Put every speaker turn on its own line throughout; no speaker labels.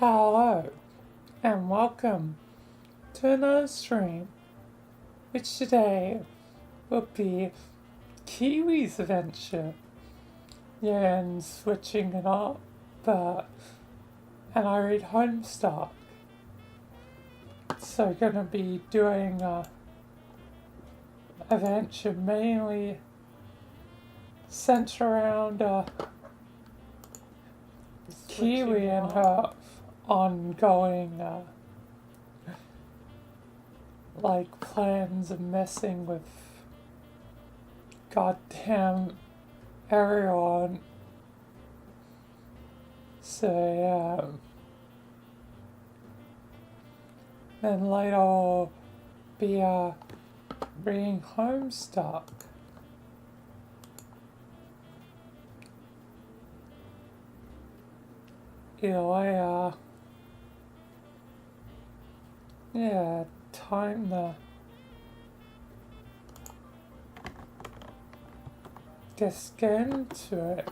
Hello, and welcome to another stream, which today will be Kiwi's adventure. Yeah, and switching it up, and I read Homestuck. So gonna be doing a adventure mainly centered around Kiwi and her ongoing plans of messing with goddamn everyone. So yeah. Then later I'll be reading Homestuck. Either way, yeah, time to just get into it.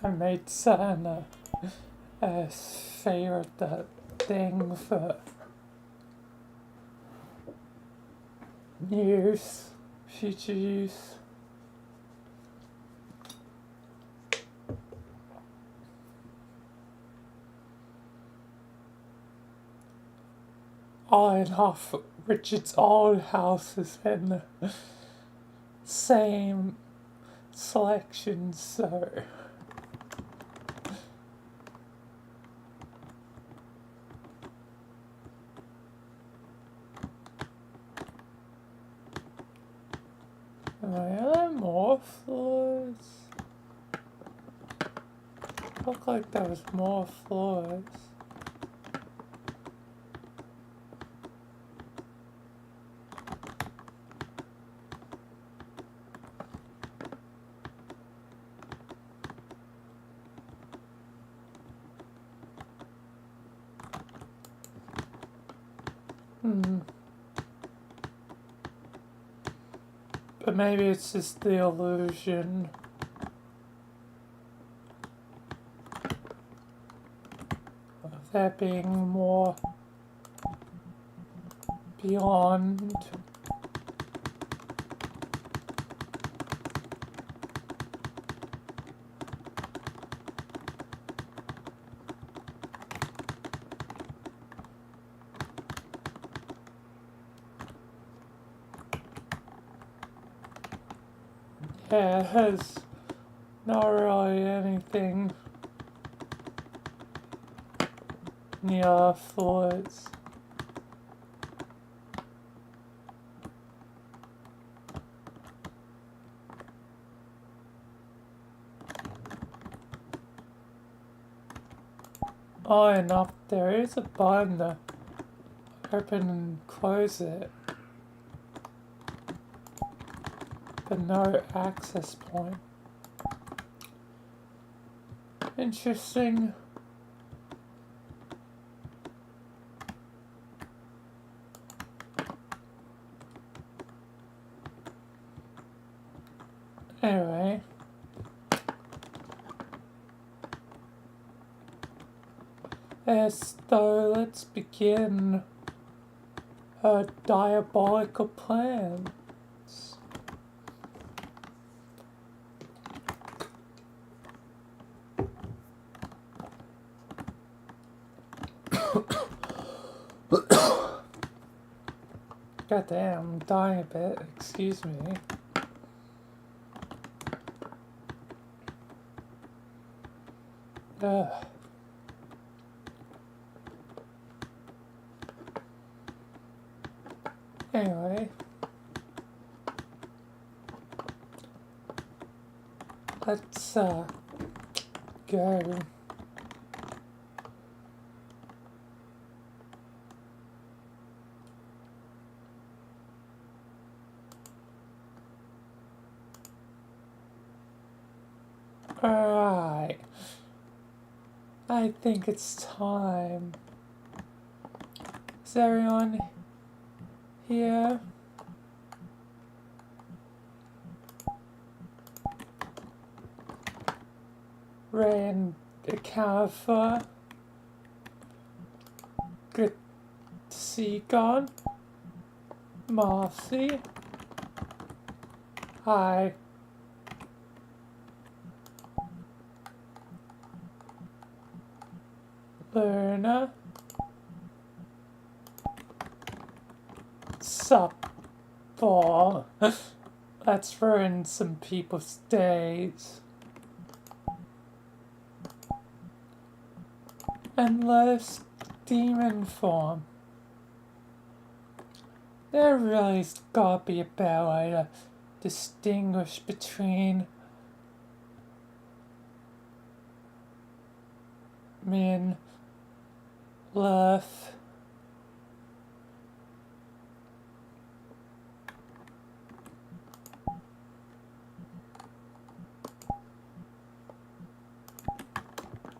I made certain favorite thing for use, future use. Oddly enough, Richard's old house has been the same selection, so are there more floors? Looked like there was more floors. But maybe it's just the illusion of there being more beyond. Yeah, it has not really anything near floors. Oh, and up there is a button to open and close it, but no access point. Interesting. Anyway. So let's begin her diabolical plans. Goddamn, I'm dying a bit, excuse me. Ugh. Anyway, let's go. Alright, I think it's time Is everyone here? Ran accounted for. Good to see you gone. Marcy. Hi. Lerna. Sup, Paul. Let's ruin some people's days. Endless demon form. There really's gotta be a better way to distinguish between me and Lilith.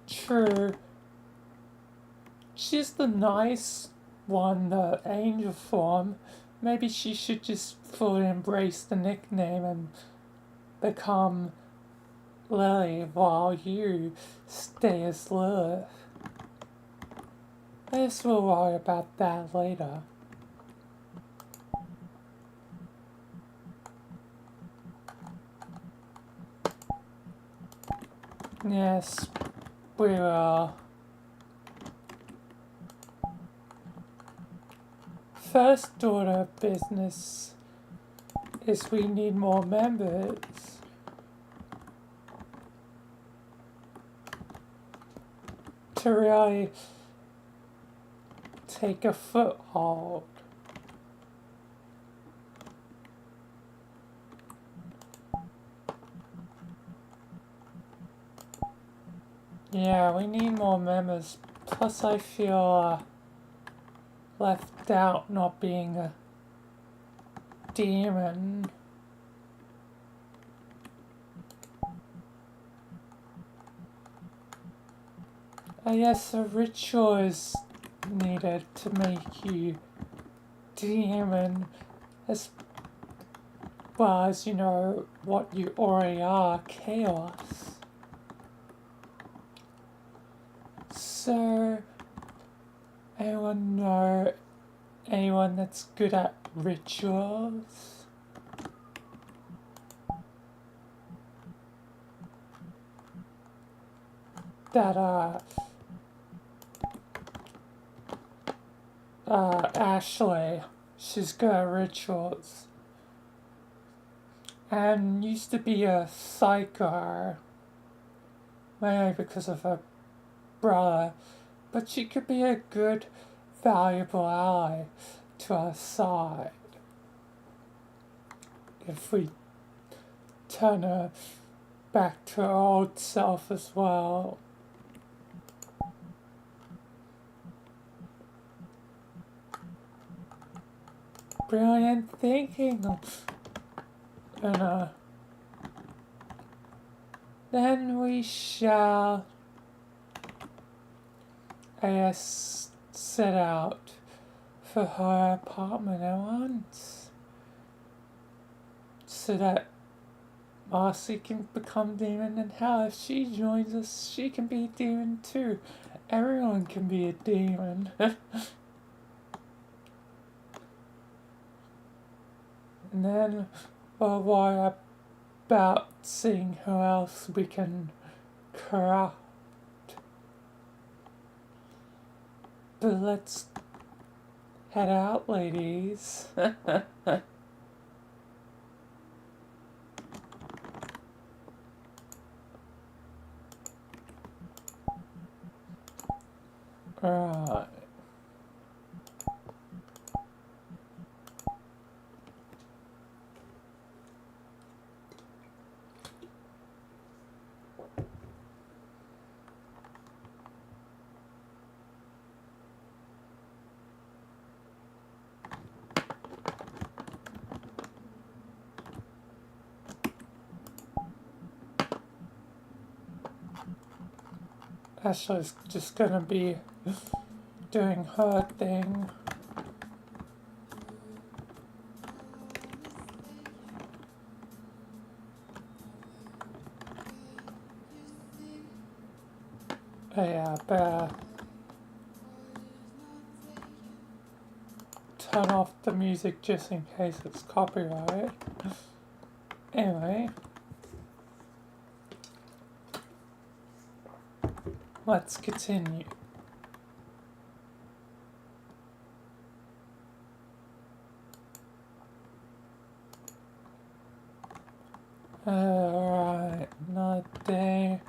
True. She's the nice one, the angel form. Maybe she should just fully embrace the nickname and become Lily while you stay as Lilith. I guess we'll worry about that later. Yes, we will. First order of business is we need more members. To really take a foothold. Yeah, we need more members. Plus I feel left out not being a demon. I guess a ritual is needed to make you demon as well as you know what you already are, chaos. So, anyone know anyone that's good at rituals? That Ashley, she's good at rituals. And used to be a psycho, mainly because of her brother, but she could be a good, valuable ally to our side if we turn her back to her old self as well. Brilliant thinking. And then we shall, I guess, set out for her apartment at once, so that Marcy can become demon, and hell, if she joins us, she can be a demon too. Everyone can be a demon. And then we'll worry about seeing who else we can corrupt. But let's head out, ladies. Right. Ashley's just gonna be doing her thing. yeah, better turn off the music just in case it's copyrighted. Anyway, let's continue. Alright, another day.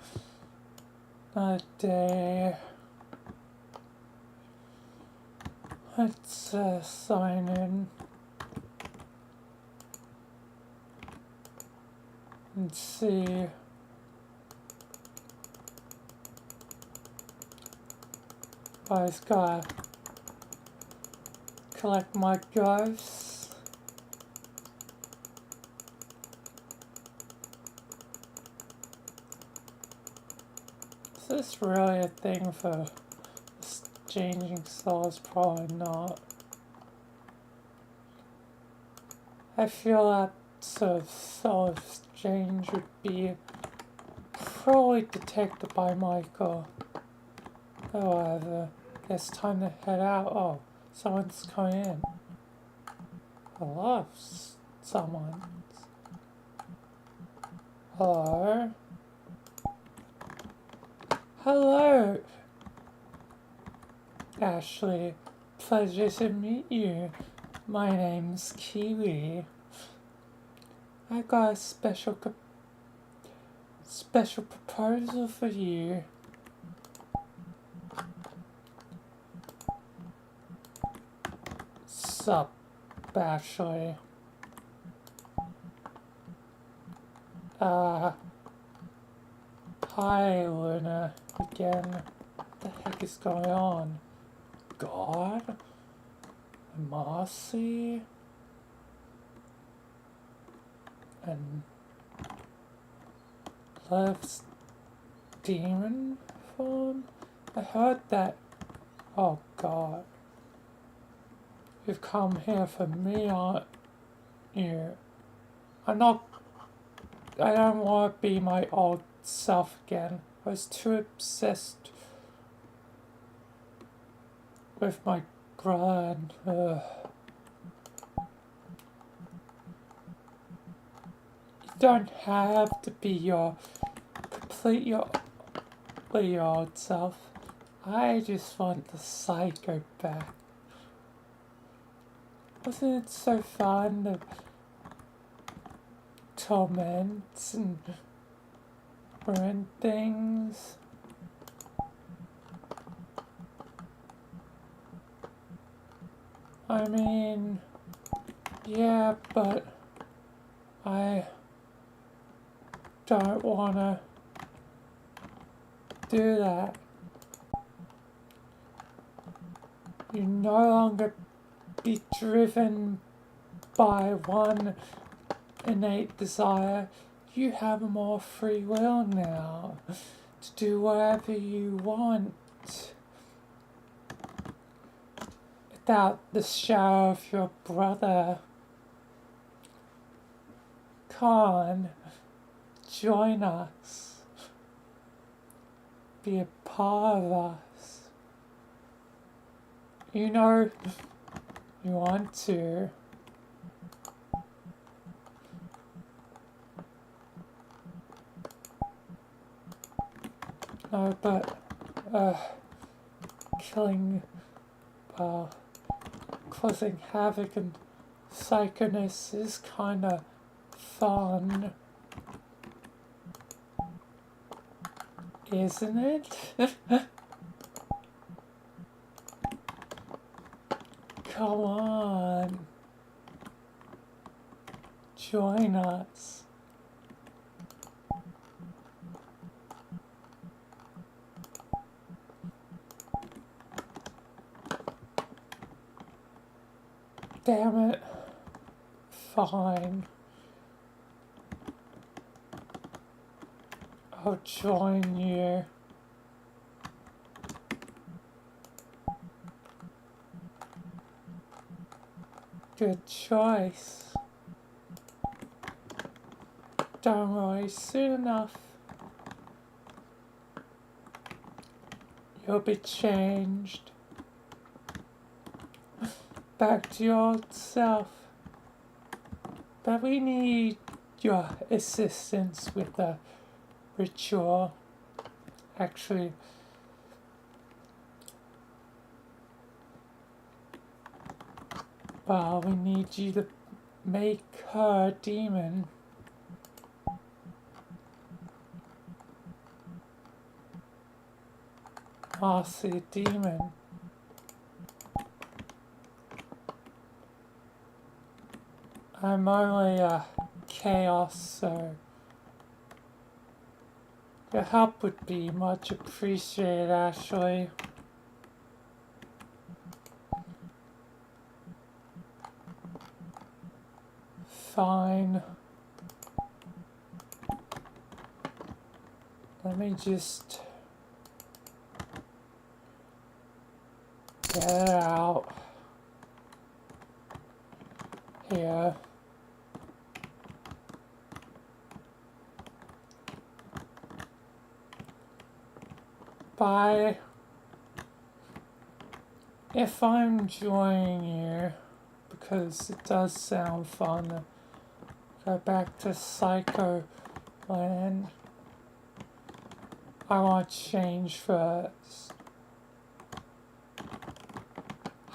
Let's sign in and see. I just gotta collect my ghosts. Is this really a thing for exchanging souls? Probably not. I feel that sort of soul exchange would be probably detected by Michael. However, it's time to head out. Oh, someone's coming in. I love someone. Hello? Hello! Ashley, pleasure to meet you. My name's Kiwi. I got a special proposal for you. Sup, Ashley? Hi, Luna. Again. What the heck is going on? God? Marcy? And Love's demon form? I heard that. Oh God. You've come here for me, aren't you? I don't want to be my old self again. I was too obsessed with my brother and You don't have to be your completely old self. I just want the psycho back. Wasn't it so fun to torment and ruin things? I mean, yeah, but I don't wanna do that. You no longer be driven by one innate desire. You have more free will now to do whatever you want without the shadow of your brother. Come on, join us. Be a part of us. You know you want to. No, but killing, causing havoc and psychoness is kinda fun, isn't it? Come on, join us. Damn it. Fine. I'll join you. Good choice. Don't worry, soon enough You'll be changed back to your old self. But we need your assistance with the ritual. Actually, well, we need you to make her a demon. Marcy, a demon. I'm only a chaos, so your help would be much appreciated, Ashley. Fine. Let me just get it out. Here. Bye. If I'm joining you, because it does sound fun to go back to Psycho Land, I want to change first.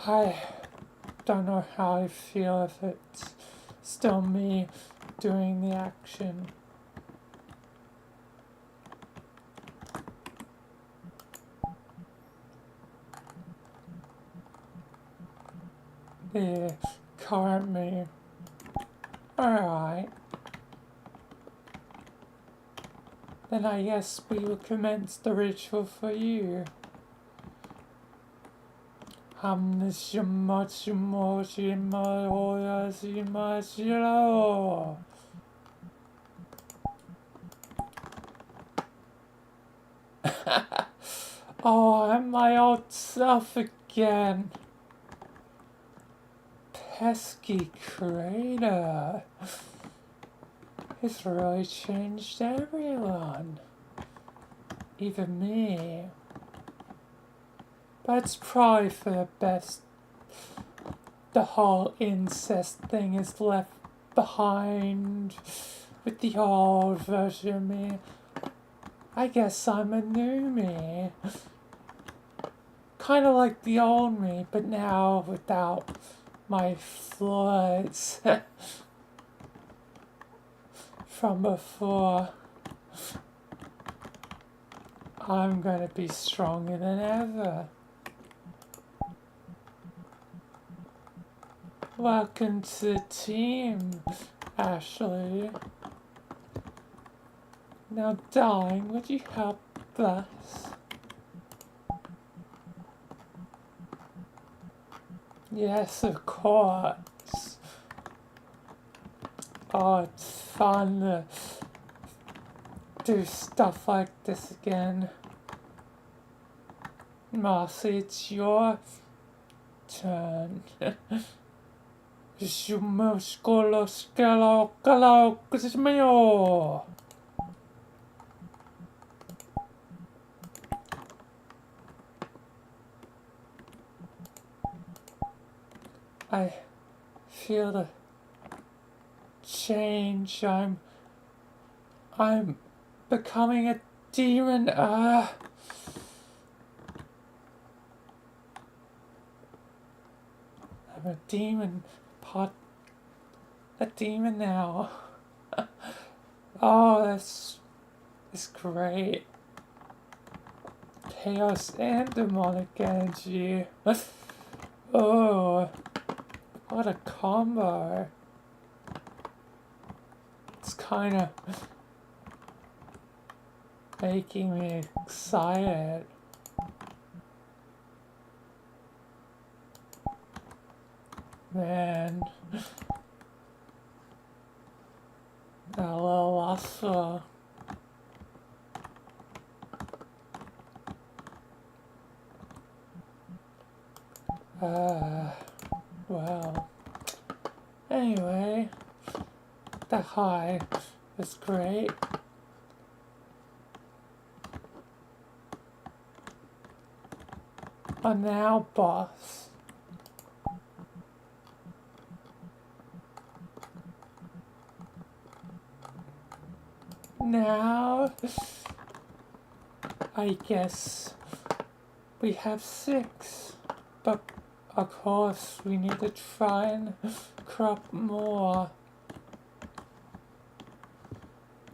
I don't know how I feel if it's still me doing the action. The current me. Alright. Then I guess we will commence the ritual for you. Oh, I'm my old self again. Pesky crater. It's really changed everyone. Even me. But it's probably for the best. The whole incest thing is left behind with the old version of me. I guess I'm a new me. Kind of like the old me, but now without my flaws from before. I'm gonna be stronger than ever. Welcome to the team, Ashley. Now, darling, would you help us? Yes, of course. Oh, it's fun to do stuff like this again. Marcy, it's your turn. I feel the change. I'm becoming a demon. I'm a demon. A demon now. Oh, that's great. Chaos and demonic energy. Oh, what a combo. It's kind of making me excited. Man, a little lustful. Well, anyway, the high was great. And now, boss. Now, I guess we have 6. But, of course, we need to try and crop more.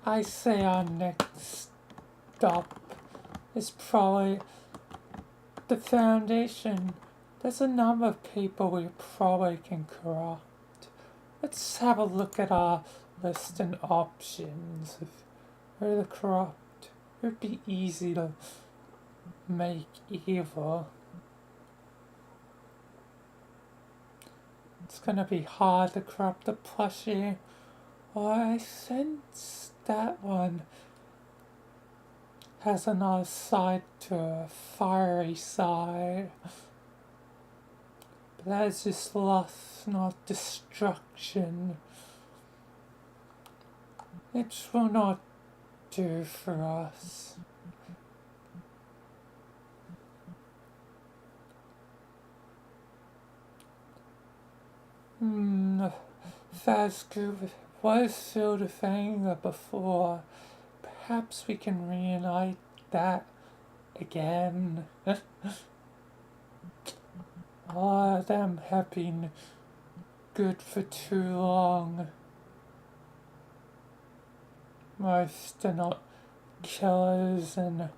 I say our next stop is probably the foundation. There's a number of people we probably can corrupt. Let's have a look at our list and options of who to corrupt. It would be easy to make evil. It's gonna be hard to corrupt the plushie. Oh, I sense that one has another side to a fiery side. But that is just loss, not destruction. It will not do for us. Fast group was filled with anger before. Perhaps we can reunite that again. All of them have been good for too long. Most are not killers and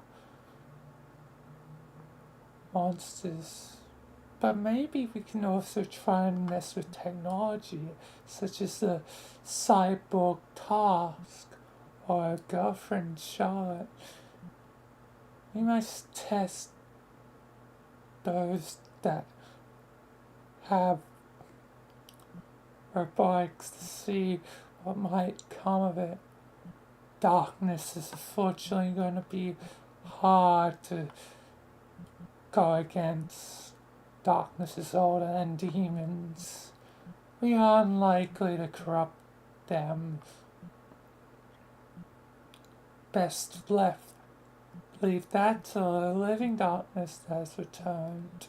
monsters. But maybe we can also try and mess with technology, such as the cyborg task or girlfriend Charlotte. We must test those that have robotics to see what might come of it. Darkness is unfortunately going to be hard to go against. Darkness is older than demons. We are unlikely to corrupt them. Best leave that to the living darkness that has returned.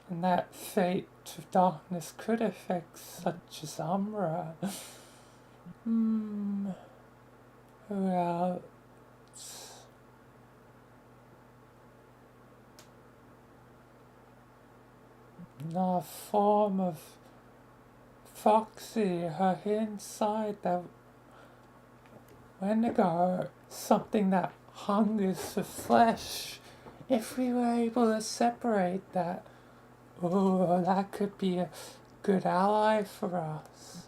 And that fate of darkness could affect such as Umbra. Who else? Another form of Foxy, her inside that Wendigo, something that hungers for flesh. If we were able to separate that, oh, that could be a good ally for us.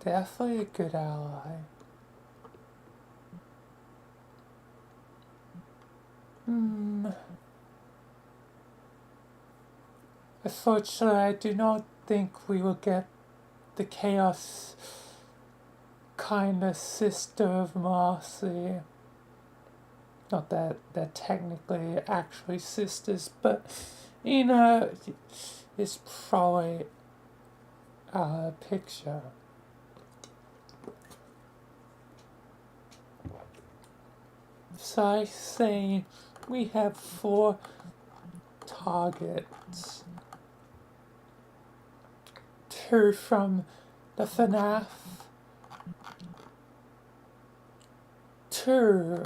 Definitely a good ally. Unfortunately, I do not think we will get the chaos kind of sister of Marcy. Not that they're technically actually sisters, but you know, it's probably a picture. So I say we have 4 targets. 2 from the FNAF. 2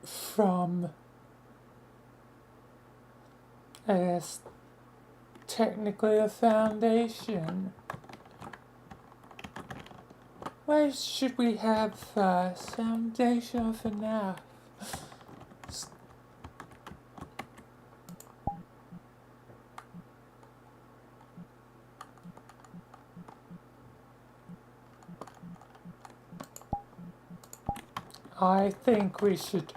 from, I guess, technically a foundation. Where should we have first? Foundation or FNAF? I think we should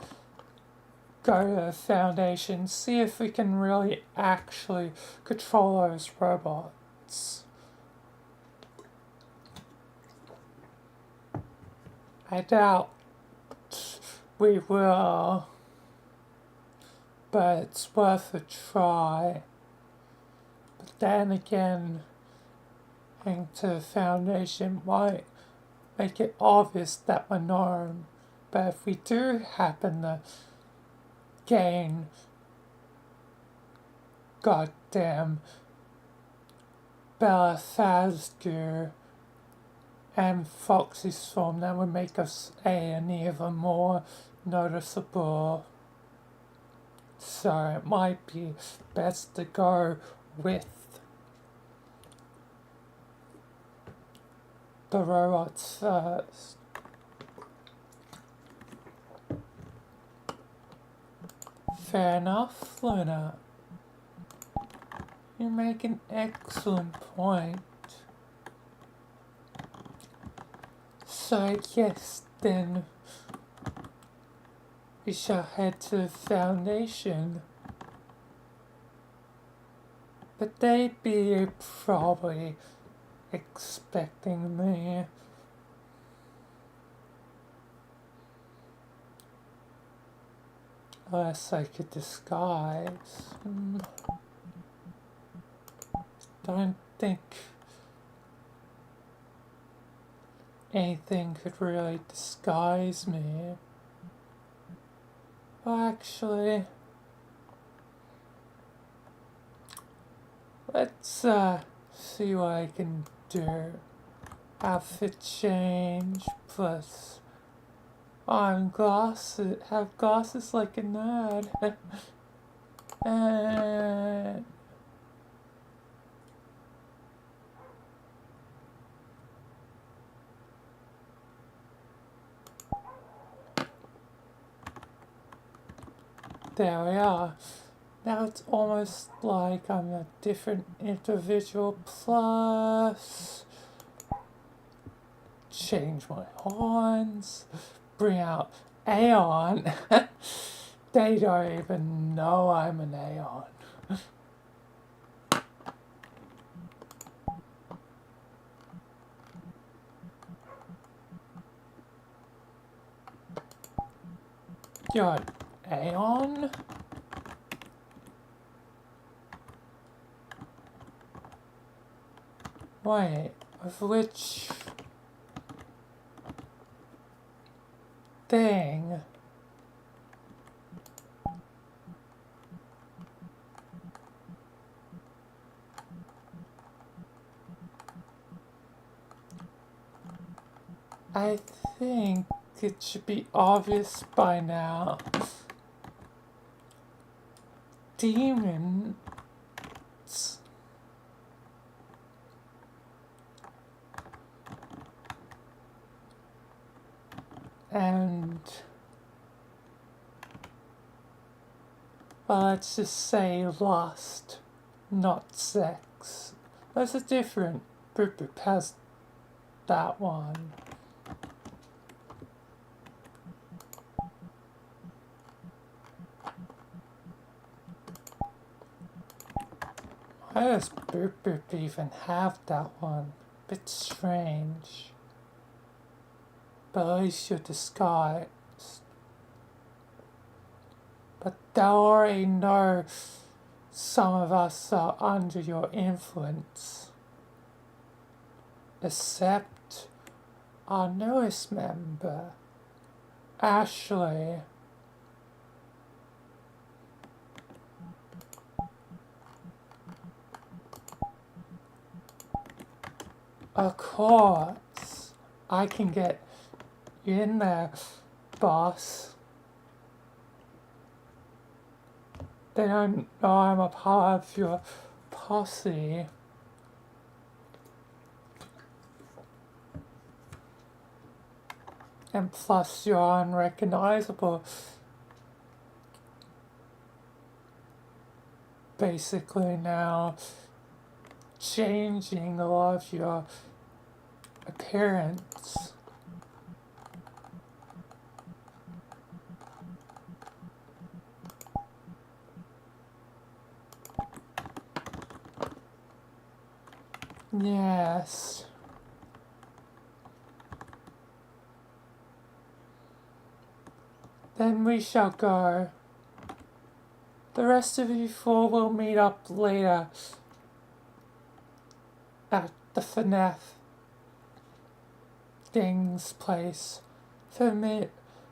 go to the foundation, see if we can really actually control those robots. I doubt we will, but it's worth a try. But then again, heading to the foundation might make it obvious that we're known. But if we do happen to gain goddamn Bella Thasgur and Foxy's form, that would make us an even more noticeable. So it might be best to go with the robots first. Fair enough, Luna. You make an excellent point. So I guess then we shall head to the Foundation. But they'd be probably expecting me. Unless I could disguise. Don't think anything could really disguise me. Well, actually, let's see what I can do. Outfit change plus on glasses. Have glasses like a nerd. And there we are. Now it's almost like I'm a different individual. Plus, change my horns, bring out Aeon. They don't even know I'm an Aeon. You're an Aeon? Wait, of which thing? I think it should be obvious by now. Demons. And well, let's just say lust, not sex. That's a different group has that one. Why does Boop Boop even have that one? Bit strange. But at least you're disguised. But they already know some of us are under your influence. Except our newest member, Ashley. Of course, I can get you in there, boss. They don't know I'm a part of your posse. And plus you're unrecognizable. Basically now changing a lot of your appearance. Yes. Then we shall go. The rest of you four will meet up later at the FNAF Things place for me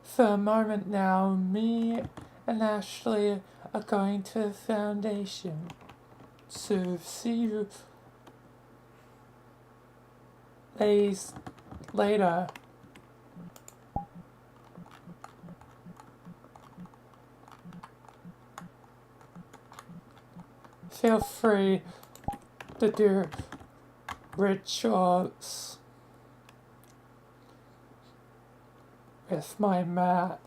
For a moment now, me and Ashley are going to the foundation. So see you days later. Feel free to do rituals with my mat.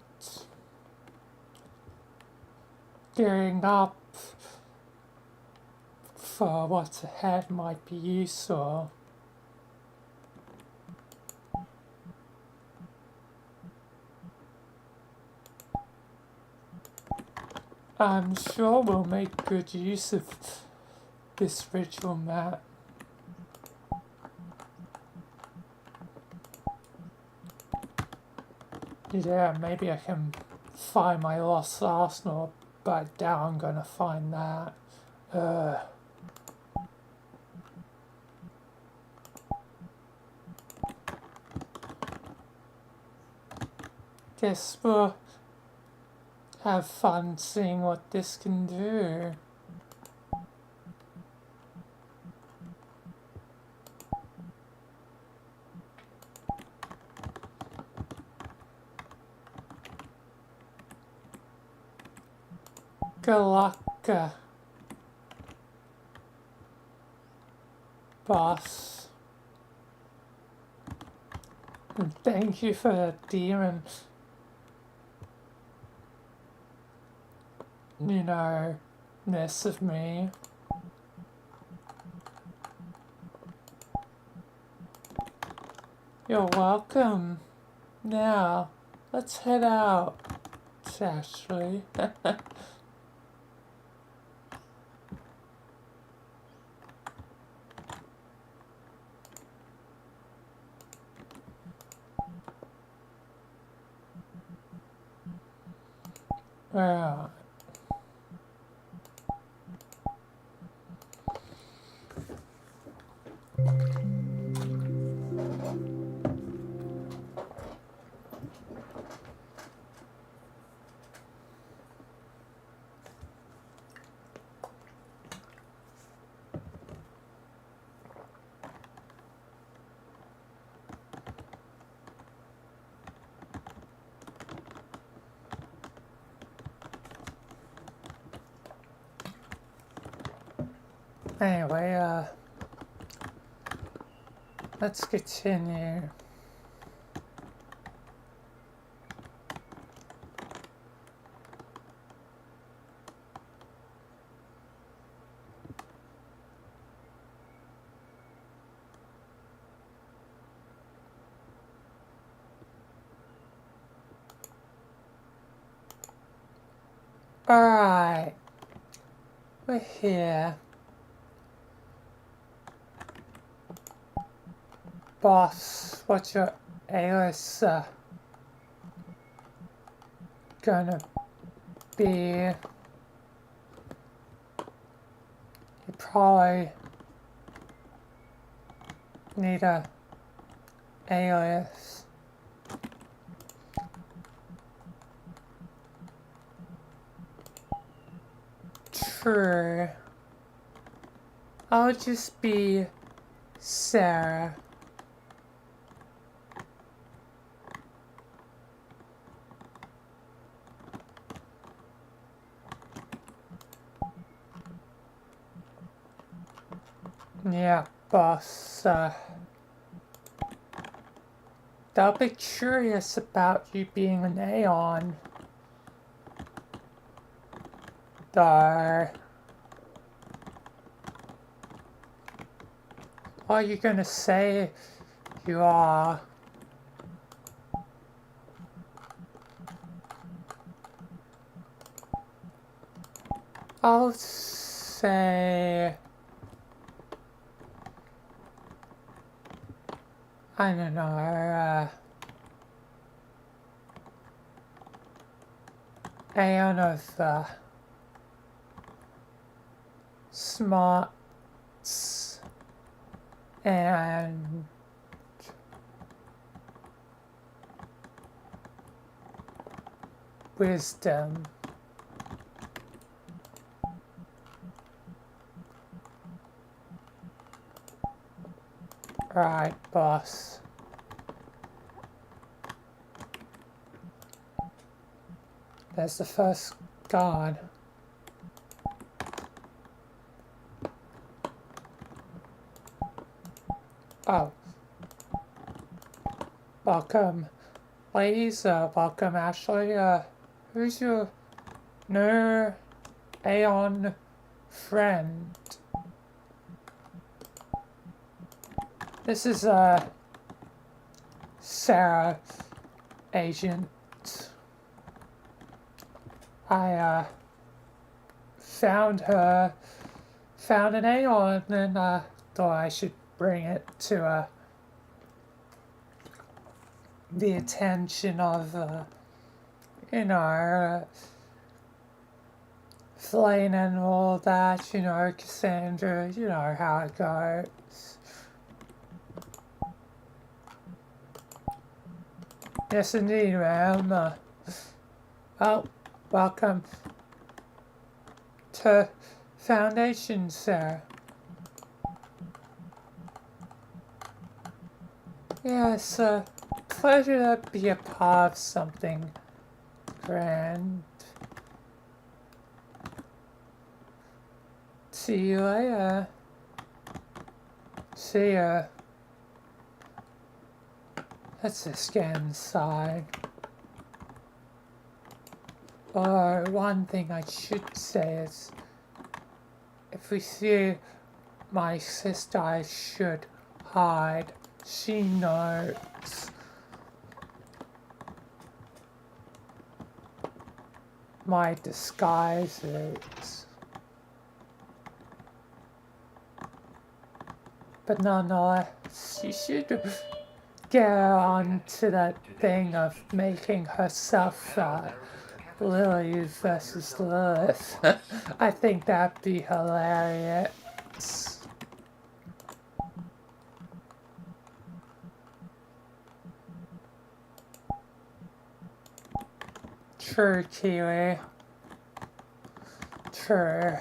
Gearing up for what's ahead might be useful. I'm sure we'll make good use of this ritual mat. Yeah, maybe I can find my lost arsenal, but I doubt I'm gonna find that. Guess we'll have fun seeing what this can do. Good luck, boss. And thank you for the demon, ness of me. You're welcome. Now, let's head out, Ashley. Well, anyway, let's continue. Alright, we're here. Boss, what's your alias gonna be? You probably need a alias. True. I'll just be Sarah. Yeah, boss, they'll be curious about you being an Aeon. There. What are you gonna say you are? I'll say... I don't know, Aeon of the smarts and wisdom. Right, boss. There's the first guard. Oh. Welcome, ladies. Welcome, Ashley. Who's your new Aeon friend? This is, Sarah, agent. I, found an Aeon, and, thought I should bring it to, the attention of, Flane and all that, Cassandra, how it goes. Yes, indeed, ma'am. Well, welcome to Foundation, sir. Yes, pleasure to be a part of something grand. See you later. See ya. Let's just get inside. Or one thing I should say is, if we see my sister, I should hide. She knows. My disguises. But nonetheless, you should get on to that thing of making herself Lily versus Lilith. I think that'd be hilarious. True, Kiwi. True.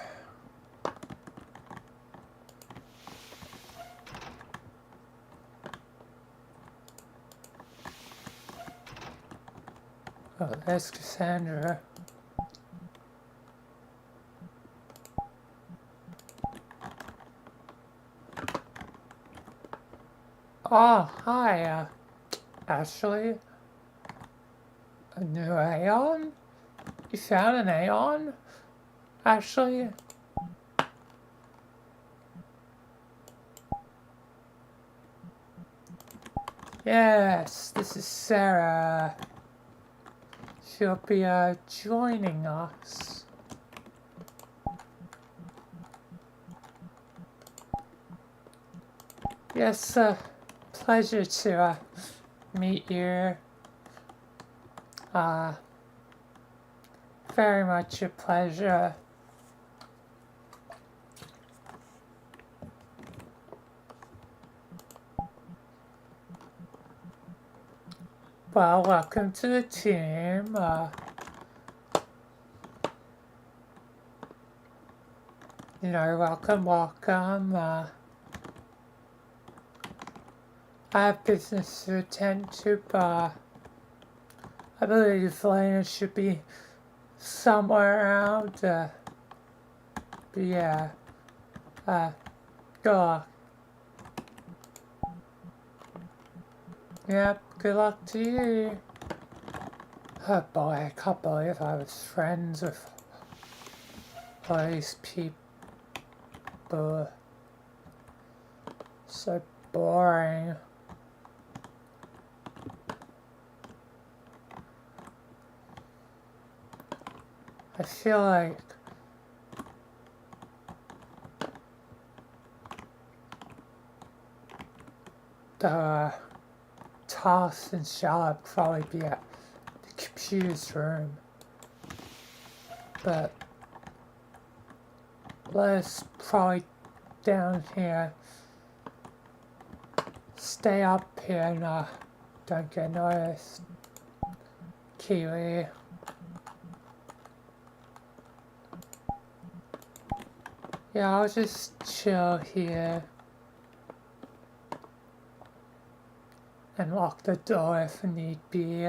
Oh, there's Cassandra. Oh, hi, Ashley. A new Aeon? You found an Aeon? Ashley? Yes, this is Sarah. She'll be joining us. Yes, pleasure to meet you. Very much a pleasure. Well, welcome to the team. Welcome. I have business to attend to, but I believe Lena should be somewhere around. But yeah, good luck. Yep, good luck to you. Oh boy, I can't believe I was friends with all these people. So boring. I feel like the Toss and Charlotte probably be at the computer's room, but let's probably down here, stay up here and don't get noticed. Kiwi. Yeah, I'll just chill here and lock the door if need be.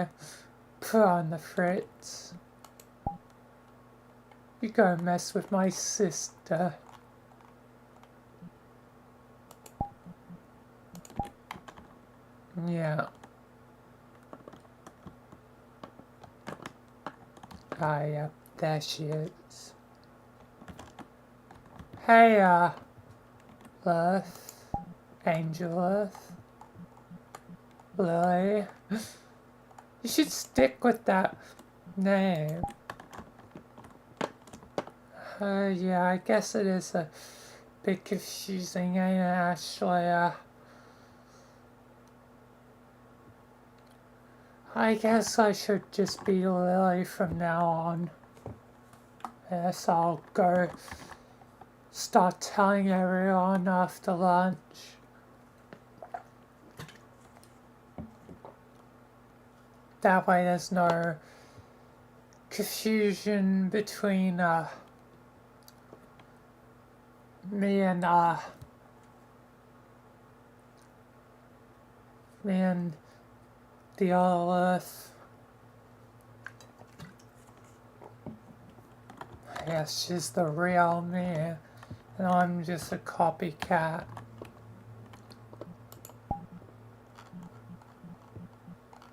Put on the fritz. You go mess with my sister. Yeah. Ah, yeah, there she is. Hey, Earth, Angel Earth, Lily. You should stick with that name. Yeah, I guess it is a bit confusing, ain't it, actually? I guess I should just be Lily from now on. Yes, I'll go start telling everyone after lunch. That way there's no confusion between me and the other Earth. Yes, she's the real me, and I'm just a copycat.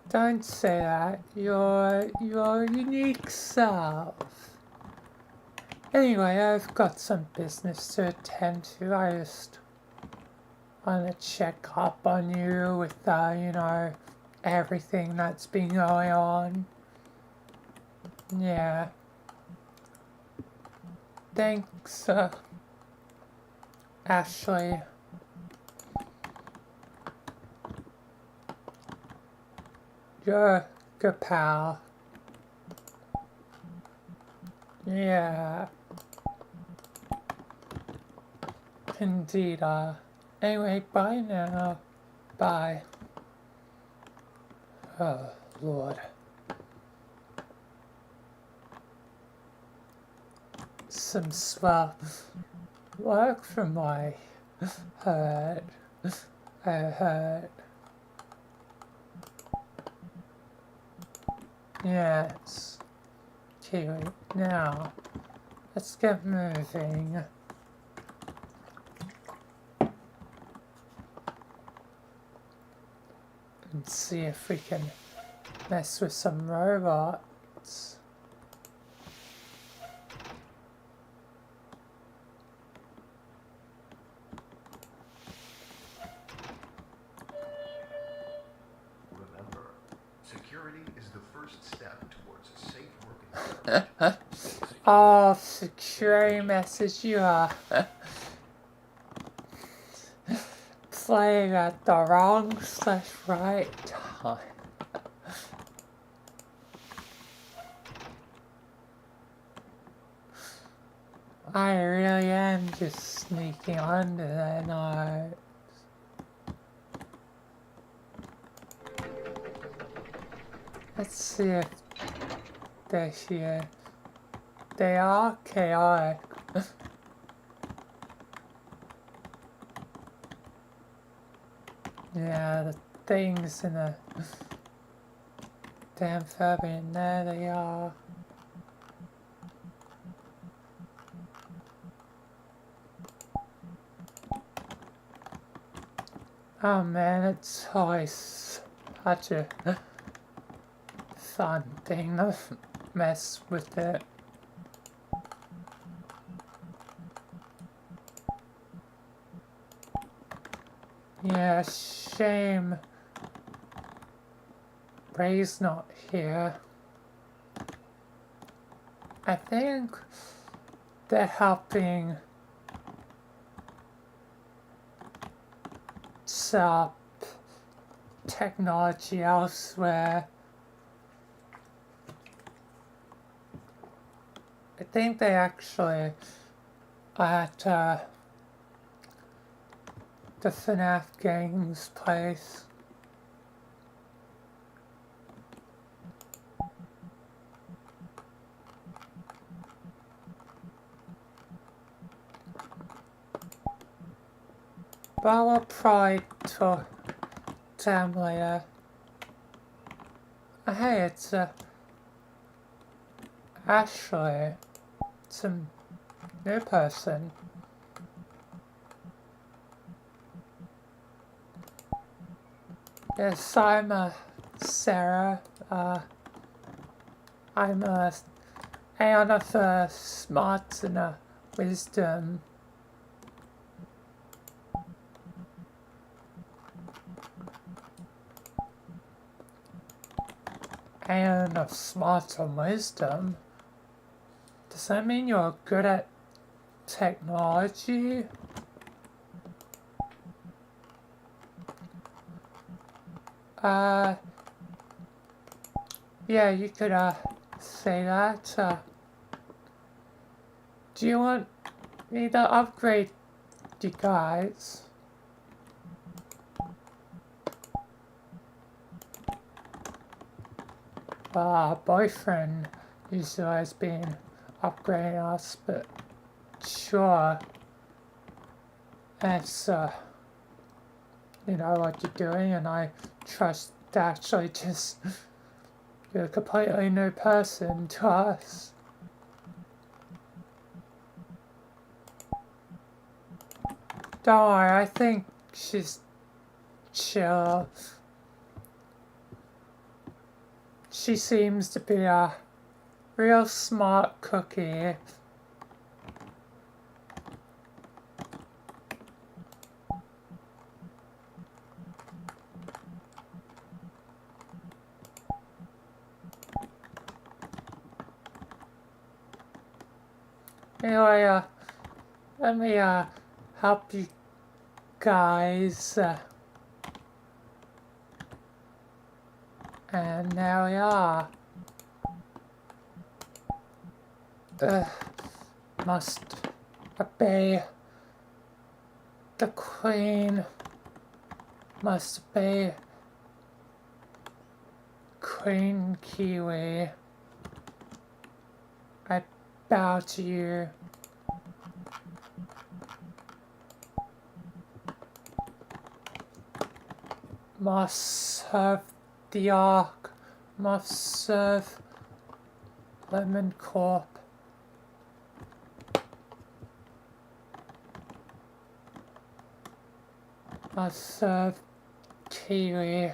Don't say that. You're your unique self. Anyway, I've got some business to attend to. I just want to check up on you with, you know, everything that's been going on. Yeah. Thanks, Ashley. You're a good pal. Yeah. Indeed, anyway, bye now. Bye. Oh, Lord. Some swell work from my head. I heard. Yes. Kiwi, now, let's get moving. And see if we can mess with some robots.
Remember, security is the first step towards a safe work environment.
Oh, security message, you are playing at the wrong/right time. I really am just sneaking under the nose. Let's see if they're here. They are chaotic. Yeah, the things in the damn amphibian, there they are. Oh man, it's always such a fun thing to mess with it. Yeah, shame Ray's not here. I think they're helping set up technology elsewhere. I think they actually are at the FNAF games place. But I will probably talk to him later. Hey, it's Ashley. It's a new person. Yes, I'm Sarah. I'm a aunt of smarts and wisdom. Aunt of smarts and wisdom? Does that mean you're good at technology? Yeah, you could say that. Do you want me to upgrade you guys? Well, our boyfriend usually has been upgrading us, but sure. That's, you know what you're doing, and I trust to actually just you're a completely new person to us. Don't worry, I think she's chill. She seems to be a real smart cookie. Anyway, let me help you guys. And there we are. Must obey the queen. Must obey Queen Kiwi. I bow to you. Must serve the Ark. Must serve Lemon Corp. Must serve Kiwi.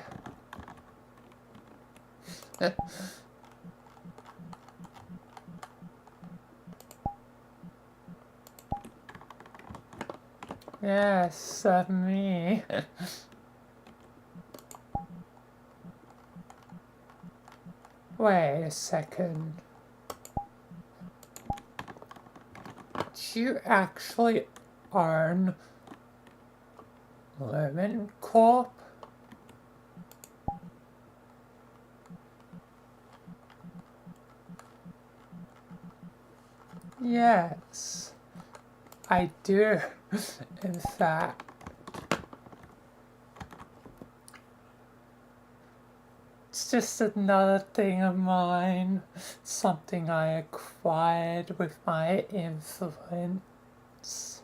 Yes, serve me. Wait a second. Do you actually own Lemon Corp? Yes, I do, in fact. It's just another thing of mine, something I acquired with my influence.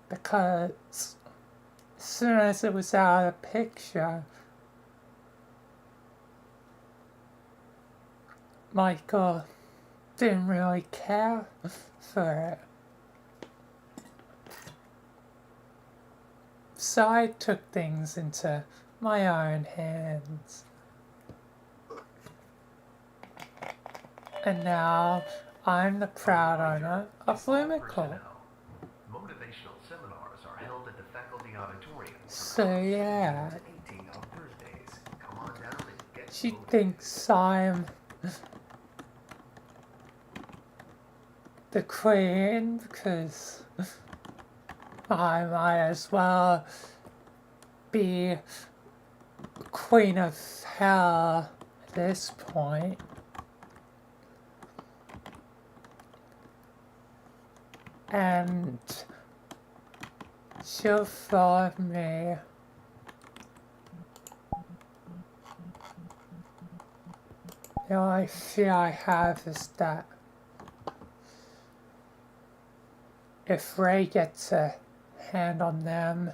Because as soon as it was out of the picture, Michael didn't really care for it. So I took things into my own hands. And now I'm the proud owner of Lumical.
Motivational seminars are held at the faculty auditorium.
So yeah,
18 on Thursdays. Come on down and get
she
motivated.
thinks I'm the queen because I might as well be queen of hell at this point. And she'll follow me. The only fear I have is that if Ray gets a hand on them.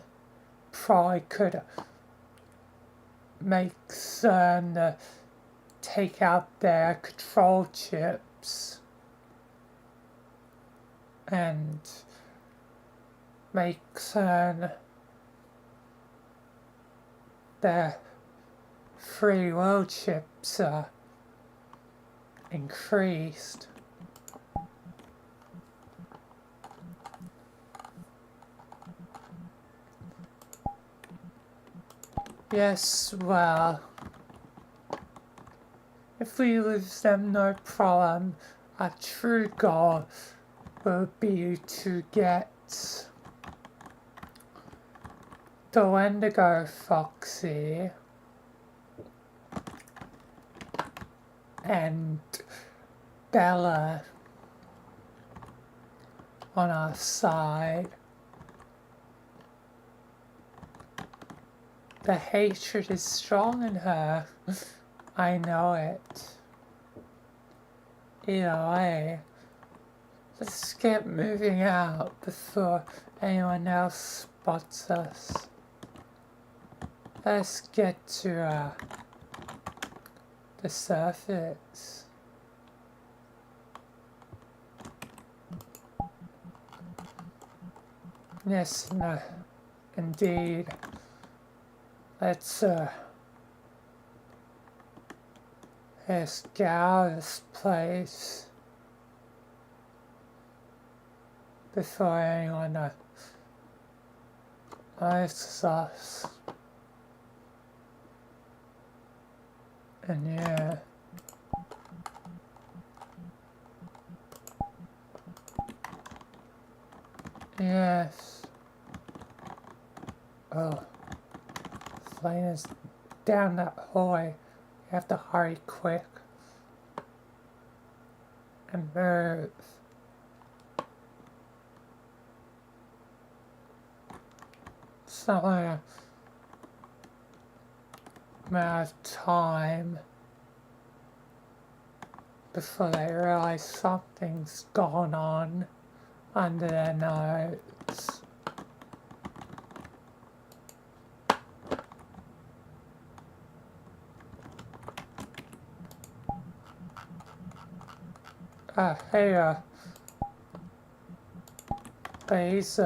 Probably could make certain to take out their control chips and make certain their free will chips are increased. Yes, well, if we lose them, no problem. Our true goal will be to get the Wendigo Foxy and Bella on our side. The hatred is strong in her. I know it. Either way, let's get moving out before anyone else spots us. Let's get to the surface. Yes, no, indeed. Let's get out of this place before anyone notices us. And yeah. Yes. Oh. Flame is down that hallway. You have to hurry quick. And move. It's not like a matter of time before they realize something's gone on under their nose. Hey, please,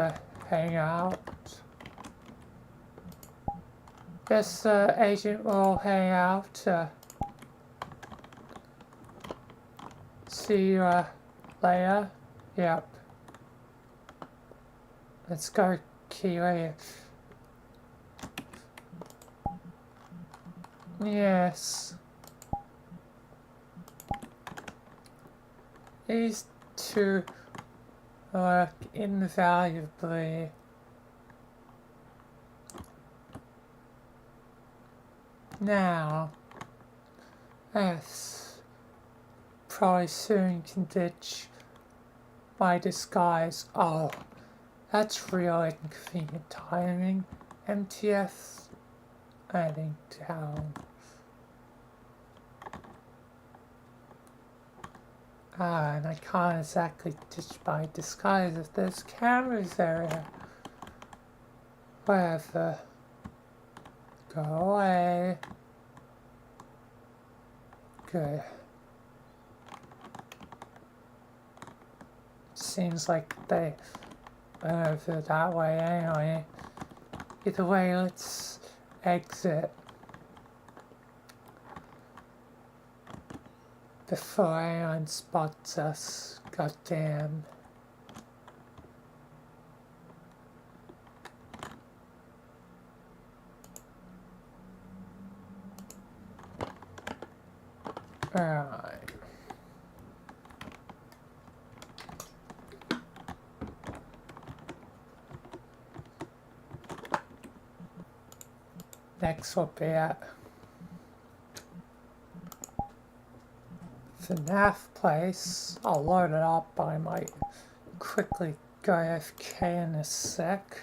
hang out. Yes, Agent will hang out, see you, later. Yep. Let's go, Kiwi. Yes. These two work invaluably. Now, yes, probably soon can ditch my disguise. Oh, that's real inconvenient timing. MTF adding town. And I can't exactly ditch my disguise if there's cameras there. Whatever. Go away. Good. Seems like they went over that way anyway. Either way, let's exit before anyone spots us. Goddamn. Alright. Next will be at FNAF place. I'll load it up. I might quickly go AFK in a sec.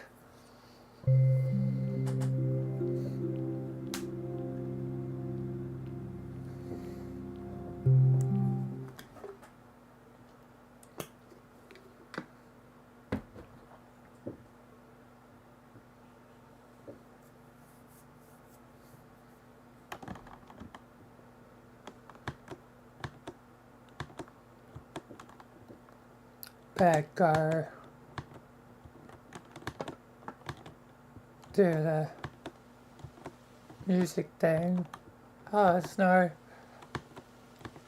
better go do the music thing. Oh, there's no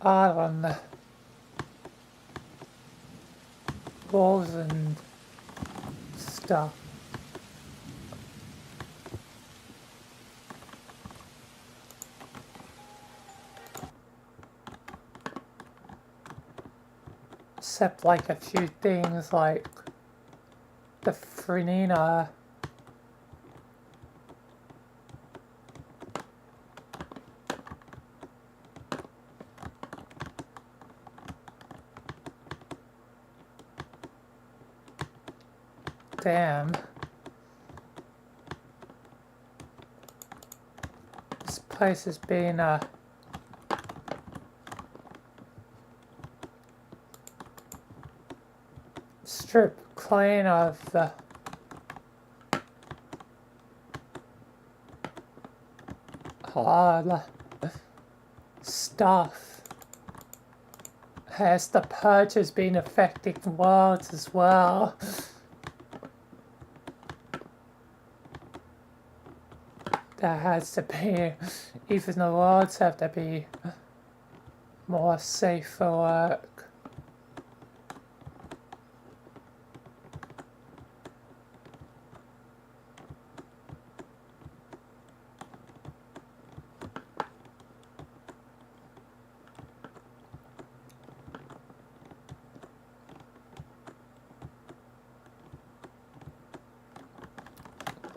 art on the walls and stuff. Except like a few things like the Frenina. Damn. This place has been stripped clean of the hard stuff. Has the purge has been affecting worlds as well. There has to be, even the worlds have to be more safe for work.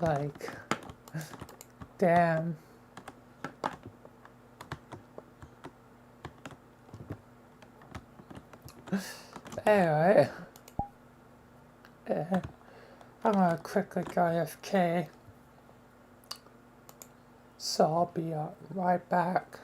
Like, damn. Anyway, I'm gonna quickly go AFK, so I'll be right back.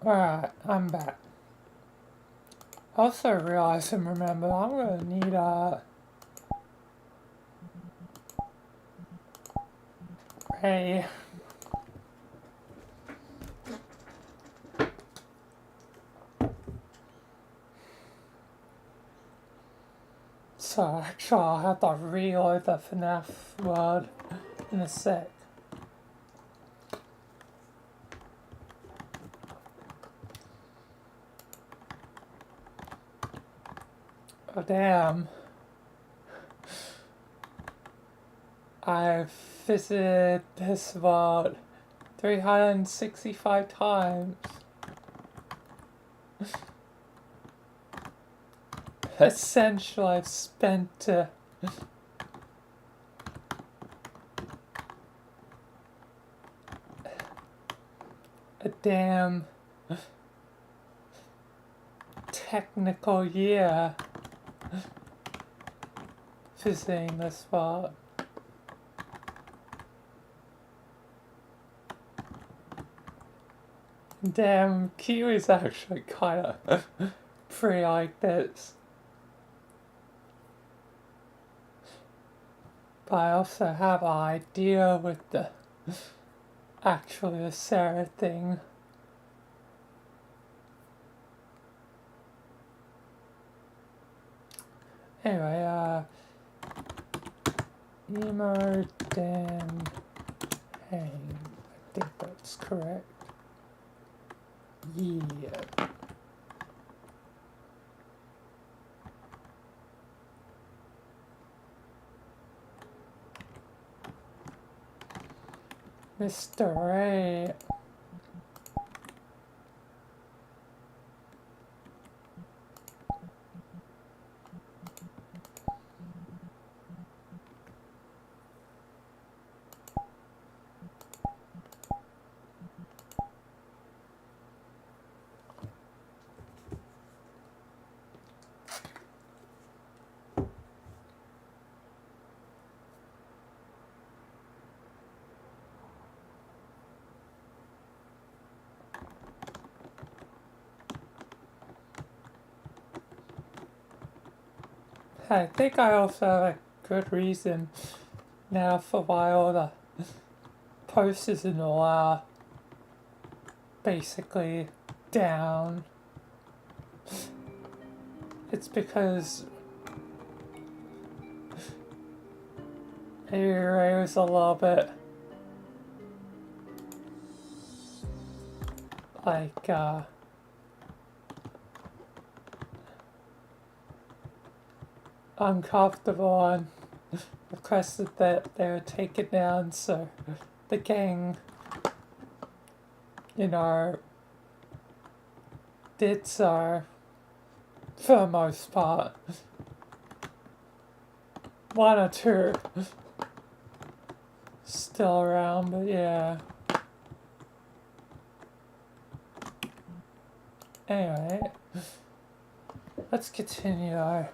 Alright, I'm back. Also realize and remember I'm gonna need a so actually I'll have to reload the FNAF word in a sec. Oh damn. I've visited this world 365 times. Essentially I've spent a damn technical year visiting this world. Damn, Kiwi's actually kinda pretty like this. But I also have an idea with the actually the Sarah thing. Anyway, emo damn hang. I think that's correct. Yeah. Mr. A. I think I also have a good reason now for why all the posters and all are basically down. It's because maybe Ray was a little bit like uncomfortable and requested that they were taken down, so the gang, you know, did so for the most part. One or two still around, but yeah. Anyway, let's continue.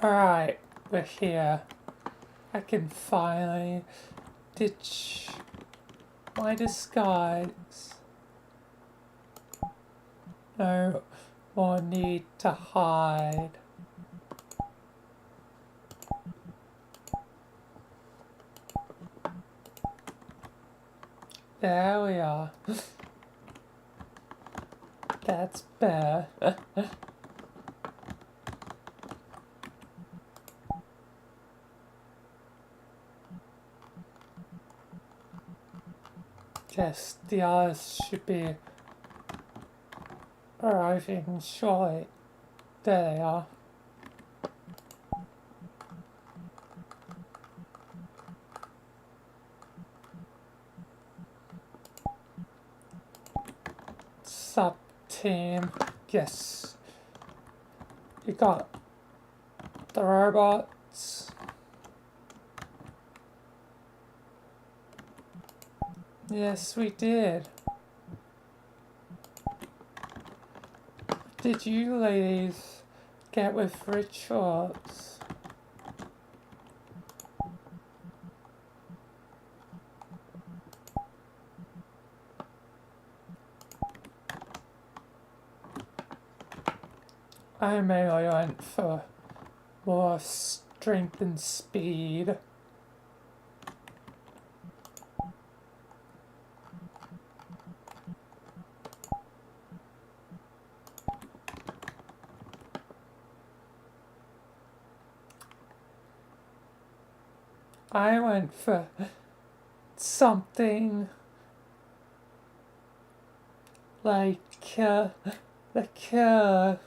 Alright, we're here. I can finally ditch my disguise. No more need to hide. There we are. That's better. Yes, the others should be arriving shortly. There they are. Sub team. Yes. You got the robots. Yes, we did. Did you ladies get with rituals? I mainly went for more strength and speed. I went for something like, like, where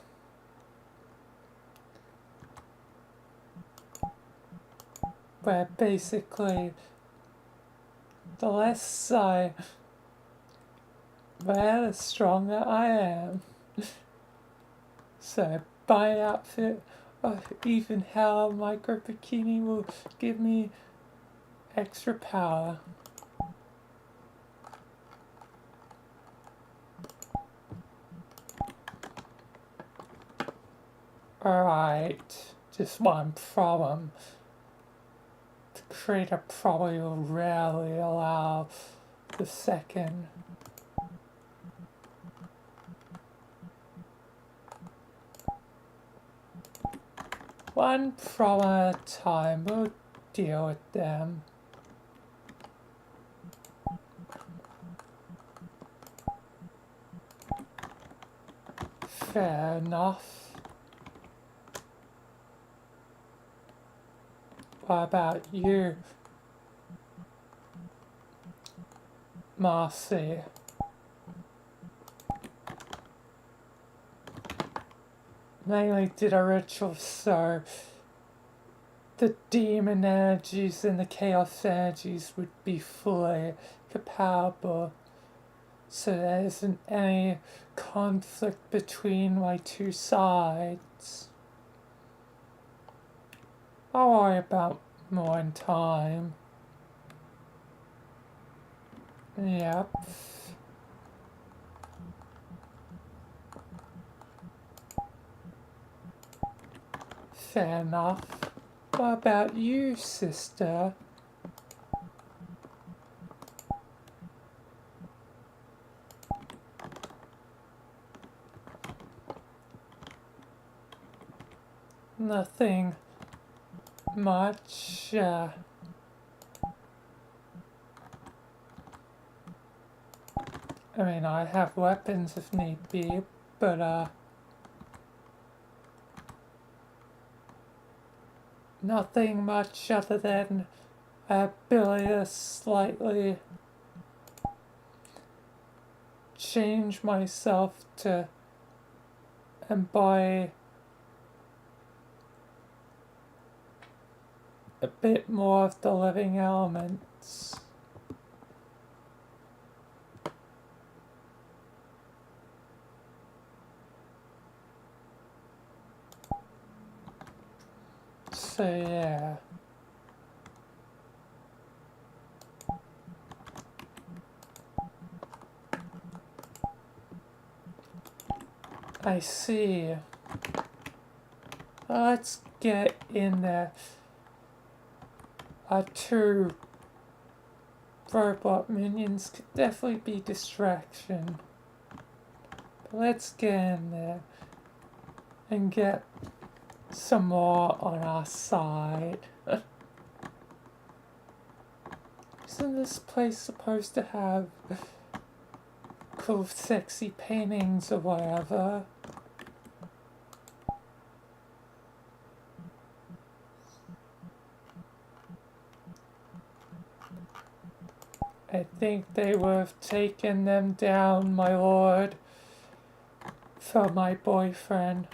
basically the less I wear, the stronger I am. So my outfit, or even how my micro bikini will give me extra power. Alright, just one problem. The creator probably will rarely allow the second. One problem at a time, we'll deal with them. Fair enough. What about you, Marcy? Mainly did a ritual so the demon energies and the chaos energies would be fully compatible, so there isn't any conflict between my two sides. I'll worry about more in time. Yep. Fair enough. What about you, sister? Nothing much. I mean, I have weapons if need be, but nothing much other than ability to slightly change myself to embody a bit more of the living elements. So yeah. I see. Let's get in there. Two robot minions could definitely be distraction. But let's get in there and get some more on our side. Isn't this place supposed to have cool sexy paintings or whatever? I think they would have taken them down, my lord, for my boyfriend.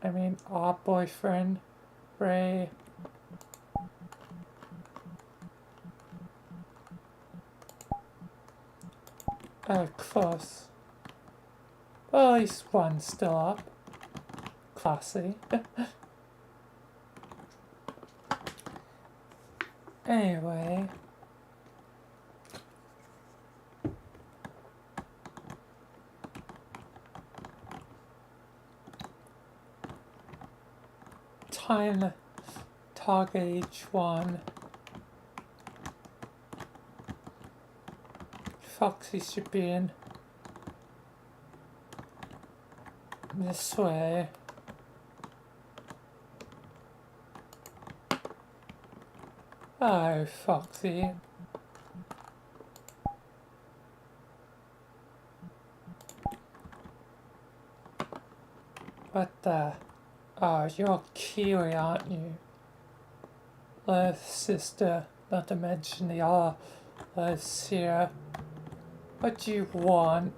I mean, our boyfriend, Ray. Close. Well, at least one's still up. Classy. Anyway. kind target each one. Foxy should be in this way. Oh, Foxy. What the? Oh, you're Kiwi, aren't you? Little sister, not to mention the others here. What do you want?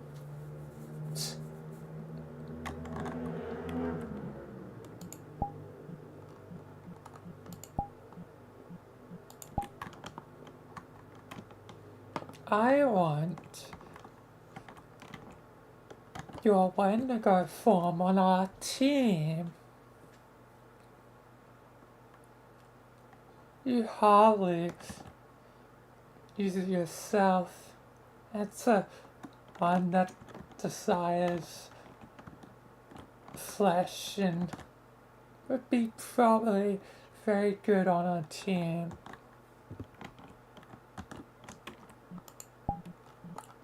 I want your Wendigo form on our team. You hardly use it yourself. It's a one that desires flesh and would be probably very good on our team.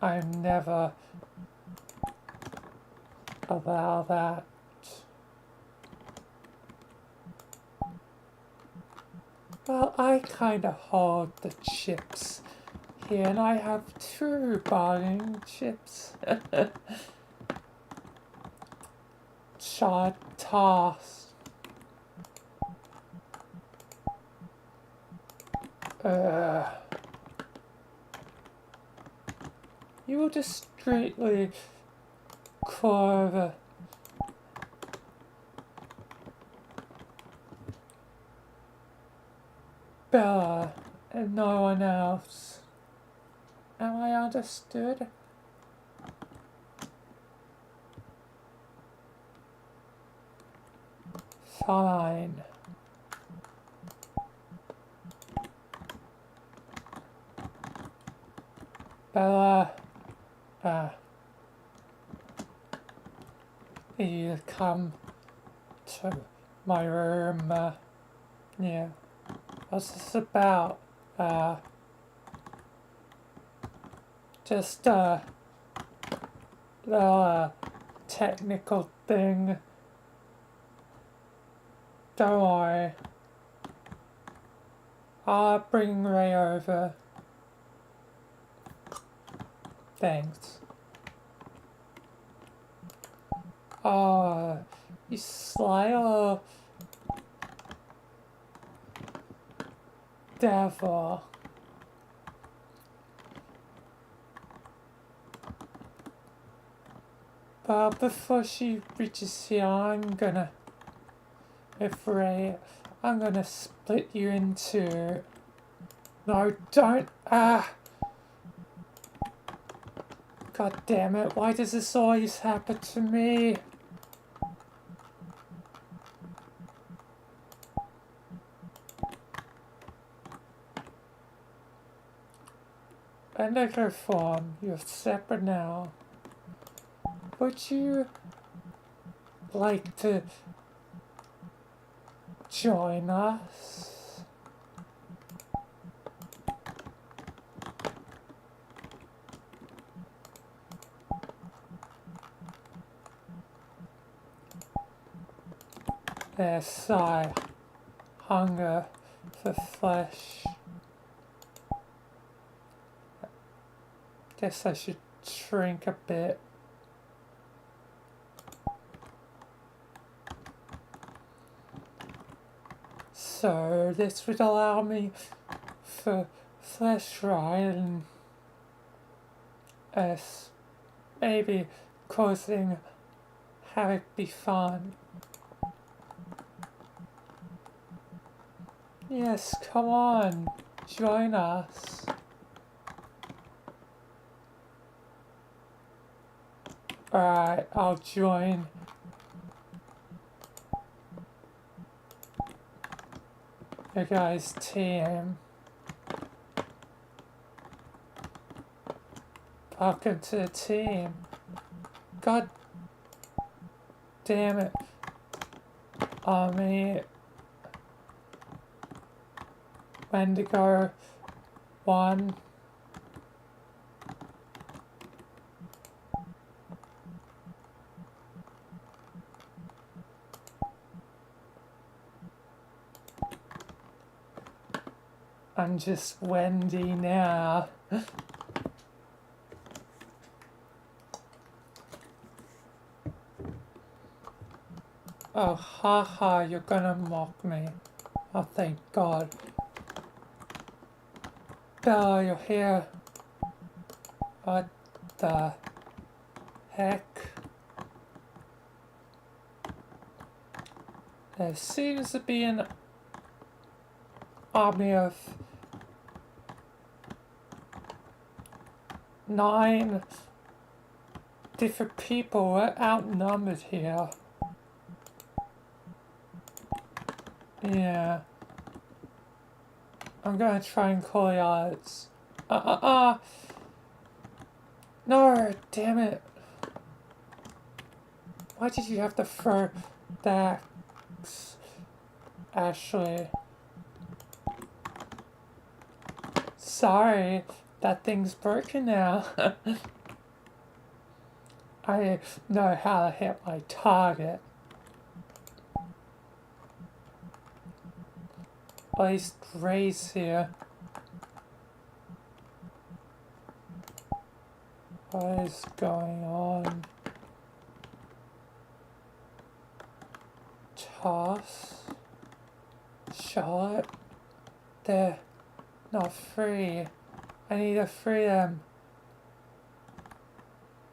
I never allow that. Well, I kinda hold the chips here, and I have 2 bargaining chips. Shot toss. You will discreetly carve Bella and no one else. Am I understood? Fine. Bella, you come to my room, yeah. What's this about? Just a little technical thing. Don't worry. I'll bring Ray over. Thanks. Oh, you sly little devil. But before she reaches here, I'm gonna split you into... No, don't! God damn it, why does this always happen to me? Bendigo form, you're separate now. Would you like to join us? There's sigh, hunger for flesh. Guess I should shrink a bit. So this would allow me for flesh right and maybe causing havoc be fun. Yes, come on, join us. Alright, I'll join. You guys' team. Welcome to the team. God damn it. I mean, Wendigo one. I'm just Wendy now. Oh, haha, you're gonna mock me. Oh, thank God. Bella, you're here. What the heck? There seems to be an army of 9 different people. We're outnumbered here. Yeah. I'm gonna try and call the odds. No, damn it. Why did you have to throw that, Ashley? Sorry, that thing's broken now. I know how to hit my target. At least Ray's here. What is going on? Toss? Charlotte? They're not free. I need to free them.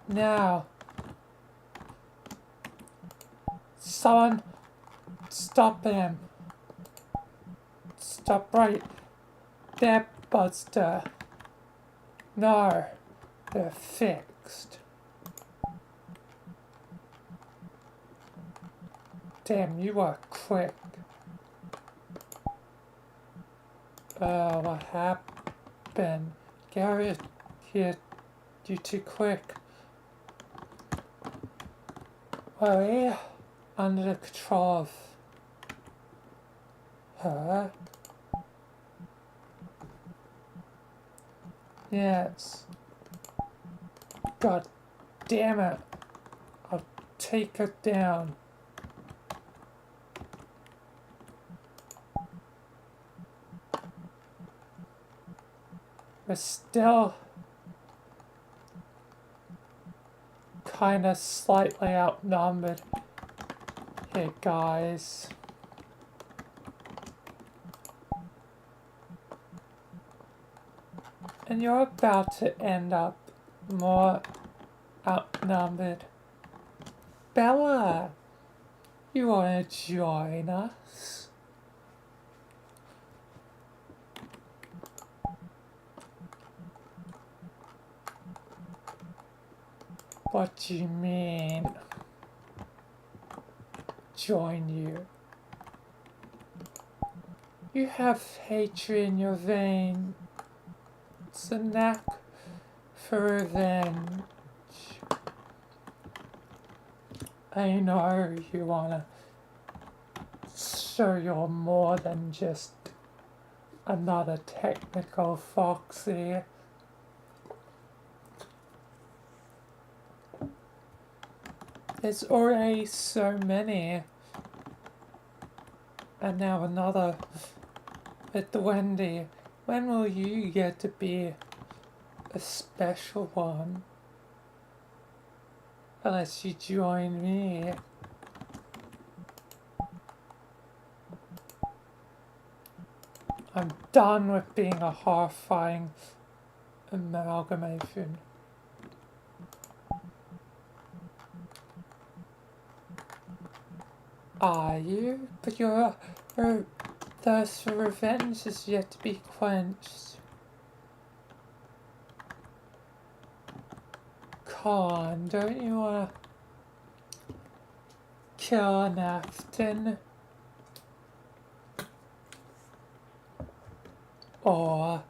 Now. Someone stop him. Stop right there, Buster. No, they're fixed. Damn, you are quick. What happened? Get out of here, you too quick. Well, we're under the control of her. Yes. God damn it. I'll take her down. We're still kinda slightly outnumbered here, guys. And you're about to end up more outnumbered. Bella, you wanna join us? What do you mean? Join you? You have hatred in your veins. It's a knack for revenge. I know you wanna show you're more than just another technical foxy. There's already so many. And now another with the Wendy. When will you get to be a special one? Unless you join me. I'm done with being a horrifying amalgamation. Are you? But your thirst for revenge is yet to be quenched. Con, don't you wanna kill an Afton? Or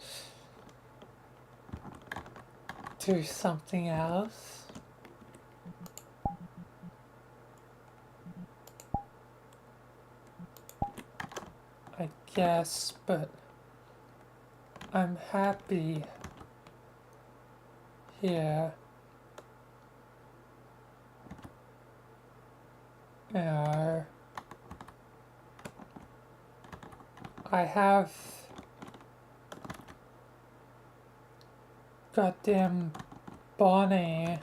do something else? I guess, but I'm happy here. You know, I have goddamn Bonnie.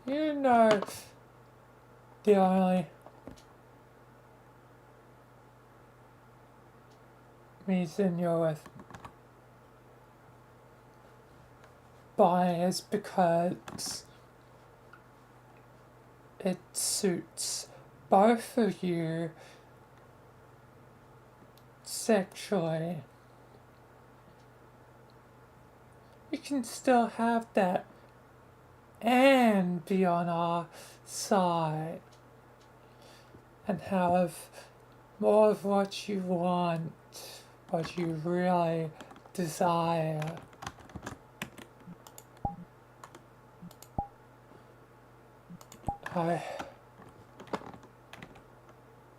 You know, the only reason you're with Bonnie is because it suits both of you sexually. You can still have that and be on our side and have more of what you want, what you really desire. I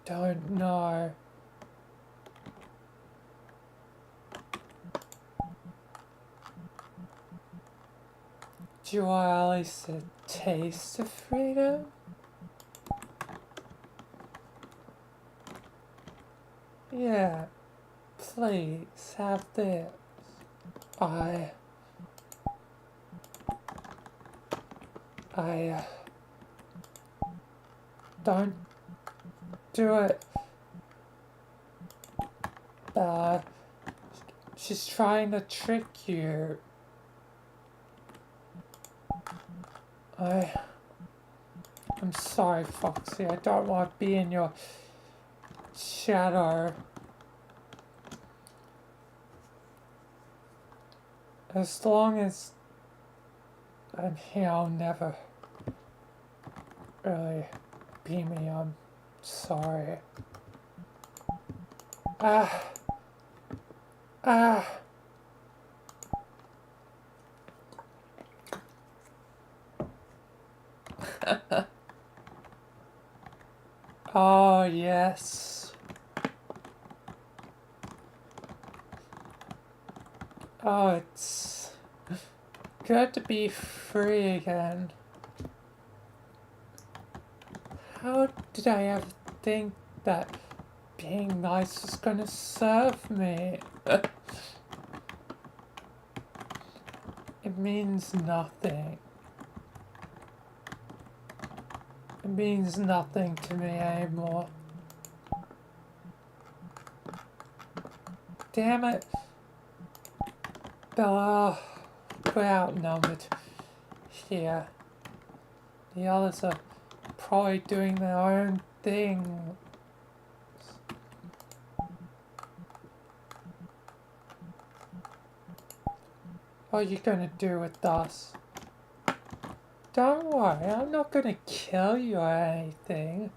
don't know. Do I at least a taste of freedom? Yeah, please have this. I don't do it. She's trying to trick you. I'm sorry, Foxy. I don't want to be in your shadow. As long as I'm here, I'll never really be me. I'm sorry. Ah. Ah. Oh, yes. Oh, it's good to be free again. How did I ever think that being nice was gonna serve me? It means nothing. It means nothing to me anymore. Damn it. Bella, we're outnumbered here. The others are probably doing their own thing. What are you gonna do with us? Don't worry, I'm not gonna kill you or anything.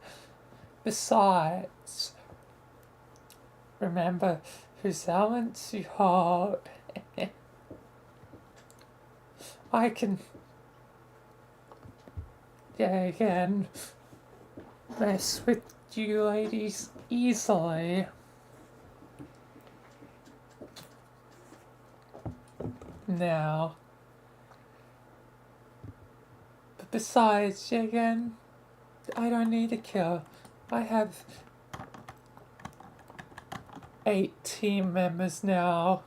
Besides, remember whose elements you hold. I can, yeah, again, mess with you ladies easily. Now, but besides, again, I don't need a kill. I have 8 team members now.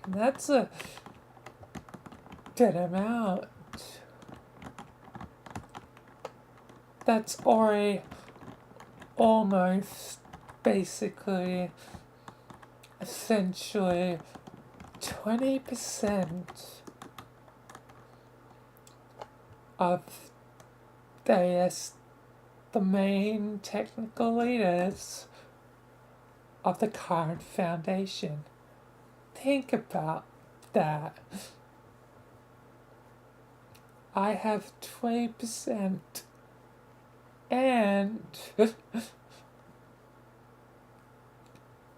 And that's a good amount. That's already almost basically essentially 20% of the main technical leaders of the current foundation. Think about that. I have 20% and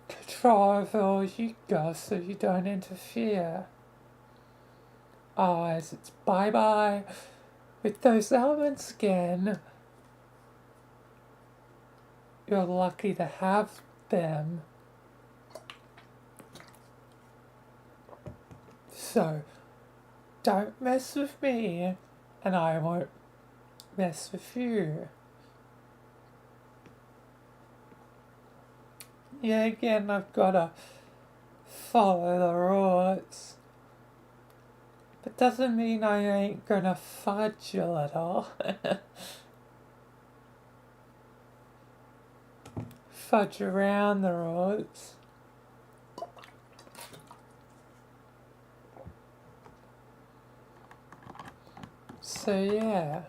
control over all you go so you don't interfere. eyes. It's bye-bye with those elements again. You're lucky to have them. So, don't mess with me, and I won't mess with you. Yeah, again, I've gotta follow the rules. But doesn't mean I ain't gonna fudge a little. Fudge around the rules. So yeah.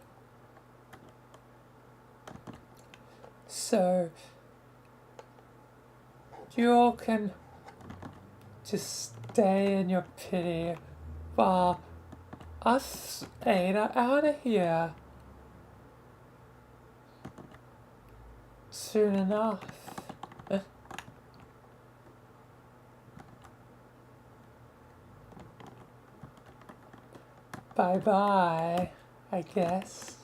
So you all can just stay in your pity while us eight are out of here soon enough. Bye bye, I guess.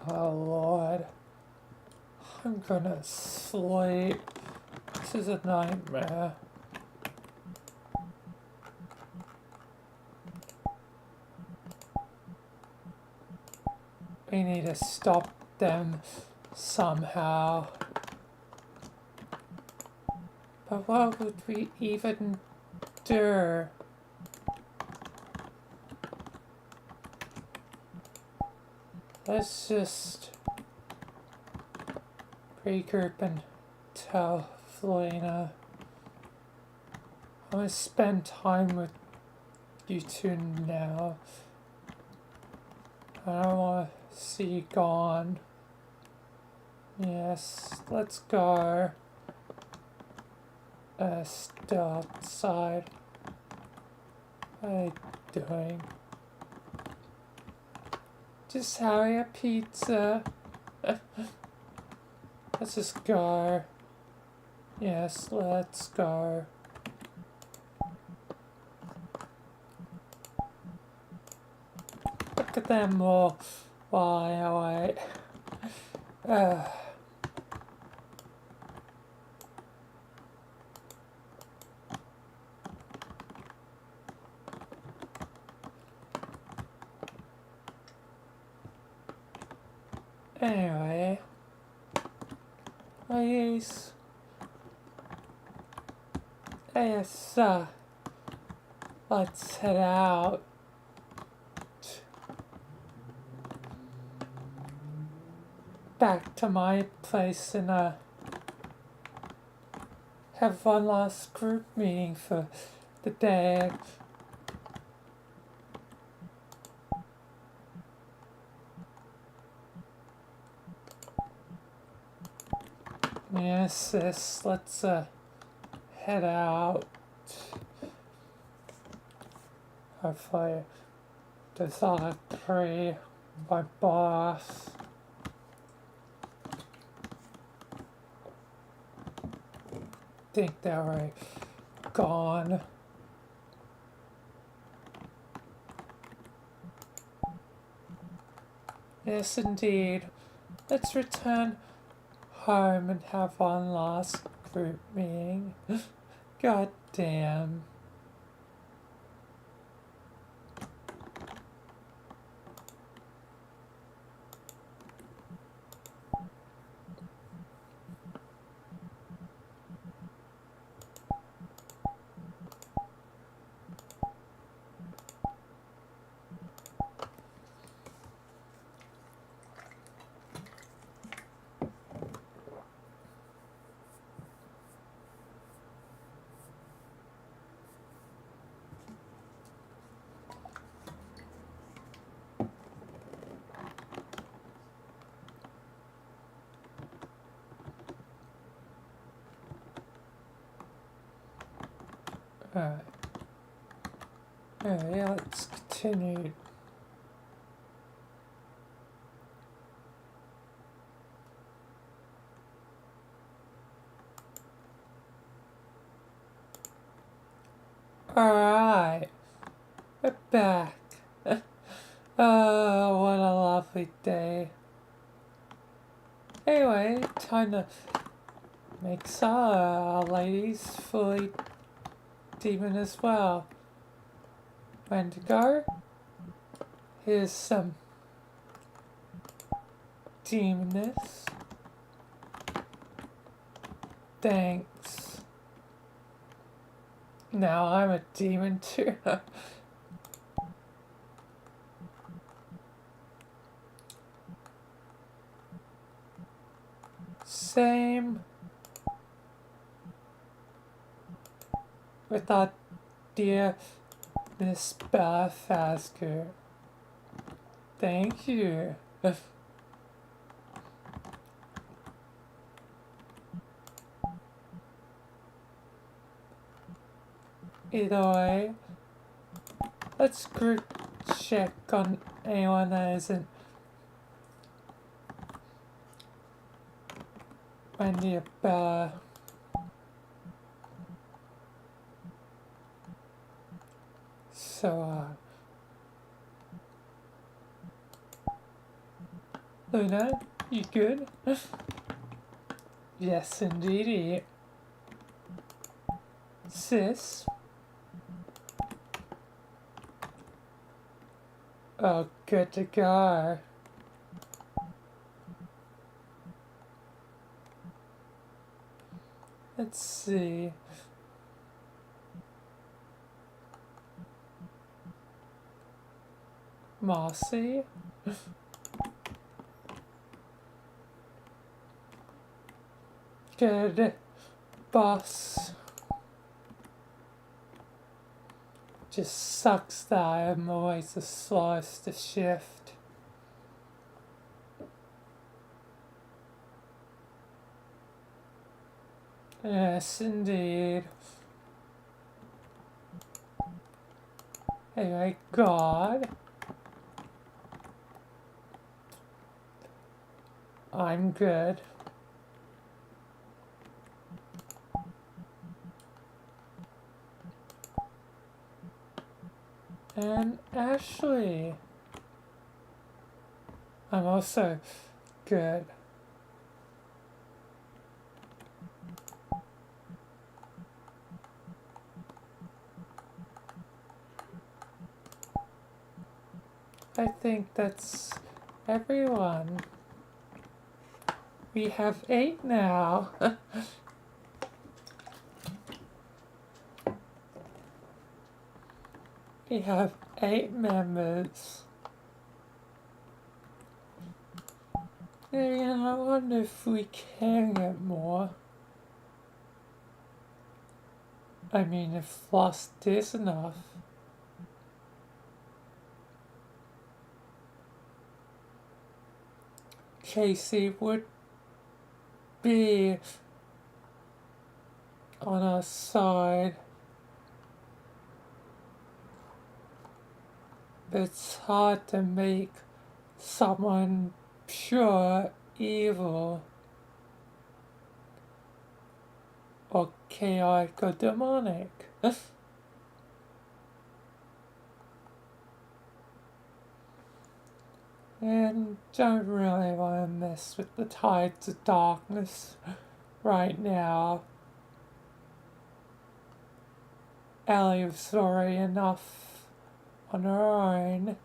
Oh Lord. I'm gonna sleep. This is a nightmare. We need to stop them somehow. But what would we even do? Let's just regroup and tell Felina. I'm gonna spend time with you two now. I don't want to see you gone. Yes, let's go. Still outside. What are you doing? Just having a pizza. Let's just go. Yes, let's go. Look at them all while I wait. Anyway, yes, let's head out. Back to my place and have one last group meeting for the day. Yes, sis, let's head out. Hopefully there's other three, my boss. Think they're already gone. Yes, indeed. Let's return home and have one last group meeting. God damn. Alright. Yeah, let's continue. Alright, we're back. Oh, what a lovely day. Anyway, time to make our ladies fully demon as well. When to go? Here's some demonness. Thanks. Now I'm a demon too. Same with our dear Miss Bella Fasker. Thank you. Either way, let's group check on anyone that isn't Wendy or Bella. So, Luna, you good? Yes, indeedy. Sis? Oh, good to go. Let's see. Marcy? Good. Boss. Just sucks that I'm always the slowest to shift. Yes, indeed. Anyway, God. I'm good. And Ashley. I'm also good. I think that's everyone. We have 8 now. We have 8 members. And I wonder if we can get more. I mean, if lost is enough. Casey would be on our side. But it's hard to make someone pure evil or chaotic or demonic. And don't really want to mess with the tides of darkness right now. Ellie was already enough on her own.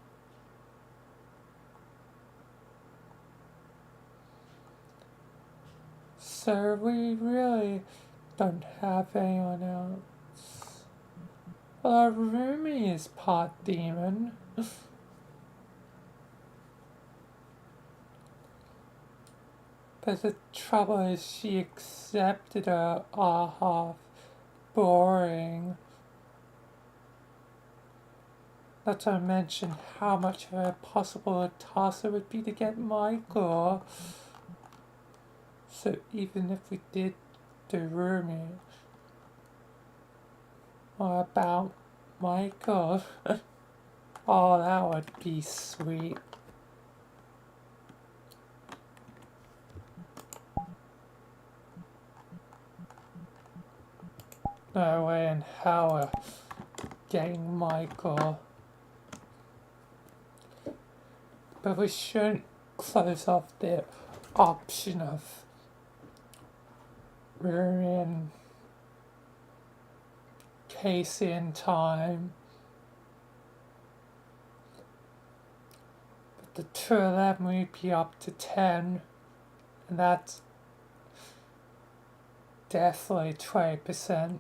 So we really don't have anyone else. Well, our roomie is part demon. But the trouble is she accepted her half boring. Not to mention how much of a possible task it would be to get Michael. So even if we did do roomie, what about Michael? Oh, that would be sweet. No way in hell getting Michael. But we shouldn't close off the option of ruining Casey in time. But the 2 of them would be up to 10, and that's definitely 20%.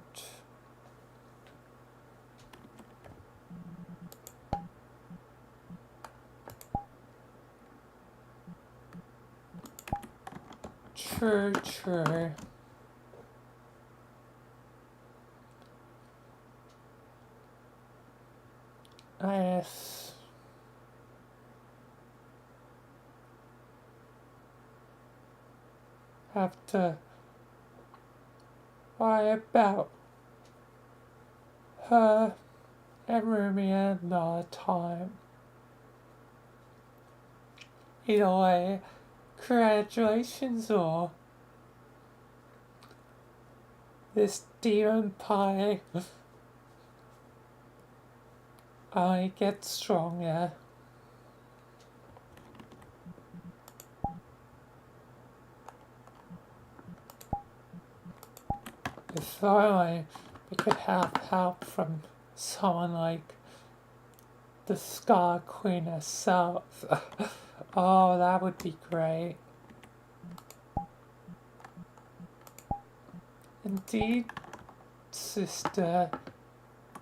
True, true. I just have to worry about her and Rumi another time. Either way, congratulations all. This demon pie only gets stronger. If only we could have help from someone like the Scar Queen herself. Oh, that would be great. Indeed, sister,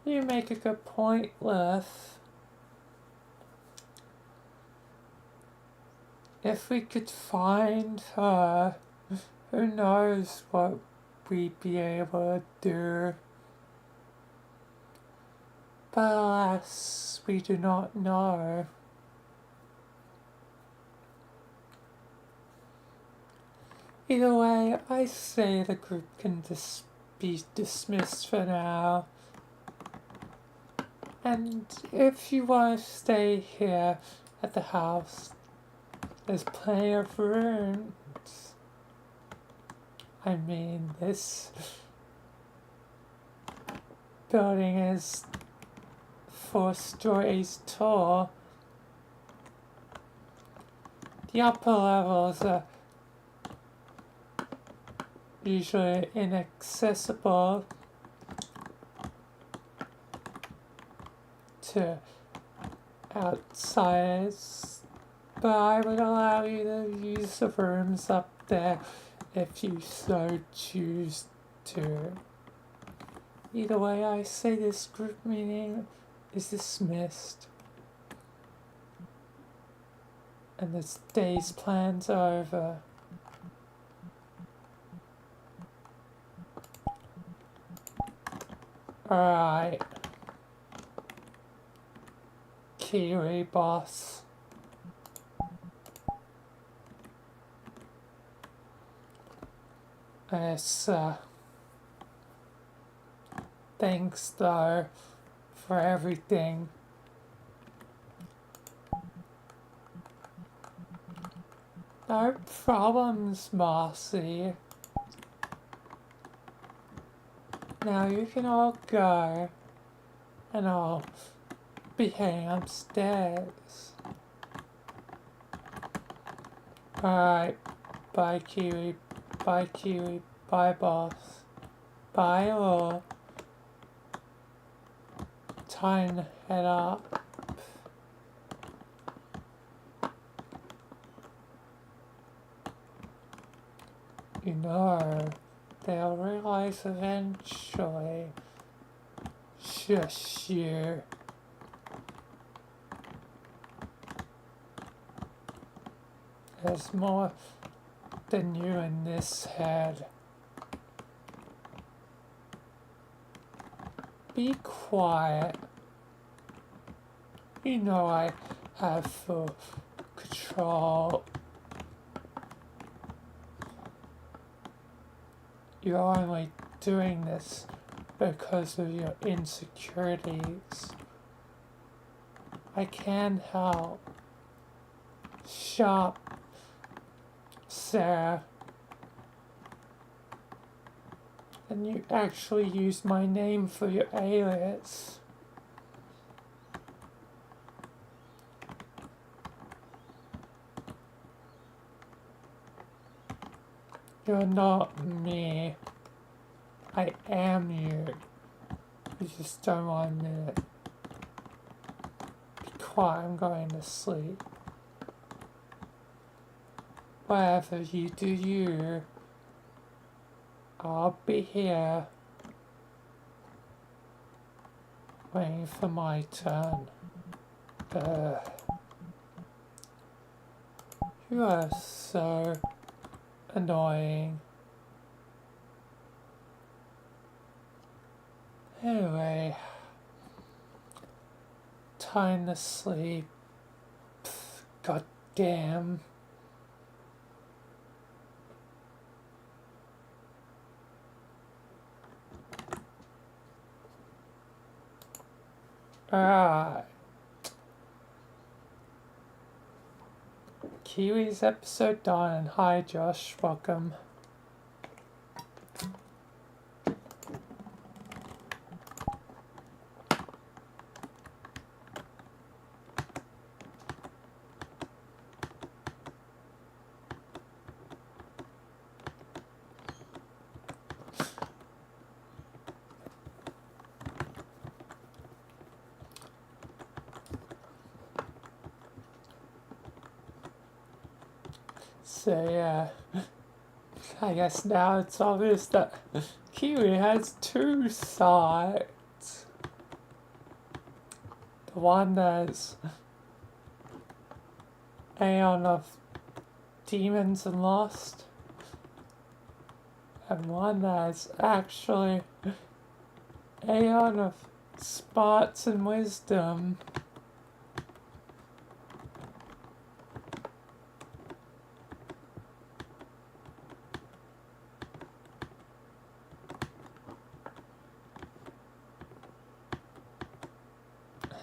you make a good point, Lilith. If we could find her, who knows what we'd be able to do. But alas, we do not know. Either way, I say the group can be dismissed for now. And if you want to stay here at the house, there's plenty of rooms. I mean, this building is 4 stories tall. The upper levels are usually inaccessible to outsiders, but I would allow you to use the rooms up there if you so choose to. Either way, I say this group meeting is dismissed, and this day's plan's over. Alright. Kiwi boss. Yes, thanks though for everything. No problems, Marcy. Now you can all go, and I'll be heading upstairs. Alright, bye Kiwi, bye boss, bye all. Time to head up. You know, they'll realize eventually. Shush you. There's more than you in this head. Be quiet. You know I have full control. You're only doing this because of your insecurities. I can't help. Shut, Sarah. And you actually used my name for your alias. You're not me. I am you. You just don't want me to be quiet. I'm going to sleep. Whatever you do, you. I'll be here. Waiting for my turn. You are so annoying. Anyway, time to sleep. God damn. Alright. Kiwi's episode done, and hi Josh, welcome. So yeah, I guess now it's obvious that Kiwi has two sides. The one that's Aeon of Demons and Lost, and one that's actually Aeon of Smarts and Wisdom.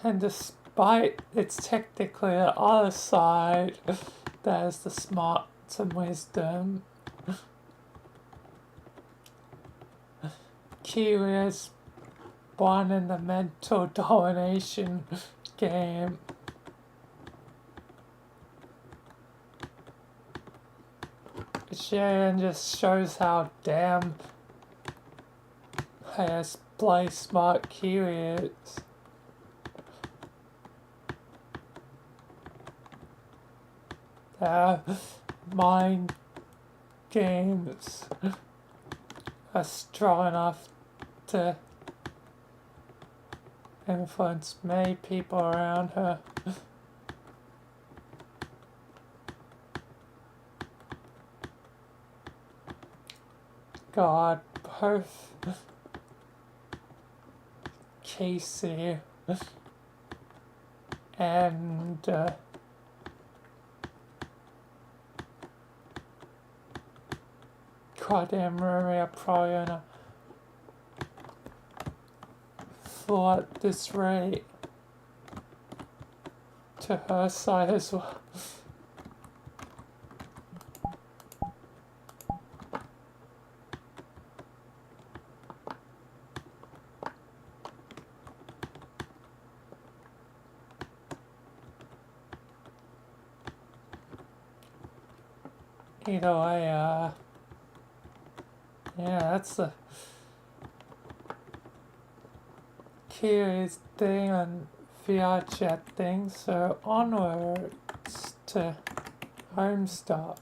And despite it's technically the other side, there's the smarts and wisdom. Kiwi is one in the mental domination game. Sharon just shows how damn play smart Kiwi is. Mind games are strong enough to influence many people around her. God, both Casey and goddamn Rory are probably gonna fall at this rate to her side as well. Either way, yeah, that's the Kiwi's thing and VR chat thing, so onwards to homestuck.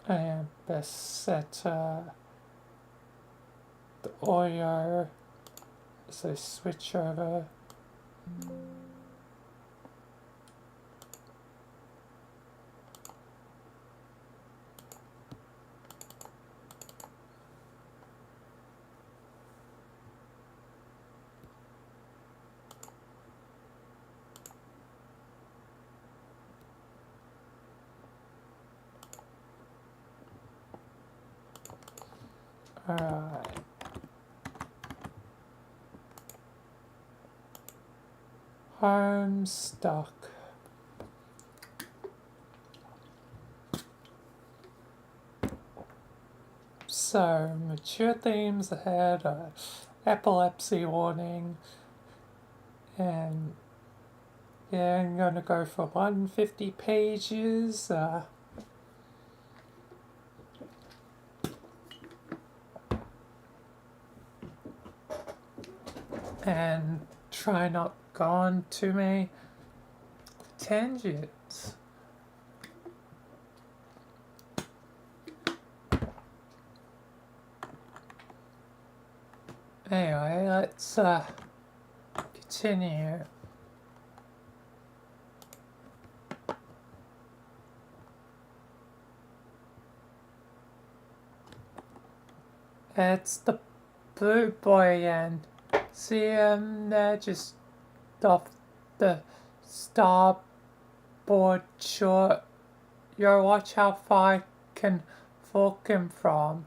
And best set the audio so switch over. Alright. homestuck. So, mature themes ahead, epilepsy warning, and yeah, I'm gonna go for 150 pages. And try not go on too many tangents. Anyway, let's continue. It's the blue boy again. See him there just off the starboard shore. Yo, watch how far I can fork him from.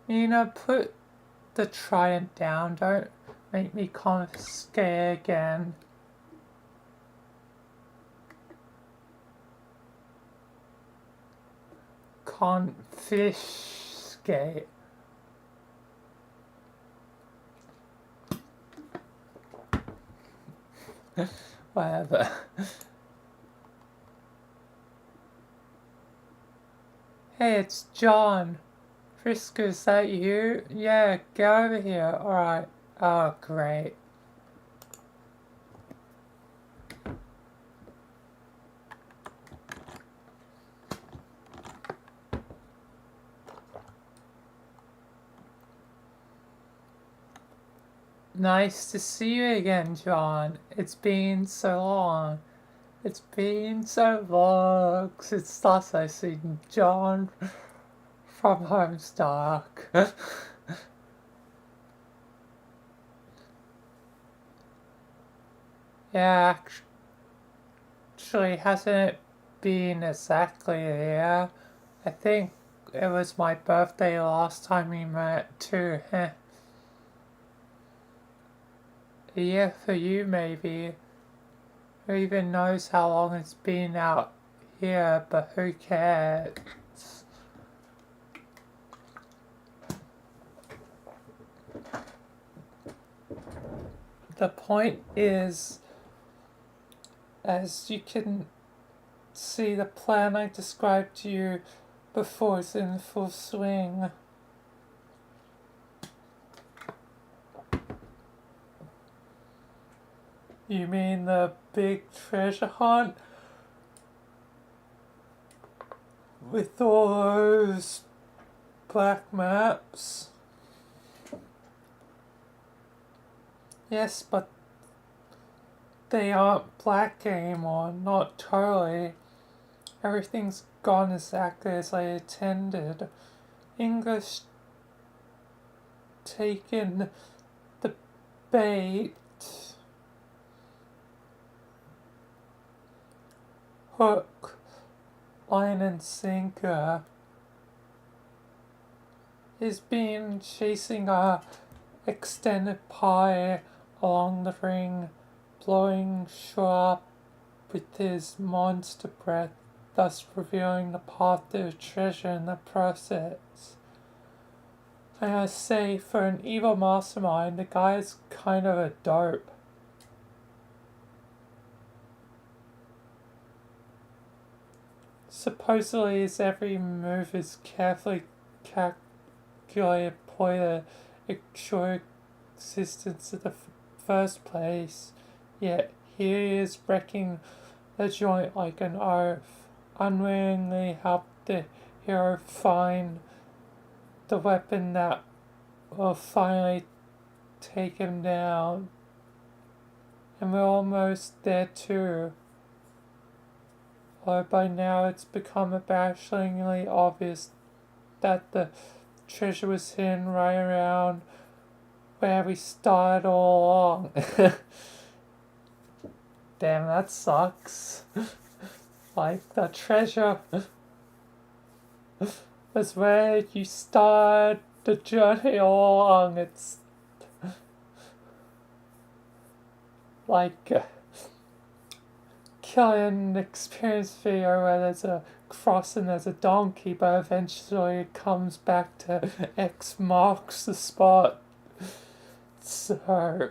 Put the trident down. Don't make me confiscate again. Confiscate. Whatever. Hey, it's John. Frisco, is that you? Yeah, get over here. Alright. Oh, great. Nice to see you again, John. It's been so long. It's been so long since last I seen John from Homestuck. Yeah, actually, hasn't it been exactly a year? I think it was my birthday last time we met too. A year for you, maybe. Who even knows how long it's been out here, but who cares? The point is, as you can see, the plan I described to you before is in full swing. You mean the big treasure hunt? With all those black maps? Yes, but they aren't black anymore, not totally. Everything's gone exactly as I intended. English taken the bait. Hook, line and sinker. He's been chasing a extended pie along the ring, blowing shore up with his monster breath, thus revealing the path to the treasure in the process. I gotta say, for an evil mastermind, the guy's kind of a dope. Supposedly his every move is carefully calculated ploy to ensure existence in the first place, yet here he is wrecking the joint like an oaf, unwillingly help the hero find the weapon that will finally take him down. And we're almost there too. Although by now it's become abashingly obvious that the treasure was hidden right around where we started all along. Damn, that sucks. Like, the treasure was where you started the journey all along. It's like killing experience video where there's a cross and there's a donkey, but eventually it comes back to X marks the spot. So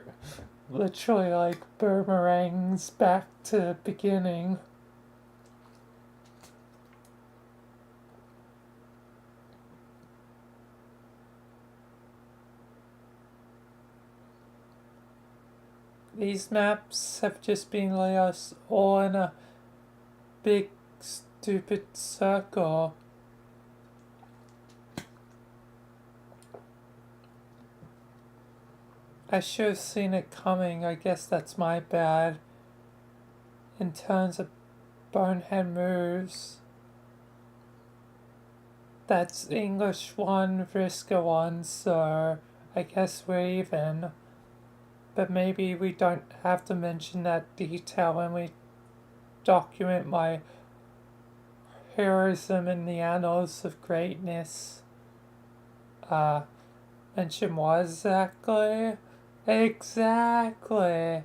literally like boomerangs back to the beginning. These maps have just been let us all in a big stupid circle. I should have seen it coming. I guess that's my bad. In terms of bonehead moves. That's English 1, Vriska 1, so I guess we're even. But maybe we don't have to mention that detail when we document my heroism in the annals of greatness. Mention what exactly? Exactly.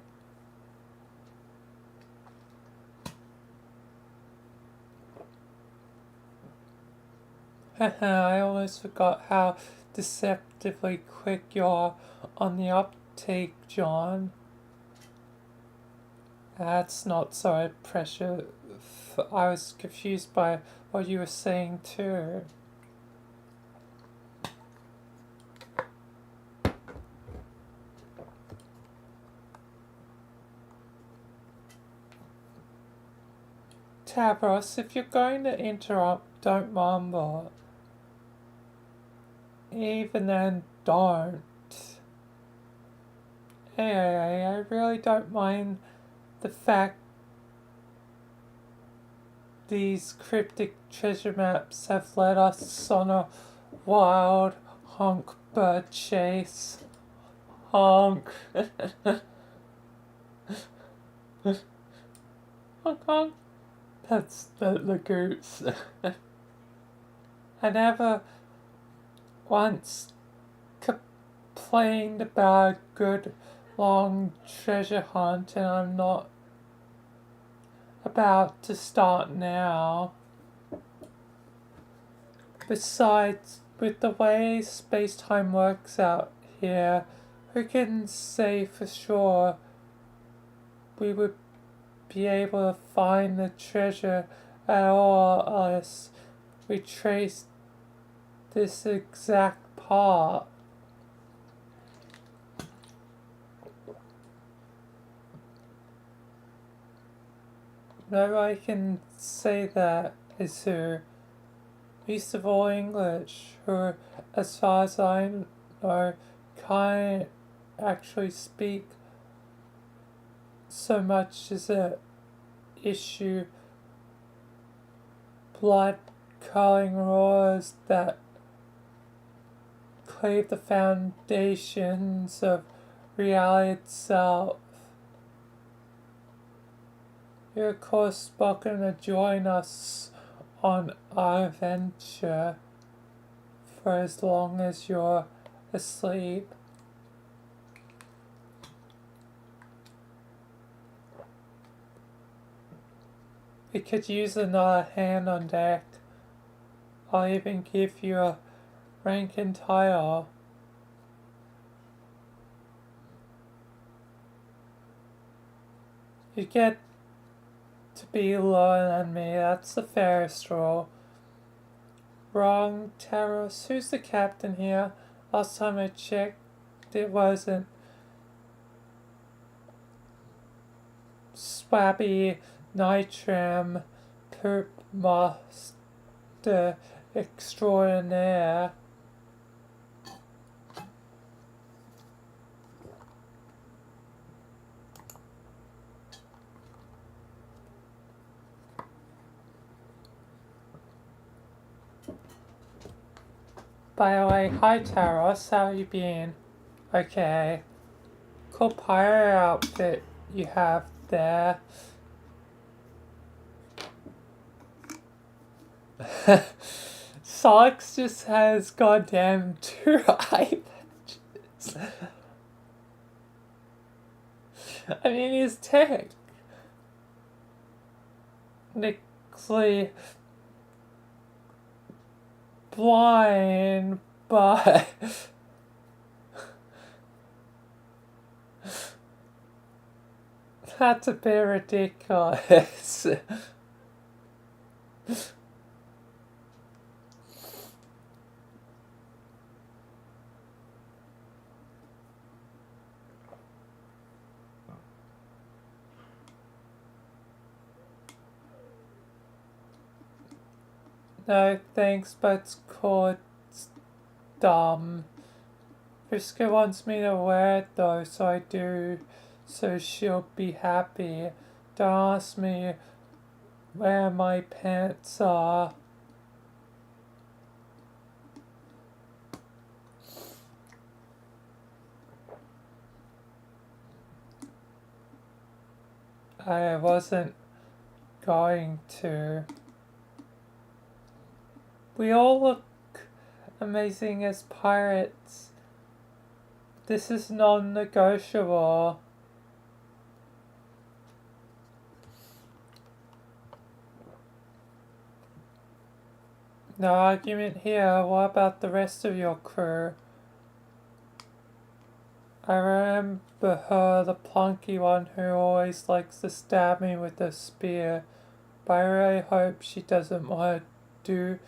I almost forgot how deceptively quick you are on the uptake, John. That's not so pressure. I was confused by what you were saying too. Tavros, if you're going to interrupt, don't mumble. Even then, don't. Hey, I really don't mind the fact these cryptic treasure maps have led us on a wild honk bird chase. Honk. Honk honk. That's the goose. I never once complained about a good long treasure hunt, and I'm not about to start now. Besides, with the way space-time works out here, who can say for sure we would be able to find the treasure at all unless we trace this exact part? Nobody can say that is who, least of all English, who, as far as I know, can't actually speak so much as a issue blood-curdling roars that cleave the foundations of reality itself. You're of course welcome to join us on our adventure for as long as you're asleep. We could use another hand on deck. I'll even give you a rank and title. You get to be lower than me, that's the fairest rule. Wrong, Taros. Who's the captain here? Last time I checked, it wasn't Swabby Nitram Poop Master Extraordinaire. By the way, hi Taros, how you been? Okay. Cool pirate outfit you have there. Socks just has goddamn 2 eye patches. I mean, he's technically blind, but that's a bit ridiculous. No thanks, but it's cool. It's dumb. Friska wants me to wear it though, so I do, so she'll be happy. Don't ask me where my pants are. I wasn't going to. We all look amazing as pirates. This is non-negotiable. No argument here. What about the rest of your crew? I remember her, the plunky one who always likes to stab me with a spear. But I really hope she doesn't want to do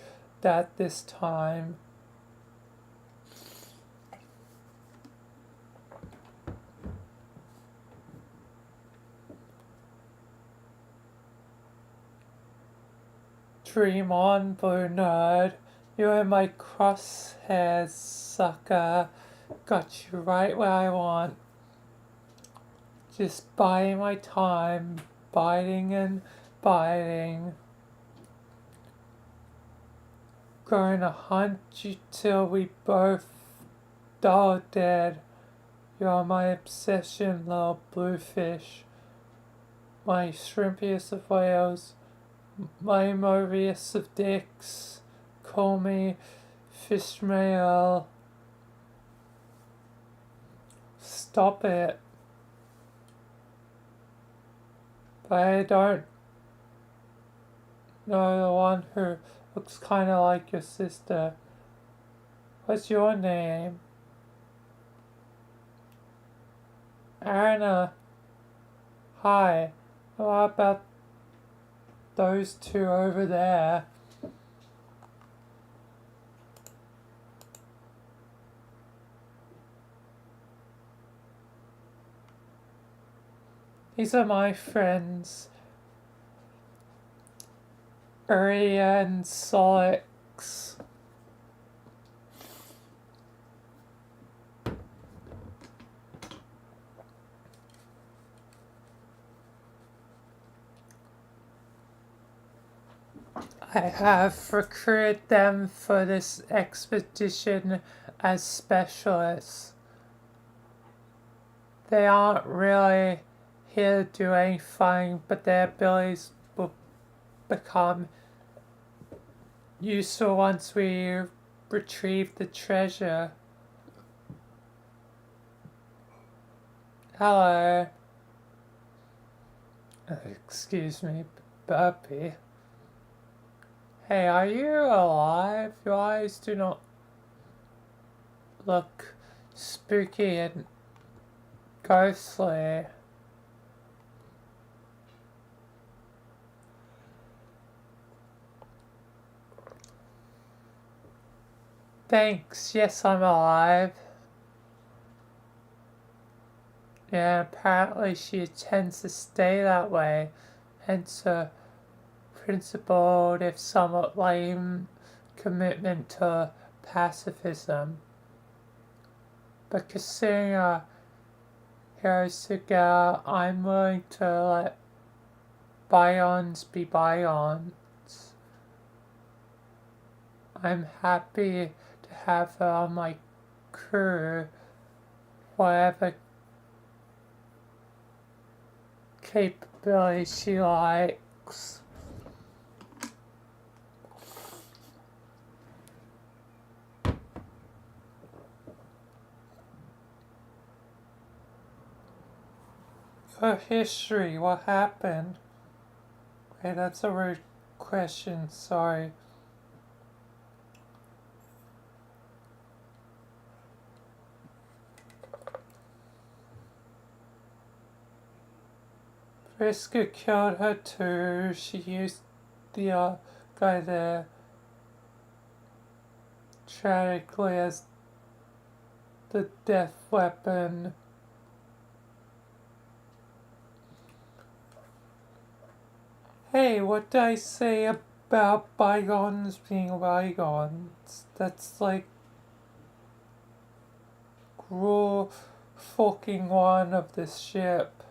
that this time. Dream on, blue nerd. You're in my crosshairs, sucker. Got you right where I want. Just biding my time, biting and biting. Gonna hunt you till we both die dead. You're my obsession, little bluefish. My shrimpiest of whales. My Mobius of dicks. Call me Fishmail. Stop it. But I don't know the one who looks kinda like your sister. What's your name? Anna. Hi. What about those two over there? These are my friends. Uri and Solix. I have recruited them for this expedition as specialists. They aren't really here to do anything, but their abilities will become useful once we retrieve the treasure. Hello. Excuse me, burpee. Hey, are you alive? Your eyes do not look spooky and ghostly. Thanks, yes, I'm alive. Yeah, apparently she intends to stay that way, hence her principled, if somewhat lame, commitment to pacifism. But considering our heroes together, I'm willing to let bygones be bygones. I'm happy to have her on my crew, whatever capability she likes. her history? What happened? Wait, that's a rude question, sorry. Frisker killed her too. She used the guy there tragically as the death weapon. Hey, what did I say about bygones being bygones? That's like rule fucking one of this ship.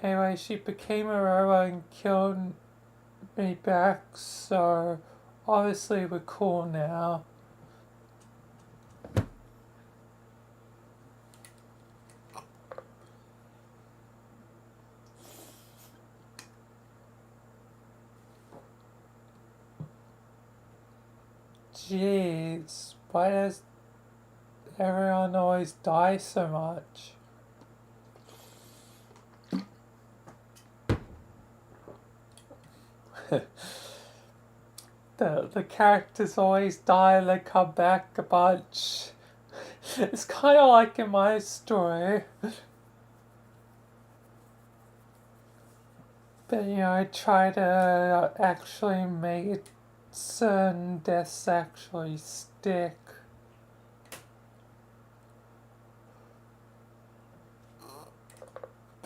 Anyway, she became a robot and killed me back, so obviously we're cool now. Jeez, why does everyone always die so much? The characters always die and they come back a bunch. It's kind of like in my story. But I try to actually make certain deaths actually stick.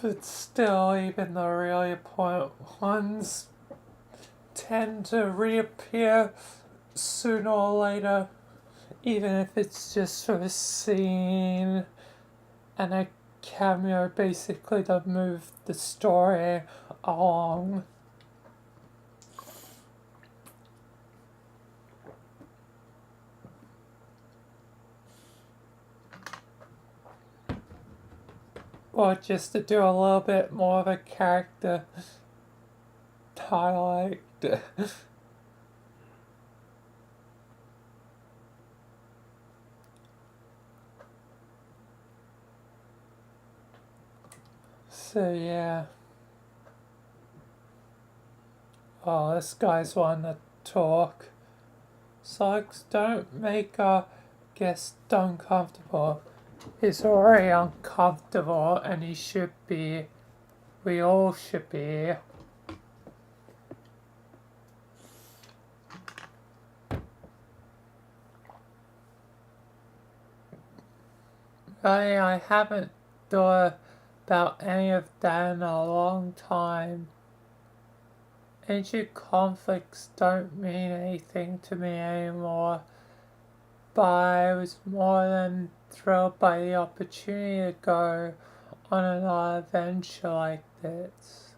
But still, even the really important ones tend to reappear sooner or later, even if it's just for a scene and a cameo basically to move the story along. Or just to do a little bit more of a character highlight. So yeah. Oh, this guy's wanting to talk. Sykes, don't make our guest uncomfortable. He's already uncomfortable and he should be. We all should be. I haven't thought about any of that in a long time. Ancient conflicts don't mean anything to me anymore, but I was more than thrilled by the opportunity to go on another adventure like this.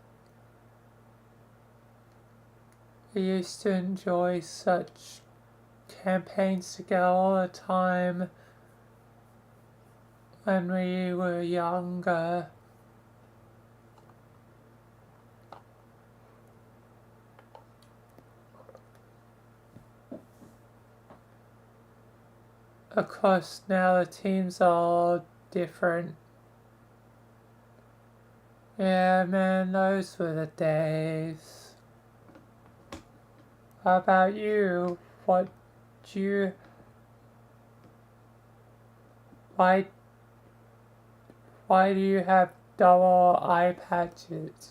We used to enjoy such campaigns together all the time when we were younger. Of course, now the teams are all different. Yeah, man, those were the days. How about you? What do you... Why do you have double eye patches?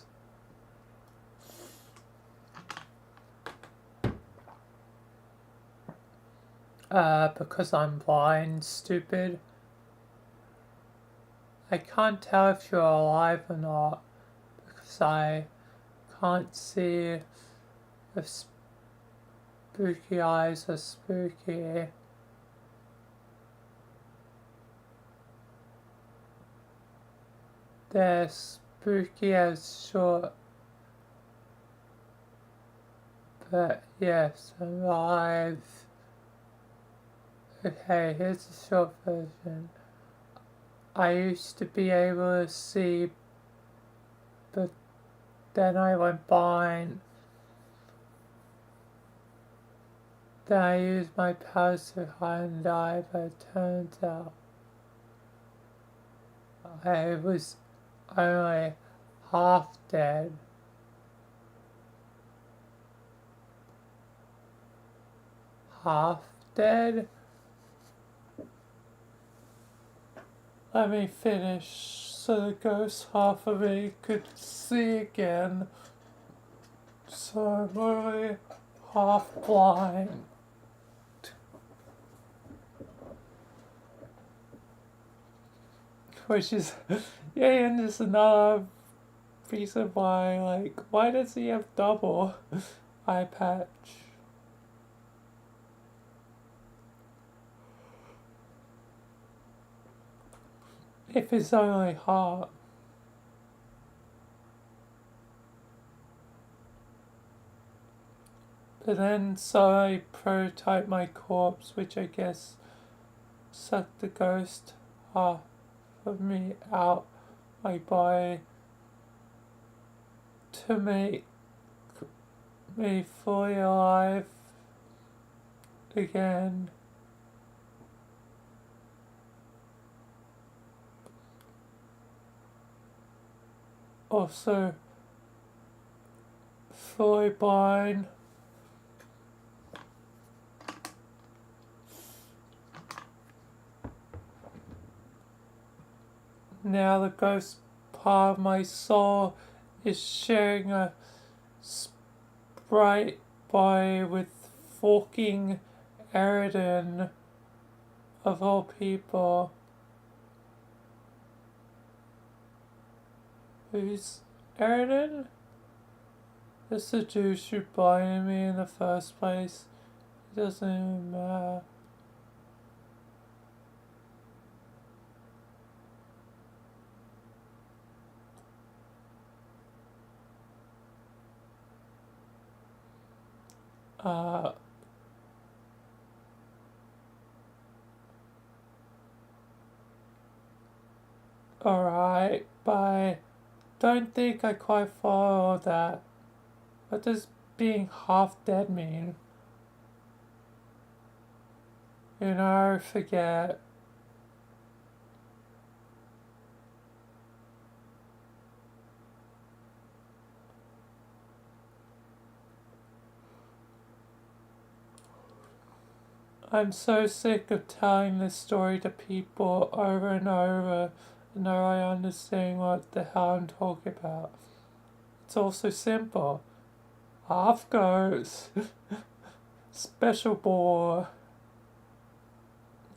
Because I'm blind, stupid. I can't tell if you're alive or not, because I can't see if spooky eyes are spooky. They're spooky as short. But yes, I'm alive. Okay, here's the short version. I used to be able to see, but then I went blind. Then I used my powers to hide and die, but it turns out I was only half dead. Half dead? Let me finish so the ghost half of me could see again. So I'm only half blind. Which is, yeah, and just another reason why, like, why does he have double eye patch? If it's only half. But then, so I prototype my corpse, which I guess sucked the ghost half of me out my body to make me fully alive again. Also, fully blind. Now the ghost part of my soul is sharing a sprite body with forking Eridan, of all people. Who's Eridan? It's the douche who blinded me in the first place. It doesn't even matter. Alright, but I don't think I quite follow that. What does being half dead mean? You know, forget. I'm so sick of telling this story to people over and over, and now I understand what the hell I'm talking about. It's all so simple. Half goes. Special boy.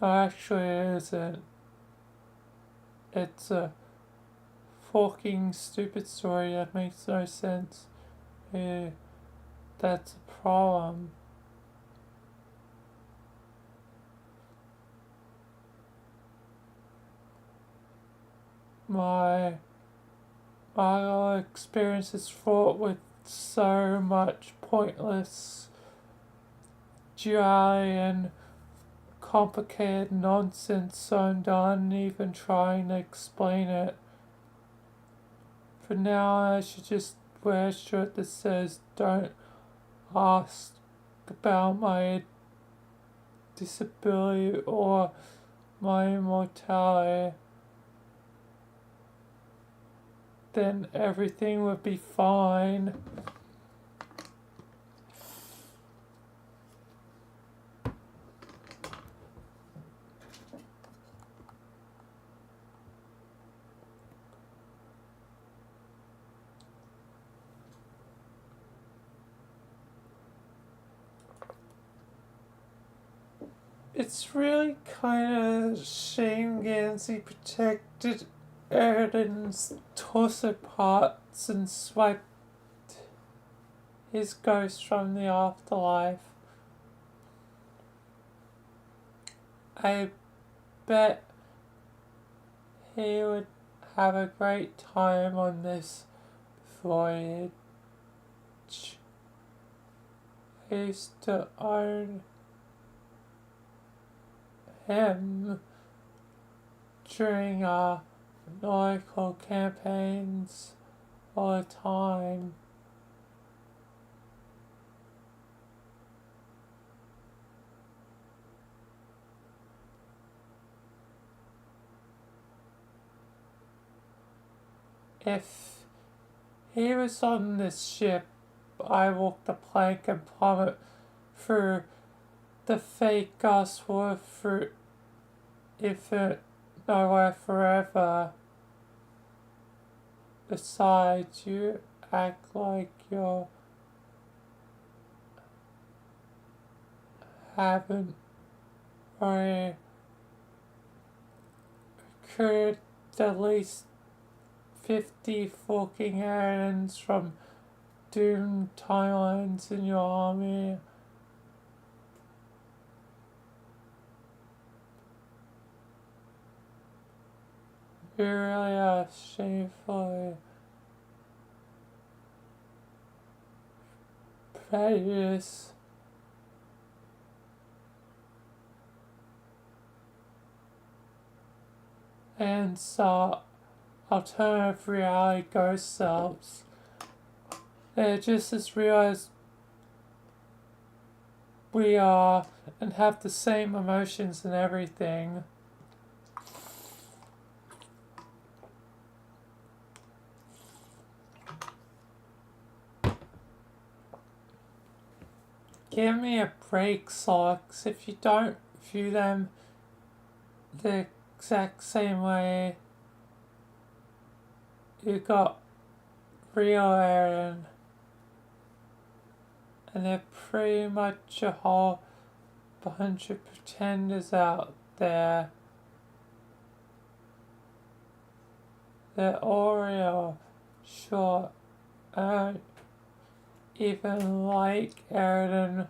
No, actually it isn't. It's a fucking stupid story that makes no sense. Yeah, that's a problem. My whole experience is fraught with so much pointless duality and complicated nonsense, so I'm done even trying to explain it. For now, I should just wear a shirt that says, "Don't ask about my disability or my immortality." Then everything would be fine. It's really kind of shame Gansey protected Eridan's torso parts and swiped his ghost from the afterlife. I bet he would have a great time on this voyage. I used to own him during our nautical campaigns all the time. If he was on this ship, I walk the plank and plummet through the fake gas war through infinite nowhere forever. Besides, you act like you haven't already occurred at least 50 fucking aliens from doomed timelines in your army. You really are shamefully prejudiced. And so alternative reality ghost selves. They're just as real as we are and have the same emotions and everything. Give me a break, Socks. If you don't view them the exact same way, you got real Aaron. And they're pretty much a whole bunch of pretenders out there. They're all real. Sure, I don't even like Aaron,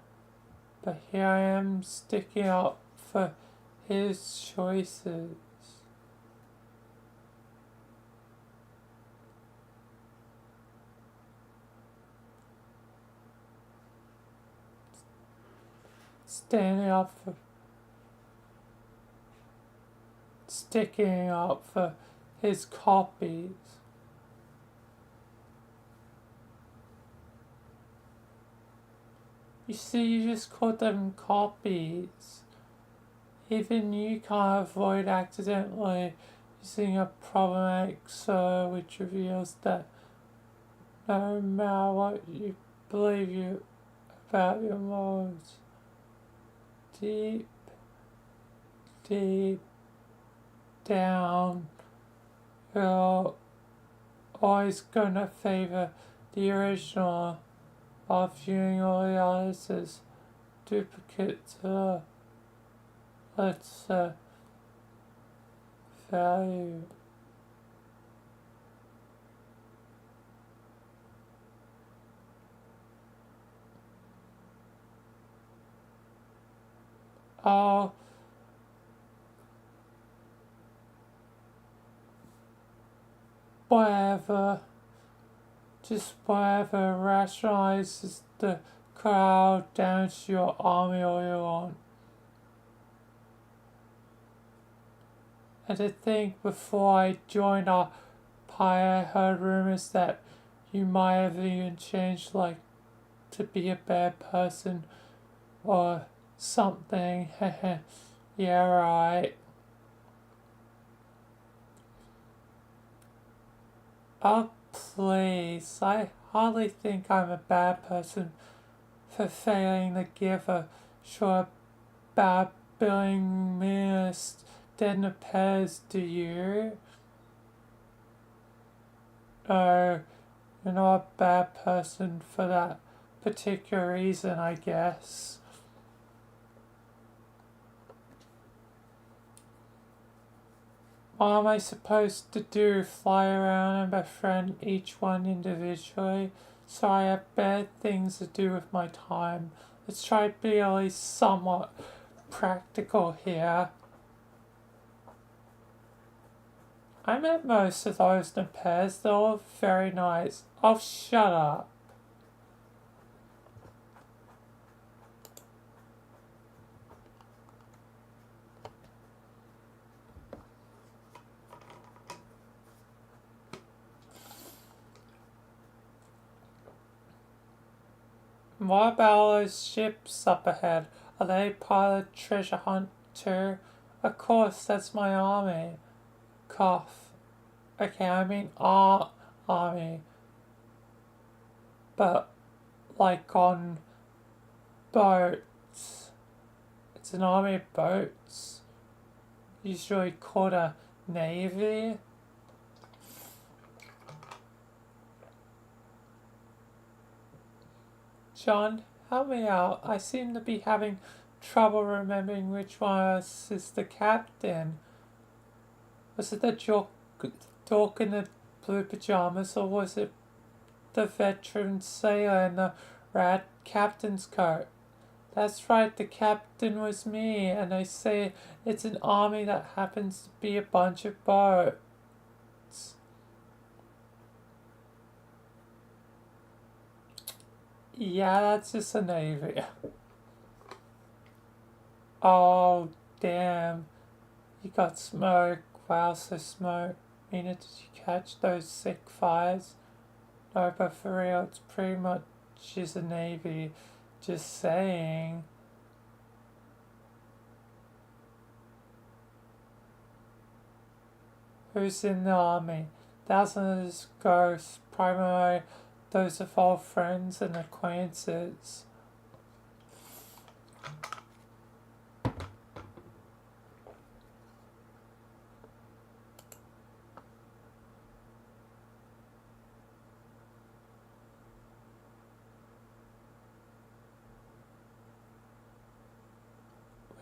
but here I am sticking up for his choices. Standing up for, sticking up for his copies. You see, you just called them copies. Even you can't avoid accidentally using a problematic slur which reveals that no matter what you believe you about your morals, deep down, you're always gonna favor the original while viewing all the others as duplicates of lesser value. Oh, whatever, just whatever rationalizes the crowd down to your army all you want. And to think before I joined our party, I heard rumors that you might have even changed, like, to be a bad person or something. Yeah, right. Oh, please. I hardly think I'm a bad person for failing to give a short bad billing meanest dead pairs, do you? Oh, you're not a bad person for that particular reason, I guess. What am I supposed to do? Fly around and befriend each one individually? So I have better things to do with my time. Let's try to be at least somewhat practical here. I met most of those in pairs. They're all very nice. Oh, shut up. What about all those ships up ahead? Are they part of the treasure hunt too? Of course, that's my army. Cough. Okay, I mean army, but like on boats. It's an army of boats, usually called a navy. John, help me out. I seem to be having trouble remembering which one of us is the captain. Was it the dork in the blue pajamas, or was it the veteran sailor in the red captain's coat? That's right, the captain was me, and they say it's an army that happens to be a bunch of boats. Yeah, that's just a navy. Oh, damn. You got smoke. Wow, so smoke. Mina, did you catch those sick fires? No, but for real, it's pretty much just a navy. Just saying. Who's in the army? Thousands of ghosts, primarily those of old friends and acquaintances.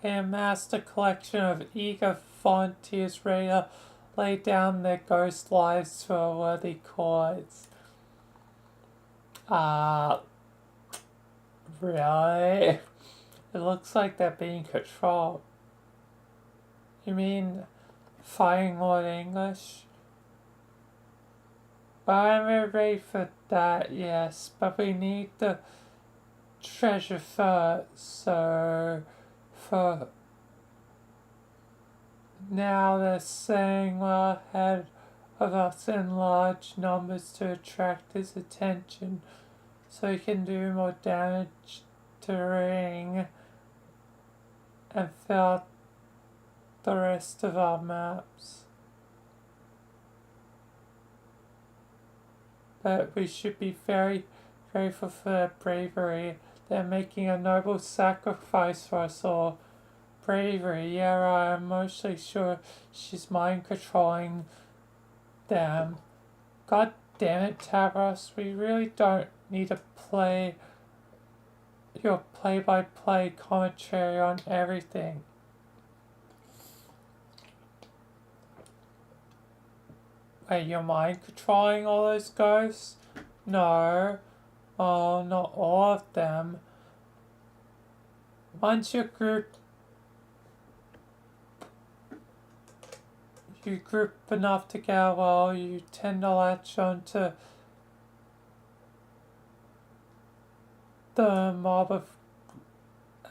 We amassed a collection of eager volunteers ready to lay down their ghost lives for a worthy cause. Ah, really? It looks like they're being controlled. You mean fighting Lord English? Well, I'm ready for that, yes, but we need the treasure first, so for now they're saying well ahead of us in large numbers to attract his attention so he can do more damage to Ring and fill out the rest of our maps. But we should be very grateful for their bravery. They're making a noble sacrifice for us all. Bravery, yeah, I'm mostly sure she's mind controlling them. God damn it, Tavros, we really don't need to play your play-by-play commentary on everything. Wait, you're mind controlling all those ghosts? No. Oh, not all of them. Once you group enough together, well, you tend to latch onto the mob of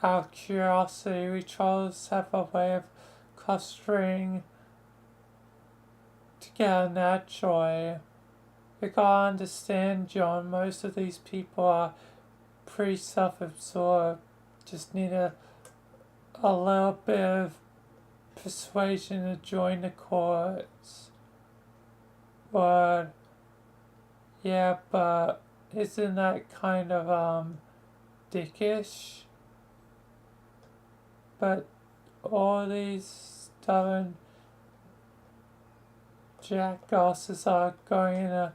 our curiosity. We trolls have a way of clustering together naturally. You gotta understand, John, most of these people are pretty self-absorbed. Just need a little bit of persuasion to join the cause. But yeah, but isn't that kind of dickish? But all these stubborn jackasses are going to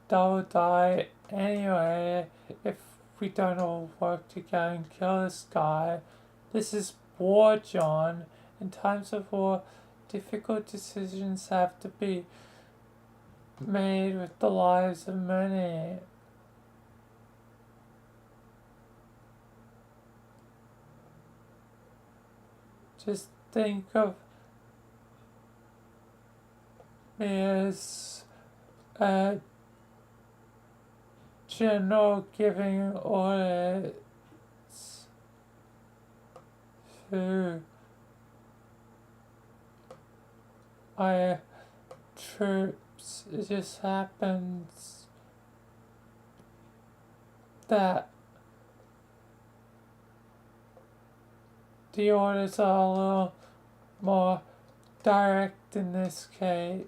double die anyway if we don't all work together and kill this guy. This is war, John. In times of war, difficult decisions have to be made with the lives of many. Just think of me as a general giving orders to my troops. It just happens that the orders are a little more direct in this case.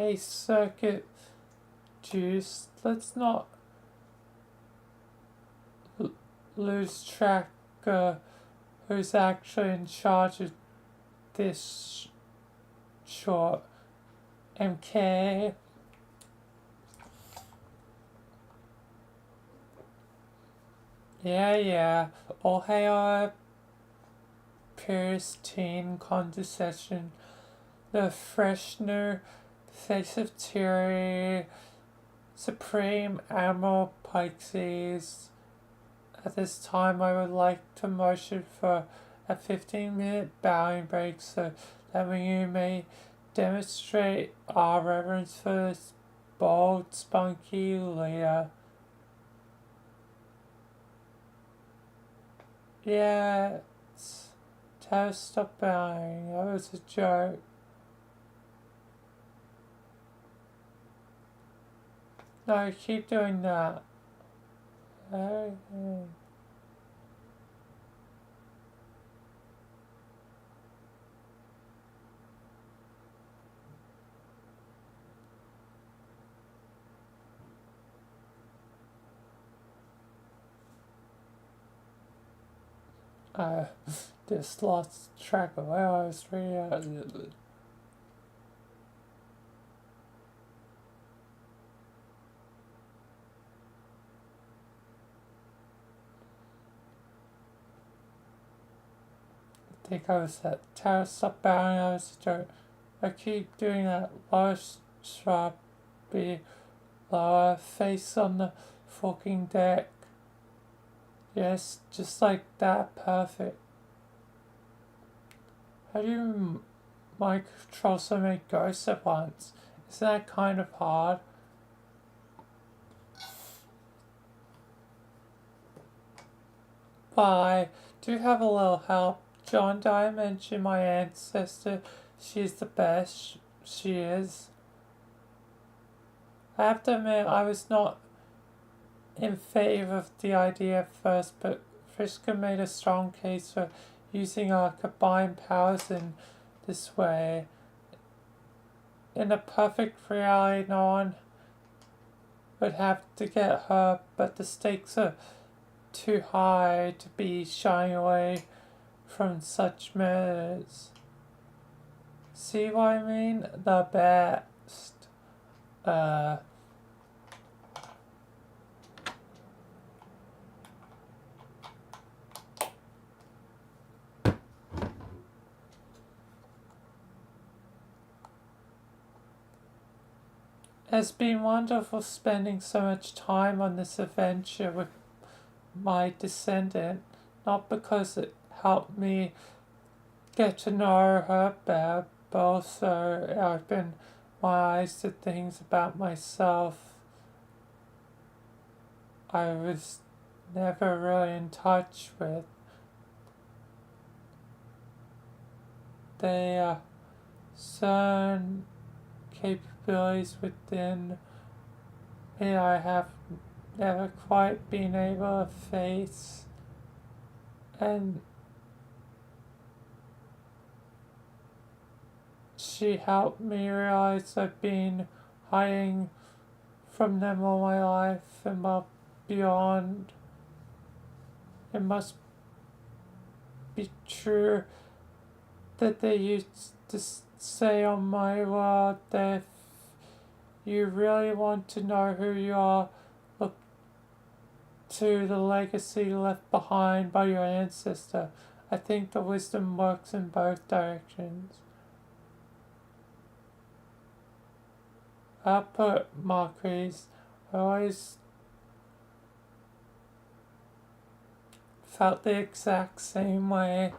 Hey, Circuit Juice, let's not lose track who's actually in charge of this short. MK. Yeah. All hail Pierce teen condescension. The freshener, face of tyranny, supreme Admiral Pisces. At this time, I would like to motion for a 15-minute bowing break so that you may demonstrate our reverence for this bold, spunky leader. Yeah, tell us stop bowing. That was a joke. No, keep doing that. Okay. I just lost track of where I was reading. I think I was at Tower Stop Bowing. I was a joke. I keep doing that lower shrubby lower face on the fucking deck. Yes, just like that, perfect. How do you mind control so many ghosts at once? Isn't that kind of hard? But I do have a little help. John, did I mention my ancestor? She's the best. She is. I have to admit, I was not in favor of the idea at first, but Friska made a strong case for using our combined powers in this way. In a perfect reality, no one would have to get hurt, but the stakes are too high to be shying away from such matters. See what I mean? The best. It's been wonderful spending so much time on this adventure with my descendant, not because it helped me get to know her better, but also it opened my eyes to things about myself I was never really in touch with. There are certain capabilities within me I have never quite been able to face, and she helped me realize I've been hiding from them all my life and beyond. It must be true that they used to say on my world that if you really want to know who you are, look to the legacy left behind by your ancestor. I think the wisdom works in both directions. I'll put Marquis. I always felt the exact same way.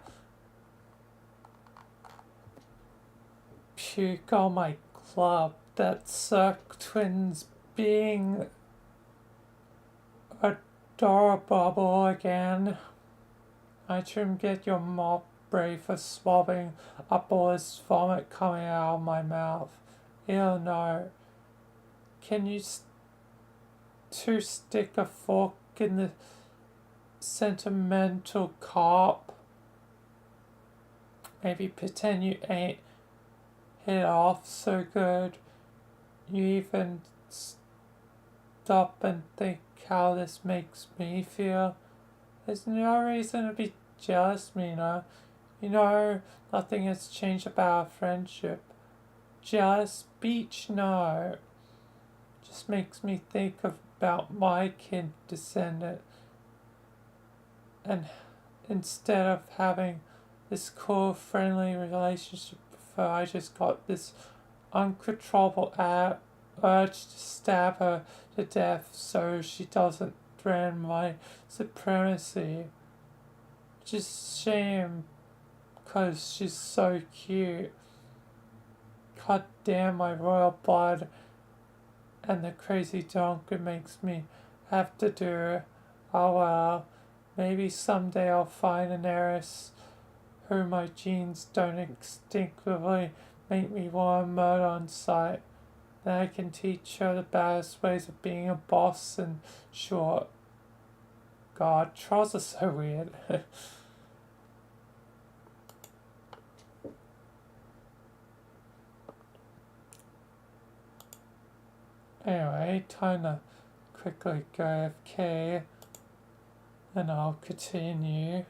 Puke on my club. That Cirque Twins being adorable again. I shouldn't get your mop brave for swabbing up all this vomit coming out of my mouth. Ew, no. Can you two stick a fork in the sentimental carp? Maybe pretend you ain't hit off so good. you even stop and think how this makes me feel? There's no reason to be jealous, Mina. You know, nothing has changed about our friendship. Jealous beach, no. Just makes me think about my kin descendant, and instead of having this cool, friendly relationship before, I just got this uncontrollable urge to stab her to death so she doesn't threaten my supremacy. Just shame, cause she's so cute. God damn my royal blood and the crazy junk it makes me have to do. Oh well, maybe someday I'll find an heiress who my genes don't instinctively make me want to murder on sight. Then I can teach her the baddest ways of being a boss and short. God, trolls are so weird. Anyway, time to quickly go AFK and I'll continue.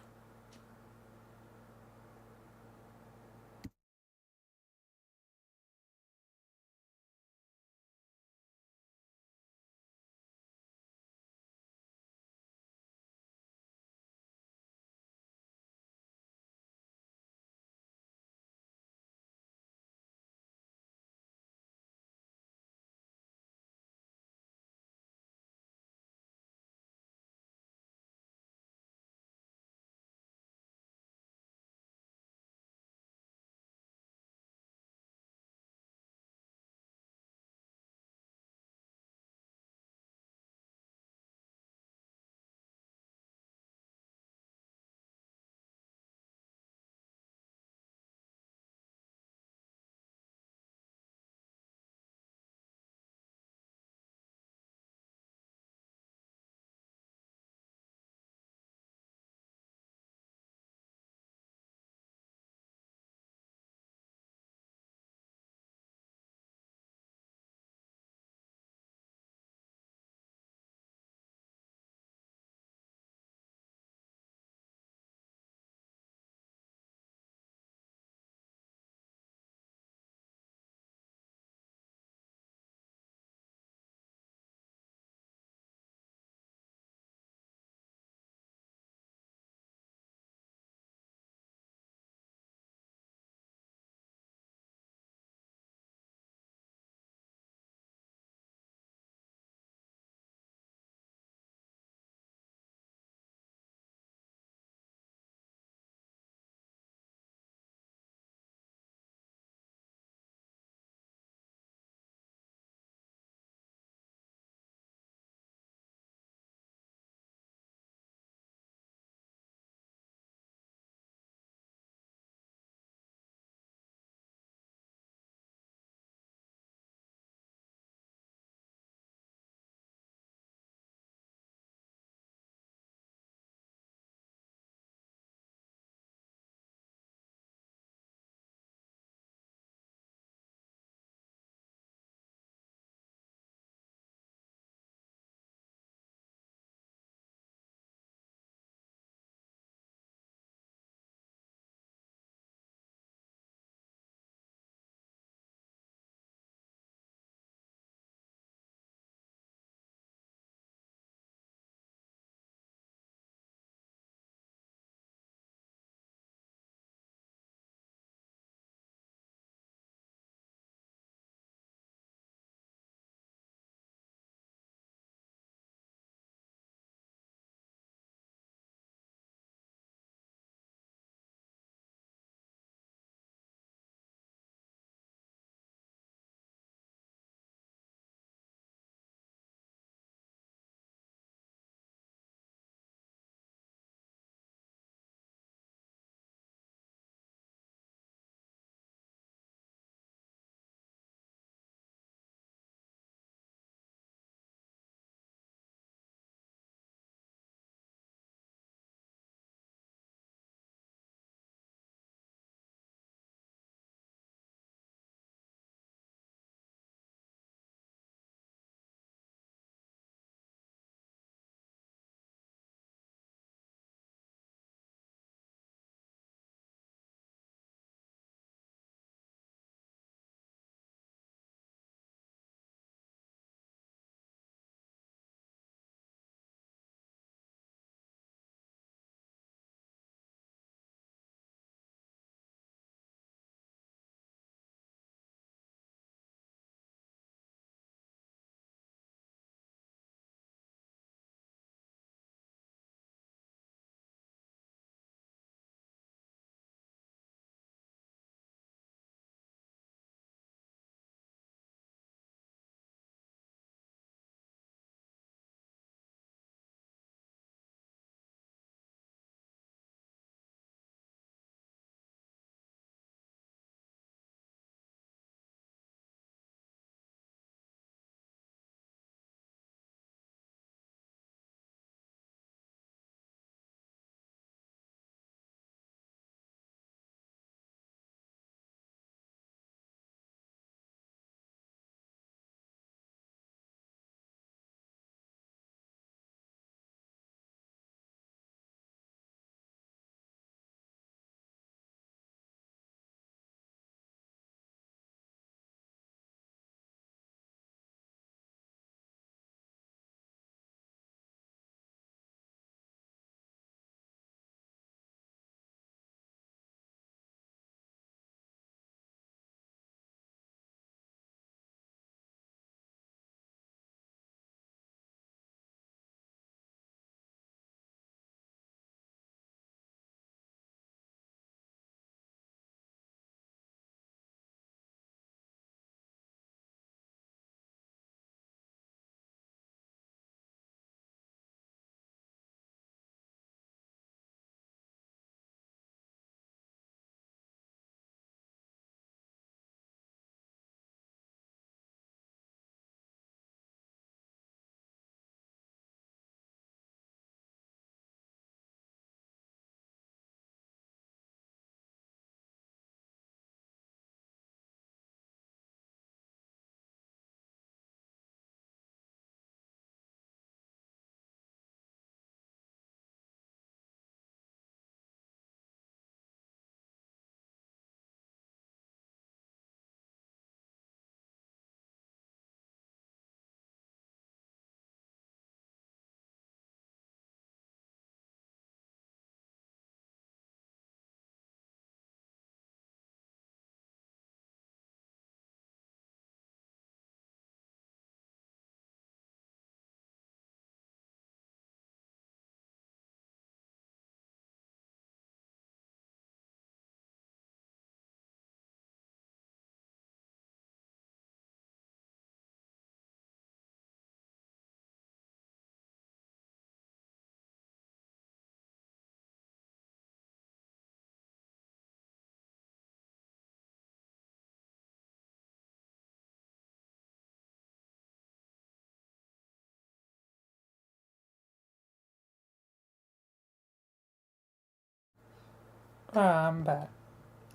I'm back.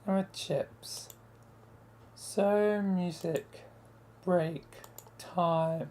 I'm with chips. So, music. Break. Time.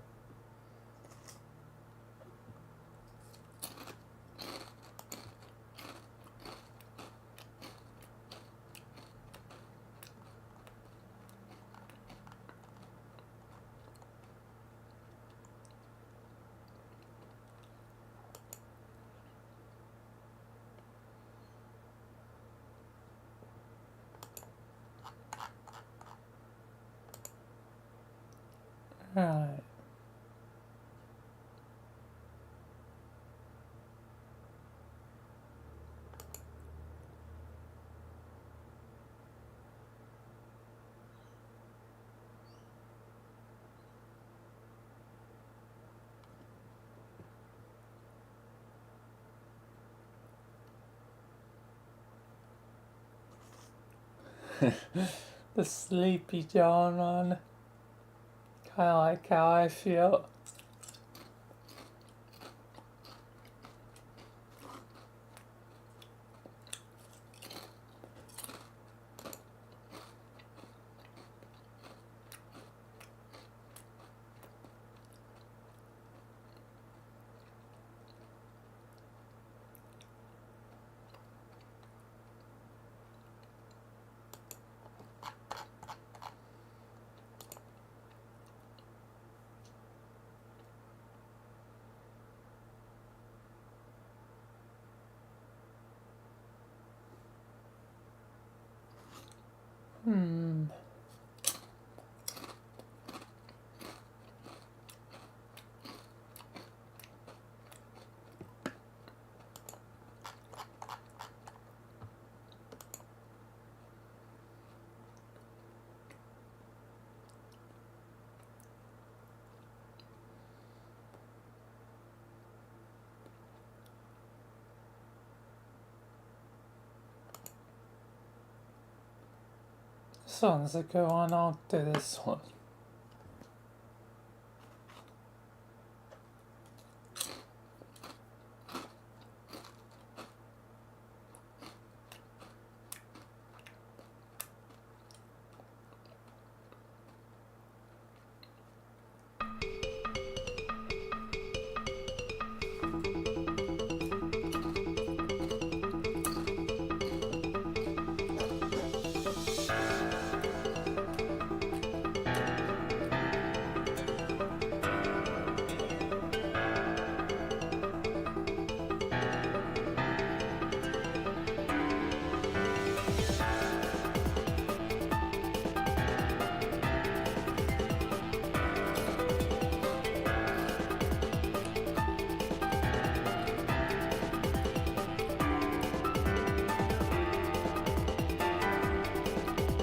Right. The Sleepy John one. Kinda like how I feel. Hmm. This one's a good one. I'll do this one.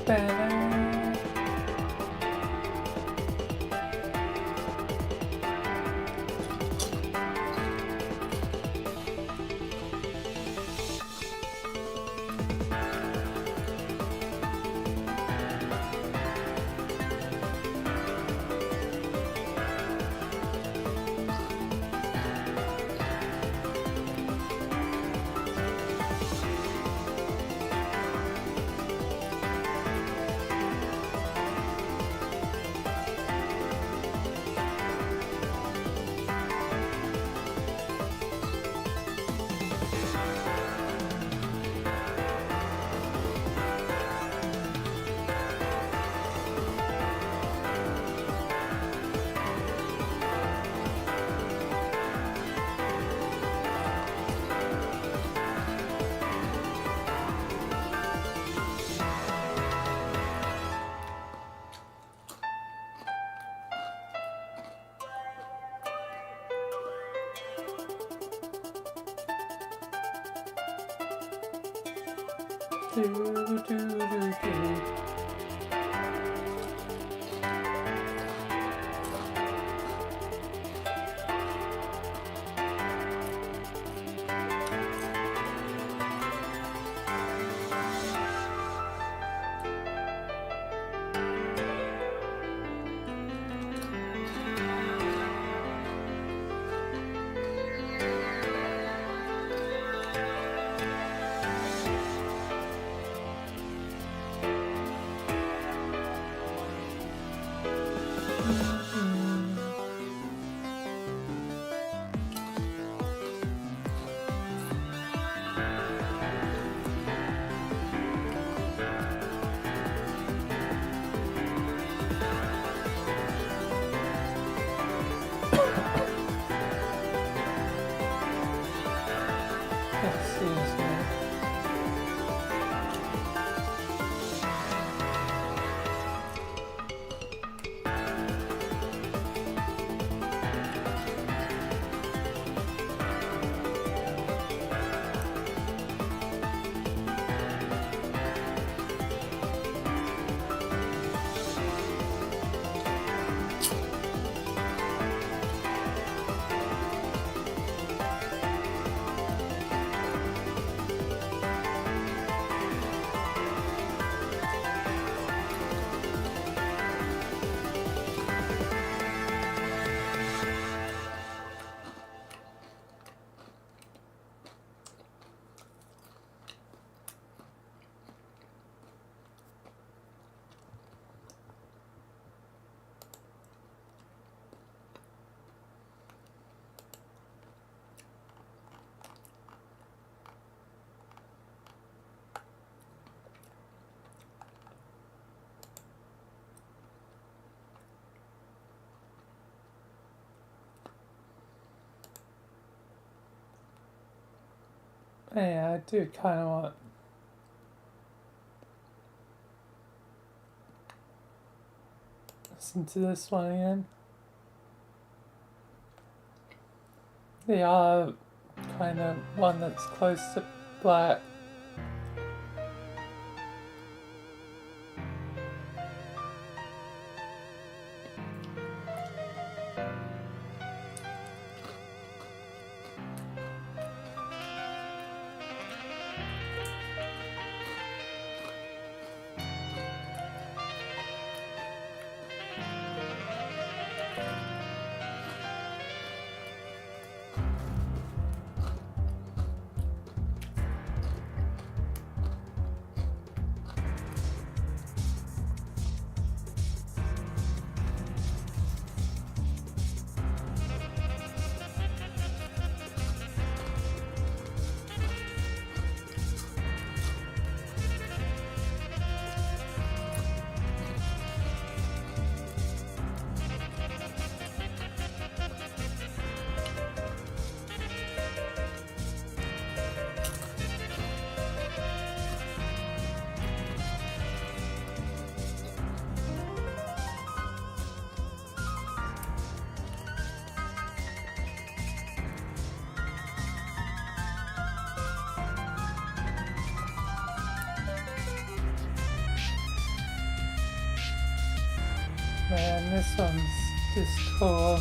Ba-da. Do, do, do, do. Yeah, I do kind of want. Listen to this one again. The other kind of one that's close to black. Man, this one's just cool.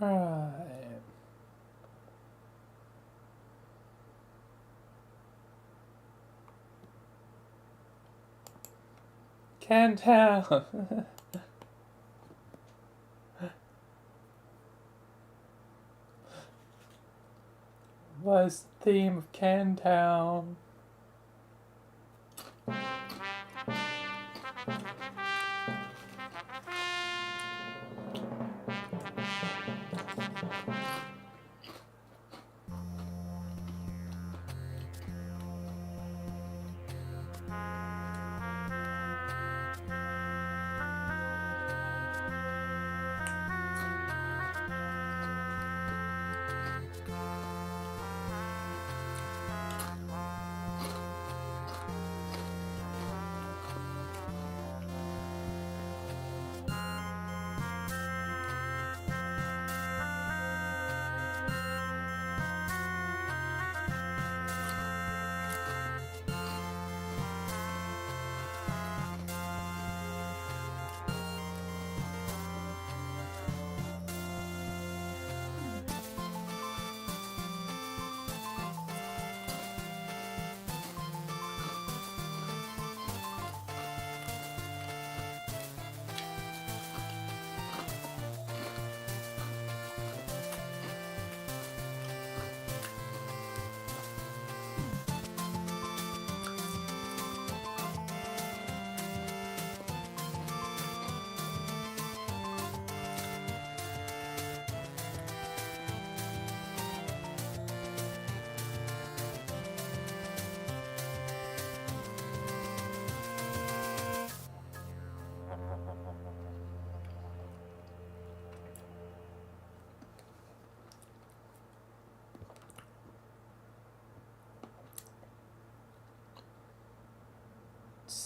Alright. Can't tell. Was the theme of Cantown.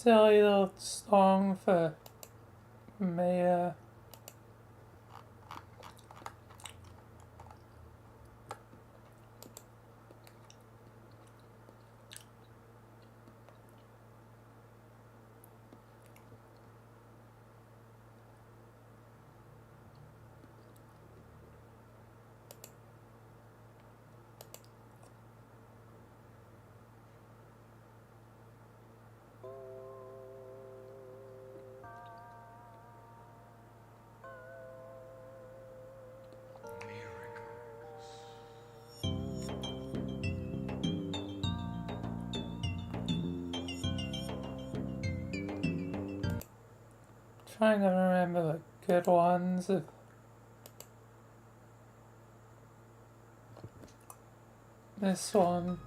silly little song for Maya. Trying to remember the good ones. This one.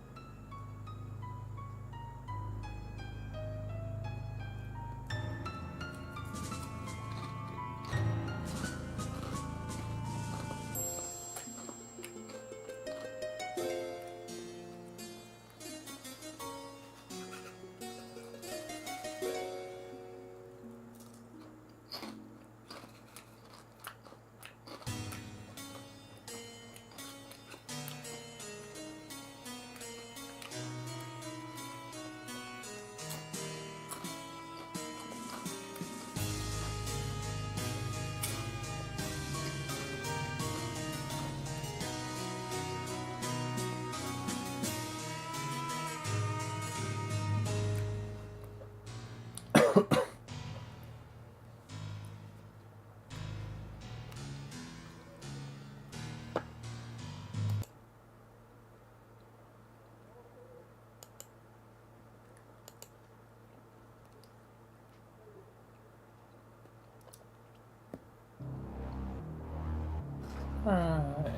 Alright.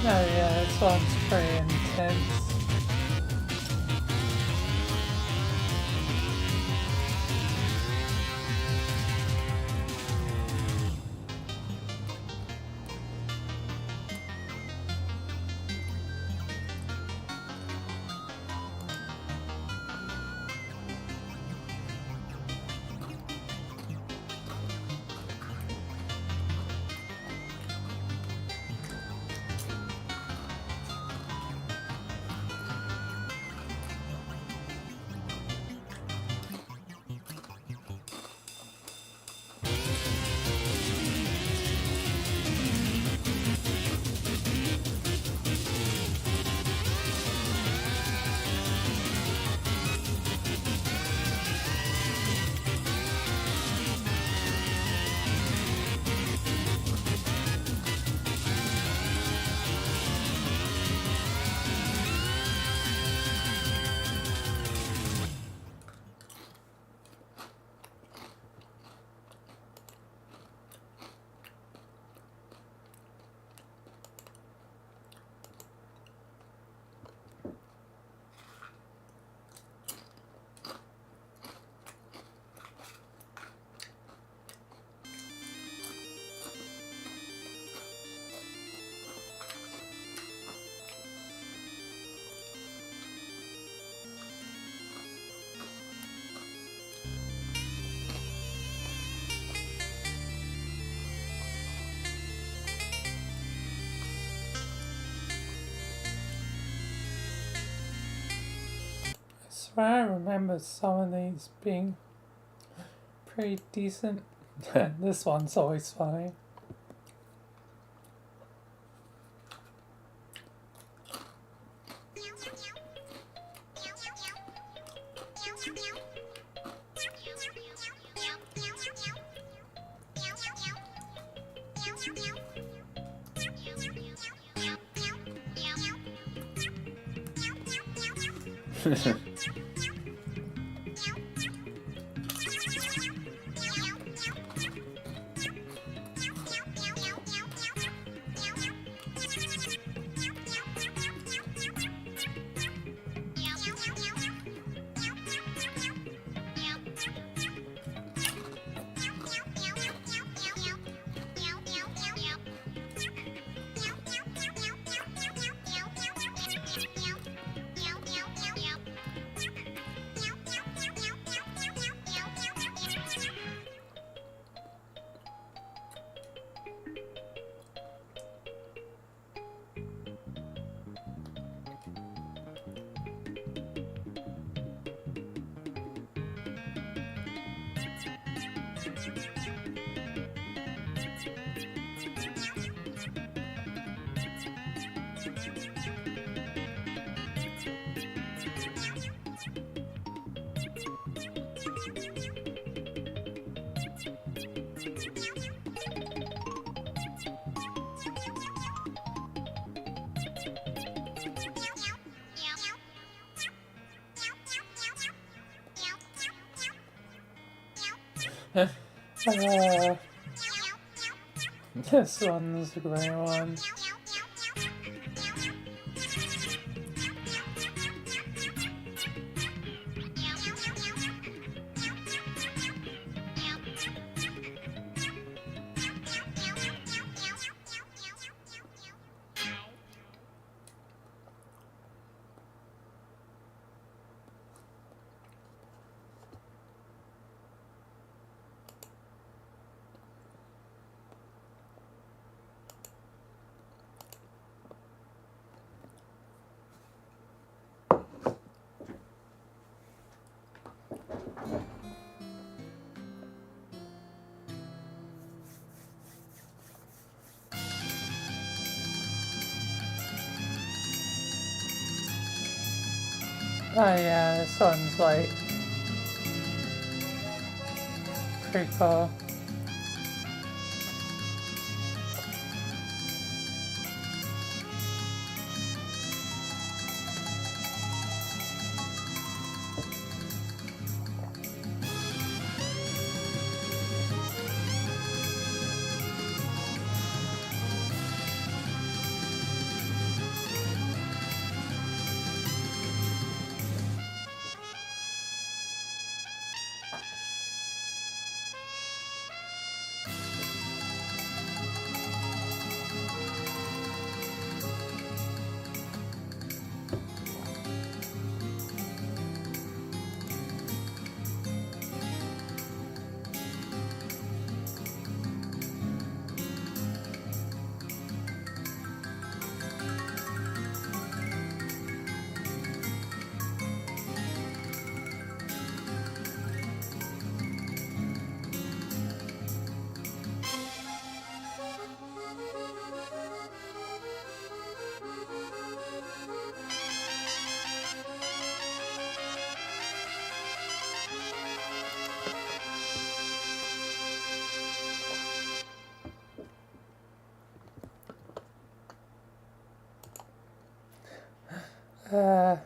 Oh yeah, this one's pretty intense. I swear I remember some of these being pretty decent. This one's always funny. This one's a great one. Oh yeah, this one's like pretty cool. Uh,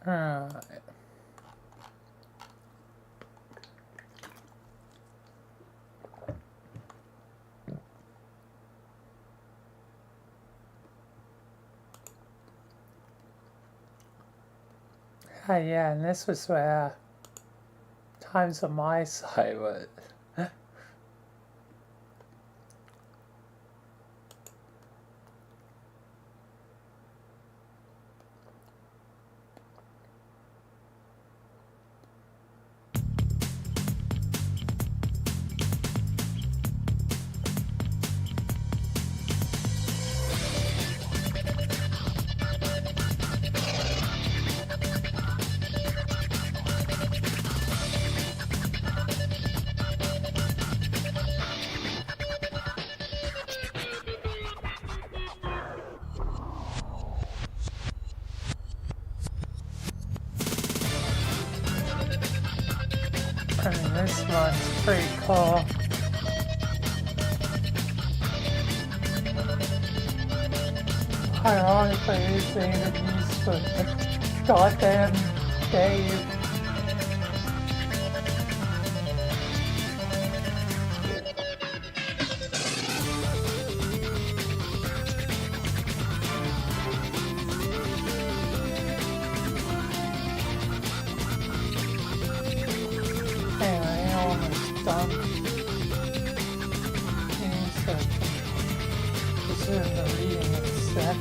Alright. Yeah, and this was where times on my side was. this one's pretty cool. Ironically, it's even used for the goddamn Dave. Anyway, almost done. So, resume the reading in a sec.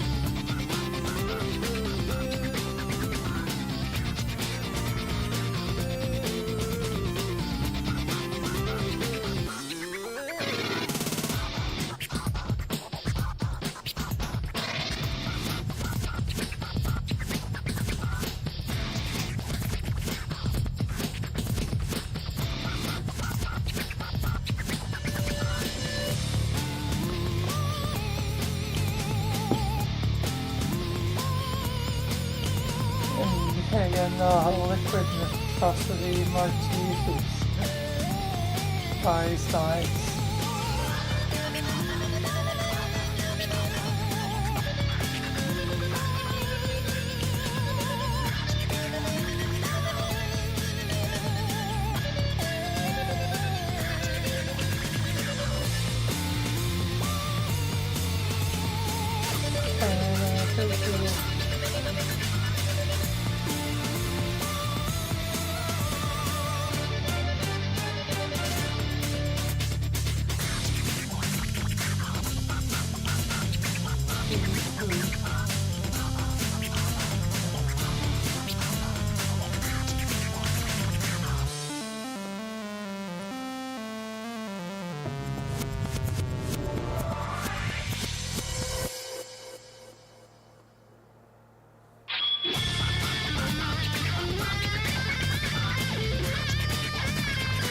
And liquid viscosity motifs. Nice, nice.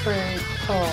Pretty cool.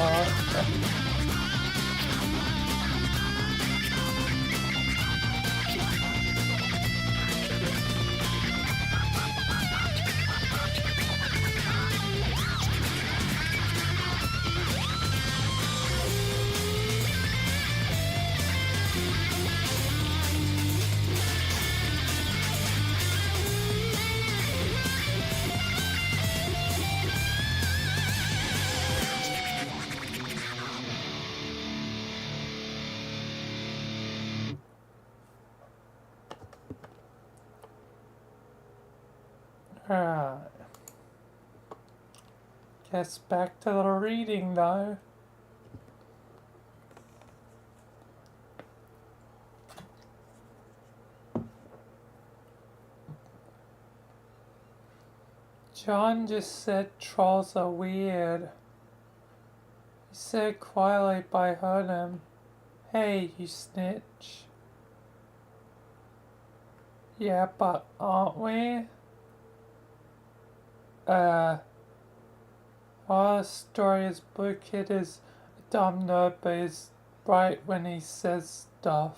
Alright. Guess back to the reading though. John just said trolls are weird. He said quietly, but I heard him. Hey, you snitch. Yeah, but aren't we? Our story is Blue Kid is a dumb nerd, but he's right when he says stuff.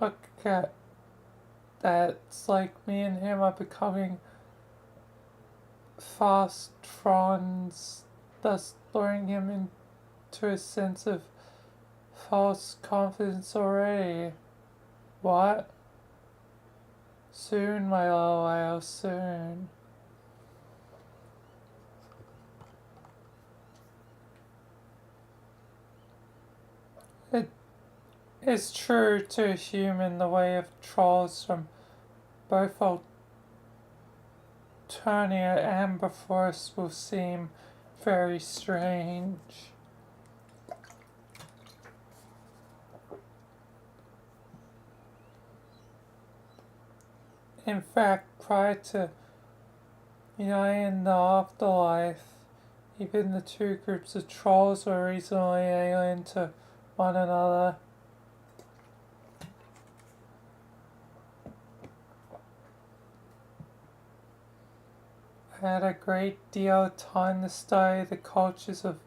Look at that. It's like me and him are becoming fast friends, thus luring him into a sense of false confidence already. What? Soon, my little whale, soon. It is true to a human the way of trolls from both Alternia and before us will seem very strange. In fact, prior to uniting the afterlife, even the two groups of trolls were reasonably alien to one another. I had a great deal of time to study the cultures of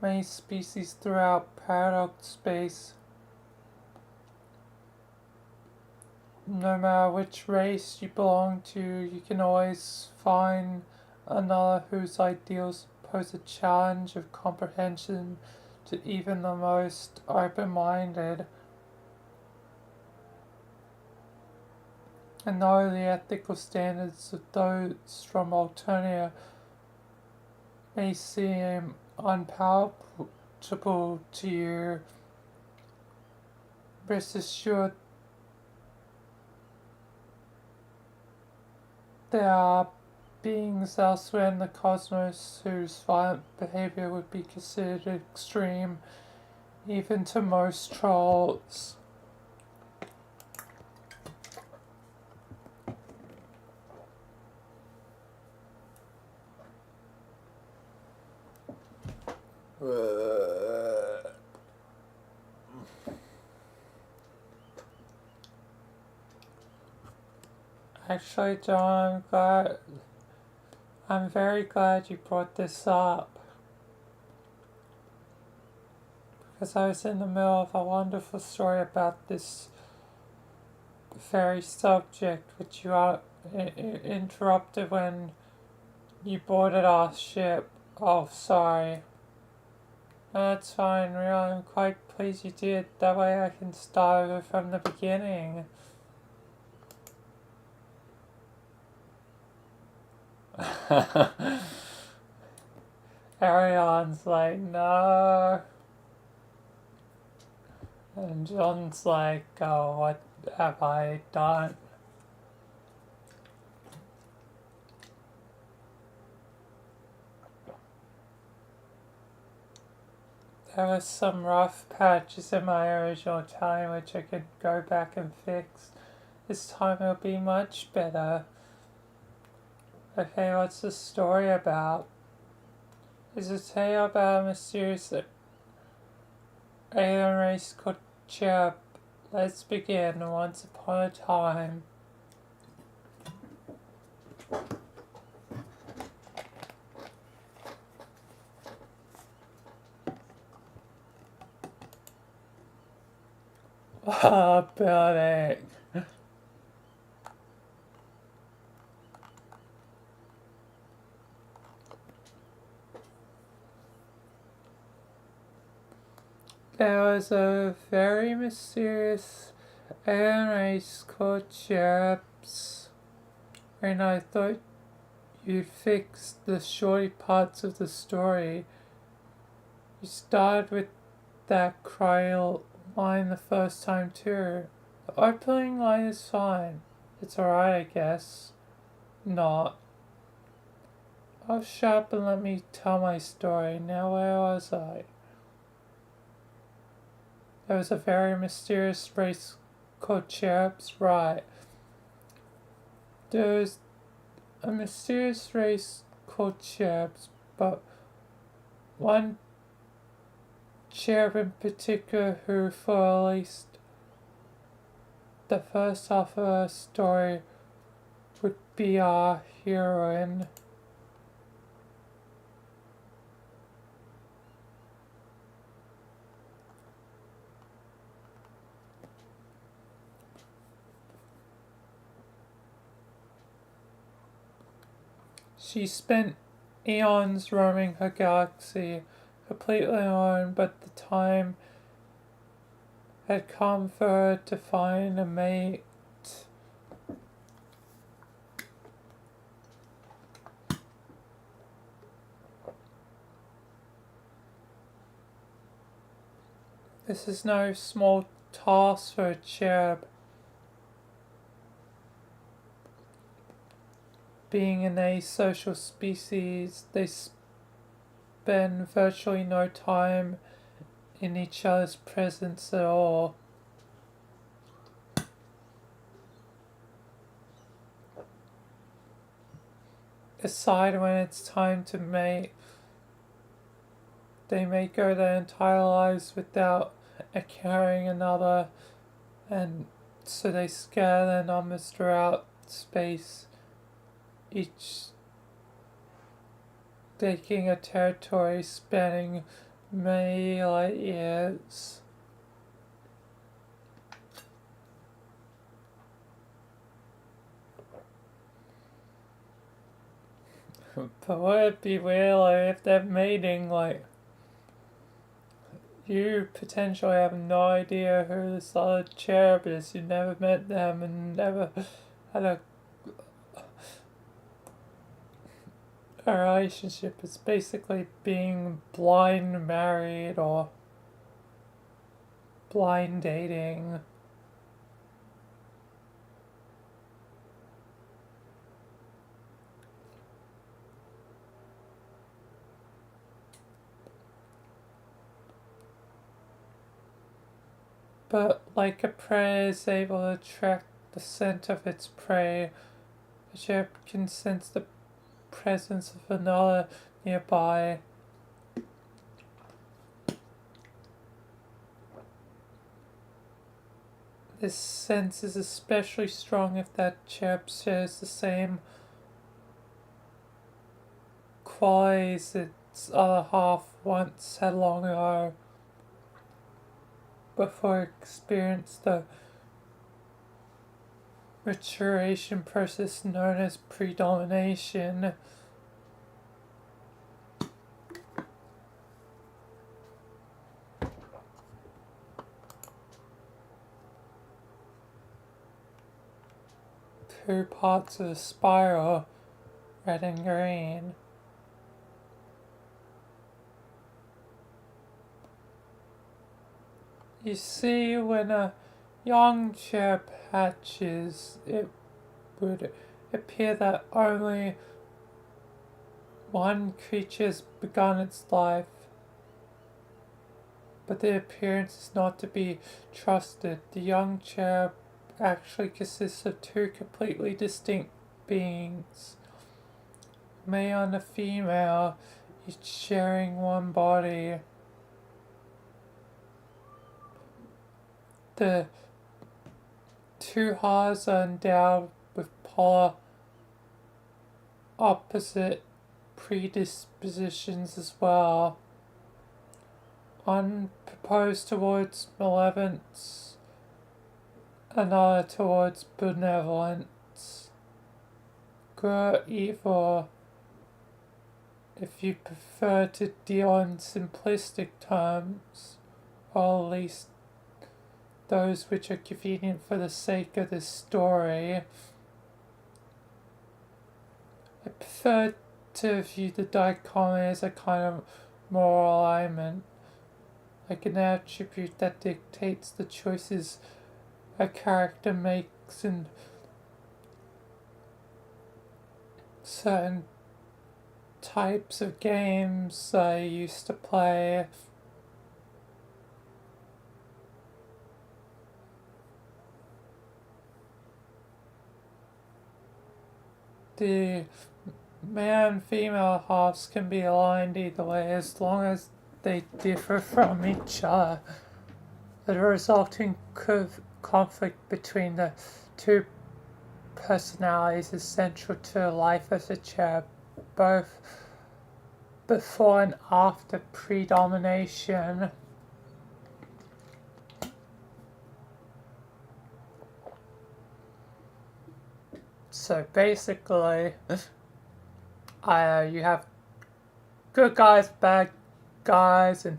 many species throughout paradox space. no matter which race you belong to, you can always find another whose ideals pose a challenge of comprehension to even the most open-minded. And though the ethical standards of those from Alternia may seem unpalatable to you, rest assured there are beings elsewhere in the cosmos whose violent behavior would be considered extreme, even to most trolls. Actually, John, I'm very glad you brought this up, because I was in the middle of a wonderful story about this very subject, which you interrupted when you boarded our ship. Oh, sorry. That's fine, really. I'm quite pleased you did. That way I can start over from the beginning. Ariane's like, no. And John's like, oh, what have I done? There was some rough patches in my original time which I could go back and fix. This time it'll be much better. Okay, what's the story about? It's a tale about a mysterious alien race called Cherub. Let's begin. Once upon a time. Oh, building. There was a very mysterious alien race called Cherubs, and I thought you'd fix the shorty parts of the story. You started with that cry line the first time too. The opening line is fine. It's alright, I guess. Not. Oh, shut up and let me tell my story. Now, where was I? There was a very mysterious race called Cherubs, right? There was a mysterious race called Cherubs, but one cherub in particular who, for at least the first half of our story, would be our heroine. She spent eons roaming her galaxy, completely alone, but the time had come for her to find a mate. This is no small task for a cherub. Being an asocial species, they spend virtually no time in each other's presence at all. Aside when it's time to mate, they may go their entire lives without encountering another, and so they scatter their numbers throughout space, each taking a territory spanning many light years. But would it be weird if they're mating, like, you potentially have no idea who this other cherub is, you never met them and never had a relationship. It's basically being blind married or blind dating. But like a prey is able to track the scent of its prey, the cherub can sense the presence of another nearby. This sense is especially strong if that cherub shares the same qualities its other half once had long ago, before it experienced the maturation process known as predomination. Two parts of the spiral, red and green. You see, when a young cherub hatches, it would appear that only one creature has begun its life, but the appearance is not to be trusted. The young cherub actually consists of two completely distinct beings, male and a female, each sharing one body. The two halves are endowed with polar opposite predispositions as well. One proposed towards malevolence, another towards benevolence. Good or evil, if you prefer to deal in simplistic terms, or at least those which are convenient for the sake of this story. I prefer to view the dichotomy as a kind of moral alignment, like an attribute that dictates the choices a character makes in certain types of games I used to play. The male and female halves can be aligned either way as long as they differ from each other. The resulting conflict between the two personalities is central to the life of the cherub, both before and after predomination. So basically, you have good guys, bad guys, and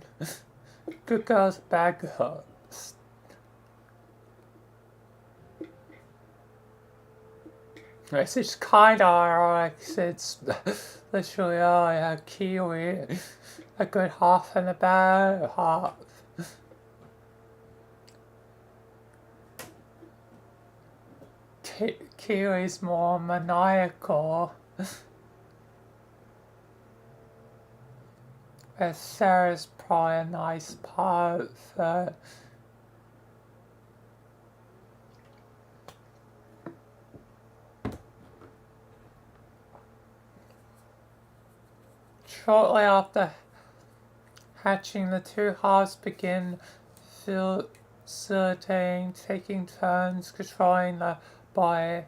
good girls, bad girls. It's just kind of ironic. It's literally, Kiwi, a good half and a bad half. Kiwi's more maniacal. Whereas Sarah's probably a nice part of it. Shortly after hatching, the two halves begin facilitating, taking turns controlling the body.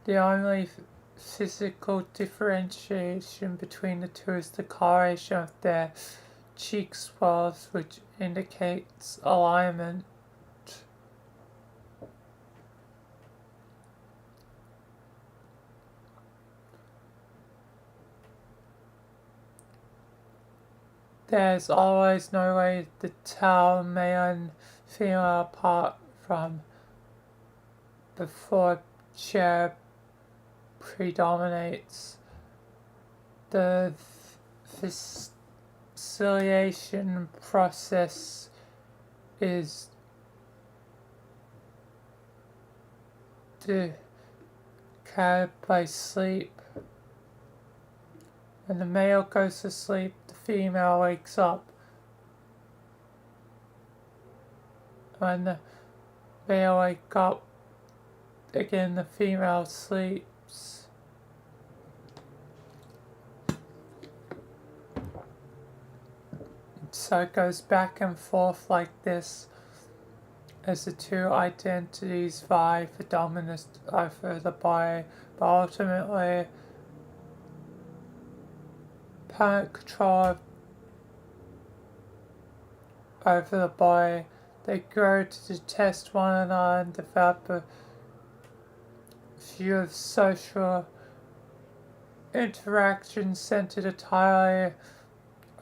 The only physical differentiation between the two is the coloration of their cheek swells, which indicates alignment. there's always no way to tell male and female apart from before chair predominates. The facilitation process is carried by sleep. When the male goes to sleep, the female wakes up. When the male wakes up, again the female sleeps. So it goes back and forth like this as the two identities vie for dominance over the body, but ultimately parent control over the body. They grow to detest one another and develop a view of social interaction centered entirely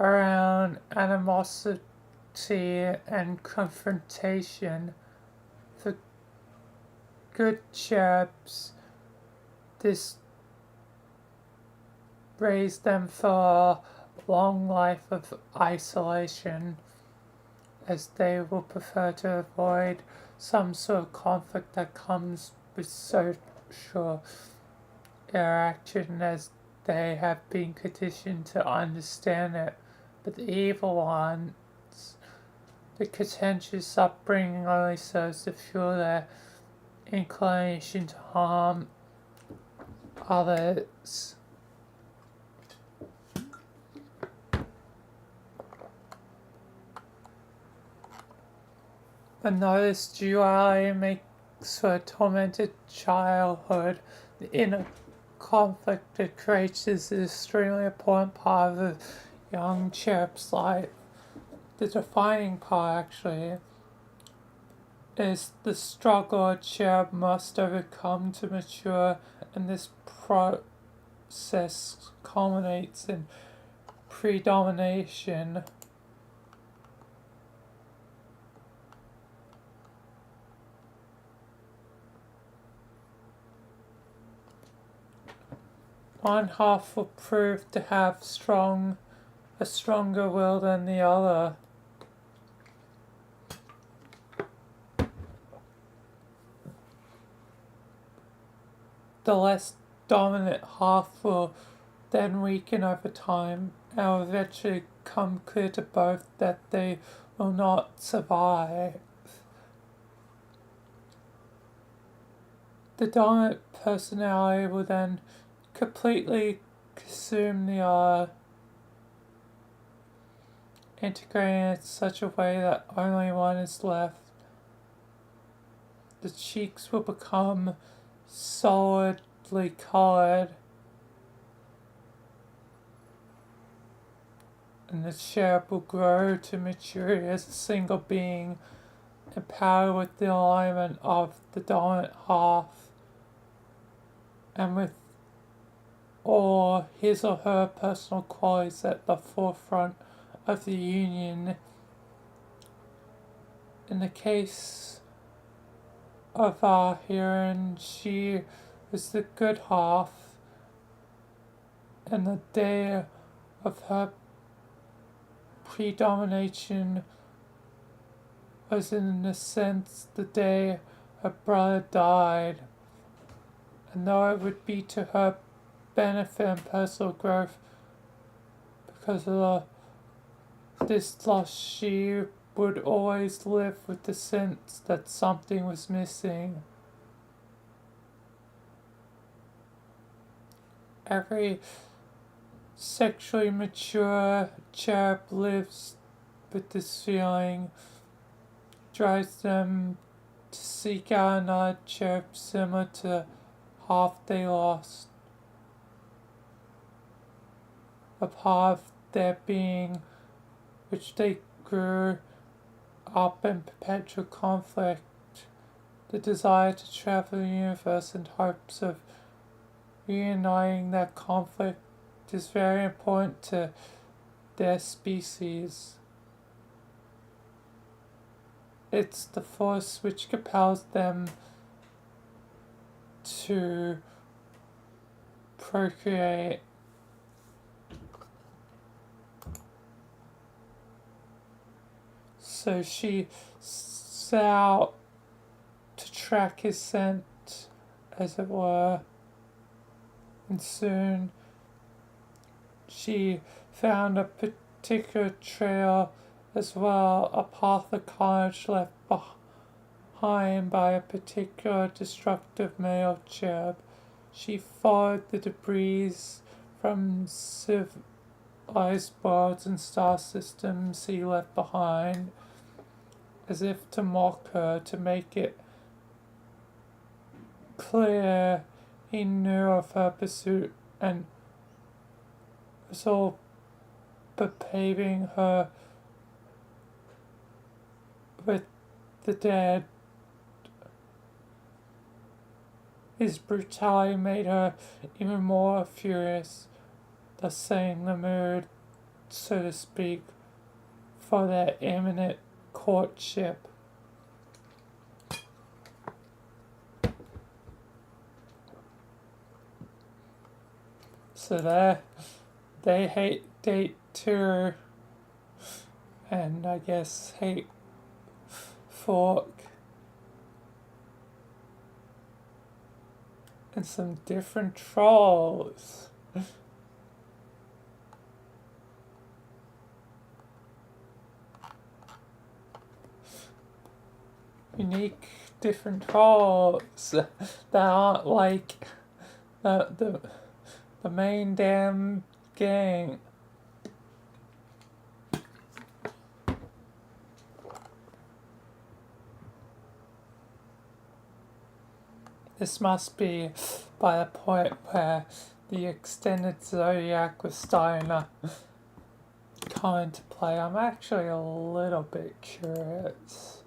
around animosity and confrontation. For good cherubs, this raised them for a long life of isolation, as they will prefer to avoid some sort of conflict that comes with social interaction, as they have been conditioned to understand it. But the evil ones, the contentious upbringing only serves to fuel their inclination to harm others. And notice duality makes for a tormented childhood. The inner conflict it creates is an extremely important part of a young cherub's life. The defining part, actually, is the struggle a cherub must overcome to mature, and this process culminates in predomination. One half will prove to have a stronger will than the other. The less dominant half will then weaken over time and will eventually come clear to both that they will not survive. The dominant personality will then completely consume the other, integrating it in such a way that only one is left. The cheeks will become solidly colored, and the cherub will grow to maturity as a single being, empowered with the alignment of the dominant half, and with all his or her personal qualities at the forefront of the union. In the case of our heroine, she was the good half, and the day of her predomination was in a sense the day her brother died, and though it would be to her benefit and personal growth because of this loss, she would always live with the sense that something was missing. Every sexually mature cherub lives with this feeling, drives them to seek out another cherub similar to the half they lost, a part of their being which they grew up in perpetual conflict, the desire to travel the universe in hopes of reuniting that conflict is very important to their species. It's the force which compels them to procreate. So she set out to track his scent, as it were, and soon she found a particular trail as well, a path of carnage left behind by a particular destructive male cherub. She followed the debris from civilized worlds and star systems he left behind, as if to mock her, to make it clear he knew of her pursuit and was all but paving her with the dead. His brutality made her even more furious, thus setting the mood, so to speak, for their imminent courtship. So they date too, and I guess hate Fork, and some different trolls. Unique different trolls that aren't like the main damn gang. This must be by the point where the extended zodiac was starting to come into play. I'm actually a little bit curious.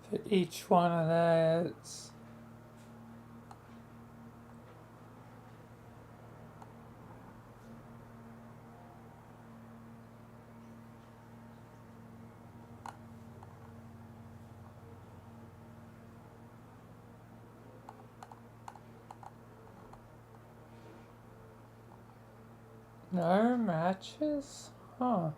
For each one of those. No matches? Huh.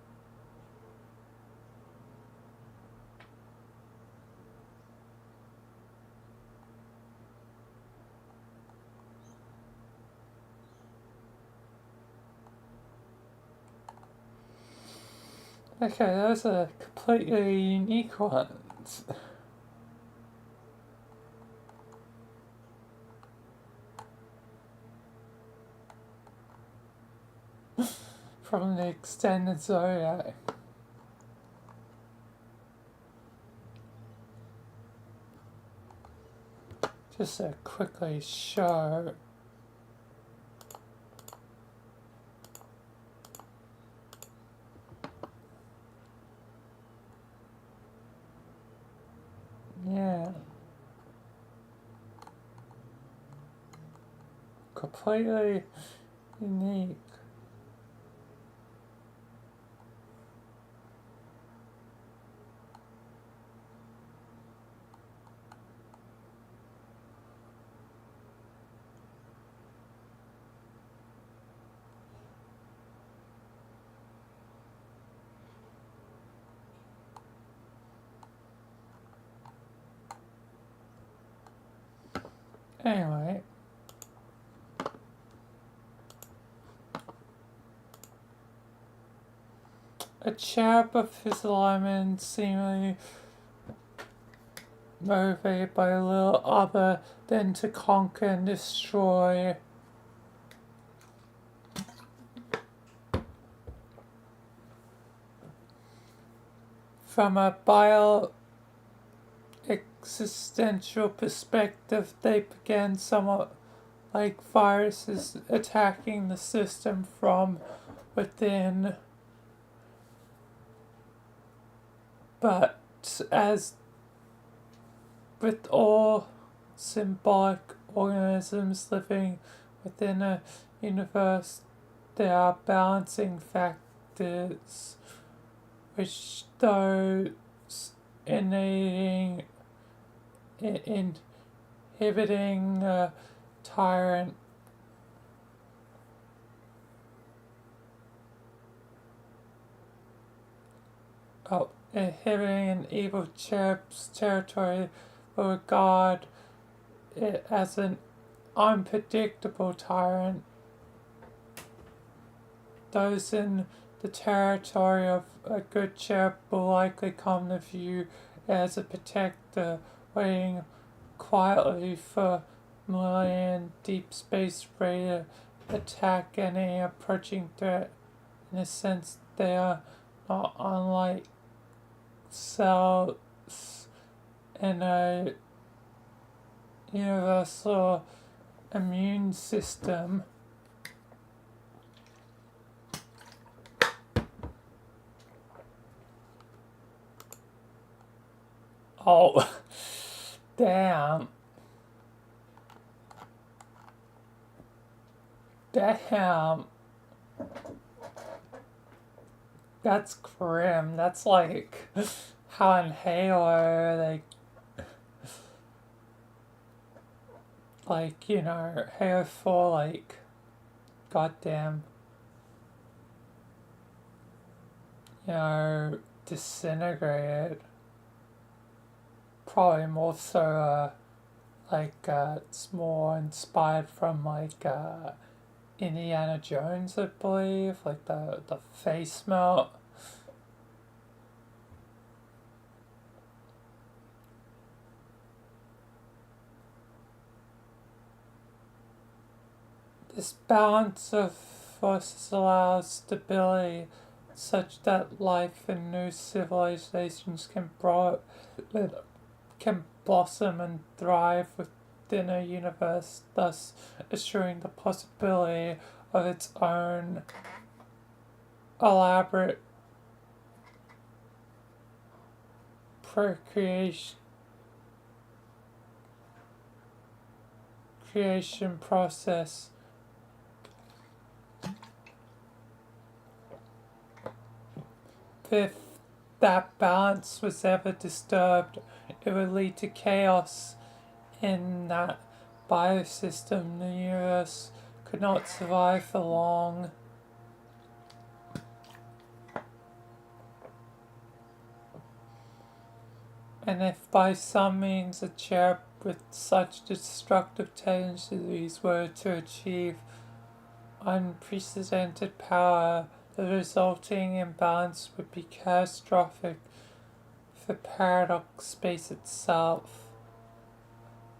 Okay, those are completely unique ones. From the extended zodiac. Just to quickly show. Yeah. Completely unique. Anyway. A cherub of his alignment seemingly motivated by a little other than to conquer and destroy. From a bio-existential perspective, they began somewhat like viruses attacking the system from within. But as with all symbolic organisms living within a universe, there are balancing factors which those inhibiting a tyrant inhibiting an evil cherub's territory will regard it as an unpredictable tyrant. Those in the territory of a good cherub will likely come to view it as a protector waiting quietly for millennium deep space ready to attack any approaching threat. In a sense, they are not unlike cells in a universal immune system. Oh, damn. Damn. That's grim. That's like how in Halo they, like, you know, Halo 4, like, goddamn, you know, disintegrated. Probably more so, it's more inspired from, Indiana Jones, I believe, like the face melt. This balance of forces allows stability such that life in new civilizations can blossom and thrive within a universe, thus assuring the possibility of its own elaborate creation process. If that balance was ever disturbed, it would lead to chaos in that biosystem. The universe could not survive for long. And if by some means a cherub with such destructive tendencies were to achieve unprecedented power, the resulting imbalance would be catastrophic for paradox space itself.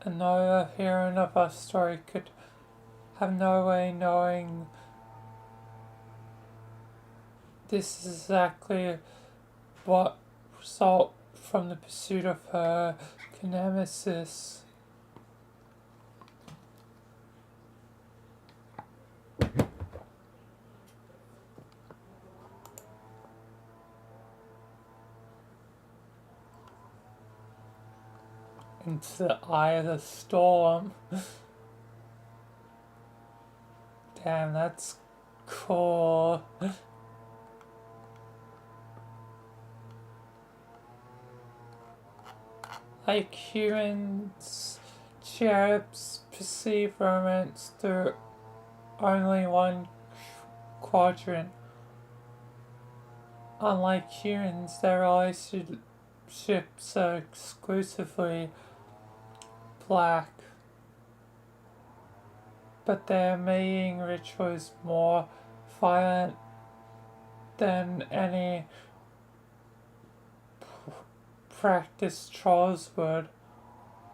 Another heroine of our story could have no way knowing this is exactly what result from the pursuit of her nemesis. Into the eye of the storm. Damn, that's cool. Like humans, cherubs perceive romance through only one quadrant. Unlike humans, their relationships are exclusively black, but their mating ritual is more violent than any practiced trolls would,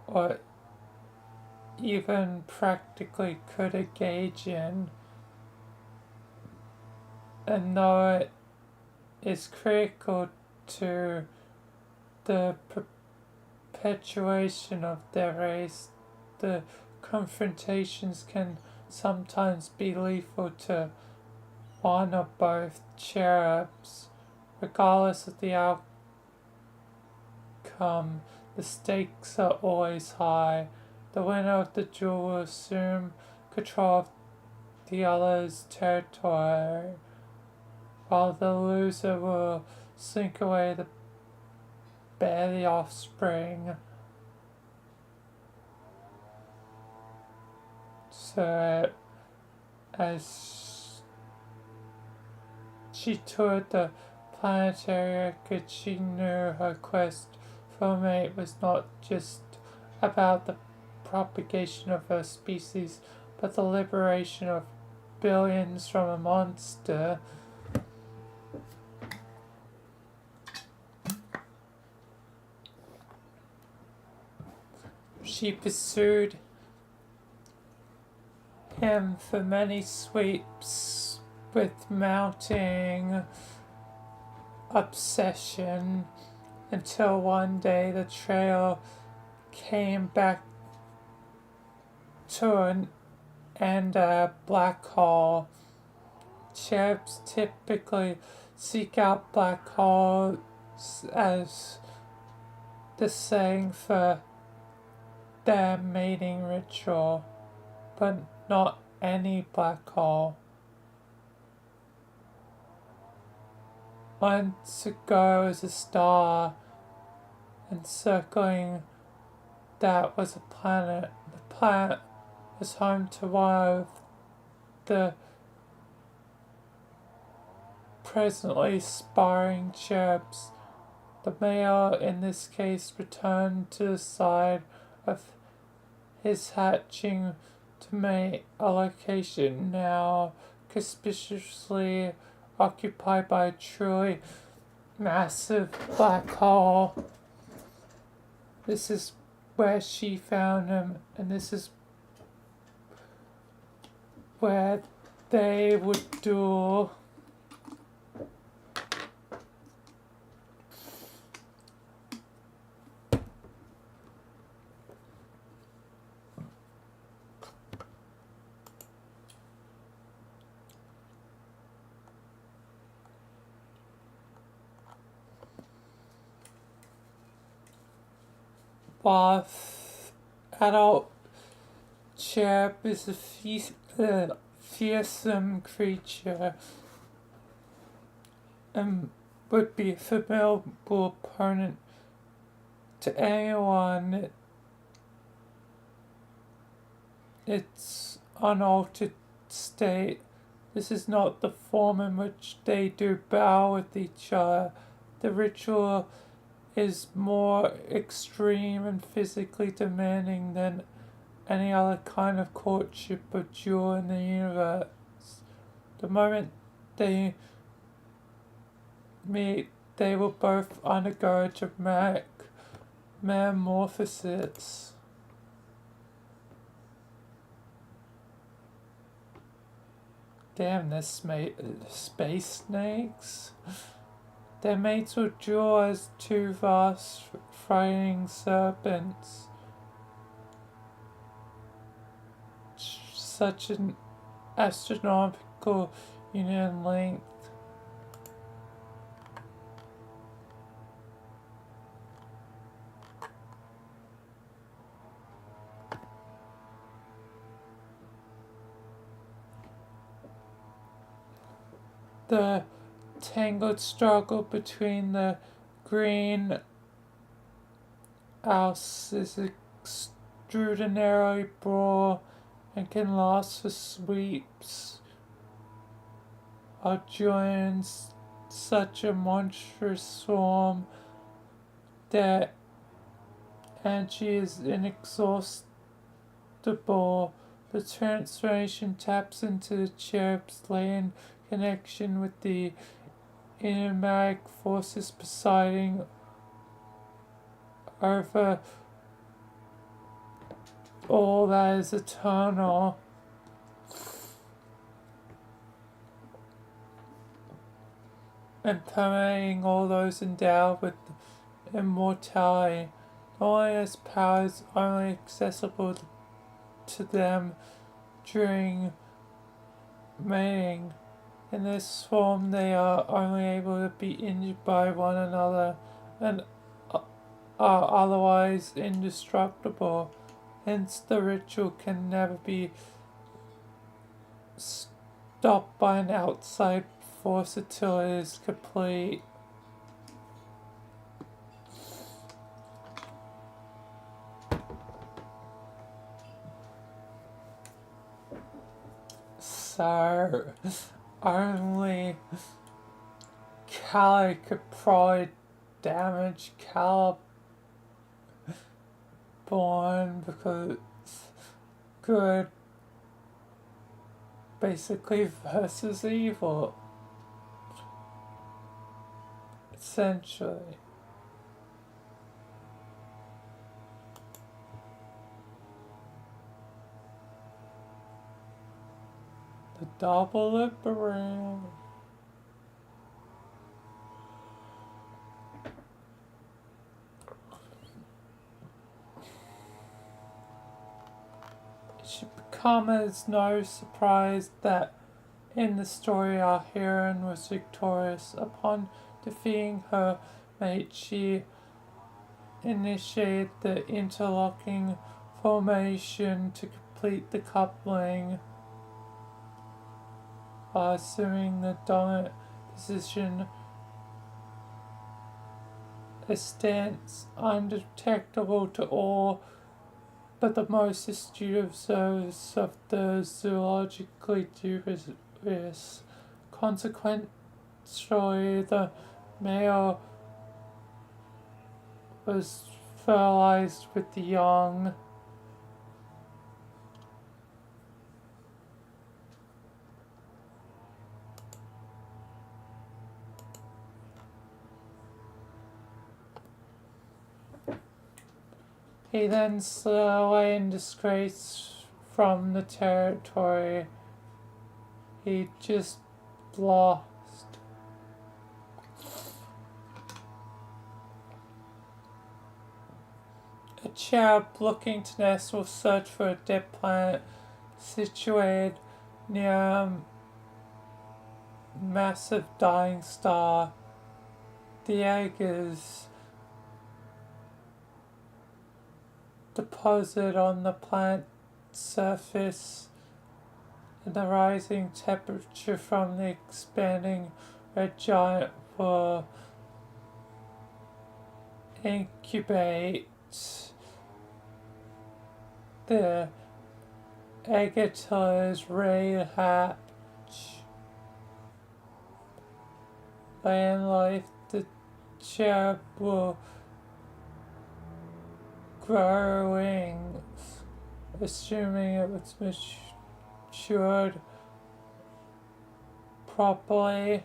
or even practically could engage in. And though it is critical to the perpetuation of their race, the confrontations can sometimes be lethal to one or both cherubs, regardless of the outcome. come. The stakes are always high. The winner of the duel will assume control of the other's territory, while the loser will slink away to bear the offspring. So, as she toured the planetary record, she knew her quest for a mate was not just about the propagation of her species, but the liberation of billions from a monster. She pursued him for many sweeps with mounting obsession until one day the trail came back to an end a black hole. Cherubs typically seek out black holes as the saying for their mating ritual, but not any black hole. Months ago was a star, and circling that was a planet. The planet was home to one of the presently sparring cherubs. The male, in this case, returned to the side of his hatching to mate, a location now conspicuously occupied by a truly massive black hole. This is where she found him, and this is where they would duel. While adult cherub is a fearsome creature and would be a formidable opponent to anyone. Its unaltered state. This is not the form in which they do battle with each other. The ritual is more extreme and physically demanding than any other kind of courtship or duel in the universe. The moment they meet, they will both undergo a dramatic metamorphosis. Damn, this space snakes. Their mates will duel as two vast, frightening serpents. Such an astronomical union length. The tangled struggle between the green house is extraordinarily brawl and can last for sweeps. Our joins such a monstrous swarm that energy is inexhaustible. The transformation taps into the cherub's latent connection with the enigmatic forces presiding over all that is eternal. And permeating all those endowed with immortality. Not only this power is only accessible to them during mating. In this form, they are only able to be injured by one another and are otherwise indestructible. Hence, the ritual can never be stopped by an outside force until it is complete. So, only Cali could probably damage Caliborn because good basically versus evil. Essentially. The double liberator. It should come as no surprise that in the story our heroine was victorious. Upon defeating her mate, she initiated the interlocking formation to complete the coupling, assuming the dominant position, a stance undetectable to all but the most astute observers of the zoologically dubious. Consequently, the male was fertilized with the young. He then slid away in disgrace from the territory he just lost. A cherub looking to nest will search for a dead planet situated near a massive dying star. The egg is deposited on the planet's surface, and the rising temperature from the expanding red giant will incubate the egg until it is ready to hatch. Later in life, the cherub will grow wings, assuming it was matured properly.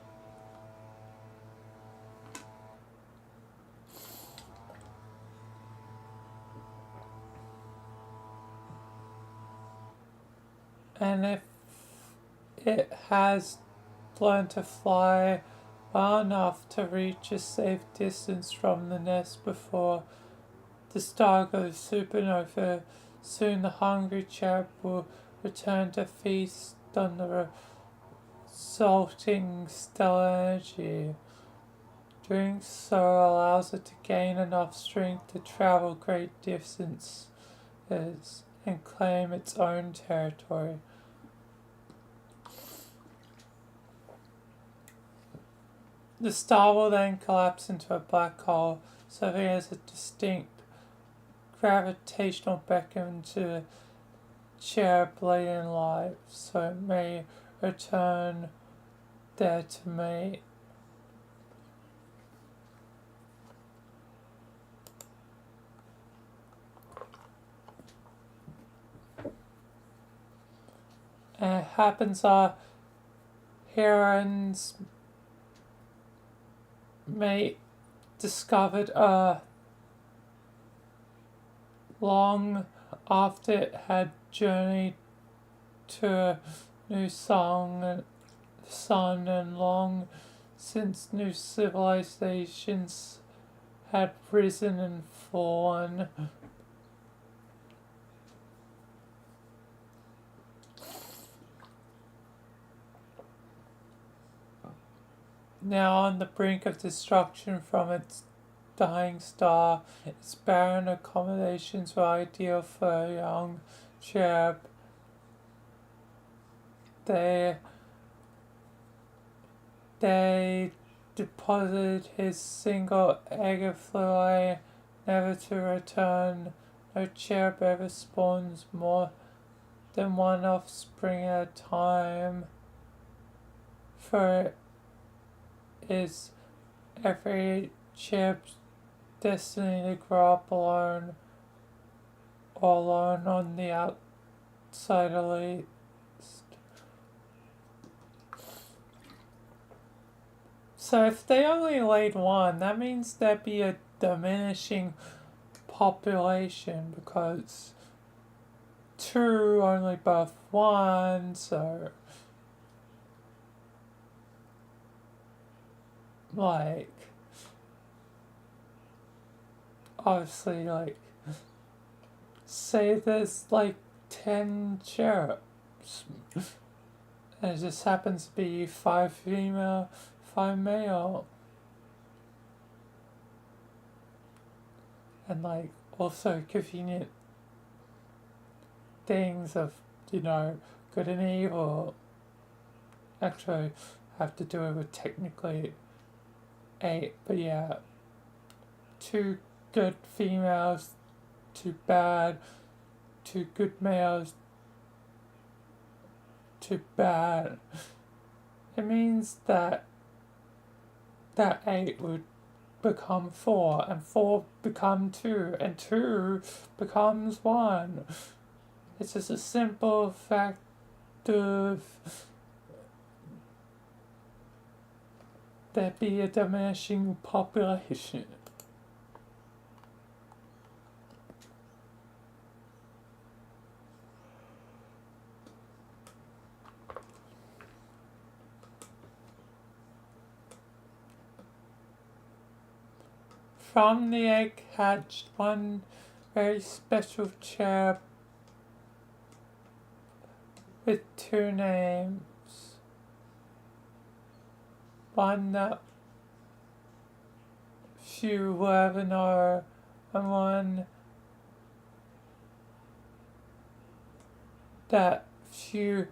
And if it has learned to fly well enough to reach a safe distance from the nest before the star goes supernova, soon the hungry cherub will return to feast on the resulting stellar energy. Doing so allows it to gain enough strength to travel great distances and claim its own territory. The star will then collapse into a black hole, serving as a distinct gravitational beacon to cherub late in life, so it may return there to mate. And it happens our heroine's mate discovered Earth long after it had journeyed to a new sun and long since new civilizations had risen and fallen. Now on the brink of destruction from its dying star. Its barren accommodations were ideal for a young cherub. They They deposited his single egg and flew away, never to return. No cherub ever spawns more than one offspring at a time, for it is every cherub's destiny to grow up alone, or alone on the outside at least. So if they only laid one, that means there'd be a diminishing population because two only birth one, so like obviously like say there's like 10 cherubs and it just happens to be 5 female, 5 male. And like also convenient things of, you know, good and evil actually have to do it with technically 8, but yeah, 2 good females, 2 bad, 2 good males, 2 bad. It means that 8 would become 4, and 4 become 2, and 2 becomes 1. It's just a simple fact of there be a diminishing population. From the egg hatched one very special cherub with 2 names. One that few will ever know, and one that few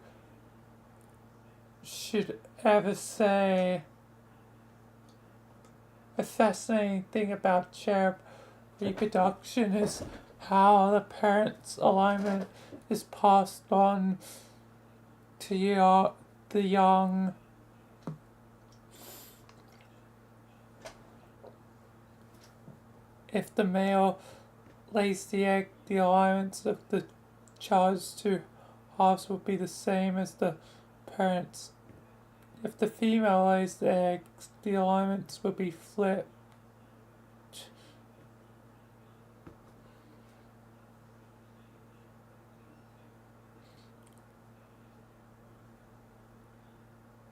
should ever say. A fascinating thing about cherub reproduction is how the parent's alignment is passed on to the young. If the male lays the egg, the alignments of the child's 2 halves will be the same as the parent's. If the female lays the eggs, the alignments will be flipped.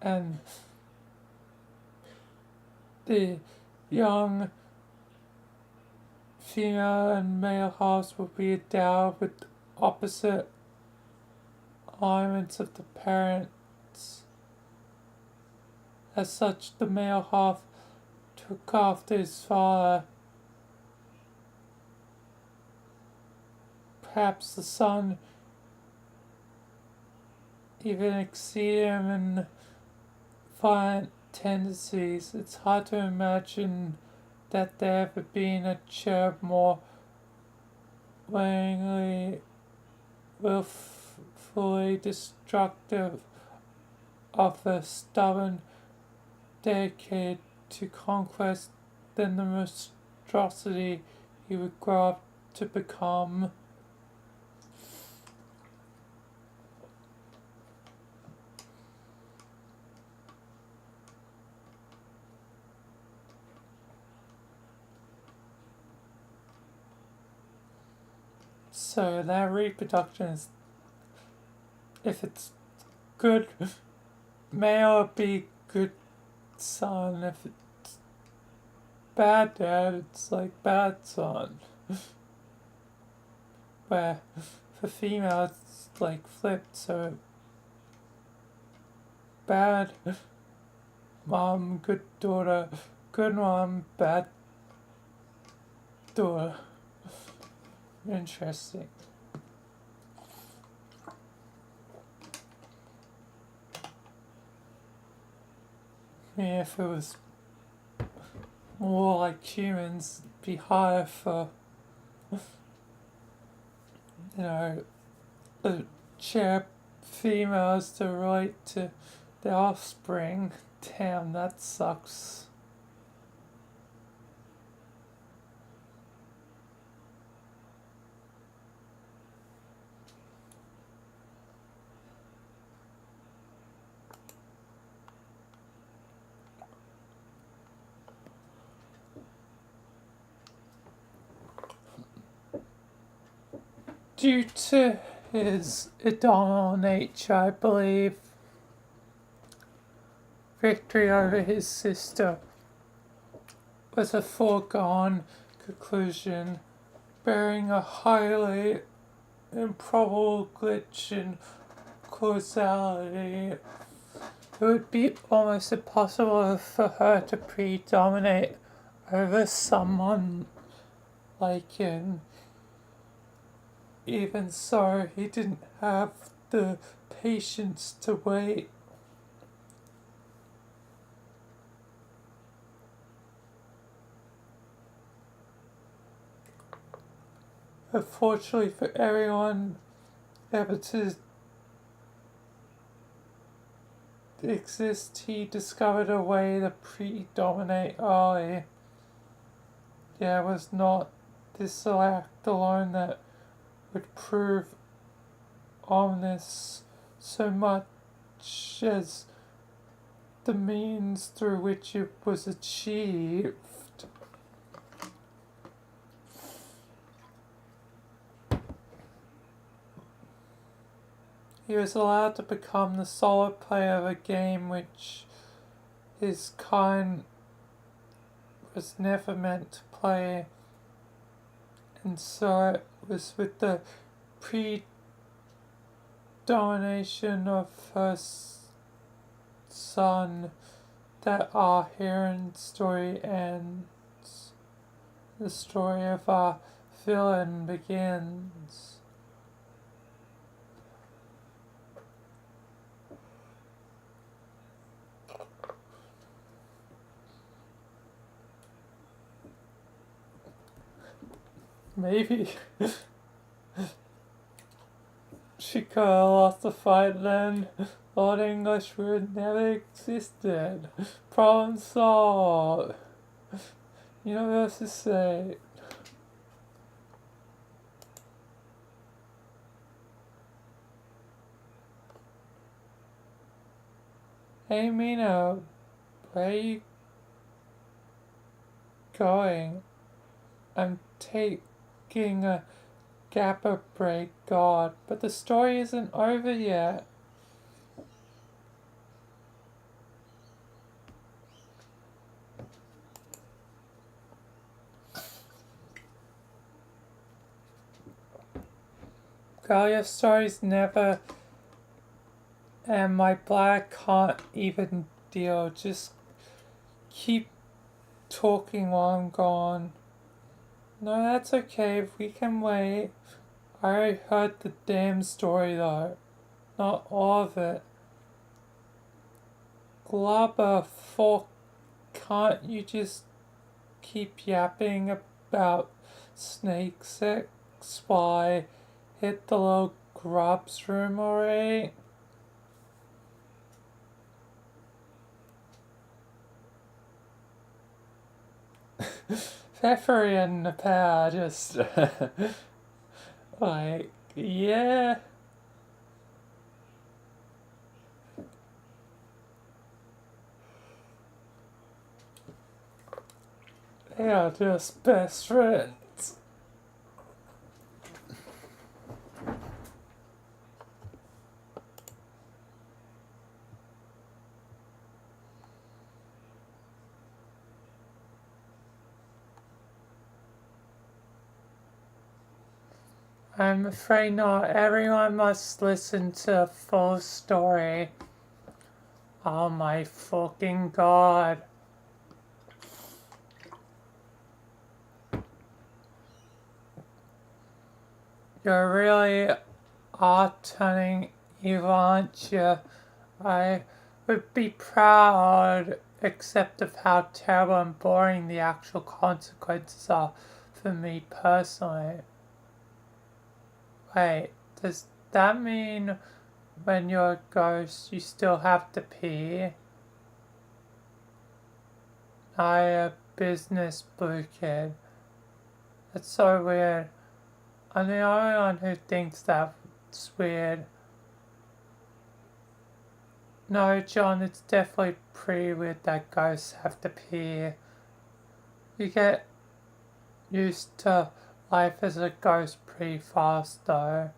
And the young female and male halves will be endowed with opposite alignments of the parents. As such, the male half took after his father. Perhaps the son even exceeded him in violent tendencies. It's hard to imagine that there ever been a cherub more willingly, willfully destructive of a stubborn dedicated to conquest than the monstrosity he would grow up to become. So that reproduction is, if it's good male, it'd be good son. If it's bad dad, it's like bad son. Where for female, it's like flipped, so bad mom, good daughter, good mom, bad Duh. Interesting. Yeah, if it was more like humans, it'd be harder for, you know, the chair females to relate to their offspring. Damn, that sucks. Due to his eternal nature, I believe, victory over his sister was a foregone conclusion, bearing a highly improbable glitch in causality. It would be almost impossible for her to predominate over someone like him. Even so, he didn't have the patience to wait. Unfortunately for everyone ever to exist, he discovered a way to predominate early. There was not this act alone that would prove ominous so much as the means through which it was achieved. He was allowed to become the solo player of a game which his kind was never meant to play, and so it was with the predomination of her son that our heroine's story ends. The story of our villain begins. Maybe she could have lost the fight then. Old English would never existed. Problem solved. Universe is saved. Hey Mina, where are you going? I'm taking a Gappa break, God, but the story isn't over yet. Girl, your story's never, and my black can't even deal. Just keep talking while I'm gone. No, that's okay, we can wait. I already heard the damn story though. Not all of it. Glubber, fuck, can't you just keep yapping about snake sex while I hit the little grub's room already? Peppery and the power just like, yeah. They are just best friends. I'm afraid not. Everyone must listen to the full story. Oh my fucking god. You really are turning evil, aren't you? I would be proud, except of how terrible and boring the actual consequences are for me personally. Wait, does that mean when you're a ghost you still have to pee? I a business blue kid. That's so weird. I'm the only one who thinks that's weird. No, John, it's definitely pretty weird that ghosts have to pee. You get used to life as a ghost pretty fast, though.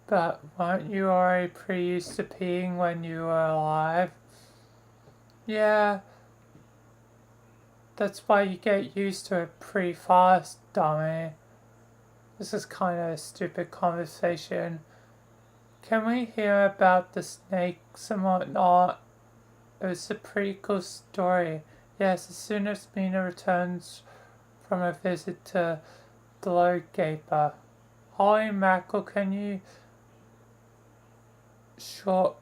But weren't you already pretty used to peeing when you were alive? Yeah, that's why you get used to it pretty fast, dummy. This is kind of a stupid conversation. Can we hear about the snakes and whatnot? It was a pretty cool story. Yes, as soon as Mina returns from a visit to the Lowgaper. Holy mackerel, can you short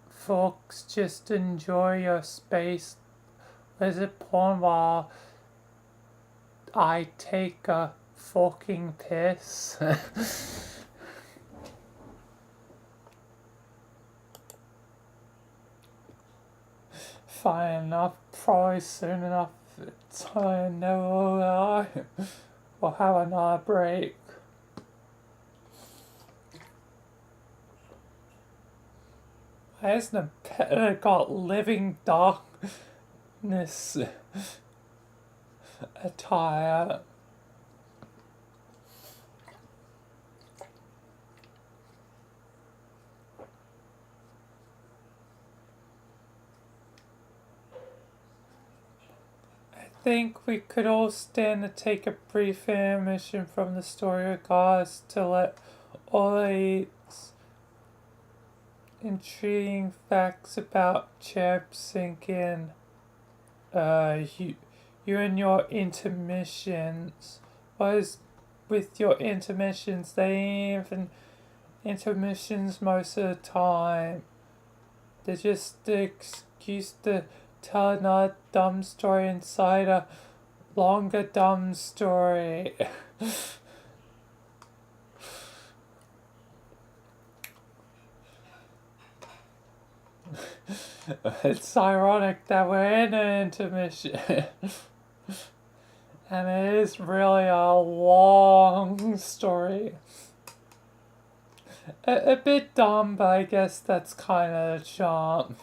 folks just enjoy your space lizard porn while I take a fucking piss? Fine enough, probably soon enough. I never will. We'll have another break. Why isn't a pet got living darkness attire? I think we could all stand to take a brief intermission from the story of Gods to let all these intriguing facts about Chirp sink in. You and your intermissions. What is with your intermissions? They ain't even intermissions most of the time. They're just the excuse to tell another dumb story inside a longer dumb story. It's ironic that we're in an intermission. And it is really a long story. A bit dumb, but I guess that's kind of the charm.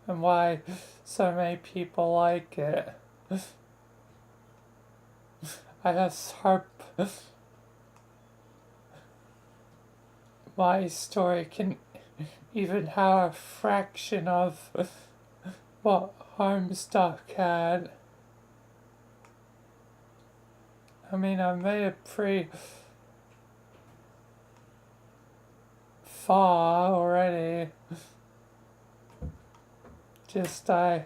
And why so many people like it. I just hope my story can even have a fraction of what Homestuck had. I mean, I made it pretty far already. Just I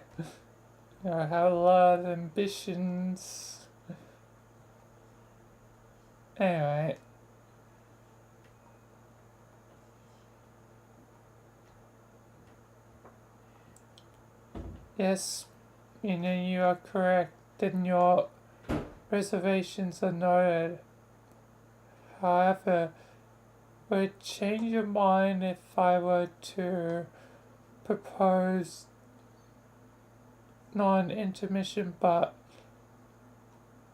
have a lot of ambitions. Anyway. Yes, you are correct, and your reservations are noted. However, would it change your mind if I were to propose not an intermission but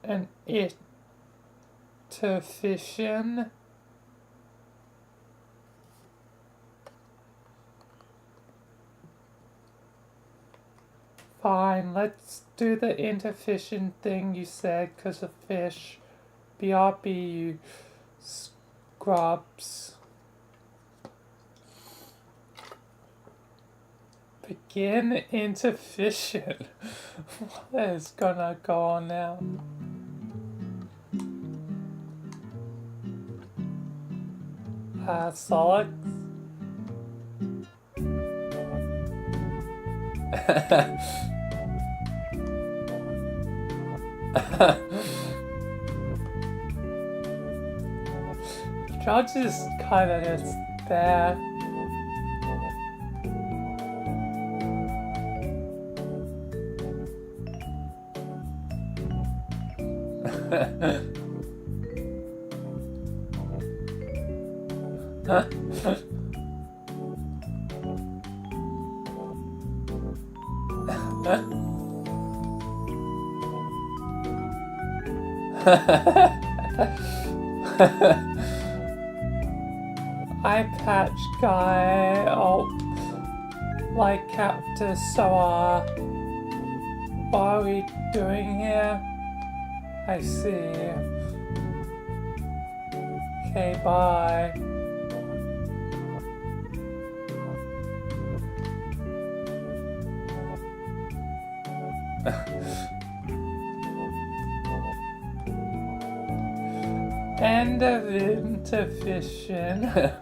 an interfission? Fine, let's do the interfission thing you said, 'cause of fish. BRB, you scrubs. Begin interfission. What is gonna go on now? Solix? George is kind of just there. Eye patch guy, oh, like Captain Soa. What are we doing here? I see. Okay, bye. End of intervision.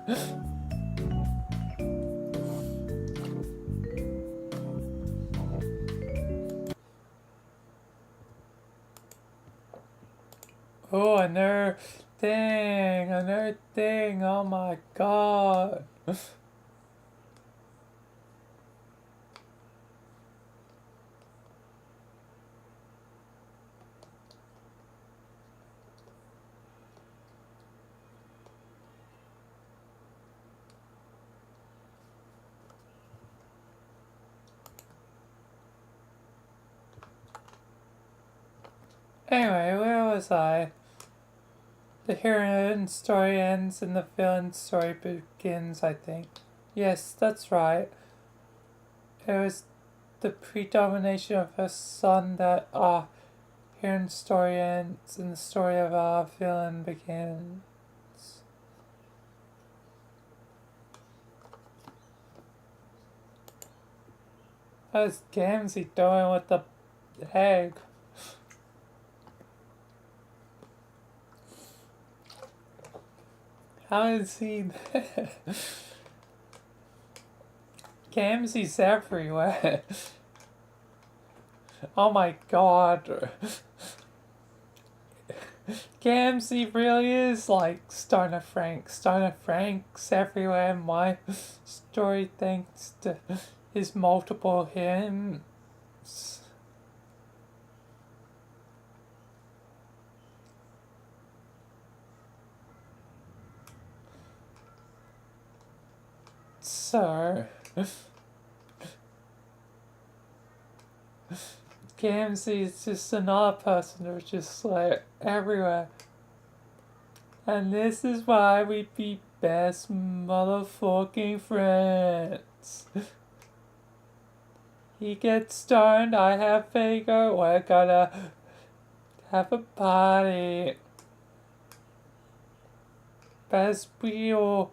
Oh, another thing, oh my god. Anyway, where was I? The heroine's story ends and the villain's story begins, I think. Yes, that's right. It was the predomination of her son that our heroine's story ends and the story of our villain begins. How's Gamzee doing with the egg? How is he there? Gamzee's everywhere. Oh my god. Gamzee really is like Stoner Frank. Stoner Frank's everywhere in my story thanks to his multiple hymns. So, Gamzee is just another person who's just like everywhere. And this is why we be best motherfucking friends. He gets stoned, I have Fago, we're gonna have a party. As we all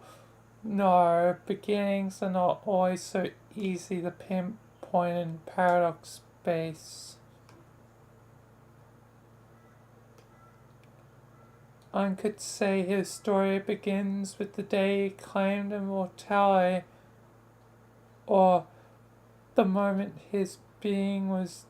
know, beginnings are not always so easy to pinpoint in paradox space. One could say his story begins with the day he claimed immortality, or the moment his being was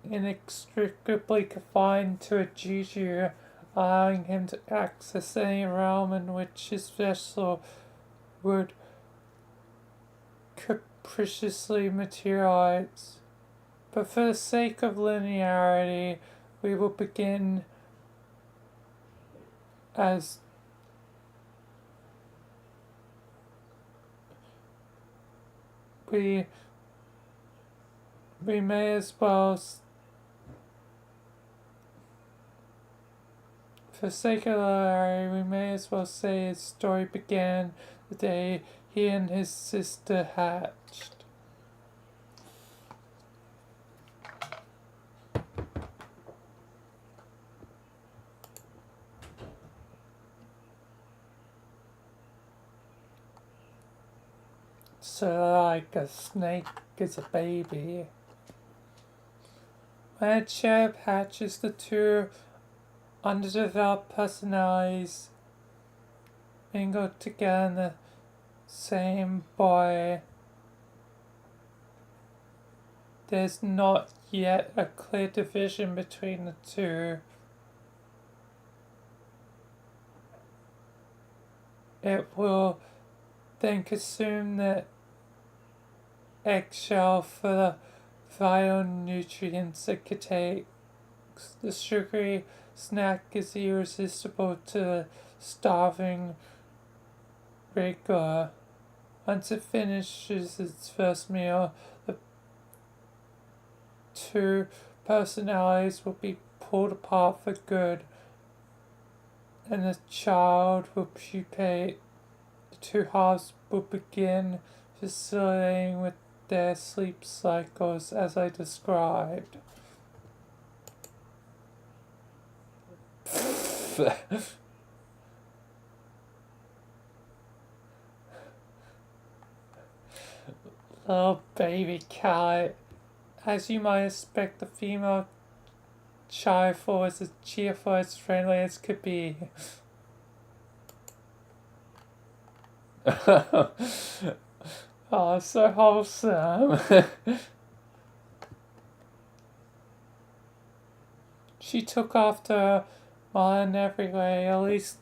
inextricably confined to a juju, allowing him to access any realm in which his vessel would capriciously materialize. But for the sake of linearity, we will begin as we may as well, for sake of linearity, we may as well say his story began the day he and his sister hatched. So like a snake is a baby. When a cherub hatches, the two underdeveloped personalities mingle together in the same boy. there's not yet a clear division between the two. It will then consume the eggshell for the vital nutrients it contains. The sugary snack is irresistible to the starving wriggler. Once it finishes its first meal, the two personalities will be pulled apart for good, and the child will pupate. The two halves will begin facilitating with their sleep cycles as I described. Little baby cat. As you might expect, the female child was as cheerful as friendly as could be. Oh, so wholesome. She took after Ma in every way, at least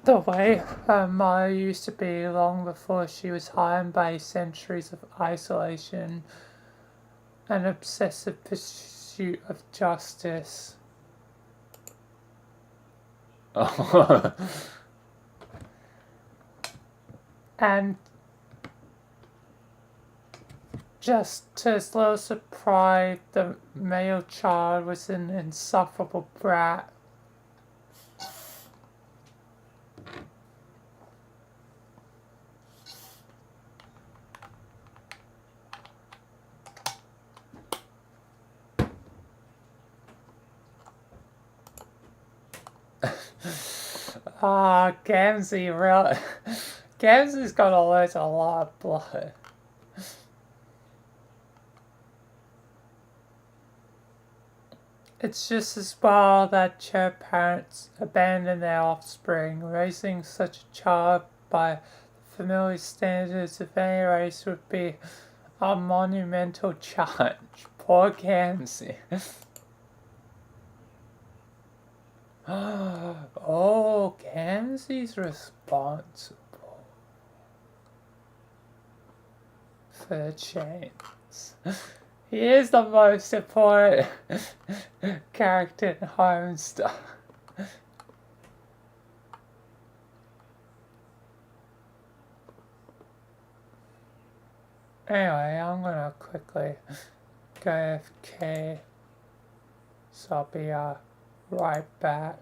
the way her mother used to be long before she was harmed by centuries of isolation and obsessive pursuit of justice. And just to his little surprise, the male child was an insufferable brat. Gamzee, really. Gamzee's got lose a lot of blood. It's just as well that your parents abandon their offspring. Raising such a child by the familiar standards of any race would be a monumental challenge. Poor Gamzee. Oh, Gamzee's responsible for the chains. He is the most important character in Homestuck. Anyway, I'm gonna quickly go AFK, so I'll be right back.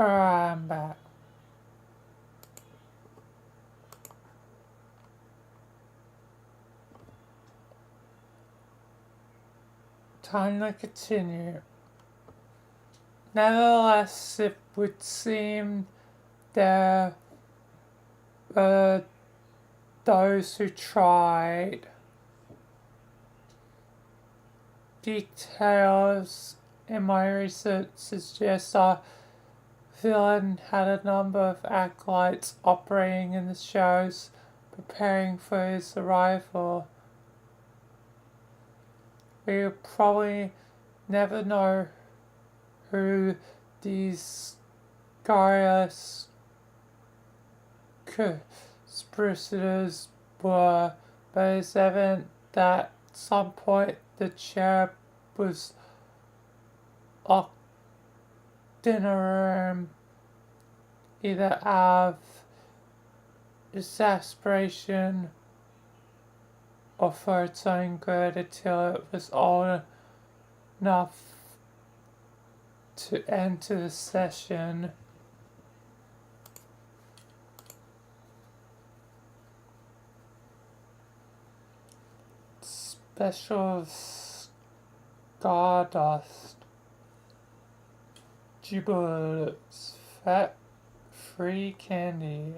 Alright, I'm back. Time to continue. Nevertheless, it would seem there were those who tried. Details in my research suggest our villain had a number of acolytes operating in the shows, preparing for his arrival. We will probably never know who these guys conspirators were, but it's evident that at some point the chair was locked in a room, either out of exasperation or for its own good, until it was old enough to enter the session. Special Stardust Jubilants Fat Free Candy.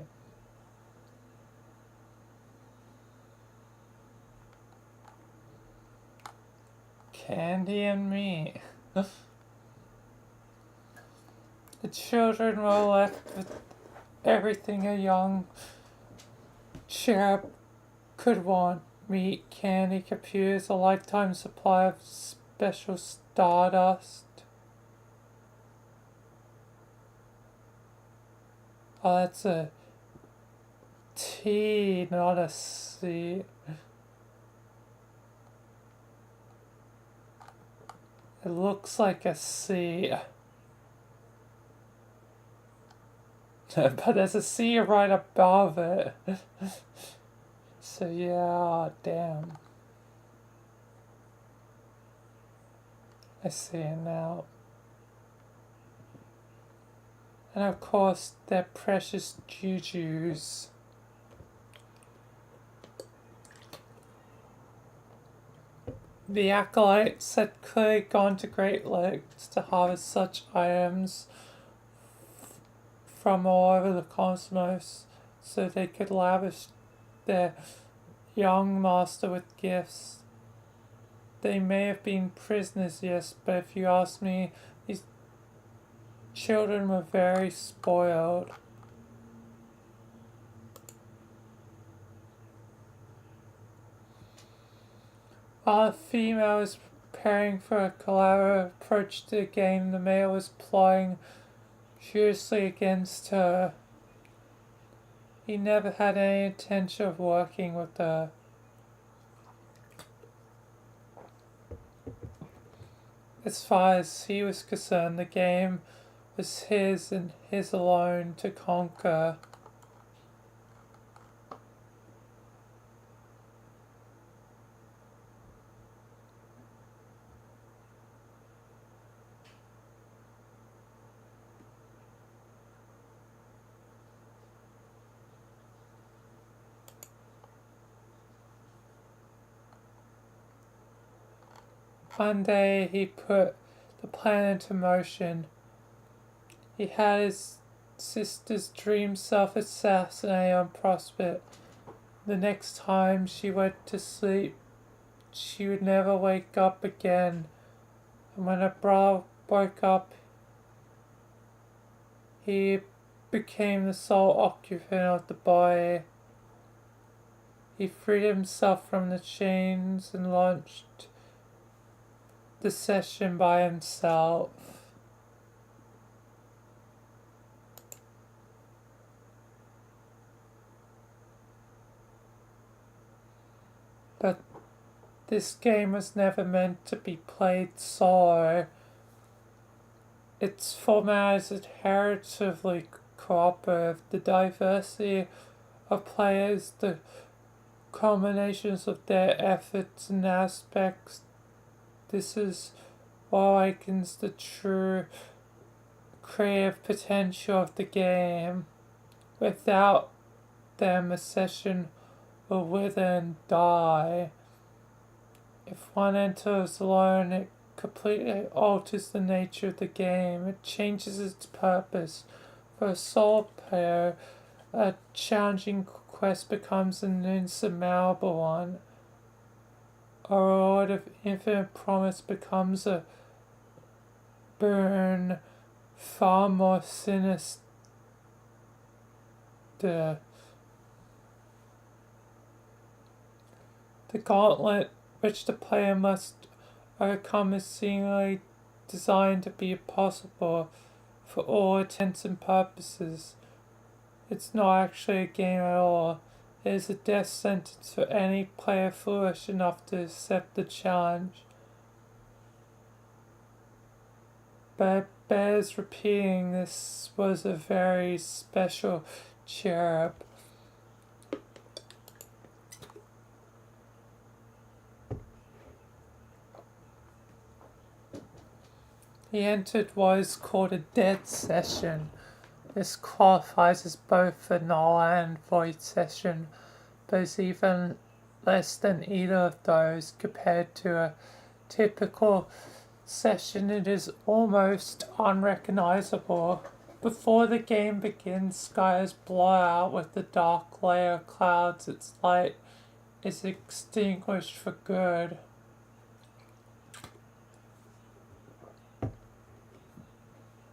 Candy and me. The children were left with everything a young cherub could want: meat, candy, computers, a lifetime supply of special stardust. Oh, that's a T, not a C. It looks like a C. But there's a C right above it. So yeah, damn. I see it now. And of course, they're precious jujus. The acolytes had clearly gone to great lengths to harvest such items from all over the cosmos so they could lavish their young master with gifts. They may have been prisoners, yes, but if you ask me, these children were very spoiled. While the female was preparing for a collaborative approach to the game, the male was plotting furiously against her. He never had any intention of working with her. As far as he was concerned, the game was his and his alone to conquer. One day he put the plan into motion. He had his sister's dream self-assassinated on prospect. The next time she went to sleep, she would never wake up again. And when her brother woke up, he became the sole occupant of the body. He freed himself from the chains and launched the session by himself. But this game was never meant to be played solo. Its format is inherently cooperative. The diversity of players, the combinations of their efforts and aspects, this is what awakens the true creative potential of the game. Without them, a session will wither and die. If one enters alone, it completely alters the nature of the game. It changes its purpose. For a solo player, a challenging quest becomes an insurmountable one. A reward of infinite promise becomes a burn far more sinister. The gauntlet which the player must overcome is seemingly designed to be impossible for all intents and purposes. It's not actually a game at all. It is a death sentence for any player foolish enough to accept the challenge. But it bears repeating, this was a very special cherub. He entered what is called a dead session. This qualifies as both a null and void session, but is even less than either of those compared to a typical session. It is almost unrecognizable. Before the game begins, skies blow out with the dark layer of clouds. Its light is extinguished for good.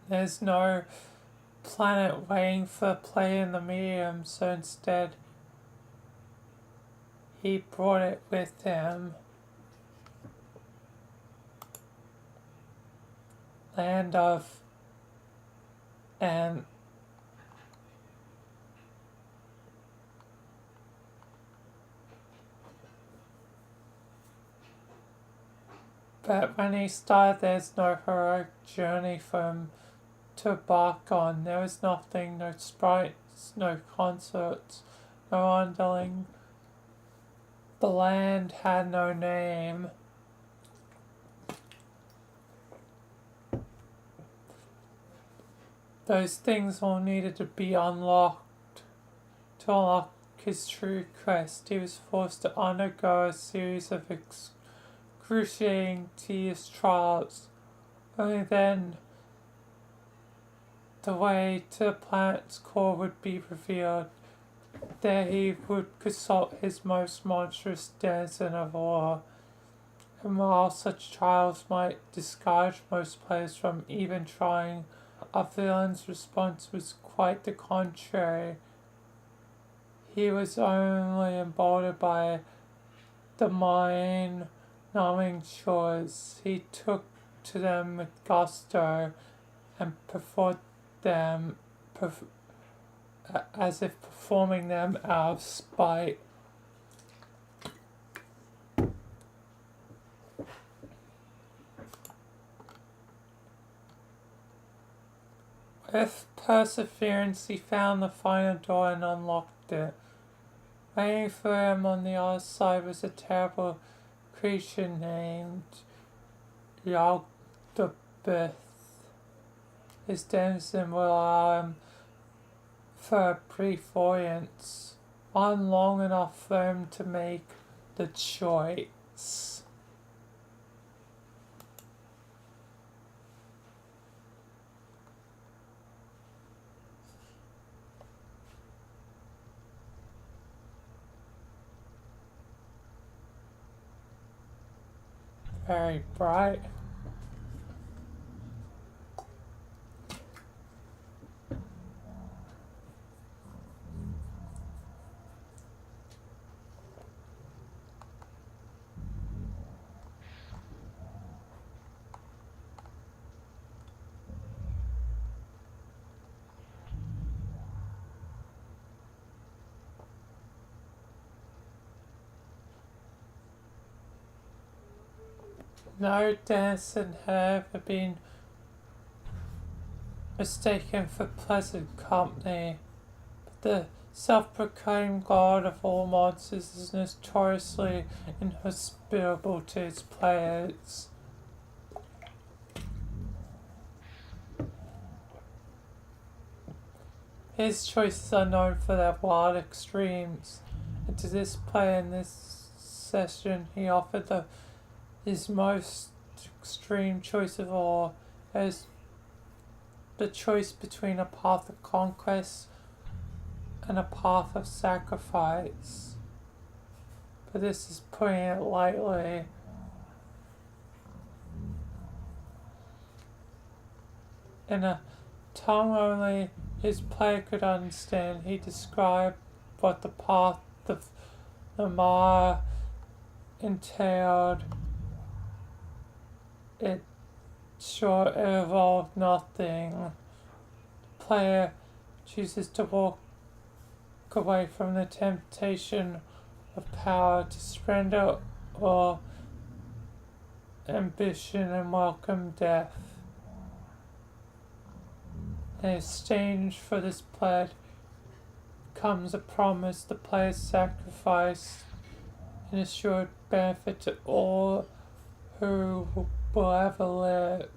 There's no planet waiting for play in the medium, so instead he brought it with him. Land of and but when he started, there's no heroic journey for him to embark on. There was nothing, no sprites, no concerts, no underling. The land had no name. Those things all needed to be unlocked. To unlock his true quest, he was forced to undergo a series of excruciating, tedious trials. Only then the way to the planet's core would be revealed. There he would consult his most monstrous denizen of all. And while such trials might discourage most players from even trying, our villain's response was quite the contrary. He was only emboldened by the mind-numbing chores. He took to them with gusto and performed them as if performing them out of spite. With perseverance, he found the final door and unlocked it. Waiting for him on the other side was a terrible creature named Yaldabaoth. His denizen will allow him for a brief audience, one long enough for him to make the choice. Very bright. No denizen had ever been mistaken for pleasant company, but the self-proclaimed god of all monsters is notoriously inhospitable to his players. His choices are known for their wild extremes, and to this player in this session he offered his most extreme choice of all, as the choice between a path of conquest and a path of sacrifice. But this is putting it lightly. In a tongue only his player could understand, he described what the path of the Mara entailed. It sure involved nothing. The player chooses to walk away from the temptation of power, to surrender all ambition and welcome death. In exchange for this pledge comes a promise the player's sacrifice and assured benefit to all who will ever live.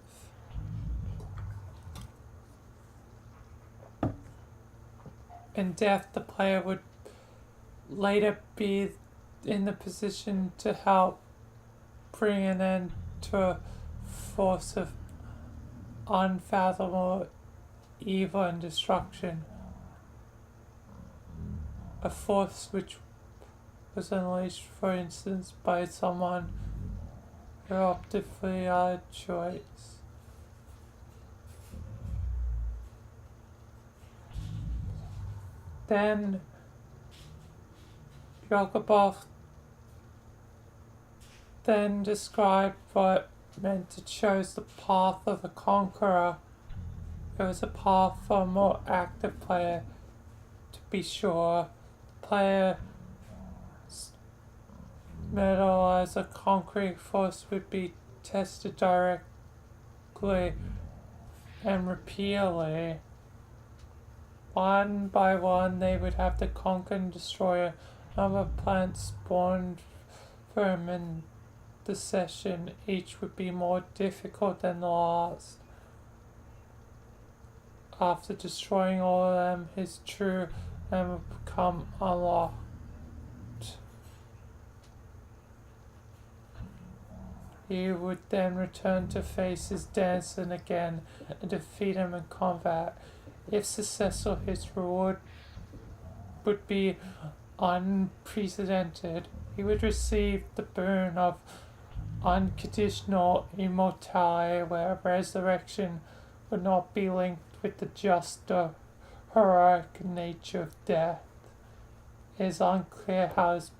In death, the player would later be in the position to help bring an end to a force of unfathomable evil and destruction. A force which was unleashed, for instance, by someone who opted for the other choice. Then Yakubov then described what it meant to choose the path of a conqueror. It was a path for a more active player, to be sure. The player's metal as a concrete force would be tested directly and repeatedly. One by one, they would have to conquer and destroy another planet spawned from in the session. Each would be more difficult than the last. After destroying all of them, his true aim would become unlocked. He would then return to face his Danson again and defeat him in combat. If successful, his reward would be unprecedented. He would receive the boon of unconditional immortality, where resurrection would not be linked with the just or heroic nature of death. It is unclear how his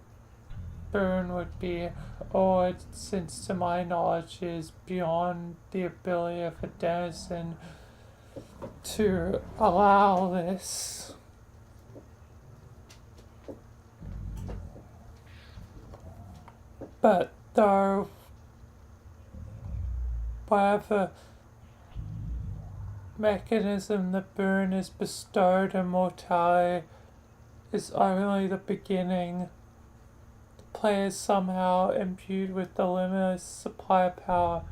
boon would be awarded, since to my knowledge it is beyond the ability of a denizen to allow this. But though whatever mechanism the boon is bestowed, immortality is only the beginning. The player is somehow imbued with the limitless supply of power,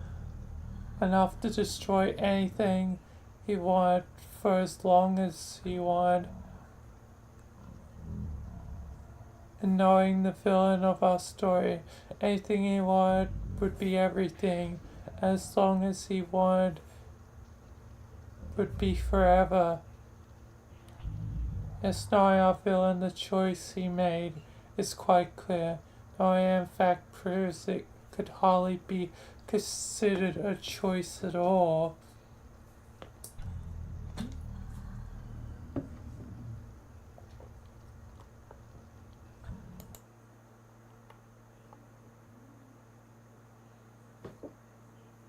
enough to destroy anything he wanted for as long as he wanted. And knowing the villain of our story, anything he wanted would be everything, as long as he wanted would be forever. As knowing our villain, the choice he made is quite clear. Knowing in fact proves it could hardly be considered a choice at all.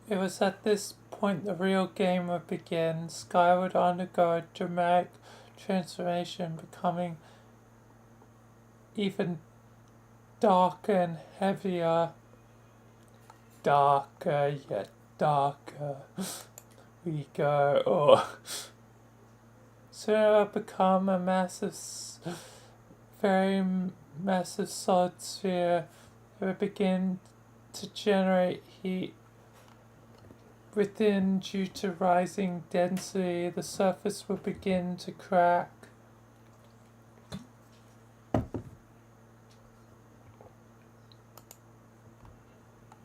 It was at this point the real game would begin. Sky would undergo a dramatic transformation, becoming even darker and heavier. Darker, yet darker. We go. Oh. Soon it would become a massive, very massive solid sphere. It would begin to generate heat within. Due to rising density, the surface would begin to crack.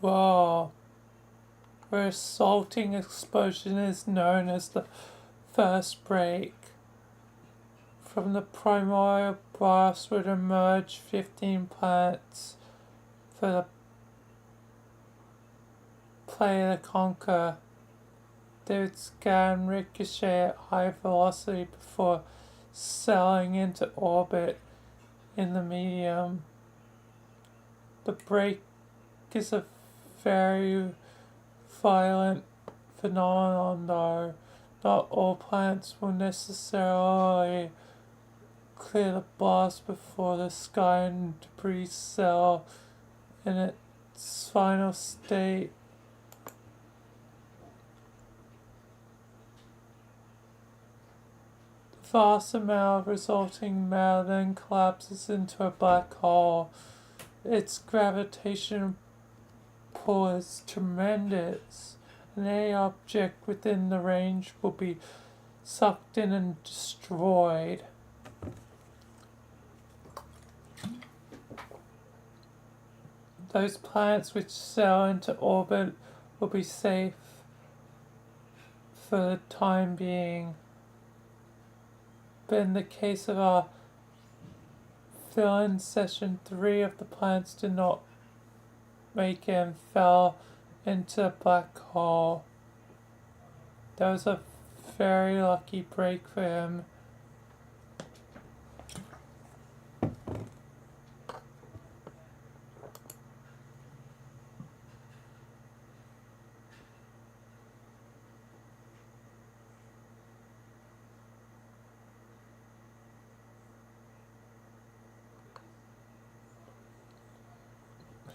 Well, where salting explosion is known as the first break. From the primordial blast would emerge 15 planets for the player to conquer. They would scan ricochet at high velocity before sailing into orbit in the medium. The break is a very violent phenomenon though. Not all planets will necessarily clear the blast before the sky and debris settle in its final state. The vast amount of resulting matter then collapses into a black hole. Its gravitational pull is tremendous, and any object within the range will be sucked in and destroyed. Those planets which sail into orbit will be safe for the time being. But in the case of our fill-in session 3 of the planets did not make it and fell into a black hole. That was a very lucky break for him.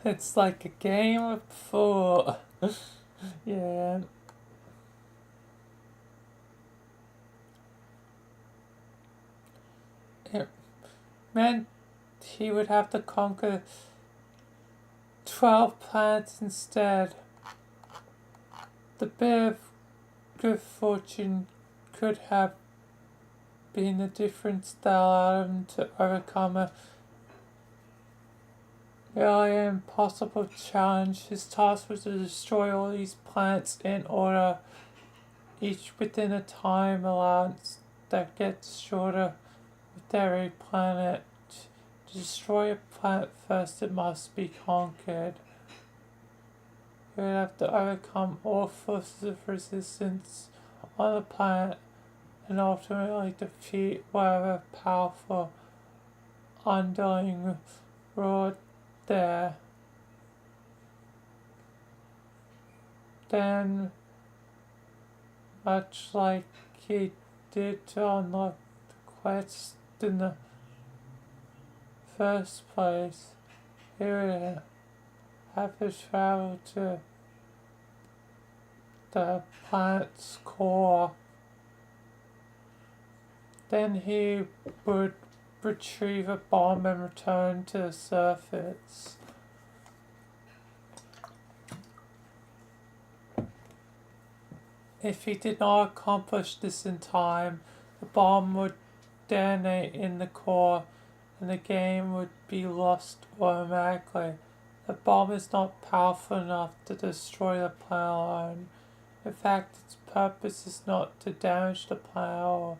It's like a game of four. Yeah. It meant he would have to conquer 12 planets instead. The bit of good fortune could have been the difference that allowed him to overcome a really impossible challenge. His task was to destroy all these planets in order, each within a time allowance that gets shorter with every planet. To destroy a planet first, it must be conquered. He would have to overcome all forces of resistance on the planet and ultimately defeat whatever powerful underling ruled there. Then, much like he did to unlock the quest in the first place, he would have to travel to the planet's core. Then he would retrieve a bomb and return to the surface. If he did not accomplish this in time, the bomb would detonate in the core and the game would be lost automatically. The bomb is not powerful enough to destroy the planet alone. In fact, its purpose is not to damage the planet at all,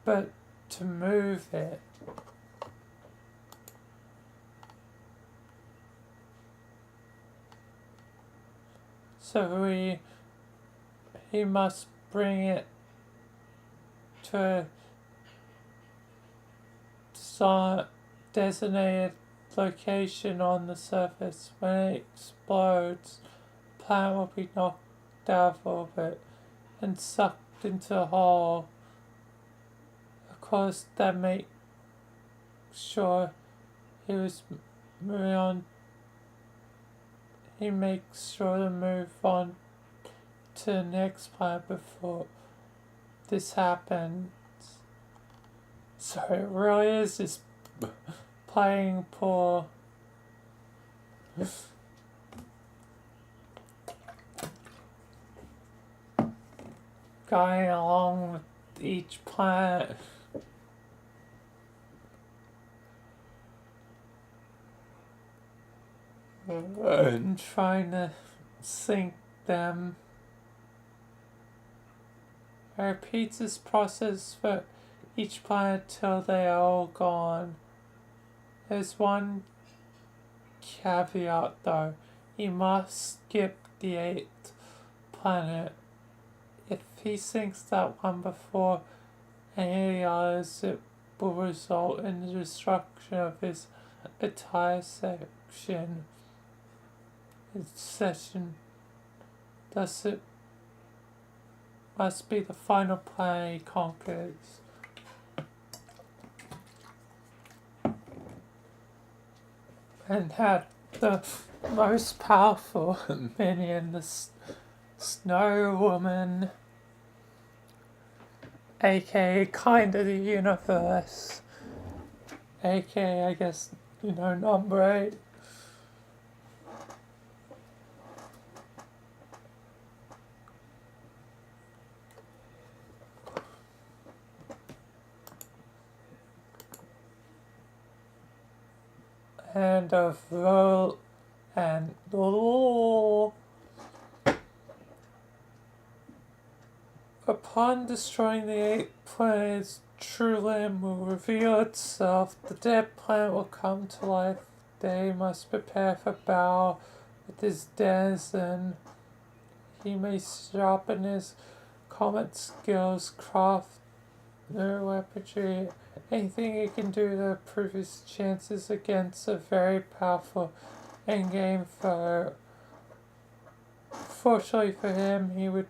but to move it. So he must bring it to a designated location on the surface. When it explodes, the planet will be knocked out of orbit and sucked into a hole. Of course, that makes sure he was moving on. He makes sure to move on to the next planet before this happens. So it really is just playing poor. Going along with each planet. and trying to sync them. It repeats this process for each planet till they are all gone. There's one caveat though. He must skip the 8th planet. If he sinks that one before any others, it will result in the destruction of his entire section. His session. Thus it must be the final planet he conquers. And had the most powerful minion, the Snow Woman, aka kind of the universe, aka I guess, number 8. And of roll and upon destroying the 8th planet's true limb will reveal itself. The dead planet will come to life. They must prepare for battle with his denizen. He may sharpen his combat skills, craft new weaponry, anything he can do to improve his chances against a very powerful endgame foe. Fortunately for him, he would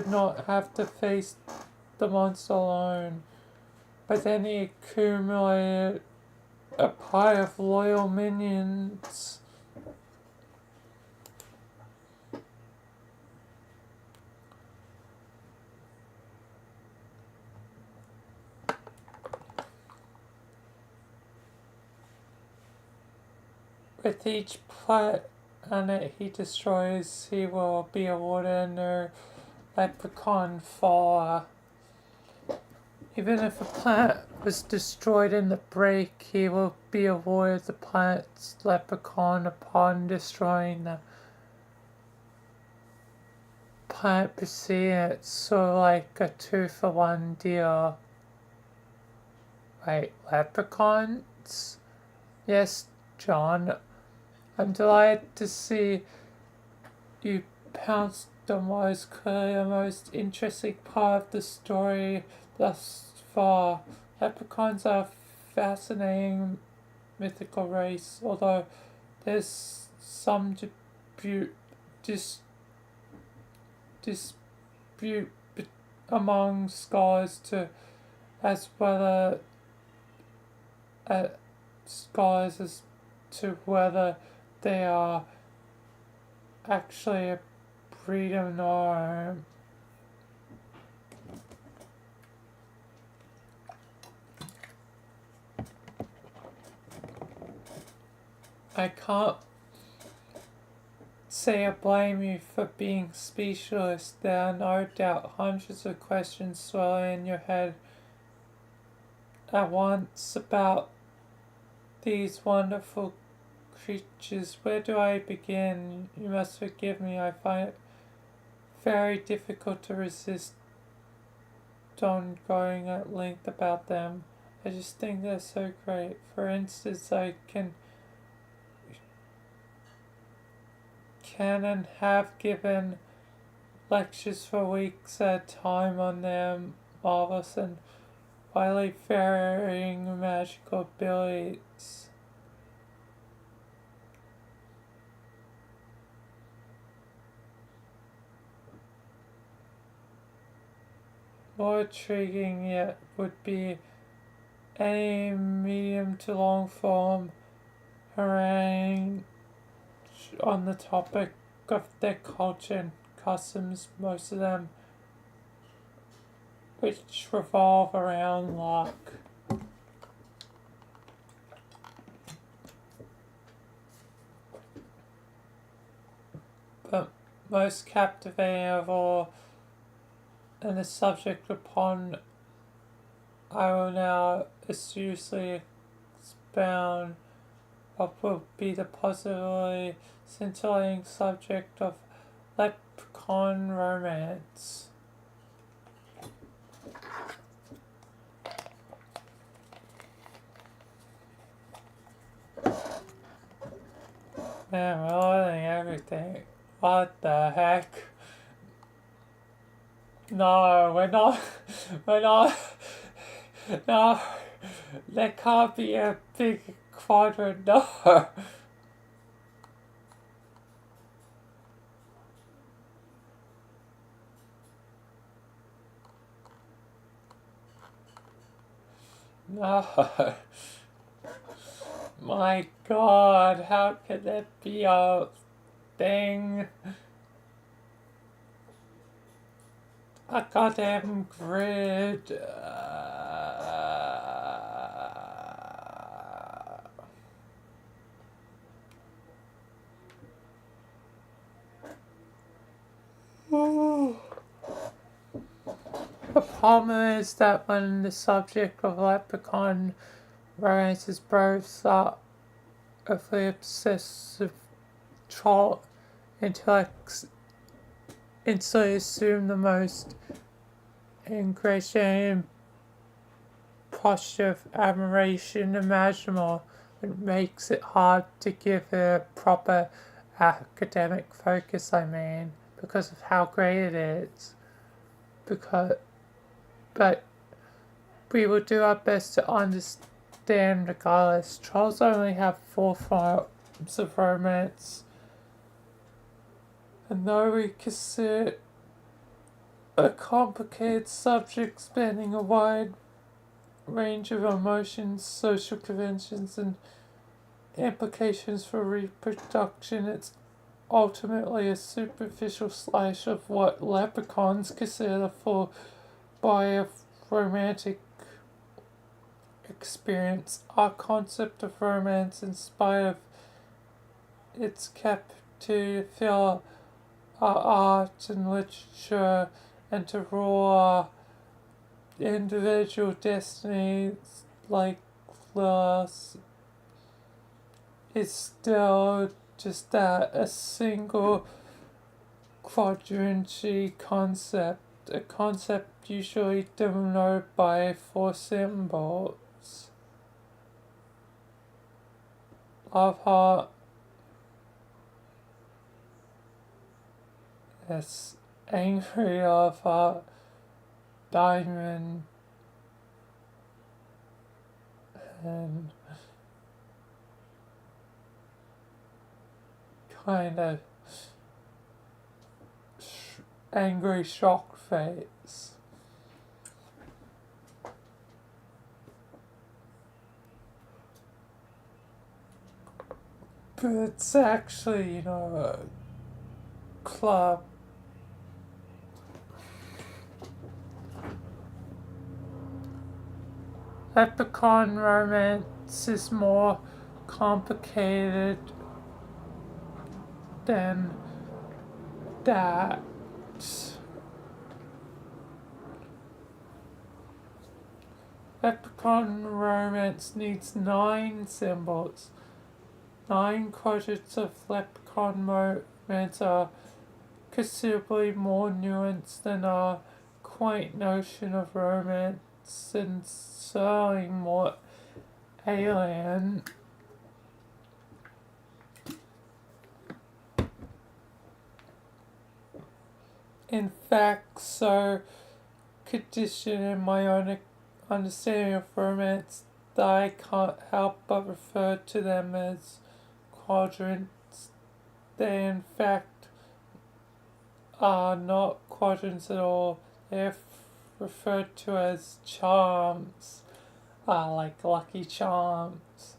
not have to face the monster alone. But then he accumulated a pile of loyal minions. With each planet he destroys, he will be awarded a new leprechaun follower. Even if a planet was destroyed in the break, he will be awarded the planet's leprechaun upon destroying the planet preceding it, so like a 2-for-1 deal. Wait, leprechauns? Yes, John. I'm delighted to see you pounced on what is clearly the most interesting part of the story thus far. Leprechauns are a fascinating mythical race, although there's some dispute among scholars as to whether they are actually a breed or not. I can't say I blame you for being speechless. There are no doubt hundreds of questions swirling in your head at once about these wonderful creatures. Where do I begin? You must forgive me. I find it very difficult to resist on going at length about them. I just think they're so great. For instance, I can and have given lectures for weeks at a time on their marvelous and widely varying magical abilities. More intriguing yet would be any medium to long form harangue on the topic of their culture and customs, most of them which revolve around luck. But most captivating of all, and the subject upon I will now assiduously bound up will be the possibly scintillating subject of leprechaun romance. Man, we're learning everything. What the heck? No, we're not. We're not. No. There can't be a big quadrant. No. No. My God, how could that be a thing? A goddamn grid. The problem is that when the subject of leprechaun romance is both of the obsessive troll intellects instantly assume the most ingratiating posture of admiration imaginable. It makes it hard to give it a proper academic focus, because of how great it is. But we will do our best to understand regardless. Trolls only have 4 forms of romance. And though we consider a complicated subject spanning a wide range of emotions, social conventions, and implications for reproduction, it's ultimately a superficial slice of what leprechauns consider the full body of romantic experience. Our concept of romance, in spite of its capacity to fill our art and literature and to rule our individual destinies like Lilith, is still just that, a single quadrantary concept, a concept usually denoted by 4 symbols: love heart, yes, angry love heart, diamond, and kind of angry shock face. But it's actually, a club. Leprechaun romance is more complicated than that. Leprechaun romance needs 9 symbols. 9 quadrants of leprechaun romance are considerably more nuanced than our quaint notion of romance, and certainly more alien. In fact, so conditioned in my own understanding of romance that I can't help but refer to them as quadrants. They, in fact, are not quadrants at all. They are referred to as charms, like Lucky Charms.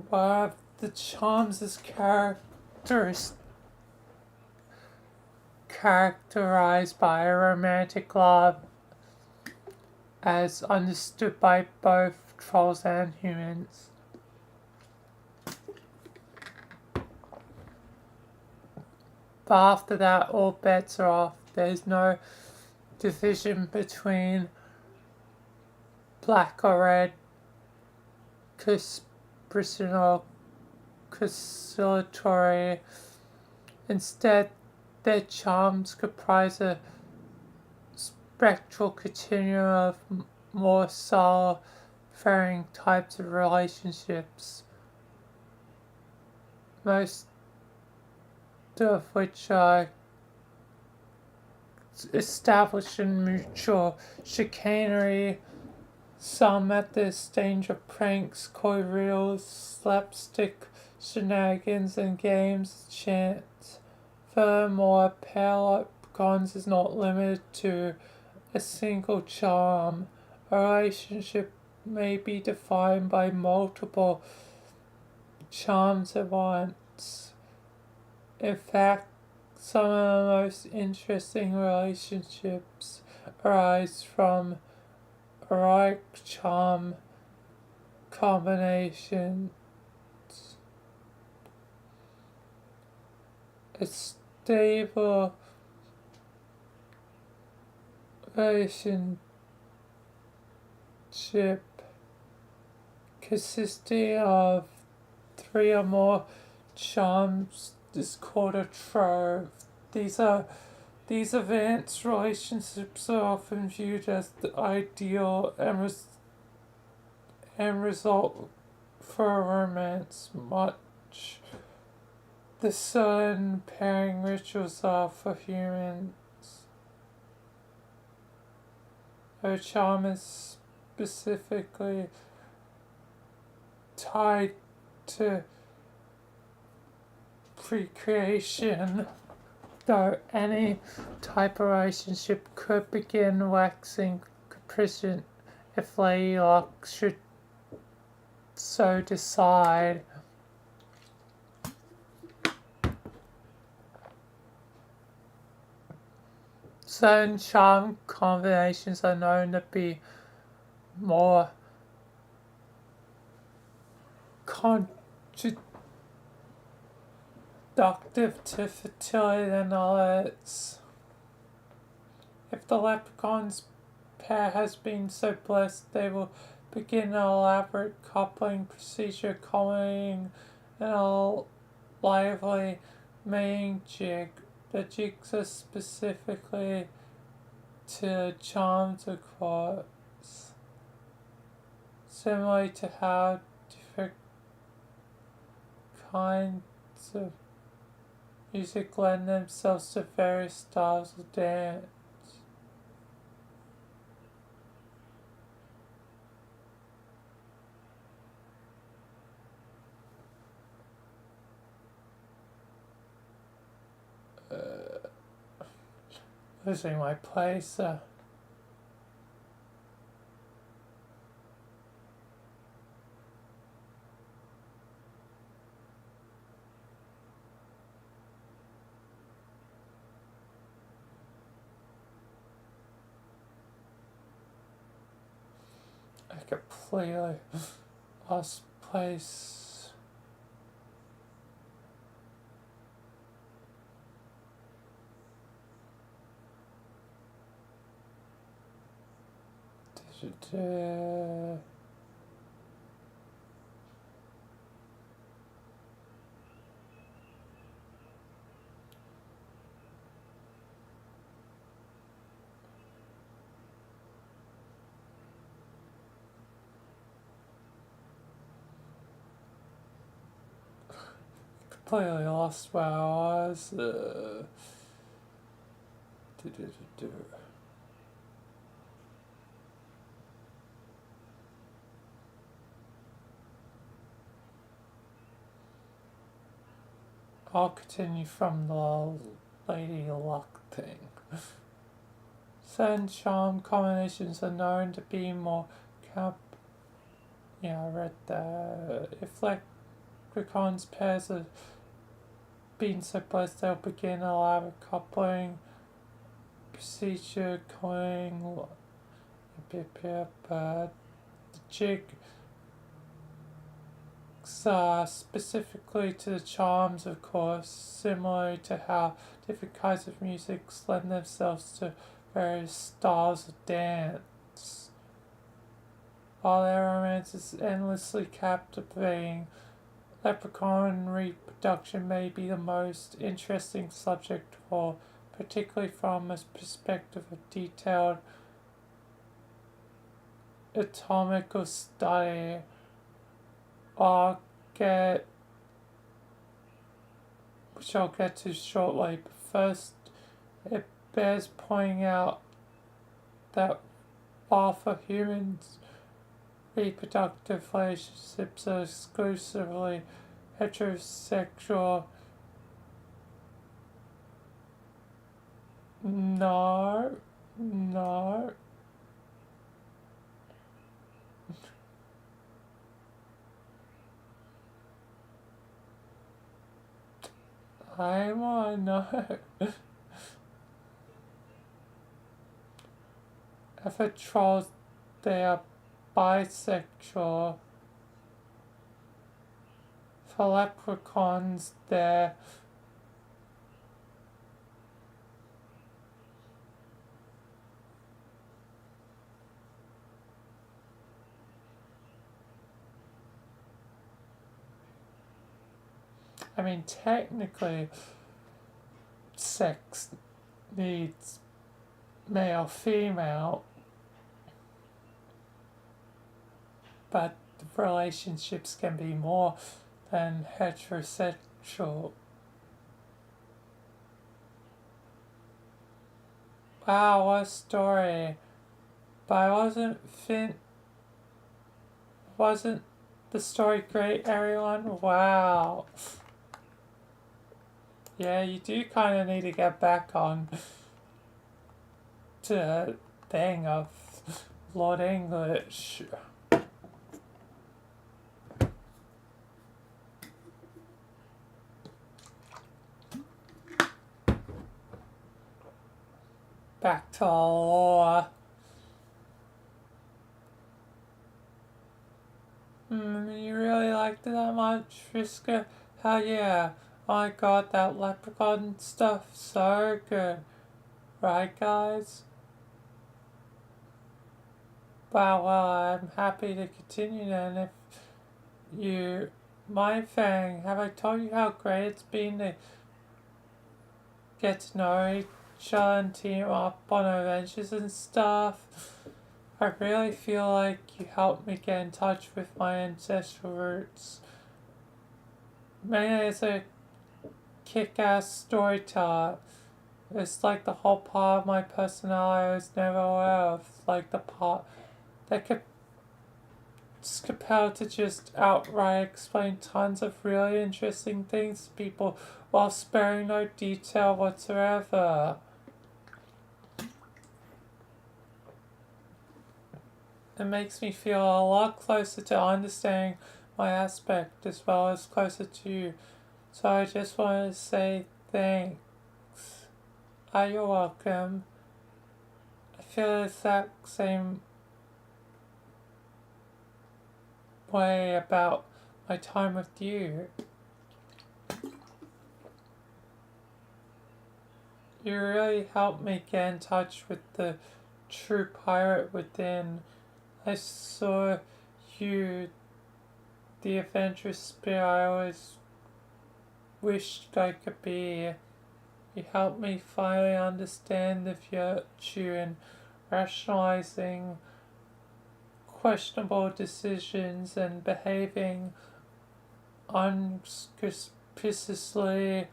One of the charms is characterized by a romantic love as understood by both trolls and humans. But after that, all bets are off. There's no division between black or red, cuspidation or conciliatory. Instead, their charms comprise a spectral continuum of more subtle, varying types of relationships, most of which are established in mutual chicanery, some at the stage of pranks, coy riddles, slapstick shenanigans, and games of chance. Furthermore, Paralipcons is not limited to a single charm. A relationship may be defined by multiple charms at once. In fact, some of the most interesting relationships arise from erotic charm combinations. A stable relationship consisting of 3 or more charms is called a trove. These advanced relationships are often viewed as the ideal and result for romance, much the certain pairing rituals are for humans. A charm is specifically tied to procreation, though any type of relationship could begin waxing capricious if Lady Luck should so decide. Certain charm combinations are known to be more conducive to fertility than others. If the leprechaun's pair has been so blessed, they will begin an elaborate coupling procedure culminating in a lively mating jig. The jigs are specifically to charms of course, similar to how different kinds of music lend themselves to various styles of dance. Losing my place. I completely lost place. Completely lost where I was. I'll continue from the Lady Luck thing. Certain charm combinations are known to be more yeah, I read that. If leprechauns pairs have been so blessed, they'll begin a elaborate coupling procedure calling the jig specifically to the charms, of course, similar to how different kinds of music lend themselves to various styles of dance. While their romance is endlessly captivating, leprechaun reproduction may be the most interesting subject for, particularly from a perspective of detailed anatomical study. I'll get, which I'll get to shortly. But first, it bears pointing out that while for humans, reproductive relationships are exclusively heterosexual, no, no. I wanna know if it trolls they are bisexual. For leprechauns, they're I mean, technically, sex needs male, female, but relationships can be more than heterosexual. Wow, what a story. But I wasn't the story great, everyone? Wow. Yeah, you do kind of need to get back on to the thing of Lord English. Back to law. You really liked it that much, Friska? Hell yeah. Oh my god, that leprechaun stuff, so good. Right, guys? Wow, well, I'm happy to continue then. If you mind, Fang, have I told you how great it's been to get to know each other and team up on adventures and stuff? I really feel like you helped me get in touch with my ancestral roots. Mainly as a kick-ass storyteller. It's like the whole part of my personality I was never aware of. Like the part that could just compelled to just outright explain tons of really interesting things to people while sparing no detail whatsoever. It makes me feel a lot closer to understanding my aspect as well as closer to you. So I just wanted to say thanks. You're welcome. I feel the exact same way about my time with you. You really helped me get in touch with the true pirate within. I saw you, the adventurous spirit I always wished I could be. You helped me finally understand the virtue in rationalizing questionable decisions and behaving unscrupulously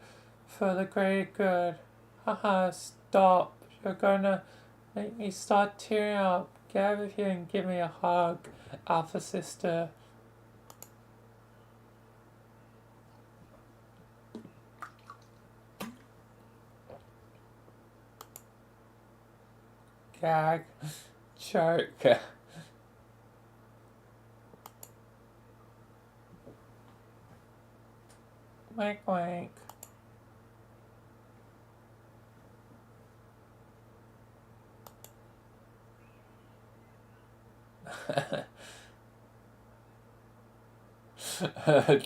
for the greater good. Haha, stop. You're gonna make me start tearing up. Get over here and give me a hug, Alpha Sister. Gag. Choke. Wink wink.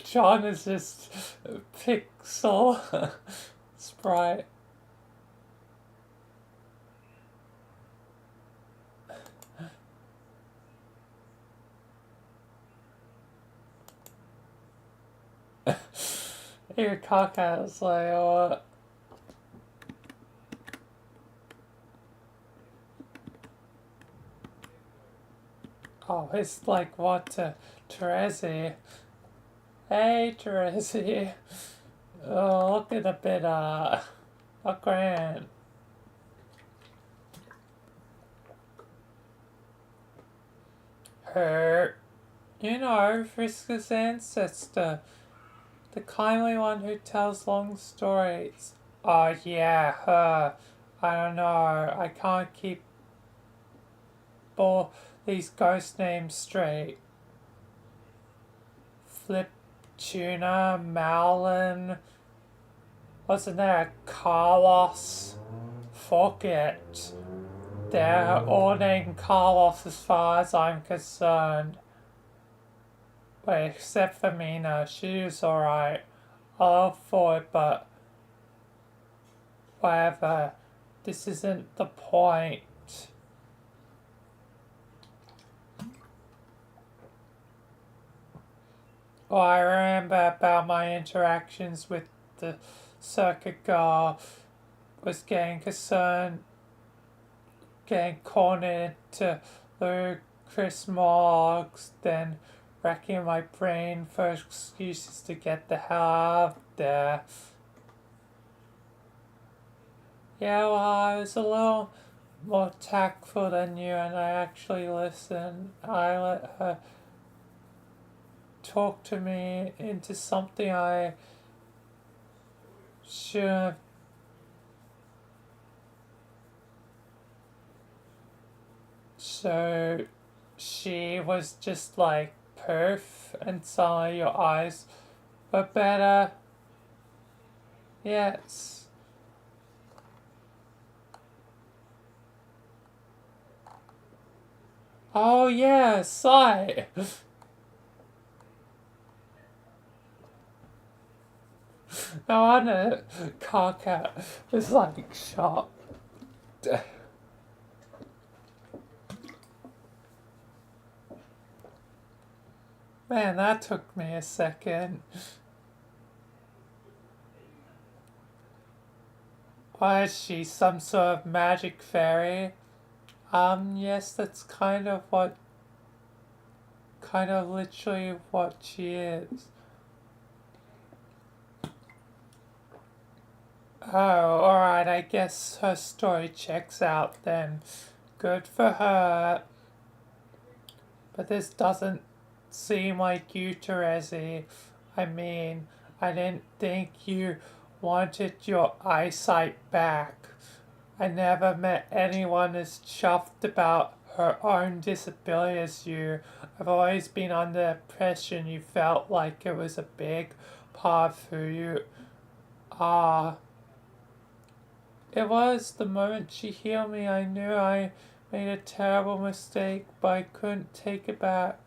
John is just a pixel sprite. Your caca is like, oh, it's like what to Terezi. Hey Terezi. Oh, looking a bit a grand. Her, Friska's ancestor, the kindly one who tells long stories. Oh yeah, her. I don't know. I can't keep all these ghost names straight. Flip Tuna, Malin. Wasn't there Carlos? Fuck it. They're all named Carlos as far as I'm concerned. Wait, except for Mina. She's alright. I love for it, but whatever. This isn't the point. Oh, I remember about my interactions with the circuit girl was getting concerned, getting cornered to Chris Moggs, then racking my brain for excuses to get the hell out of there. Yeah, well, I was a little more tactful than you, and I actually listened. I let her talk to me into something I should have. So she was just like perf, and suddenly your eyes were better. Yes. Oh yeah, sigh. No wonder Carcat was like sharp. Man, that took me a second. Why is she some sort of magic fairy? Yes, that's kind of literally what she is. Oh, alright, I guess her story checks out then. Good for her. But this doesn't seem like you, Terezi. I mean, I didn't think you wanted your eyesight back. I never met anyone as chuffed about her own disability as you. I've always been under the impression you felt like it was a big part of who you are. It was the moment she healed me, I knew I made a terrible mistake, but I couldn't take it back.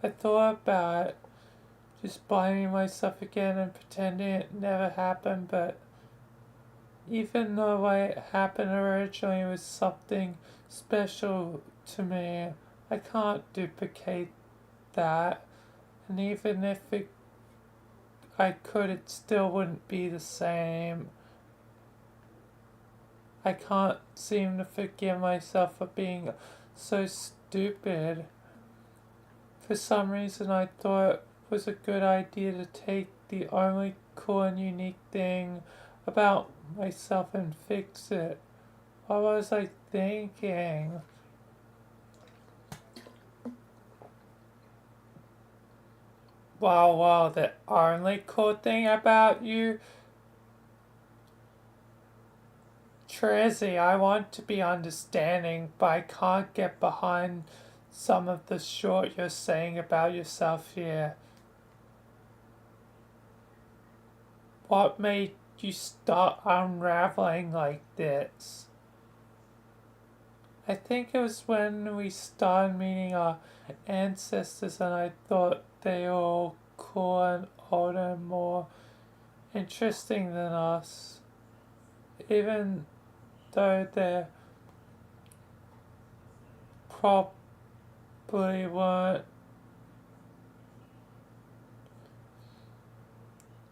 I thought about it, just blaming myself again and pretending it never happened, but even the way it happened originally was something special to me. I can't duplicate that, and even if I could, it still wouldn't be the same. I can't seem to forgive myself for being so stupid. For some reason, I thought it was a good idea to take the only cool and unique thing about myself and fix it. What was I thinking? Well, the only cool thing about you, Trezzy, I want to be understanding, but I can't get behind some of the short you're saying about yourself here. What made you start unraveling like this? I think it was when we started meeting our ancestors and I thought they all cool and older and more interesting than us, even though they probably weren't.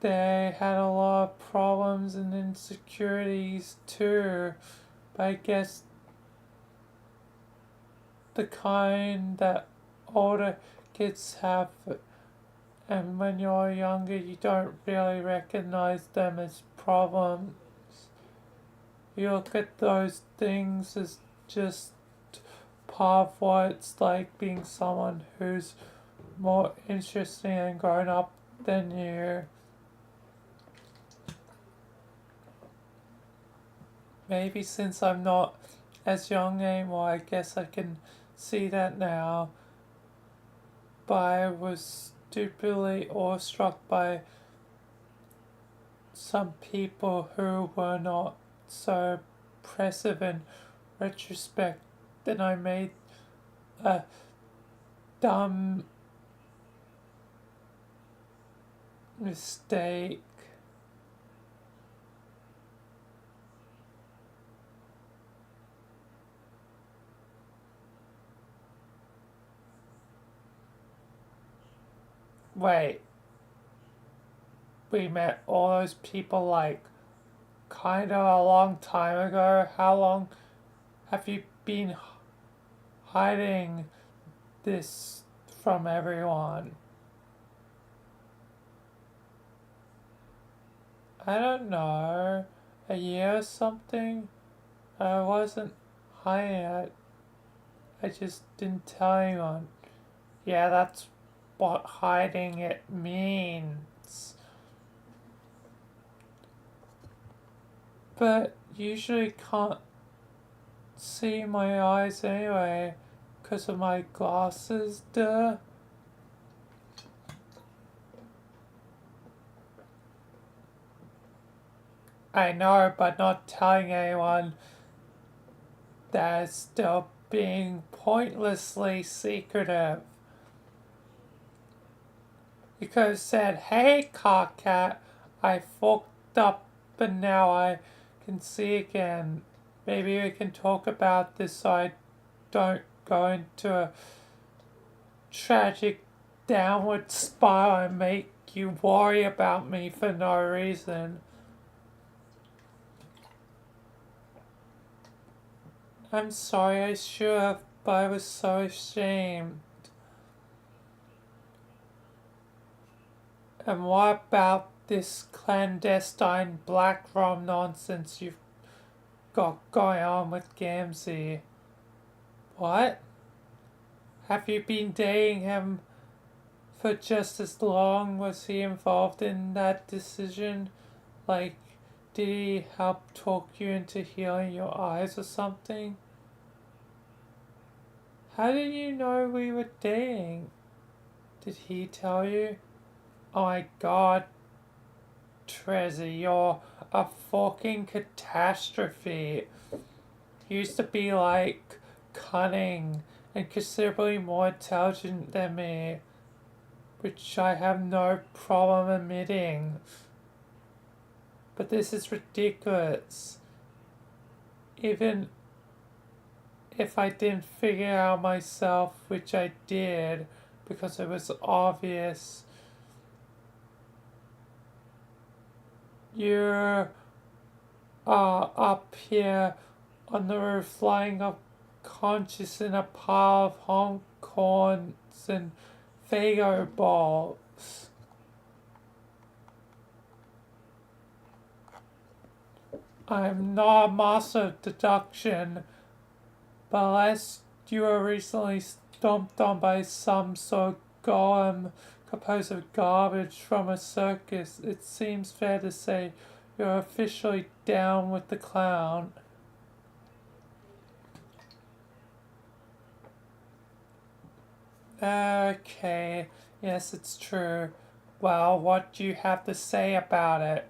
They had a lot of problems and insecurities too, but I guess the kind that older kids have, and when you're younger you don't really recognize them as problems. You look at those things as just part of what it's like being someone who's more interesting and grown up than you. Maybe since I'm not as young anymore, I guess I can see that now. But I was stupidly awestruck by some people who were not so impressive in retrospect. Then I made a dumb mistake. Wait, we met all those people like kind of a long time ago. How long have you been hiding this from everyone? I don't know, a year or something? I wasn't hiding it. I just didn't tell anyone. Yeah, that's what hiding it means. But usually can't see my eyes anyway because of my glasses, duh. I know, but not telling anyone that is still being pointlessly secretive. You could have said, hey, Cockcat, I fucked up, but now I can see again. Maybe we can talk about this so I don't go into a tragic downward spiral and make you worry about me for no reason. I'm sorry, I should have, but I was so ashamed. And what about this clandestine black rum nonsense you've got going on with Gamzee? What? Have you been dating him for just as long? Was he involved in that decision? Like, did he help talk you into healing your eyes or something? How did you know we were dating? Did he tell you? Oh my god, Trezzy, you're a fucking catastrophe. You used to be like cunning and considerably more intelligent than me, which I have no problem admitting. But this is ridiculous. Even if I didn't figure out myself, which I did because it was obvious, you're up here on the roof flying up conscious in a pile of home corns and Fago balls. I'm not a master of deduction, but unless you were recently stomped on by some sort of golem composed of garbage from a circus, it seems fair to say you're officially down with the clown. Okay, yes, it's true. Well, what do you have to say about it?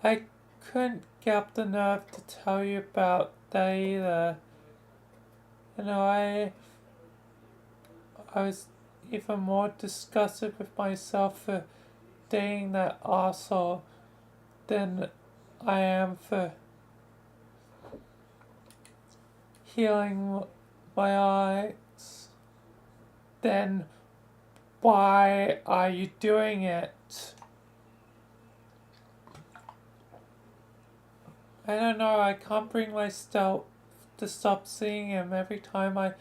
I couldn't get up the nerve to tell you about that either. You know, I was even more disgusted with myself for dating that arsehole than I am for healing my eyes. Then why are you doing it? I don't know, I can't bring myself to stop seeing him. Every time I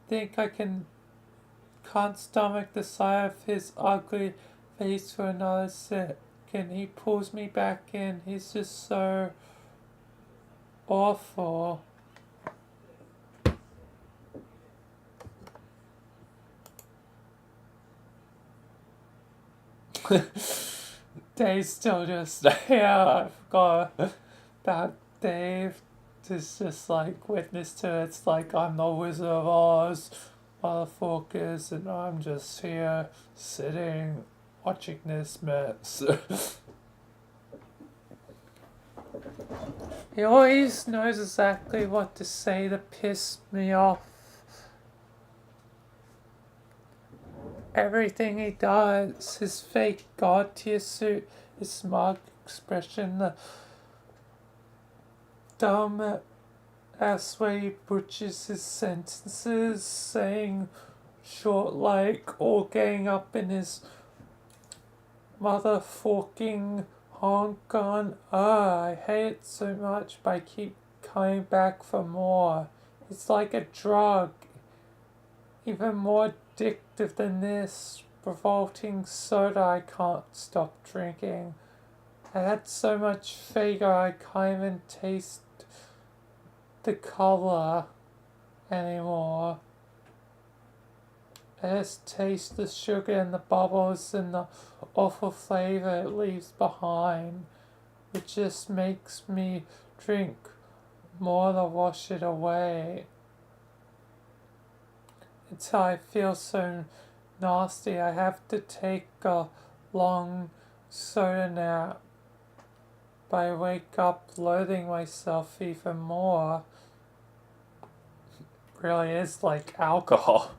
think can't stomach the sight of his ugly face for another second, he pulls me back in. He's just so awful. Dave's still just, yeah, I forgot about Dave. Is just like witness to it. It's like I'm the Wizard of Oz, motherfuckers, and I'm just here sitting watching this mess. He always knows exactly what to say to piss me off. Everything he does, his fake god tier suit, his smug expression, the dumb ass way he butchers his sentences, saying short like or getting up in his motherfucking honk on. I hate it so much, but I keep coming back for more. It's like a drug, even more addictive than this revolting soda I can't stop drinking. I had so much figure I can't even taste the color anymore. I just taste the sugar and the bubbles and the awful flavor it leaves behind. It just makes me drink more to wash it away. Until I feel so nasty I have to take a long soda nap. But I wake up loathing myself even more. Really is like alcohol.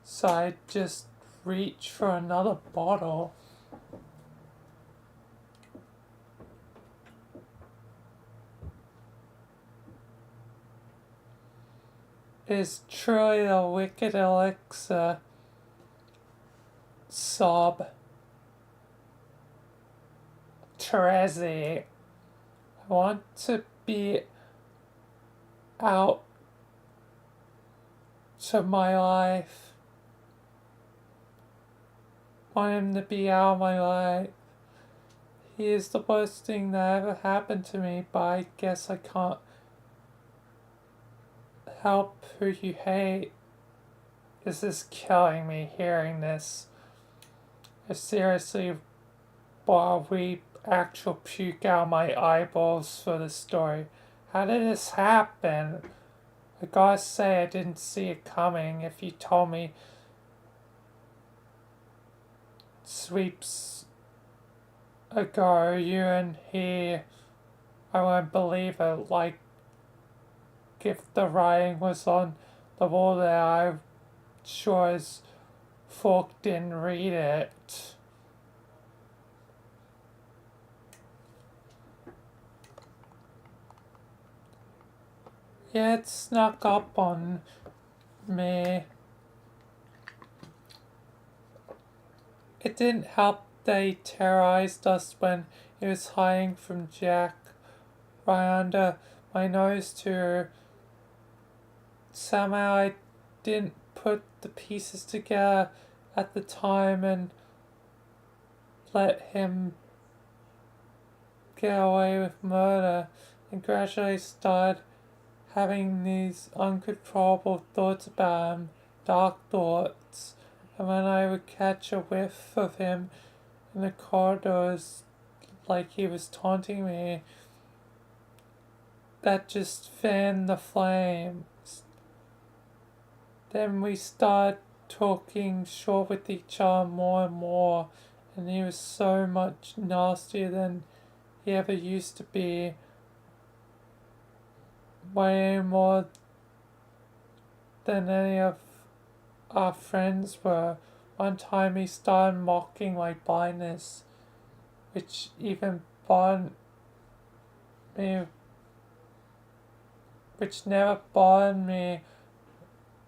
So I just reach for another bottle. It is truly the wicked elixir. Sob. Terezi. I want to be out to my life. I want him to be out of my life. He is the worst thing that ever happened to me, but I guess I can't help who you hate. This is killing me hearing this. I seriously bought a wee actual puke out my eyeballs for the story. How did this happen? I gotta say I didn't see it coming. If you told me sweeps ago, you and he, I won't believe it. Like if the writing was on the wall there, I sure as fuck didn't read it. Yeah, it snuck up on me. It didn't help they terrorized us when he was hiding from Jack right under my nose too. Somehow I didn't put the pieces together at the time and let him get away with murder, and gradually started having these uncontrollable thoughts about him, dark thoughts. And when I would catch a whiff of him in the corridors like he was taunting me, that just fanned the flames. Then we started talking short with each other more and more, and he was so much nastier than he ever used to be. Way more than any of our friends were. One time he started mocking my blindness, which even bothered me, which never bothered me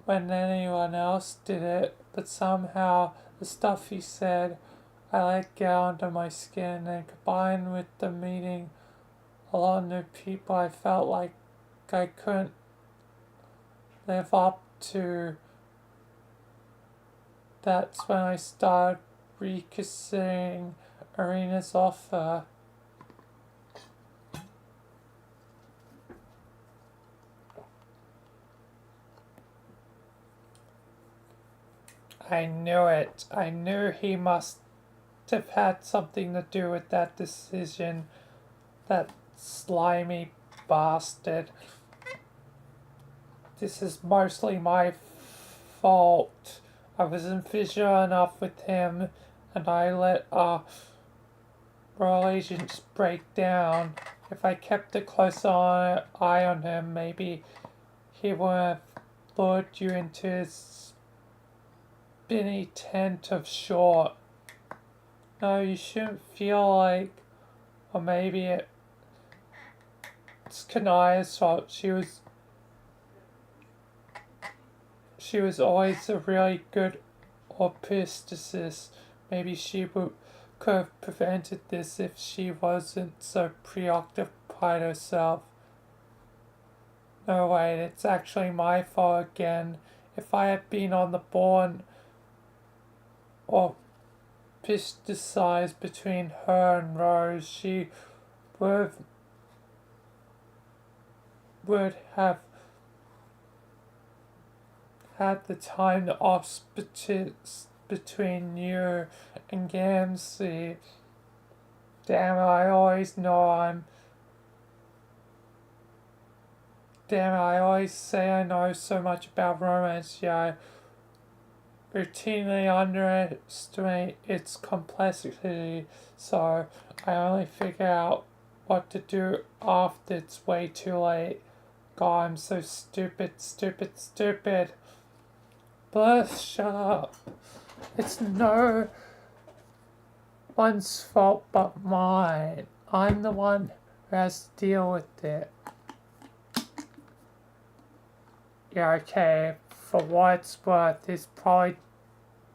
when anyone else did it, but somehow the stuff he said I let get under my skin, and combined with the meeting a lot of new people, I felt like I couldn't live up to. That's when I started reconsidering Arena's offer. I knew it. I knew he must have had something to do with that decision. That slimy bastard. This is mostly my fault. I wasn't visual enough with him, and I let our relations break down. If I kept a close eye on him, maybe he would have lured you into his spinny tent of short. No, you shouldn't feel like, or maybe it's Kanaya's fault. She was always a really good orthopedist. Maybe she could have prevented this if she wasn't so preoccupied herself. No, wait, it's actually my fault again. If I had been on the board or pesticide between her and Rose, she would have had the time to auspice between you and Gamsey. Damn it, I always say I know so much about romance, yet I routinely underestimate its complexity, so I only figure out what to do after it's way too late. God, I'm so stupid. But shut up. It's no one's fault but mine. I'm the one who has to deal with it. Yeah, okay, for what it's worth, it's probably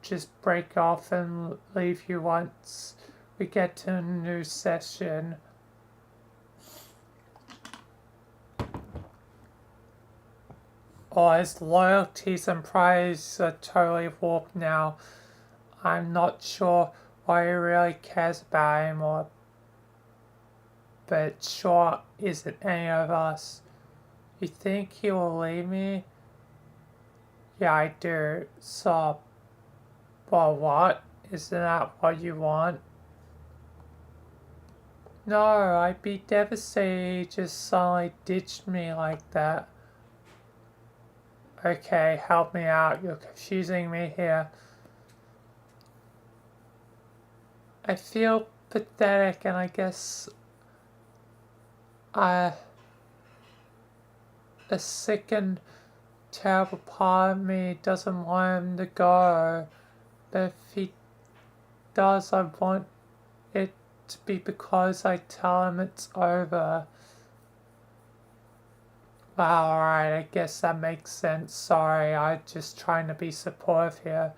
just break off and leave you once we get to a new session. Or his loyalties and priorities are totally warped now. I'm not sure why he really cares about him, or but it sure isn't any of us. You think he will leave me? Yeah, I do. So, well, what? Isn't that what you want? No, I'd be devastated he just suddenly ditched me like that. Okay, help me out. You're confusing me here. I feel pathetic, and I guess a sick and terrible part of me doesn't want him to go. But if he does, I want it to be because I tell him it's over. Wow, alright, I guess that makes sense. Sorry, I'm just trying to be supportive here,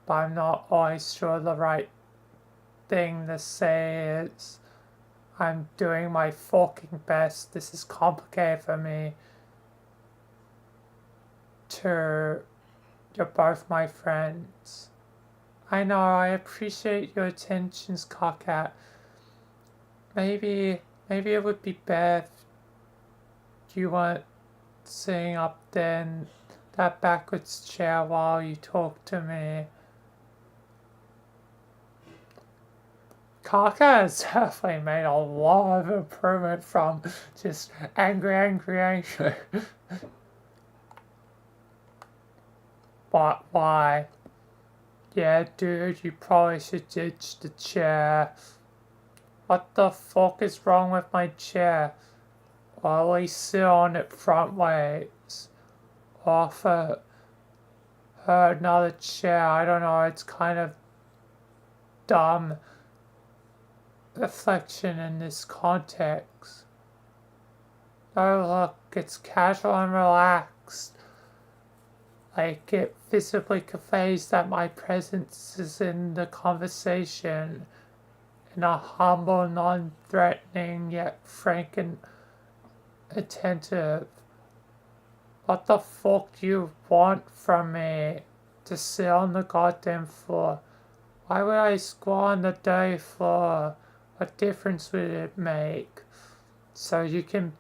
but I'm not always sure the right thing to say is. I'm doing my fucking best. This is complicated for me. You're both my friends. I know, I appreciate your attentions, Cockhat. Maybe it would be better if you weren't sitting up there in that backwards chair while you talk to me. Kaka has definitely made a lot of improvement from just angry. But why? Yeah, dude, you probably should ditch the chair. What the fuck is wrong with my chair? Or at least sit on it front ways. Or for another chair. I don't know, it's kind of dumb reflection in this context. Oh, look, it's casual and relaxed. Like, it visibly conveys that my presence is in the conversation in a humble, non-threatening, yet frank and attentive. What the fuck do you want from me? To sit on the goddamn floor? Why would I squat on the dirty floor? What difference would it make? So you can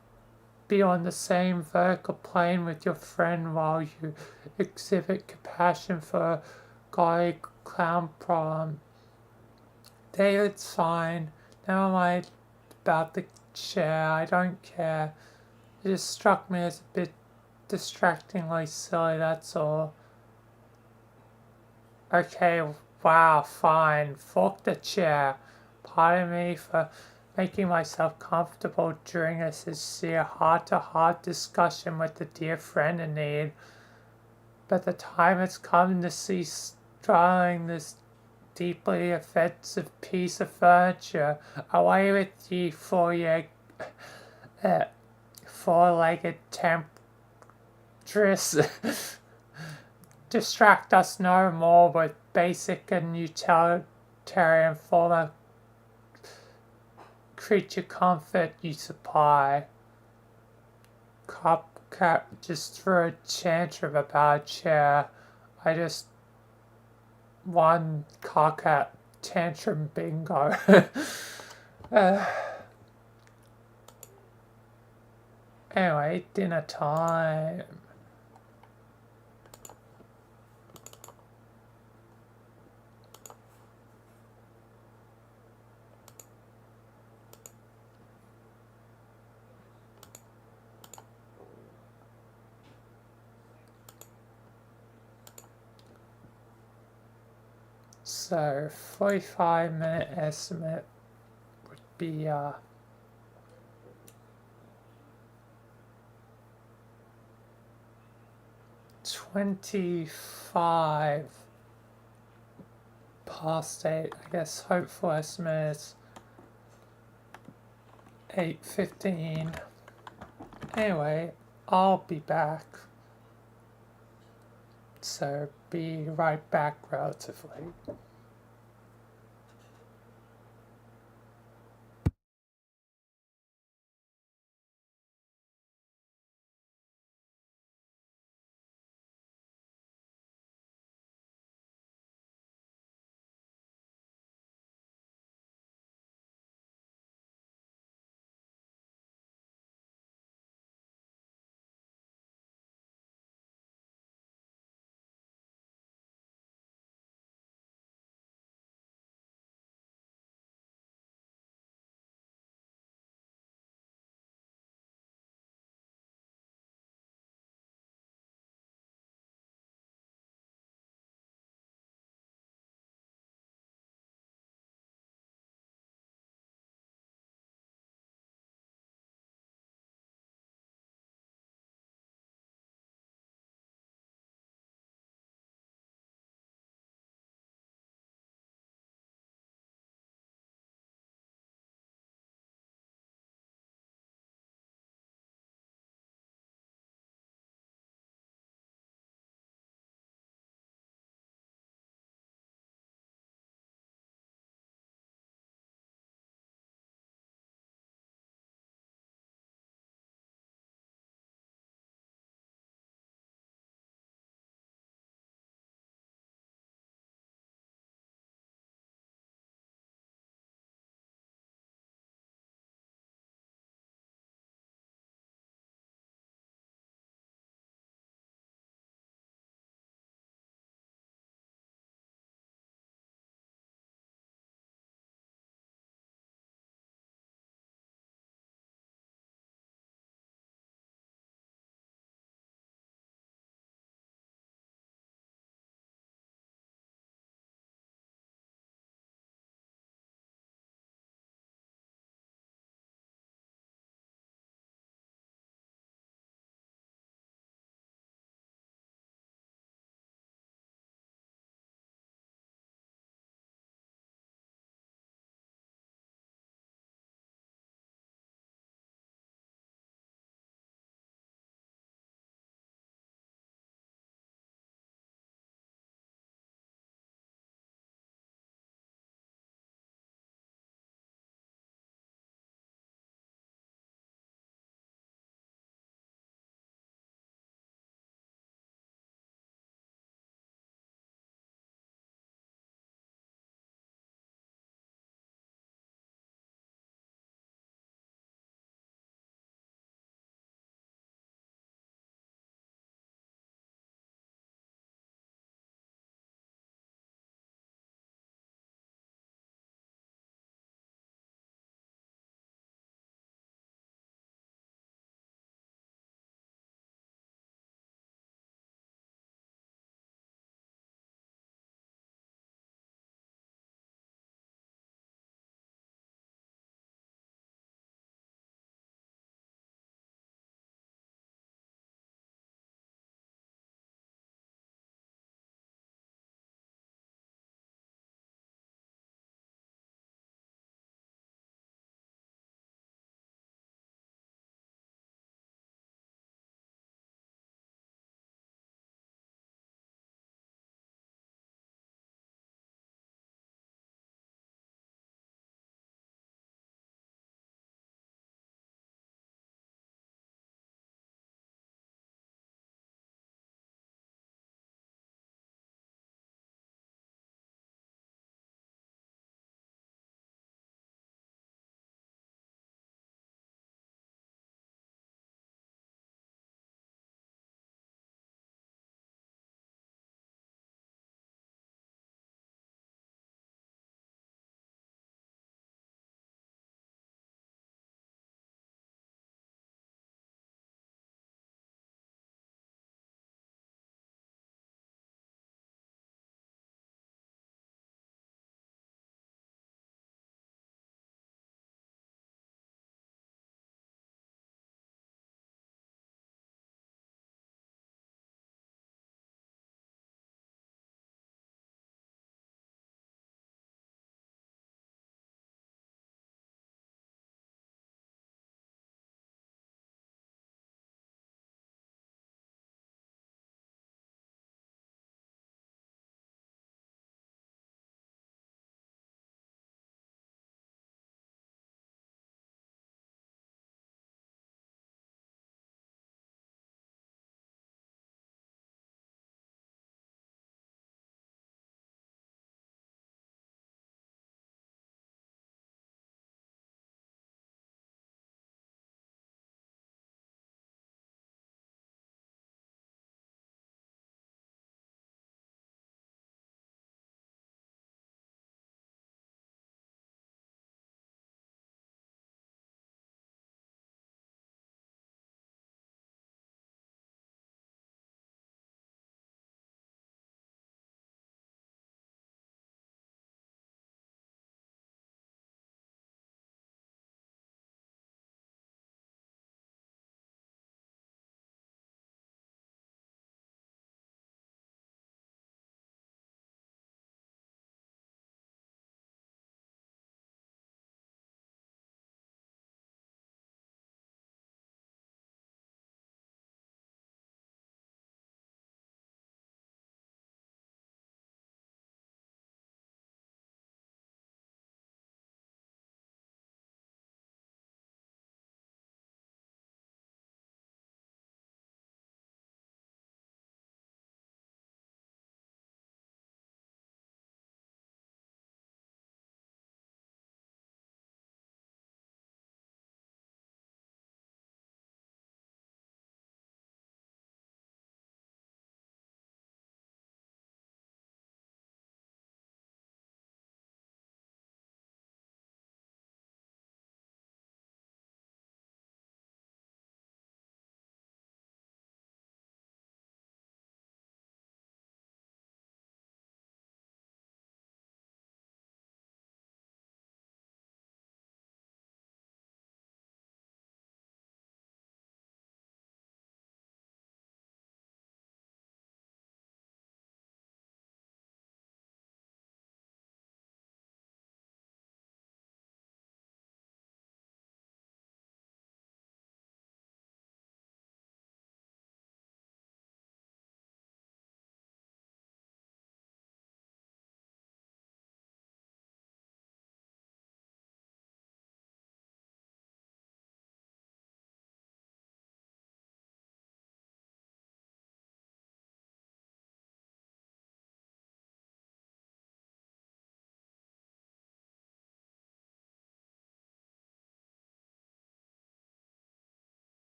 be on the same vertical plane with your friend while you exhibit compassion for a gaudy clown problem. David's fine. Never mind about the chair. I don't care. It just struck me as a bit distractingly silly, that's all. Okay, wow, fine. Fuck the chair. Pardon me for making myself comfortable during a sincere heart-to-heart discussion with a dear friend in need. But the time has come to cease drawing this deeply offensive piece of furniture. Away with ye four-legged temptress. Distract us no more with basic and utilitarian form of creature comfort you supply. Copcat just threw a tantrum about a chair. I just won Copcat tantrum bingo. Anyway, dinner time. So 45-minute estimate would be 25 past 8. I guess hopeful estimate is 8:15. Anyway, I'll be back. So be right back relatively.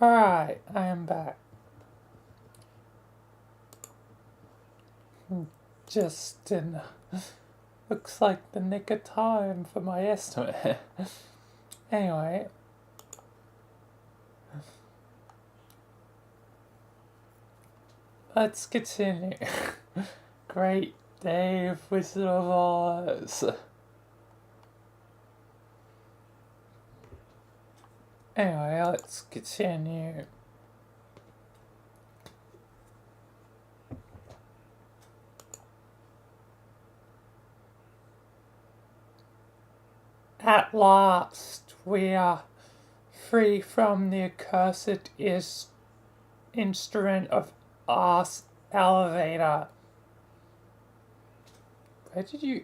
Alright, I am back. Just in. Looks like the nick of time for my estimate. Anyway. Let's continue. Great Dave, Wizard of Oz. Anyway, let's continue. At last, we are free from the accursed instrument of Ars Elevator. Where did you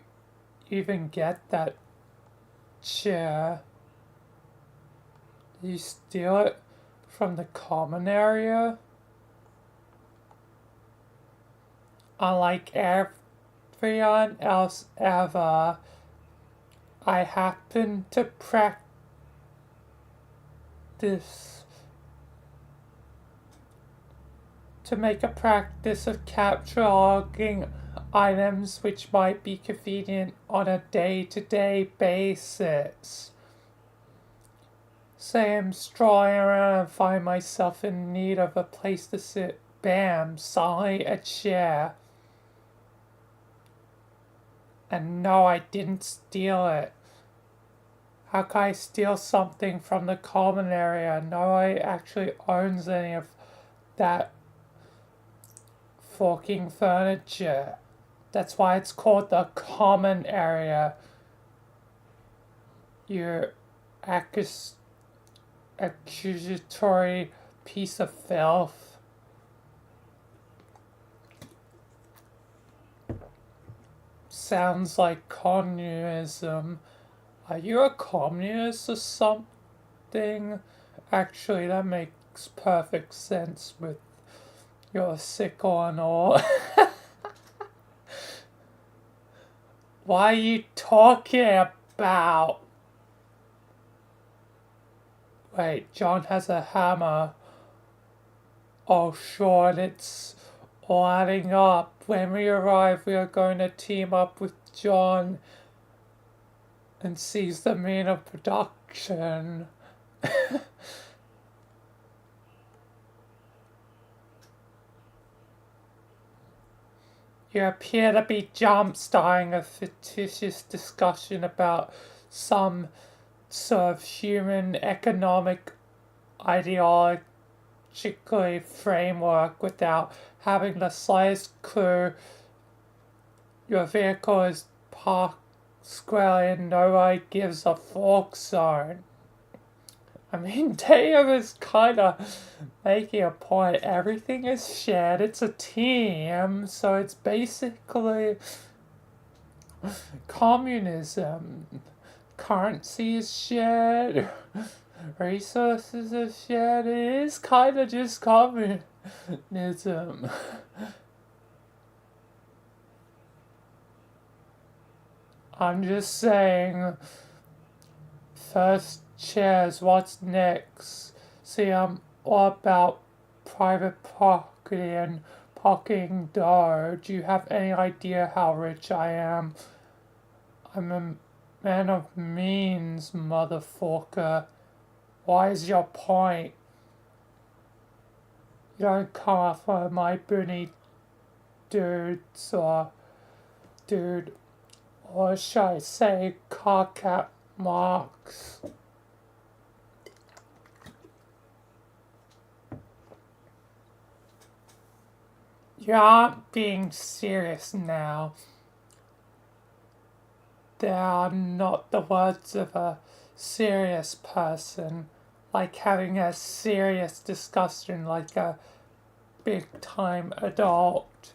even get that chair? Did you steal it from the common area? Unlike everyone else ever, I happen to practice to make a practice of cataloging items which might be convenient on a day-to-day basis. Say I'm strolling around and find myself in need of a place to sit. Bam, suddenly a chair. And no, I didn't steal it. How can I steal something from the common area? Nobody actually owns any of that fucking furniture. That's why it's called the common area. You accusatory piece of filth. Sounds like communism. Are you a communist or something? Actually, that makes perfect sense with your sickle and all. What are you talking about? Wait, John has a hammer. Oh, sure, it's all adding up. When we arrive, we are going to team up with John and seize the mean of production. You appear to be jump-starting a fictitious discussion about some sort of human economic ideologically framework without having the slightest clue. Your vehicle is parked squarely and nobody gives a fork zone. I mean, Dave is kind of making a point. Everything is shared. It's a team, so it's basically communism. Currency is shared. Resources are shared. It is kind of just communism. I'm just saying, first chairs, what's next? See, I'm all about private property and pocketing dough. Do you have any idea how rich I am? I'm a man of means, motherfucker. Why is your point? You don't come off of my booty, dude, or should I say, cock-cap marks. You aren't being serious now. They are not the words of a serious person, like having a serious discussion like a big-time adult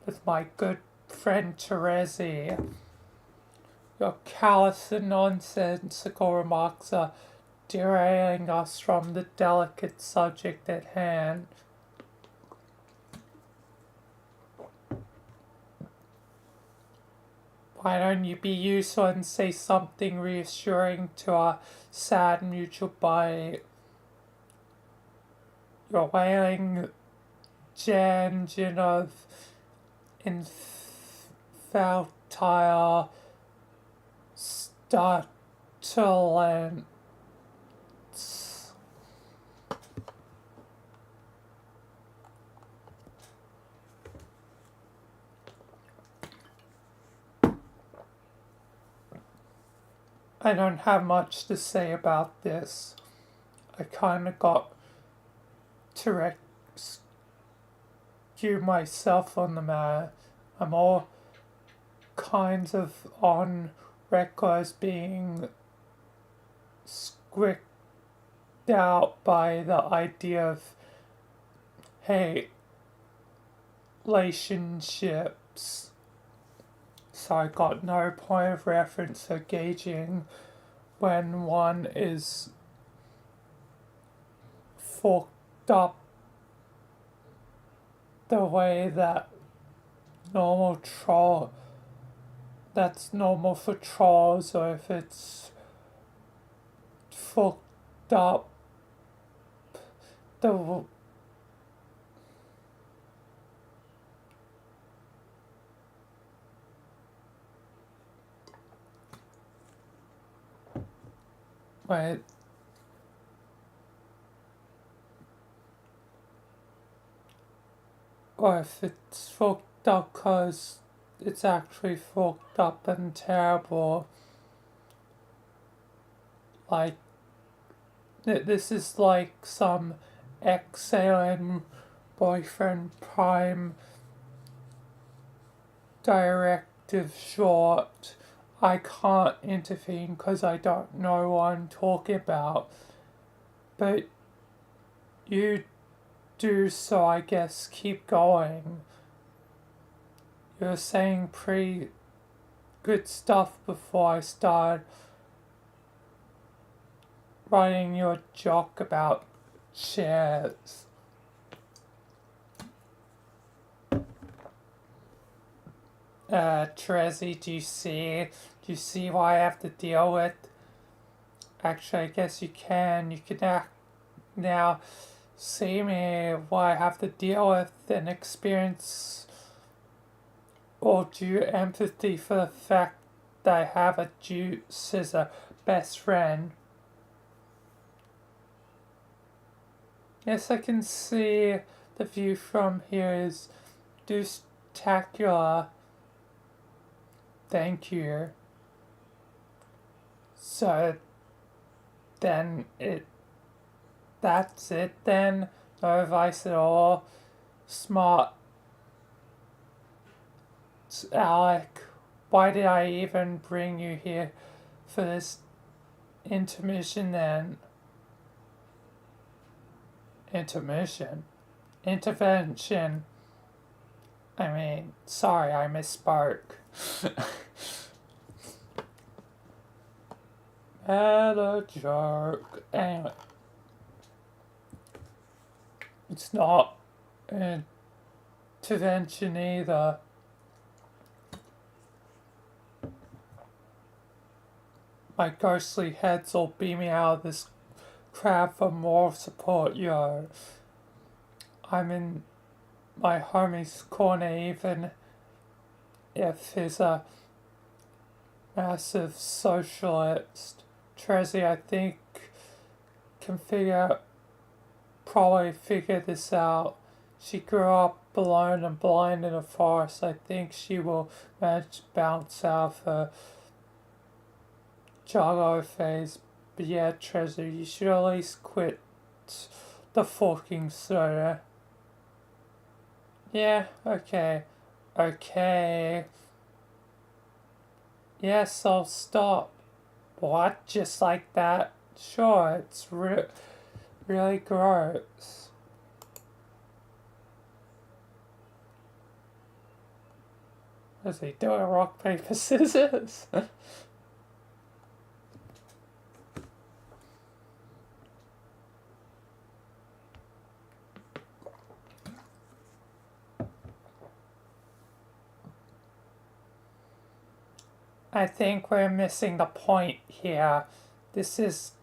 with my good friend Terezi. Your callous and nonsensical remarks are derailing us from the delicate subject at hand. Why don't you be useful and say something reassuring to our sad mutual buddy? You're wailing engine of infantile startulence. I don't have much to say about this. I kinda got to rescue myself on the matter. I'm all kinds of on record as being squicked out by the idea of, hey, relationships. So I got no point of reference for gauging when one is fucked up the way that normal troll that's normal for trolls, or if it's fucked up the way. Or if it's fucked up because it's actually fucked up and terrible. Like, this is like some ex-alien boyfriend prime directive short. I can't intervene because I don't know what I'm talking about. But you do, so I guess keep going. You're saying pretty good stuff before I start writing your joke about chairs. Trezzy, do you see what I have to deal with? Actually, I guess you can. You can now see me what I have to deal with and experience or do empathy for the fact that I have a Juice as a best friend. Yes, I can see the view from here is deuce-tacular. Thank you. So then that's it then? No advice at all? Smart Alec, why did I even bring you here for this intermission then? Intermission? Intervention. I mean, sorry, I misspoke. Had a joke. Anyway. It's not an intervention either. My ghostly heads will beam me out of this crowd for more support, yo. I'm in my homie's corner even if he's a massive socialist. Trezzy, I think, can probably figure this out. She grew up alone and blind in a forest. I think she will manage to bounce out of her Joggo phase. But yeah, Trezor, you should at least quit the fucking soda. Yeah, okay. Okay. Yes, I'll stop. What? Just like that? Sure, it's really gross. Is he doing rock, paper, scissors? I think we're missing the point here. This is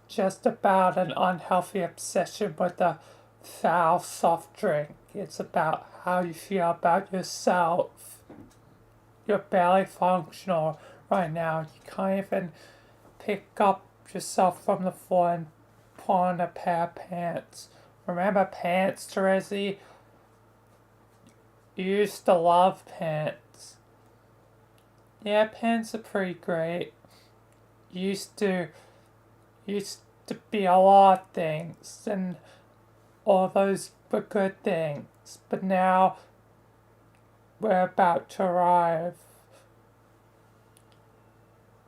just about an unhealthy obsession with a foul soft drink. It's about how you feel about yourself. You're barely functional right now. You can't even pick up yourself from the floor and put on a pair of pants. Remember pants, Terezi? You used to love pants. Yeah, pants are pretty great. Used to used to be a lot of things, and all those were good things. But now we're about to arrive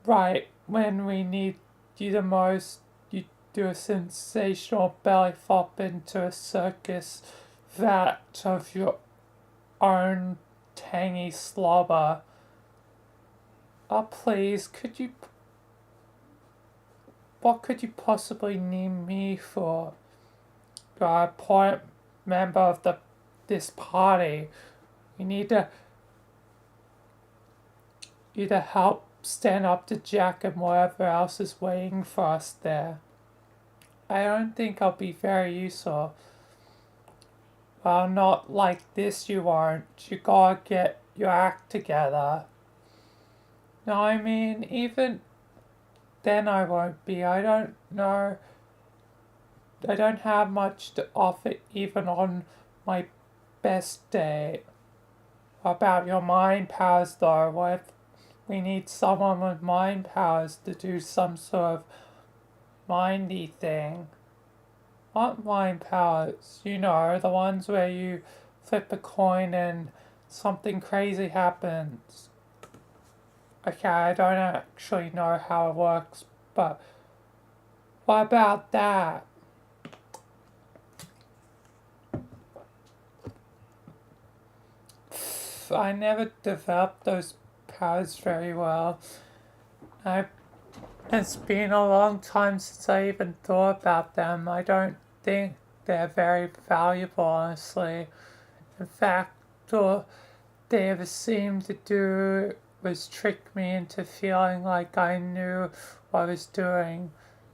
right when we need you the most. You do a sensational belly flop into a circus vat of your own tangy slobber. Oh, please, what could you possibly need me for? You're an important member of this party. You need you to help stand up to Jack and whatever else is waiting for us there. I don't think I'll be very useful. Well, not like this you won't. You gotta get your act together. No, I mean, even then I won't be. I don't know. I don't have much to offer even on my best day. About your mind powers though, what if we need someone with mind powers to do some sort of mindy thing? What mind powers? You know, the ones where you flip a coin and something crazy happens. Okay, I don't actually know how it works, but what about that? I never developed those powers very well. It's been a long time since I even thought about them. I don't think they're very valuable, honestly. In fact, all they ever seemed to do was trick me into feeling like I knew what I was doing.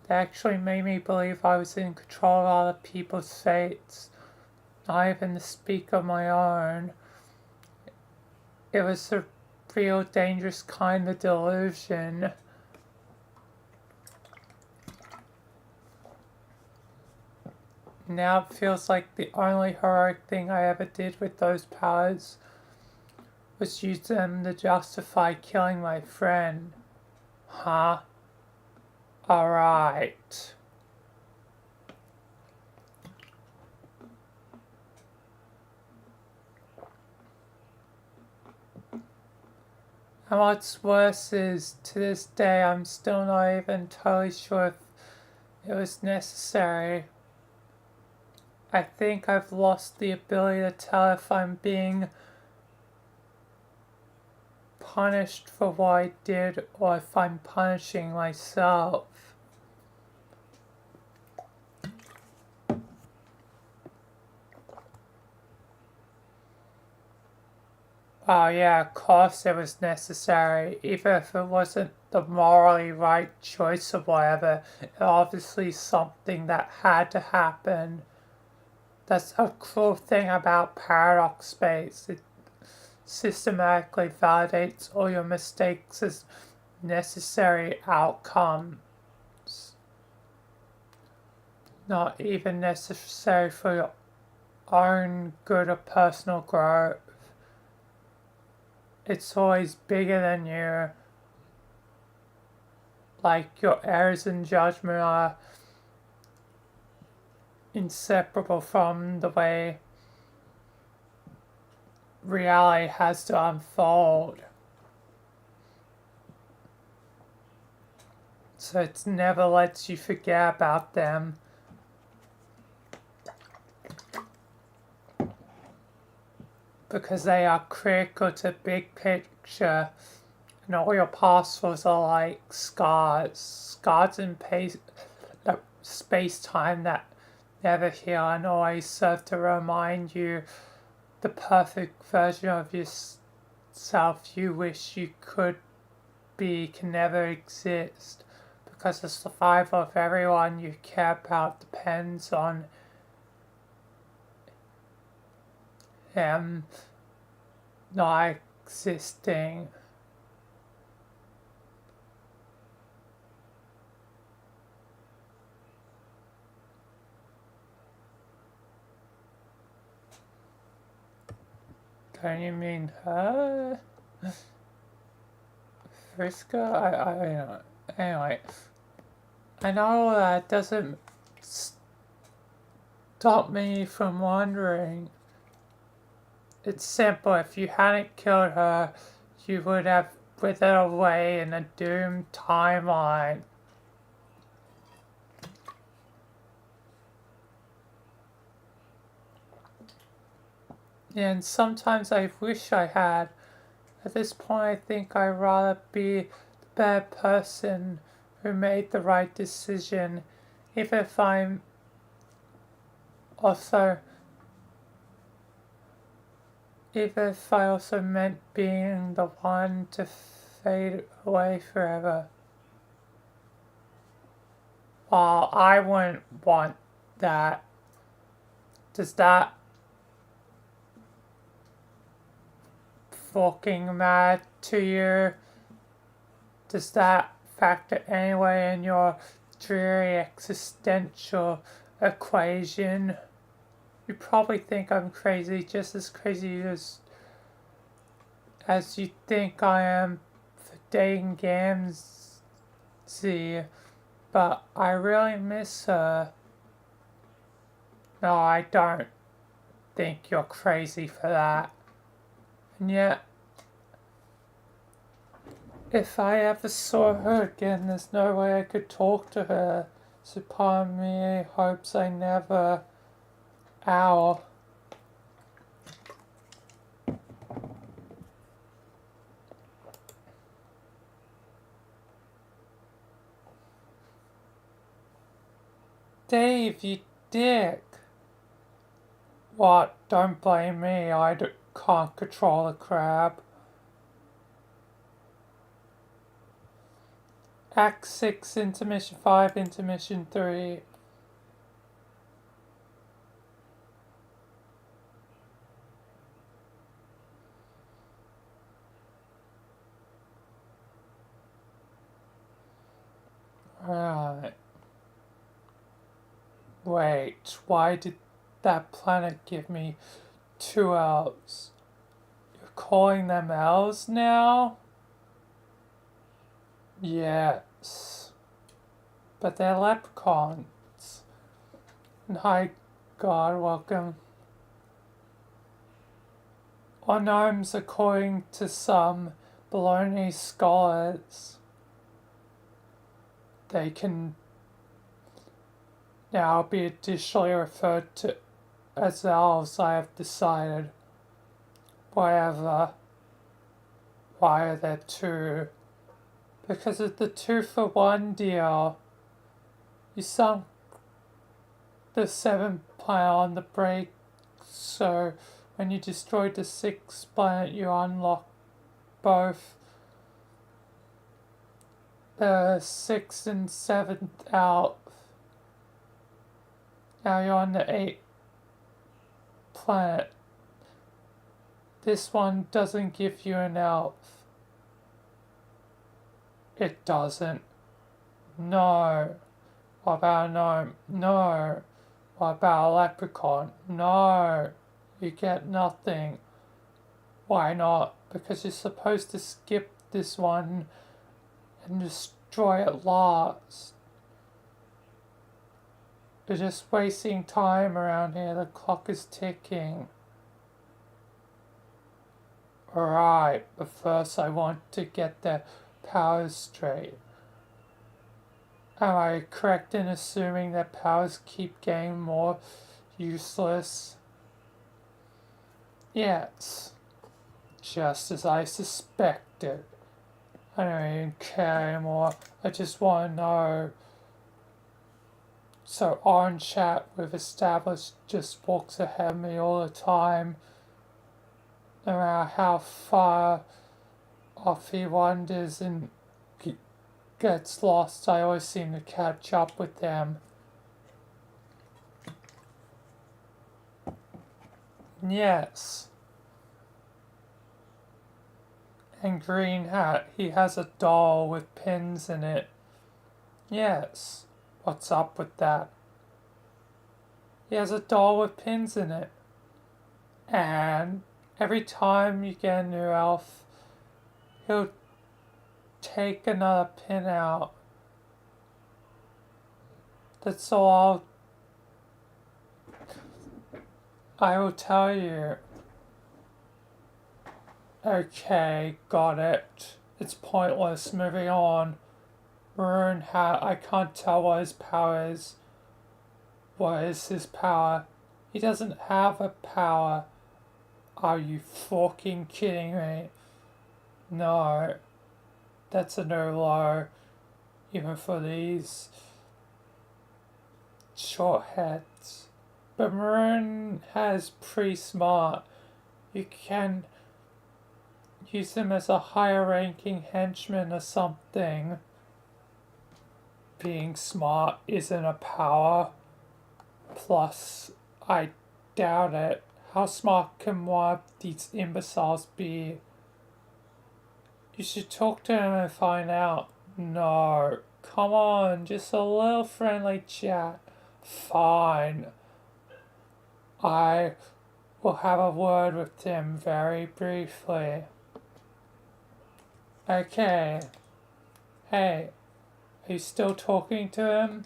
They actually made me believe I was in control of other people's fates, not even to speak of my own. It was a real dangerous kind of delusion. Now it feels like the only heroic thing I ever did with those powers was use them to justify killing my friend. Huh? Alright. And what's worse is, to this day, I'm still not even totally sure if it was necessary. I think I've lost the ability to tell if I'm being punished for what I did or if I'm punishing myself. Oh yeah, of course it was necessary. Even if it wasn't the morally right choice or whatever, it's obviously something that had to happen. That's a cool thing about paradox space. It systematically validates all your mistakes as necessary outcomes. Not even necessary for your own good or personal growth. It's always bigger than you. Like your errors in judgment are inseparable from the way reality has to unfold. So it never lets you forget about them. Because they are critical to big picture, and all your past was are like scars in space-time that never heal and always serve to remind you the perfect version of yourself you wish you could be can never exist, because the survival of everyone you care about depends on him not existing. Don't you mean her? Friska? I don't know. Anyway, I know that doesn't stop me from wondering. It's simple. If you hadn't killed her, you would have withered away in a doomed timeline. And sometimes I wish I had. At this point, I think I'd rather be the bad person who made the right decision, even if I'm also, even if I also meant being the one to fade away forever. Well, I wouldn't want that. Does that fucking matter to you? Does that factor anyway in your dreary existential equation? You probably think I'm crazy, just as crazy as you think I am for dating Gamzee, but I really miss her. No, I don't think you're crazy for that. And yet, if I ever saw her again, there's no way I could talk to her. So part of me hopes I never. Ow. Dave, you dick. What? Don't blame me. I can't control a crab. Act 6, Intermission 5, Intermission 3. Right. Wait, why did that planet give me 2 elves? You're calling them elves now? Yes. But they're leprechauns. And hi, God, welcome. Or gnomes, according to some baloney scholars. They can now be additionally referred to as elves, I have decided. Whatever. Why are there 2? Because of the 2-for-1 deal. You sunk the 7th planet on the break, so when you destroyed the 6th planet, you unlocked both the 6th and 7th elf. Now you're on the 8th planet. This one doesn't give you an elf. It doesn't. No. What about a gnome? No. What about a leprechaun? No. You get nothing. Why not? Because you're supposed to skip this one and destroy it last. You're just wasting time around here. The clock is ticking. Alright, but first I want to get their powers straight. Am I correct in assuming that powers keep getting more useless? Yes. Just as I suspected. I don't even care anymore. I just want to know. So on chat, we've established, just walks ahead of me all the time. No matter how far off he wanders, and gets lost, I always seem to catch up with them. Yes. And Green Hat, he has a doll with pins in it. Yes. What's up with that? He has a doll with pins in it. And every time you get a new elf, he'll take another pin out. That's all I will tell you. Okay, got it. It's pointless. Moving on. Maroon Hat, I can't tell what his power is. What is his power? He doesn't have a power. Are you fucking kidding me? No. That's a no low. Even for these short heads. But Maroon Hat is pretty smart. You can use him as a higher ranking henchman or something. Being smart isn't a power. Plus, I doubt it. How smart can one of these imbeciles be? You should talk to him and find out. No, come on, just a little friendly chat. Fine. I will have a word with him very briefly. Okay. Hey, are you still talking to him?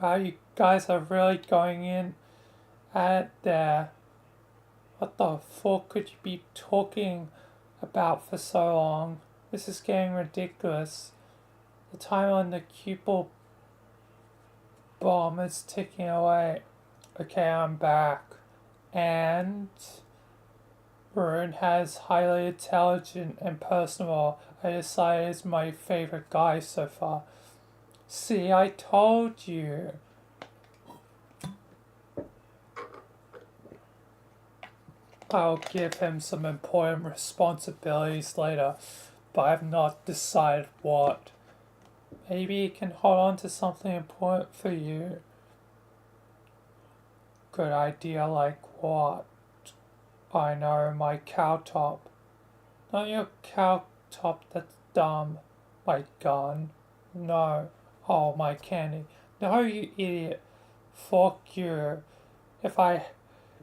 Wow, you guys are really going in at it there. What the fuck could you be talking about for so long? This is getting ridiculous. The time on the Cupid bomb is ticking away. Okay, I'm back. And Maroon has highly intelligent and personable. I decided is my favorite guy so far. See, I told you. I'll give him some important responsibilities later, but I've not decided what. Maybe he can hold on to something important for you. Good idea, like what? I know, my cow top. Not your cow top, that's dumb. My gun. No. Oh, my candy. No, you idiot. Fuck you.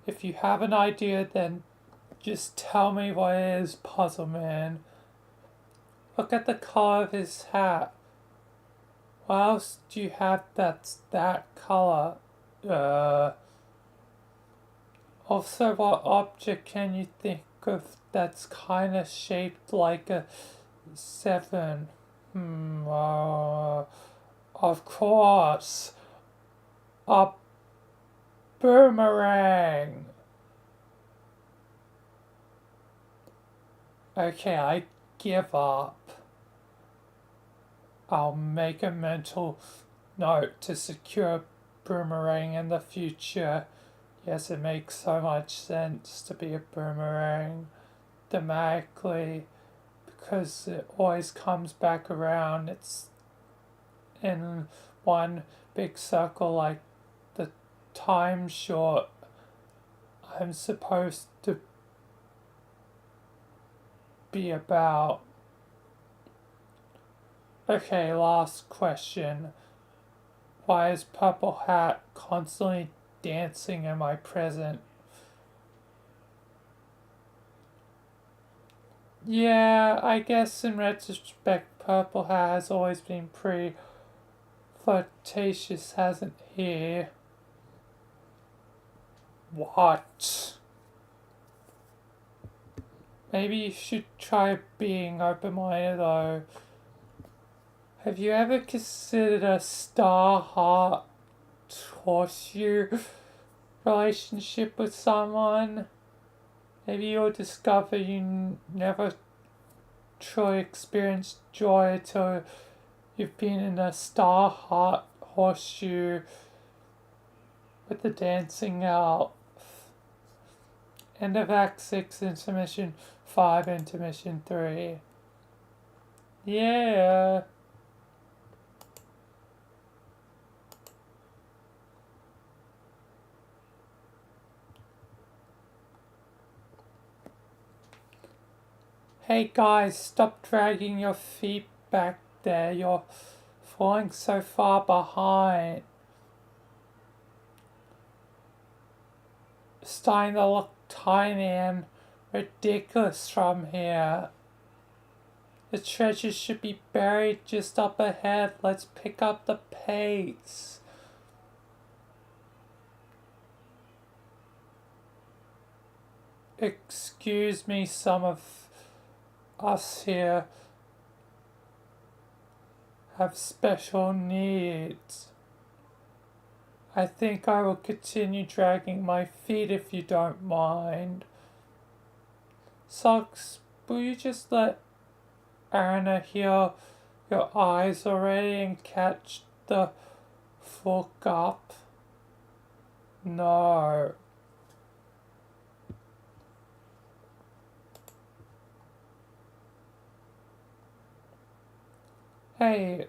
If you have an idea, then just tell me what it is, Puzzle Man. Look at the color of his hat. What else do you have that's that color? Also, what object can you think of that's kind of shaped like a 7? Of course. A boomerang. Okay, I give up. I'll make a mental note to secure a boomerang in the future. Yes, it makes so much sense to be a boomerang thematically because it always comes back around. It's in one big circle like the time short I'm supposed to be about. Okay, last question. Why is Purple Hat constantly dancing in my present? Yeah, I guess in retrospect, Purple Hat has always been pretty flirtatious, hasn't he? What? Maybe you should try being open-minded though. Have you ever considered a star heart horseshoe relationship with someone? Maybe you'll discover you never truly experienced joy until you've been in a star heart horseshoe with the dancing elf. End of Act 6 intermission. 5 into mission 3. Yeah. Hey guys, stop dragging your feet back there. You're falling so far behind. It's starting to look tiny and ridiculous from here. The treasure should be buried just up ahead. Let's pick up the pace. Excuse me, some of us here have special needs. I think I will continue dragging my feet if you don't mind. Socks, will you just let Anna heal your eyes already and catch the fuck up? No. Hey,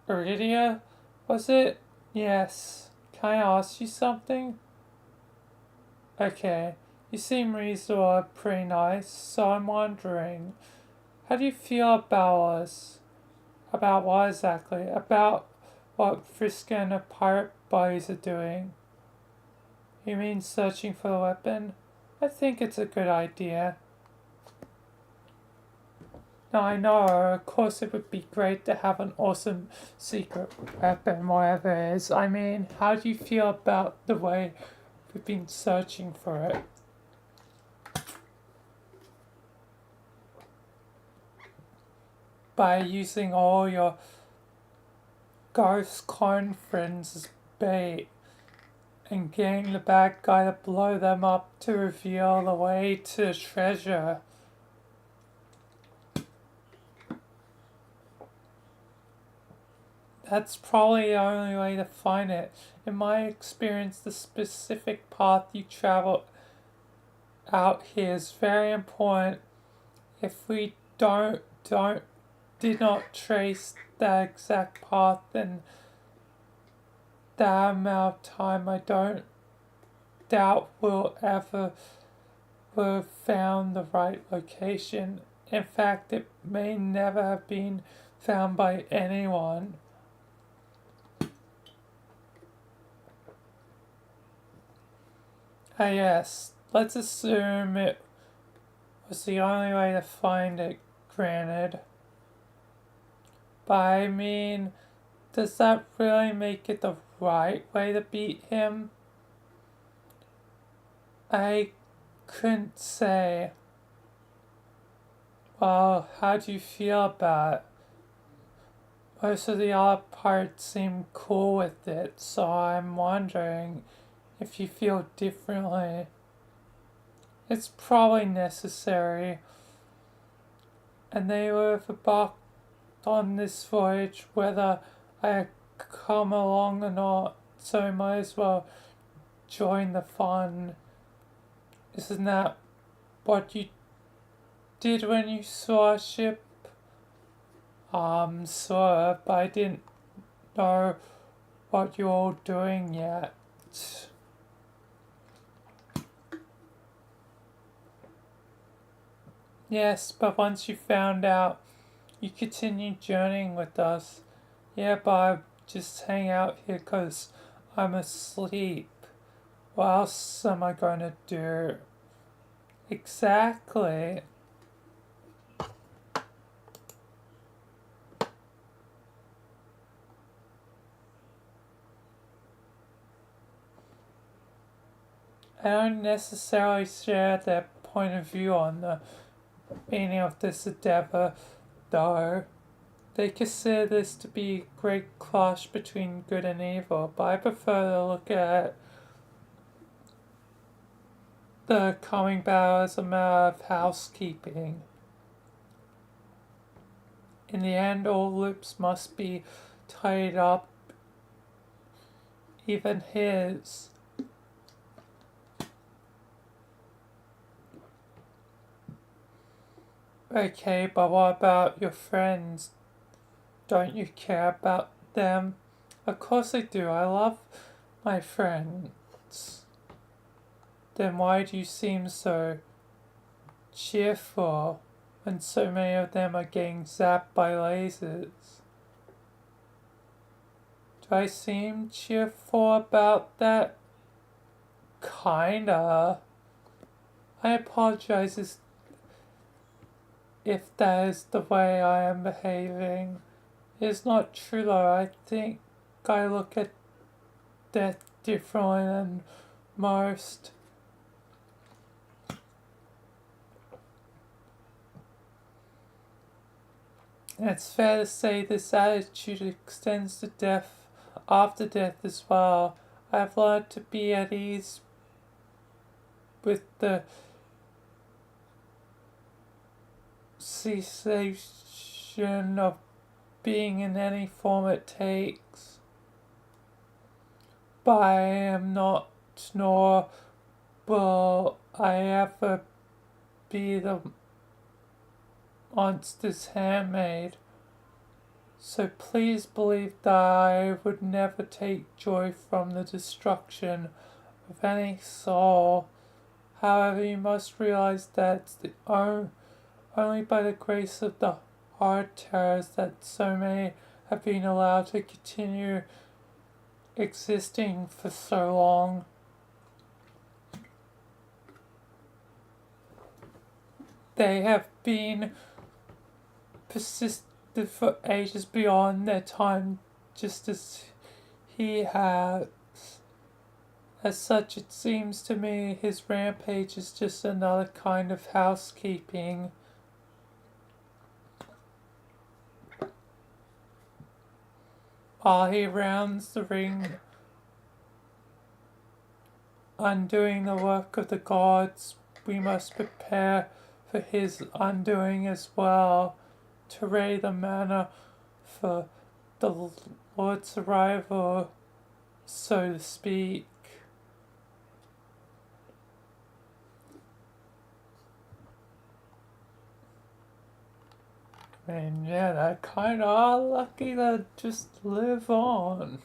Iridia, was it? Yes. Can I ask you something? Okay, you seem reasonable and pretty nice, so I'm wondering, how do you feel about us? About what exactly? About what Friska and the pirate buddies are doing? You mean searching for the weapon? I think it's a good idea. Now I know, of course it would be great to have an awesome secret weapon, whatever it is. I mean, how do you feel about the way we've been searching for it? By using all your ghost clone friends as bait and getting the bad guy to blow them up to reveal the way to the treasure. That's probably the only way to find it. In my experience, the specific path you travel out here is very important. If we did not trace that exact path, then that amount of time I don't doubt we'll ever have found the right location. In fact, it may never have been found by anyone. Yes, let's assume it was the only way to find it, granted. But I mean, does that really make it the right way to beat him? I couldn't say. Well, how do you feel about it? Most of the other parts seem cool with it, so I'm wondering if you feel differently. It's probably necessary, and they would have embarked on this voyage whether I come along or not, so I might as well join the fun. Isn't that what you did when you saw a ship? Sort of, but I didn't know what you're all doing yet. Yes, but once you found out, you continued journeying with us. Yeah, but I just hang out here 'cause I'm asleep. What else am I going to do? Exactly. I don't necessarily share their point of view on the meaning of this endeavor, though. They consider this to be a great clash between good and evil, but I prefer to look at the coming battle as a matter of housekeeping. In the end, all loops must be tied up, even his. Okay, but what about your friends? Don't you care about them? Of course I do. I love my friends. Then why do you seem so cheerful when so many of them are getting zapped by lasers? Do I seem cheerful about that? Kinda. I apologize if that is the way I am behaving. It's not true though. I think I look at death differently than most. And it's fair to say this attitude extends to death after death as well. I've learned to be at ease with the cessation of being in any form it takes. But I am not, nor will I ever be the monster's handmaid. So please believe that I would never take joy from the destruction of any soul. However, you must realize that it's only by the grace of the hard terrors that so many have been allowed to continue existing for so long. They have been persistent for ages beyond their time, just as he has. As such, it seems to me his rampage is just another kind of housekeeping. While he rounds the ring, undoing the work of the gods, we must prepare for his undoing as well, to ready the manner for the Lord's arrival, so to speak. And yeah, that kind of are lucky to just live on.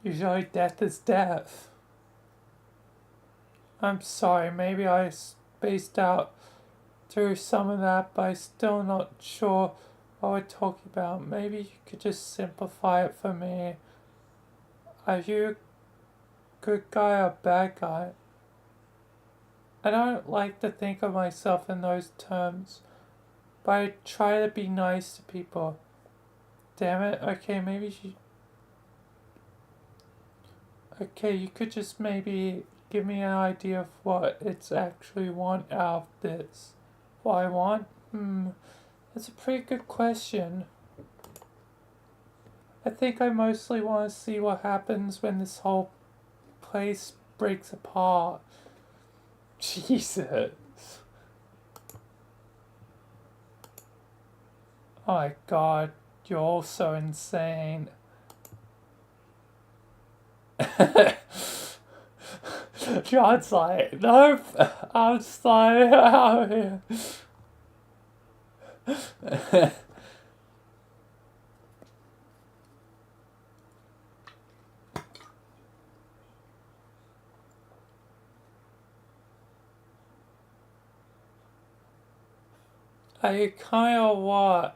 Usually death is death. I'm sorry, maybe I spaced out through some of that, but I'm still not sure what we're talking about. Maybe you could just simplify it for me. Are you a good guy or bad guy? I don't like to think of myself in those terms, but I try to be nice to people. Damn it, okay, okay, you could just maybe give me an idea of what it's actually want out of this. What I want? That's a pretty good question. I think I mostly want to see what happens when this whole place breaks apart. Jesus. Oh my god, you're all so insane. John's like, nope, I'm sliding out of here. Are you kind of what?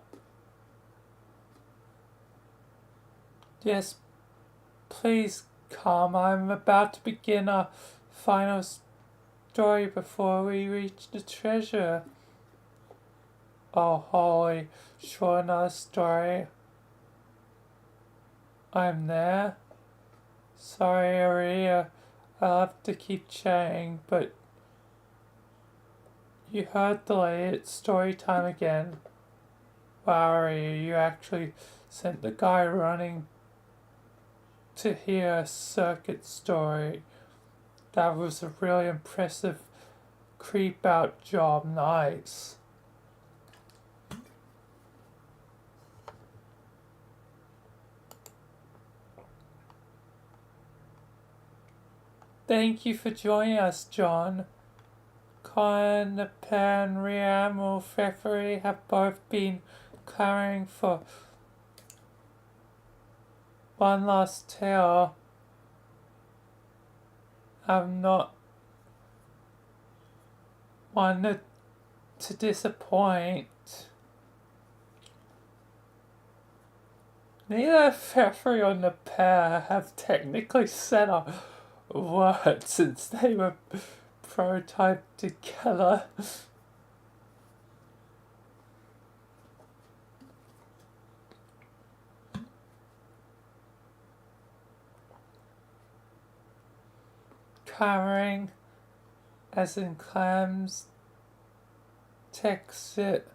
Yes, please come. I'm about to begin a final story before we reach the treasure. Oh, holy, sure enough story. I'm there. Sorry, Aria. I'll have to keep chatting, but you heard the late story time again. Wow, Aria, you actually sent the guy running to hear a circuit story. That was a really impressive creep out job. Nice. Thank you for joining us, John. Colin, the Pan, Riam, or Feffery have both been clamoring for one last tale. I'm not one to disappoint. Neither Feffery or the pair have technically said a word since they were prototyped together. Clamoring, as in clams, text it.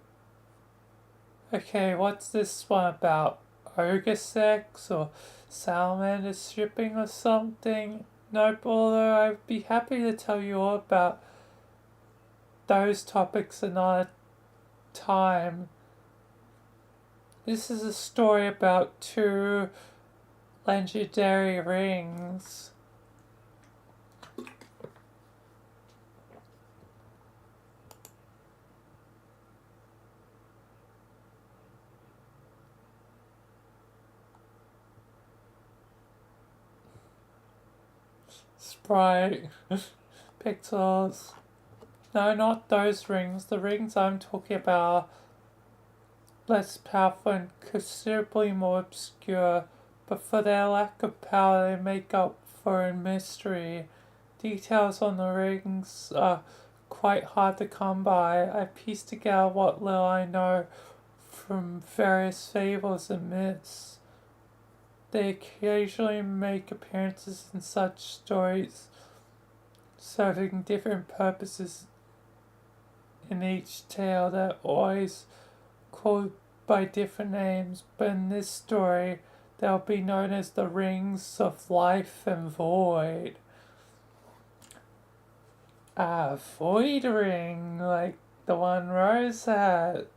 Okay, what's this one about? Ogre sex or salamander shipping or something? Nope, although I'd be happy to tell you all about those topics another time. This is a story about two legendary rings. Sprite, pixels. No, not those rings. The rings I'm talking about are less powerful and considerably more obscure, but for their lack of power they make up for in mystery. Details on the rings are quite hard to come by. I pieced together what little I know from various fables and myths. They occasionally make appearances in such stories, serving different purposes in each tale. They're always called by different names, but in this story they'll be known as the Rings of Life and Void. Void ring, like the one Rose had.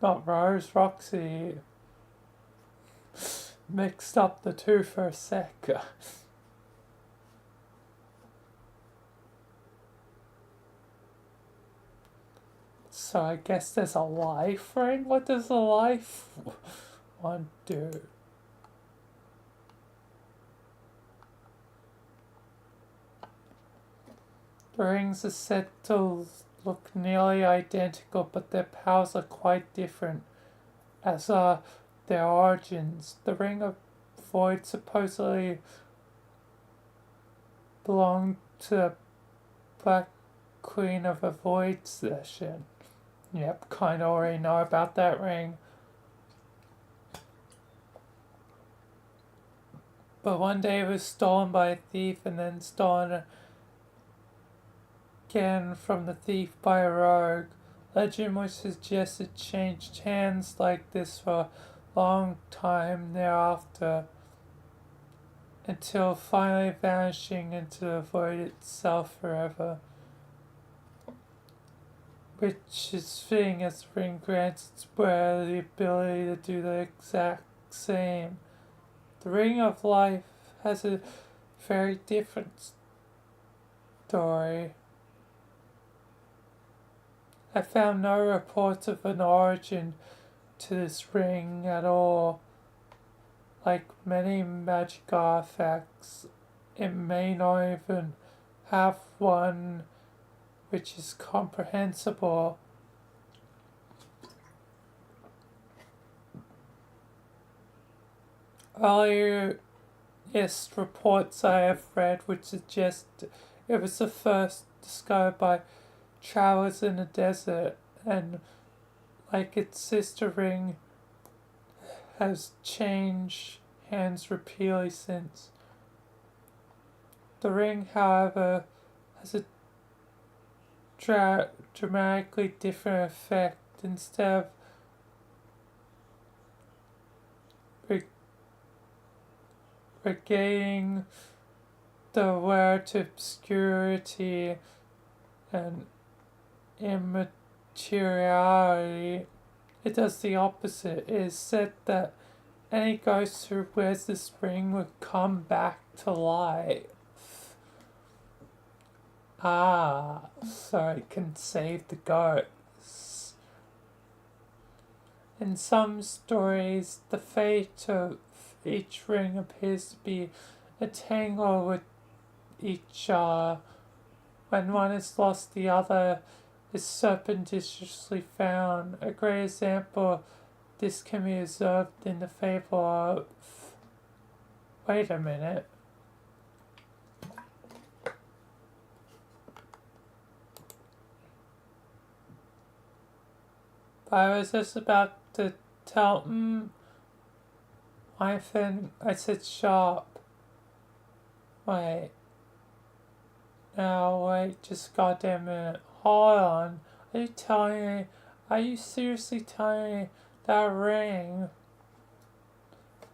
Not Rose, Roxy. Mixed up the two for a sec. So I guess there's a life ring? What does a life one do? The rings are said to look nearly identical, but their powers are quite different, as are their origins. The Ring of Void supposedly belonged to the Black Queen of a Void session. Yep, kinda already know about that ring. But one day it was stolen by a thief and then stolen again from the thief by a rogue. Legend was suggested changed hands like this for a long time thereafter, until finally vanishing into the void itself forever. Which is fitting, as the ring grants its wearer the ability to do the exact same. The Ring of Life has a very different story. I found no reports of an origin to this ring at all. Like many magic artifacts, it may not even have one which is comprehensible. Earlier reports I have read which suggest it was the first discovered by travelers in the desert, and like its sister ring has changed hands repeatedly since. The ring, however, has a dramatically different effect. Instead of regaining the wearer to obscurity and immateriality, it does the opposite. It is said that any ghost who wears this ring will come back to life. Ah, so it can save the goats. In some stories, the fate of each ring appears to be a tangle with each other. When one is lost, the other is surreptitiously found. A great example of this can be observed in the fable of. Wait a minute. I was just about to tell. I said sharp. Wait. Now, wait, just goddamn minute. Hold on. Are you telling me? Are you seriously telling me that ring?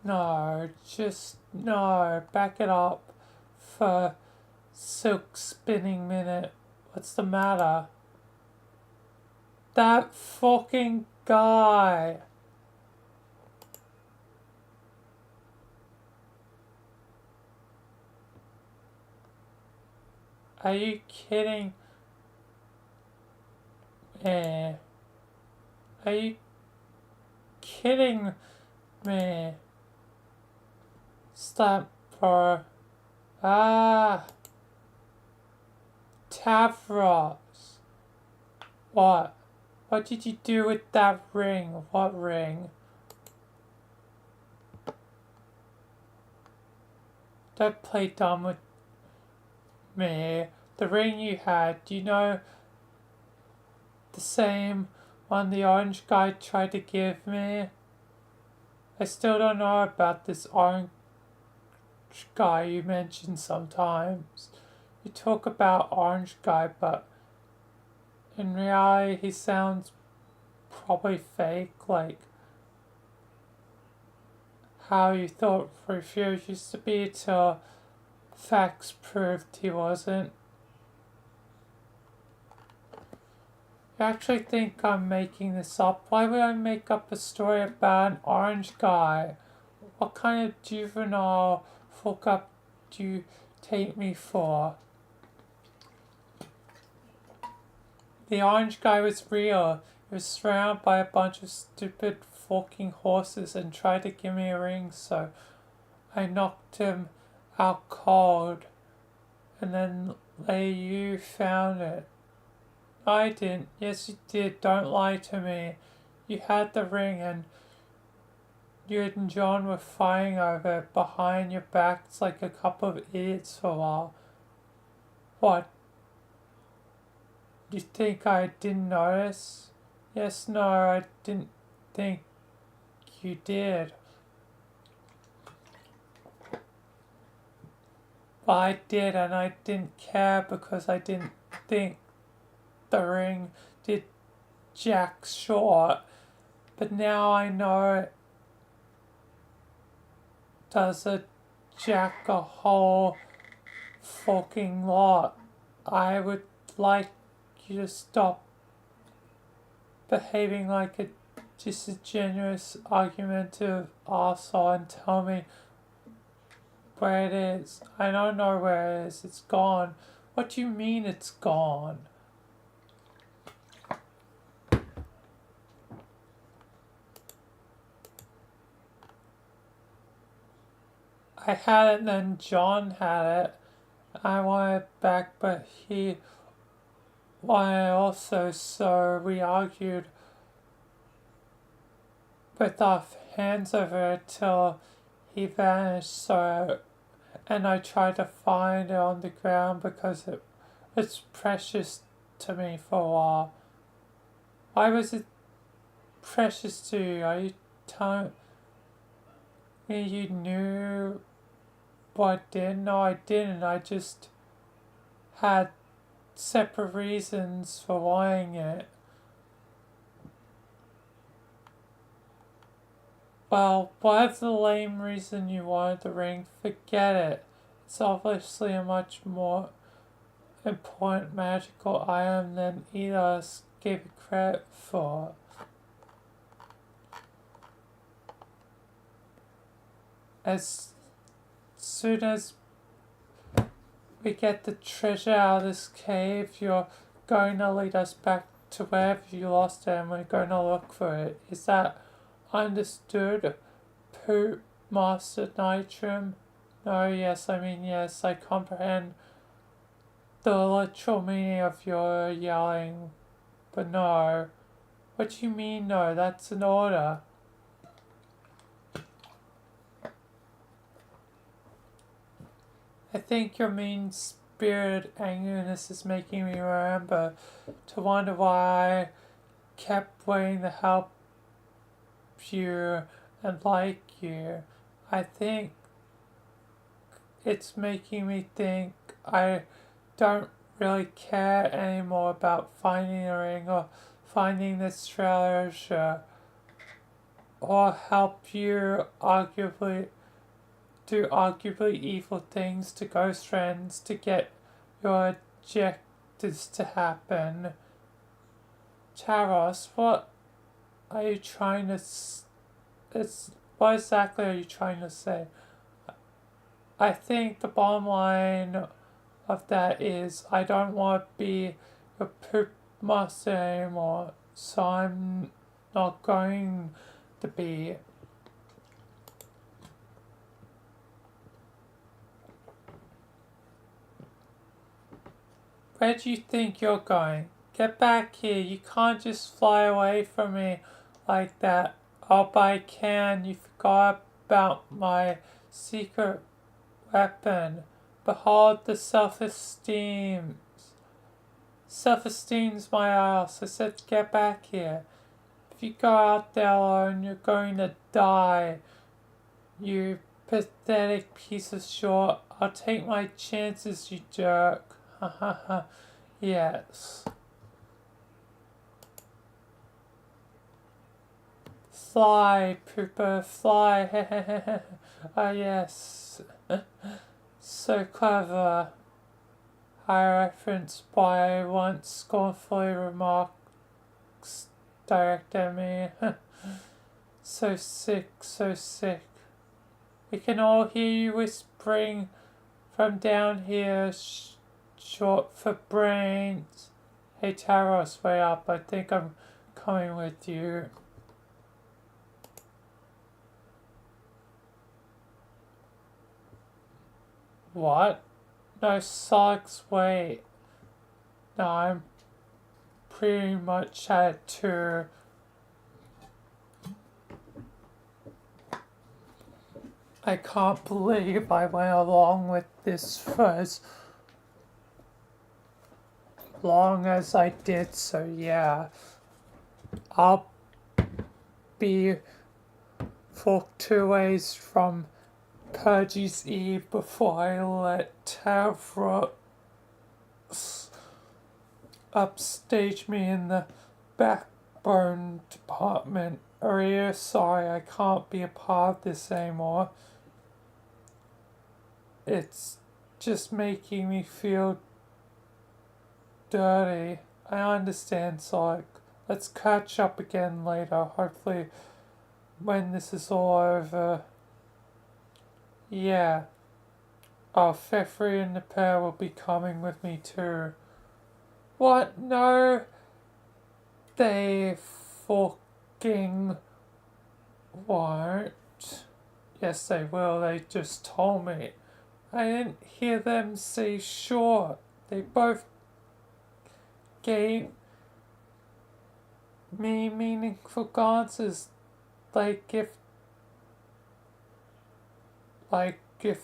No, just. No, back it up for silk spinning minute. What's the matter? That fucking guy. Are you kidding me? Are you kidding me? Stop for Tavros. What? What did you do with that ring? What ring? Don't play dumb with me. The ring you had, do you know the same one the orange guy tried to give me? I still don't know about this orange guy you mentioned sometimes. You talk about orange guy, but in reality he sounds probably fake, like how you thought Refuse used to be till facts proved he wasn't. You actually think I'm making this up? Why would I make up a story about an orange guy? What kind of juvenile fuck up do you take me for? The orange guy was real. He was surrounded by a bunch of stupid fucking horses and tried to give me a ring, so I knocked him out cold. And then you found it. I didn't. Yes, you did. Don't lie to me. You had the ring and you and John were fighting over it behind your backs like a couple of idiots for a while. What? You think I didn't notice? Yes, no, I didn't think you did. But I did, and I didn't care because I didn't think the ring did jack short. But now I know it does a jack a whole fucking lot. I would like you to stop behaving like a disingenuous, argumentative arsehole and tell me where it is. I don't know where it is. It's gone. What do you mean it's gone? I had it and then John had it. I wanted it back, but he wanted it also, so we argued with our hands over it till he vanished, so and I tried to find it on the ground because it's precious to me for a while. Why was it precious to you? Are you telling me you knew what I did? No, I didn't. I just had separate reasons for wanting it. Well, whatever the lame reason you wanted the ring, forget it. It's obviously a much more important magical item than either of us gave it credit for. As soon as we get the treasure out of this cave, you're going to lead us back to wherever you lost it and we're going to look for it. Is that understood, Poop Master Nitrum? No, yes, I mean yes, I comprehend the literal meaning of your yelling, but no. What do you mean no? That's an order. I think your mean-spirited angerness is making me remember to wonder why I kept waiting to help you and like you. I think it's making me think I don't really care anymore about finding a ring or finding this treasure or help you do arguably evil things to ghost friends to get your objectives to happen. Charos, what are you trying to what exactly are you trying to say? I think the bottom line of that is I don't want to be a poop master anymore, so I'm not going to be. Where do you think you're going? Get back here, you can't just fly away from me like that. Oh, but I can, you forgot about my secret weapon. Behold the self-esteem. Self-esteem's my ass. I said get back here. If you go out there alone, you're going to die. You pathetic piece of shit. I'll take my chances, you jerk. Ha ha ha. Yes. Fly, pooper, fly. Ah, yes. So clever. I reference why I once scornfully remarks directed at me. So sick, so sick. We can all hear you whispering from down here, short for brains. Hey Taros, way up. I think I'm coming with you. What? No, Sox, wait. No, I'm pretty much at 2. I can't believe I went along with this for as long as I did, so yeah. I'll be forked 2 ways from Purgy's Eve before I let Tavros upstage me in the backbone department. Aria, sorry, I can't be a part of this anymore. It's just making me feel dirty. I understand, Sonic. Let's catch up again later, hopefully when this is all over. Yeah. Oh, Fefri and the pair will be coming with me too. What? No. They fucking won't. Yes, they will. They just told me. I didn't hear them say sure. They both gave me meaningful answers, like if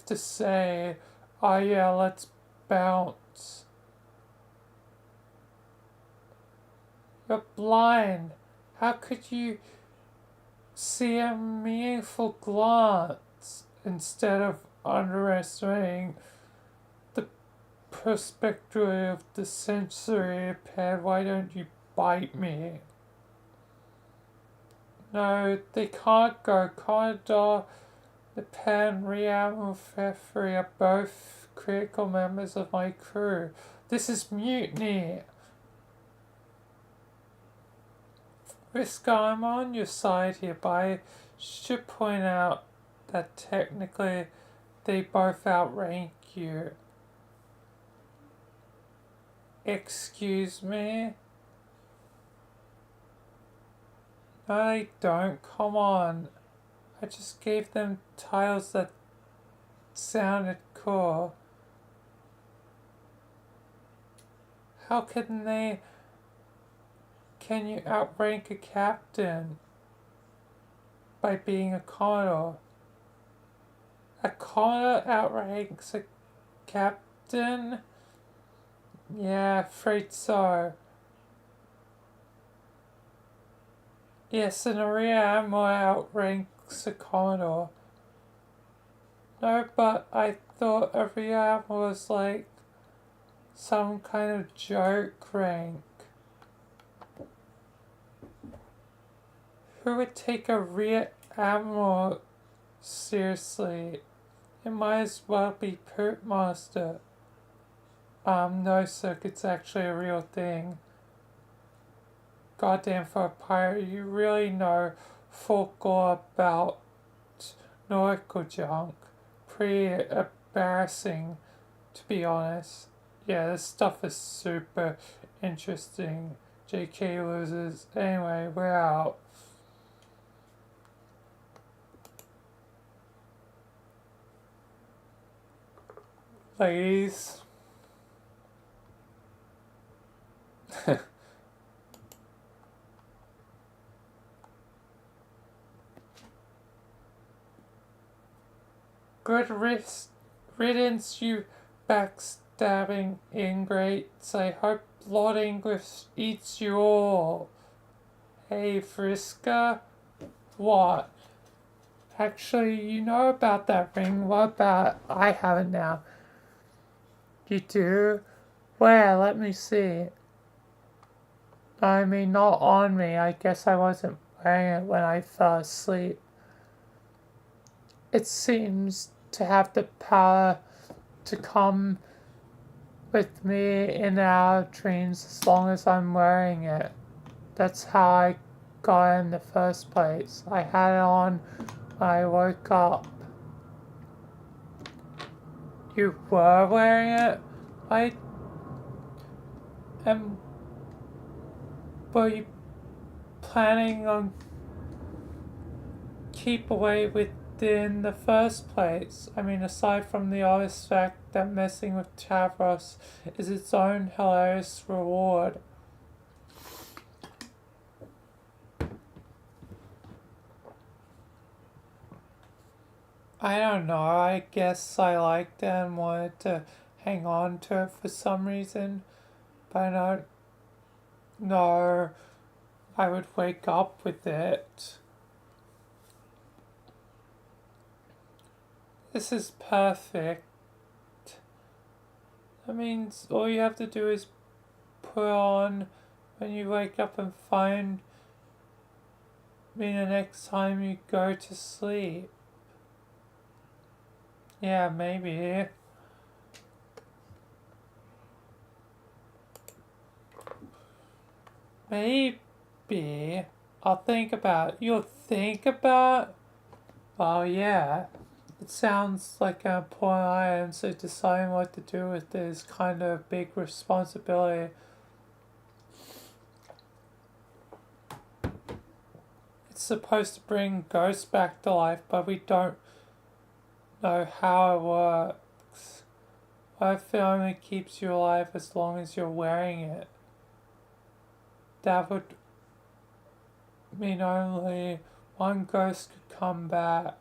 to say, oh yeah, let's bounce. You're blind. How could you see a meaningful glance instead of underestimating the perspective of the sensory impaired? Why don't you bite me? No, they can't go. Commodore, the pen, Riam, and Fefri are both critical members of my crew. This is mutiny. Risk, I'm on your side here, but I should point out that technically they both outrank you. Excuse me? No, they don't. Come on. I just gave them titles that sounded cool. How can they... Can you outrank a captain by being a Commodore? A Commodore outranks a captain? Yeah, afraid so. Yes, an Rear Admiral outranks a Commodore. No, but I thought a Rear Admiral was like some kind of joke rank. Who would take a Rear Admiral seriously? It might as well be Pert Master. No, sir, it's actually a real thing. Goddamn, for a pirate, you really know folklore about nautical junk. Pretty embarrassing, to be honest. Yeah, this stuff is super interesting. JK loses. Anyway, we're out. Ladies. Good riddance, you backstabbing ingrates. I hope Lord English eats you all. Hey, Friska? What? Actually, you know about that ring. What about... I have it now. You do? Where? Let me see. I mean, not on me. I guess I wasn't wearing it when I fell asleep. It seems to have the power to come with me in and out of dreams as long as I'm wearing it. That's how I got it in the first place. I had it on when I woke up. You were wearing it? Were you planning on keep away within the first place? I mean, aside from the obvious fact that messing with Tavros is its own hilarious reward. I don't know, I guess I liked it and wanted to hang on to it for some reason, but I don't know I would wake up with it. This is perfect. That means all you have to do is put on when you wake up and find me the next time you go to sleep. Yeah, maybe. Maybe. I'll think about it. You'll think about it? Well, yeah. It sounds like an important item, so deciding what to do with it is kind of a big responsibility. It's supposed to bring ghosts back to life, but we don't know how it works. What if it only keeps you alive as long as you're wearing it? That would mean only one ghost could come back.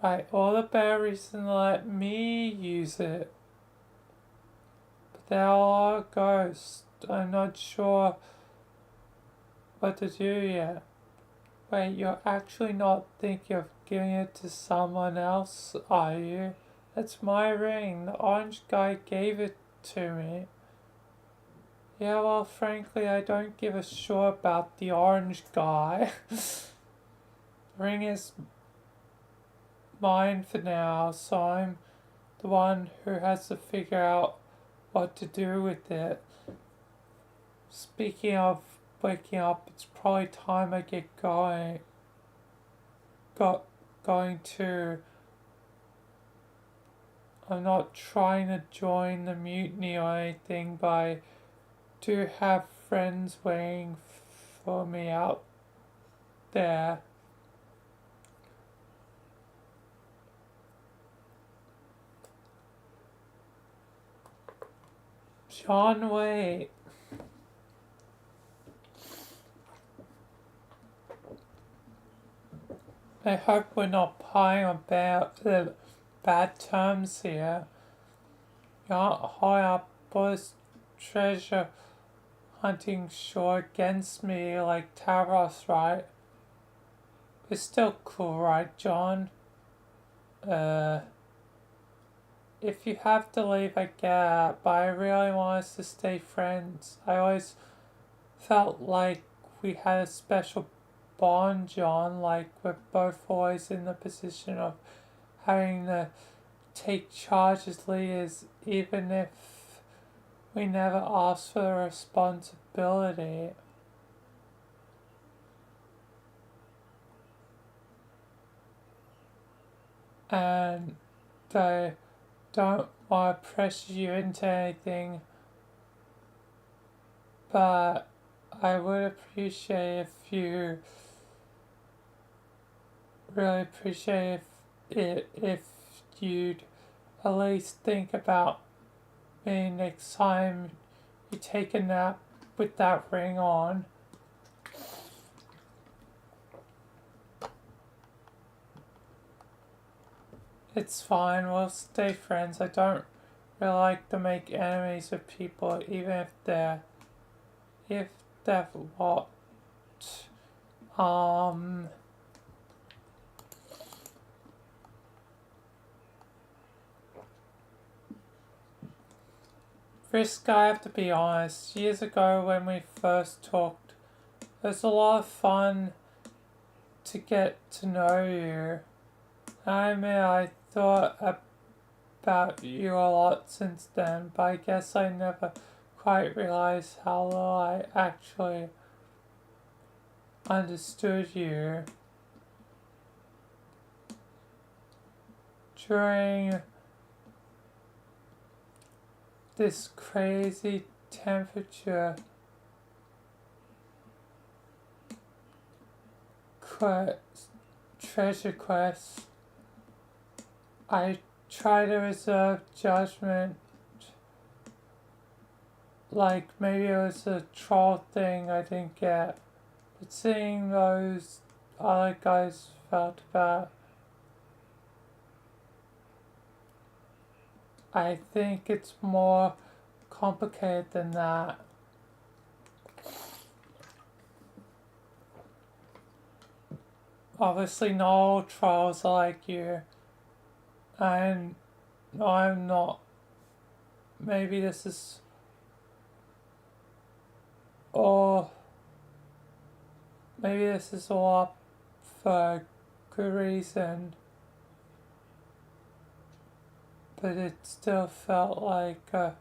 Right, all the better reason to let me use it. But there are ghosts. I'm not sure what to do yet. Wait, you're actually not thinking of giving it to someone else, are you? That's my ring. The orange guy gave it to me. Yeah, well, frankly, I don't give a shit about the orange guy. The ring is mine for now, so I'm the one who has to figure out what to do with it. Speaking of waking up, it's probably time I get going. Going to I'm not trying to join the mutiny or anything, but I do have friends waiting for me out there. John, wait. I hope we're not playing about the bad terms here. You aren't high up this treasure hunting show against me like Taros, right? It's still cool, right, John? If you have to leave, I get it, but I really want us to stay friends. I always felt like we had a special bond, John, like we're both always in the position of having to take charge as leaders, even if we never ask for the responsibility. And I don't want to pressure you into anything, but I would appreciate if you really appreciate if you'd at least think about me next time you take a nap with that ring on. It's fine, we'll stay friends. I don't really like to make enemies with people, even if they're what Frisk, I have to be honest, years ago when we first talked, it was a lot of fun to get to know you. I mean, I thought about you a lot since then, but I guess I never quite realized how little I actually understood you. During this crazy temperature treasure quest, I try to reserve judgment, like maybe it was a troll thing I didn't get, but seeing those other guys felt about, I think it's more complicated than that. Obviously not all trolls are like you, and I'm not. Maybe this is all, maybe this is all up for good reason, but it still felt like but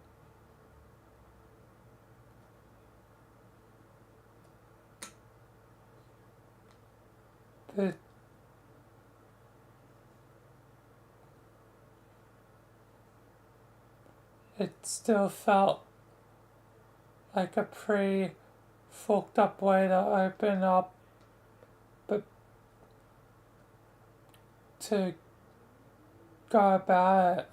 it still felt like a pretty fucked up way to open up, but to go about it.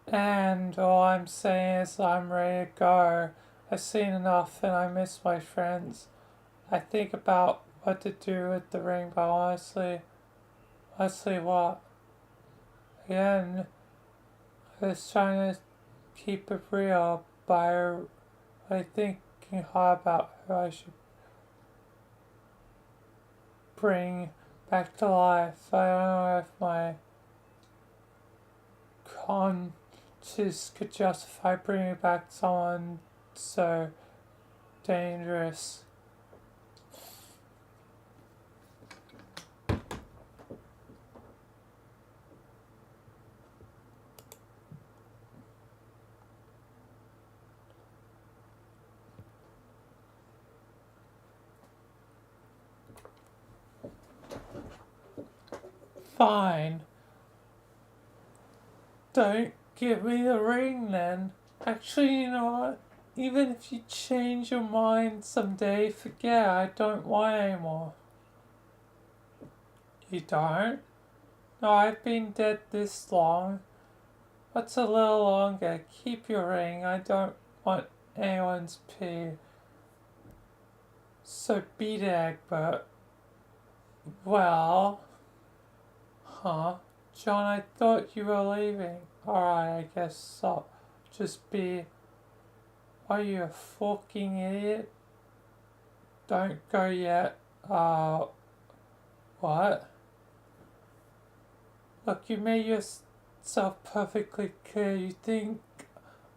And all I'm saying is I'm ready to go. I've seen enough and I miss my friends. I think about what to do with the ring, but honestly what? Again, I was trying to keep it real, but I thinking hard about who I should bring back to life. I don't know if my conscience could justify bringing back someone so dangerous. Fine. Don't give me the ring then. Actually, you know what? Even if you change your mind someday, forget I don't want it anymore. You don't? No, I've been dead this long. What's a little longer? Keep your ring. I don't want anyone's pee. So beat it, Egbert. Well, huh? John, I thought you were leaving. Alright, I guess so. Just be. Are you a fucking idiot? Don't go yet. What? Look, you made yourself perfectly clear. You think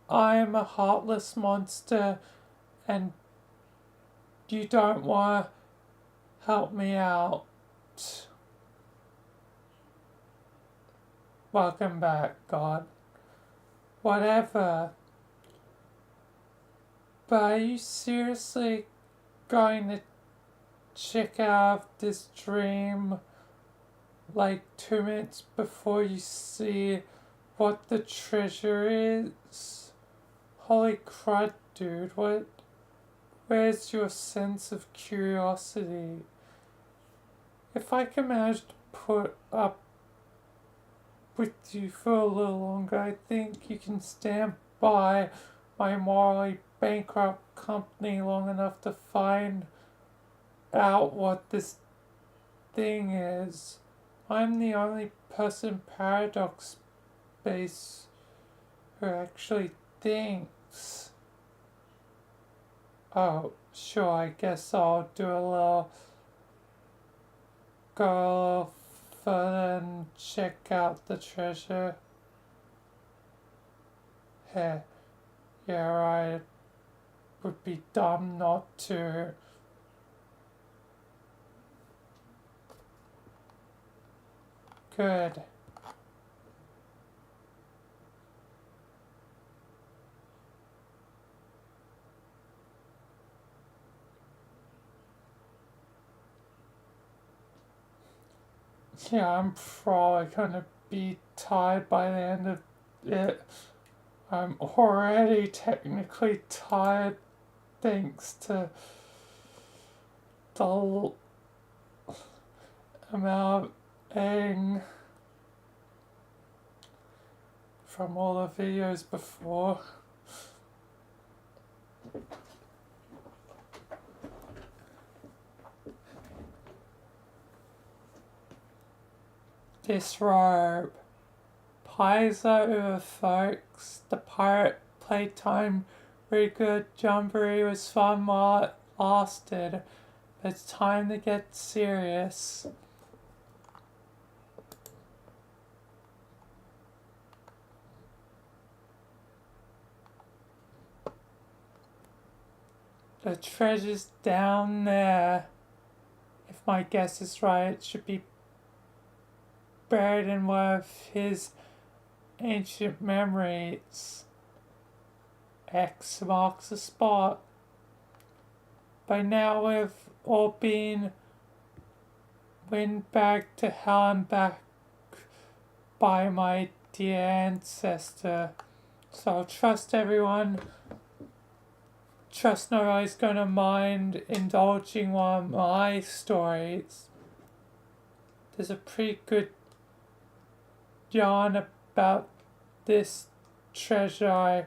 I am a heartless monster and you don't want to help me out. Welcome back, God. Whatever. But are you seriously going to check out this dream like 2 minutes before you see what the treasure is? Holy crud, dude, where's your sense of curiosity? If I can manage to put up with you for a little longer, I think you can stand by my morally bankrupt company long enough to find out what this thing is. I'm the only person in Paradox Space who actually thinks. Oh, sure, I guess I'll do a little. Go a little further and check out the treasure. Heh, yeah, right. It would be dumb not to. Good. Yeah, I'm probably gonna be tired by the end of it. I'm already technically tired thanks to the amount of editing from all the videos before. This robe. Pies over, folks. The pirate playtime pretty good. Jamboree was fun while it lasted, but it's time to get serious. The treasure's down there. If my guess is right, it should be buried in one of his ancient memories. X marks the spot. By now we've all been windbagged to hell and back by my dear ancestor. So trust everyone. Trust nobody's gonna mind indulging one of my stories. There's a pretty good yarn about this treasure I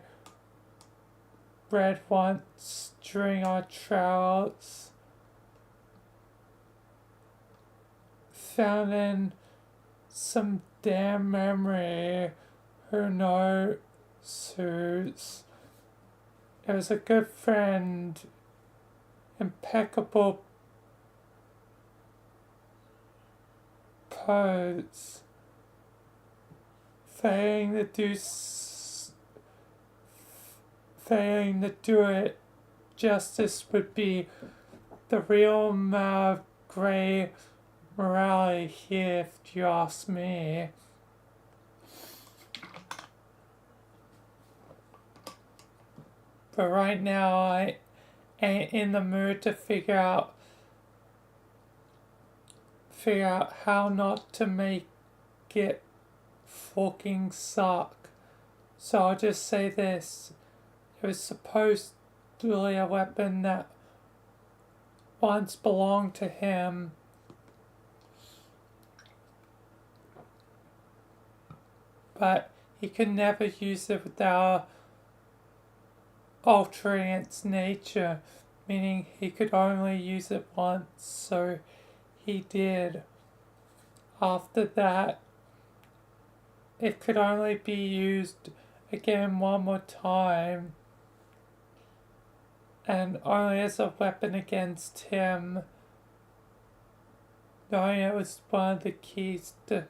read once during our travels. Found in some damn memory. Who knows whose? It was a good friend. Impeccable pose. Failing to do it justice would be the real amount of grey morality here, if you ask me. But right now I ain't in the mood to figure out how not to make it fucking suck. So I'll just say this. It was supposedly a weapon that once belonged to him, but he could never use it without altering its nature, meaning he could only use it once, so he did. After that, it could only be used again one more time, and only as a weapon against him, knowing it was one of the keys to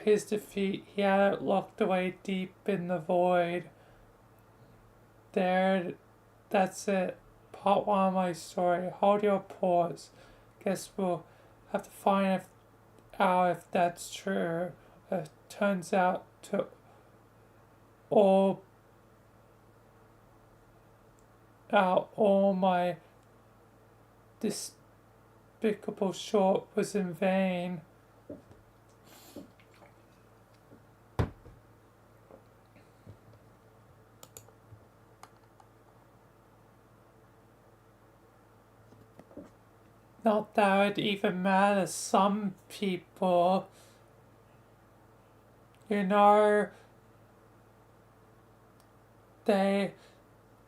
his defeat. He had it locked away deep in the void. There, that's it. Part 1 of my story. Hold your pause. Guess we'll have to find out if that's true. It turns out to all my despicable short was in vain. Not that it even matters. Some people, they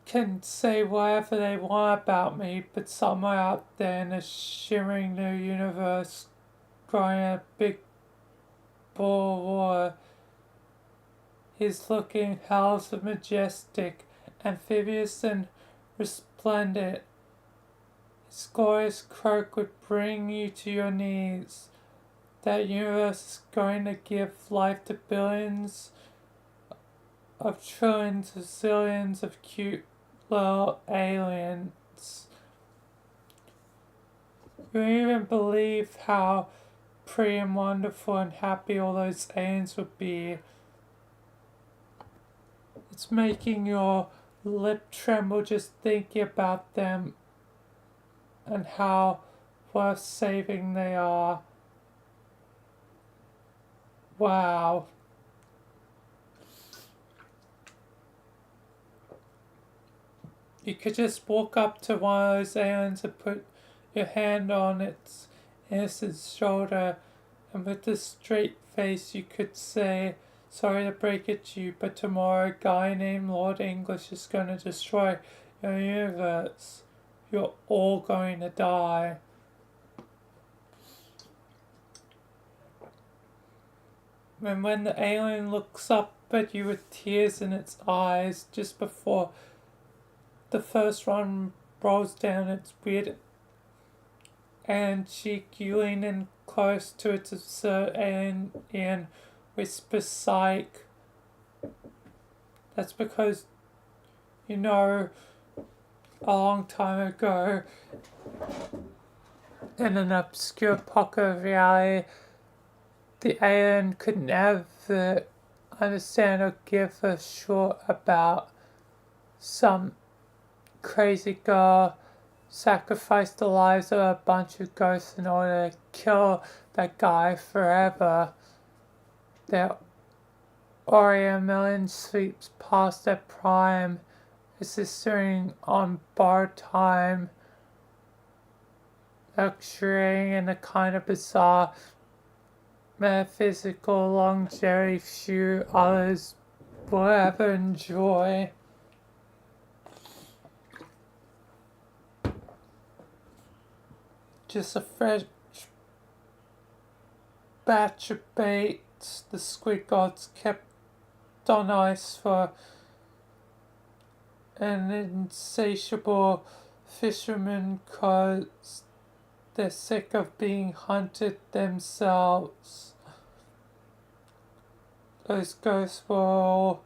can say whatever they want about me, but somewhere out there in a shimmering new universe, growing a big bull war, is looking hells of majestic, amphibious and resplendent. His glorious croak would bring you to your knees. That universe is going to give life to billions of trillions of zillions of cute little aliens. You don't even believe how pretty and wonderful and happy all those aliens would be. It's making your lip tremble just thinking about them and how worth saving they are. Wow. You could just walk up to one of those aliens and put your hand on its innocent shoulder, and with a straight face you could say, sorry to break it to you, but tomorrow a guy named Lord English is going to destroy your universe. You're all going to die. And when the alien looks up at you with tears in its eyes just before the first one rolls down its weird alien cheek, you lean in close to its absurd alien whisper psych. That's because a long time ago, in an obscure pocket of reality, the alien could never understand or give a shit about some crazy girl sacrificed the lives of a bunch of ghosts in order to kill that guy forever. They're already a million sleeps past their prime, existing on borrowed time, luxuriating in a kind of bizarre metaphysical longevity few others will ever enjoy. Just a fresh batch of bait the squid gods kept on ice for an insatiable fisherman, 'cause they're sick of being hunted themselves. Those ghosts were all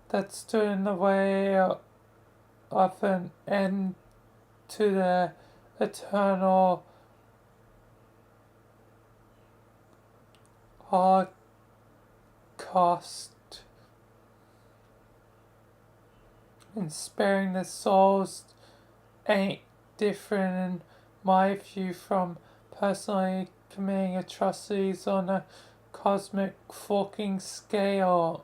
that stood in the way of an end to their eternal holocaust. And sparing the souls ain't different in my view from personally committing atrocities on a cosmic fucking scale.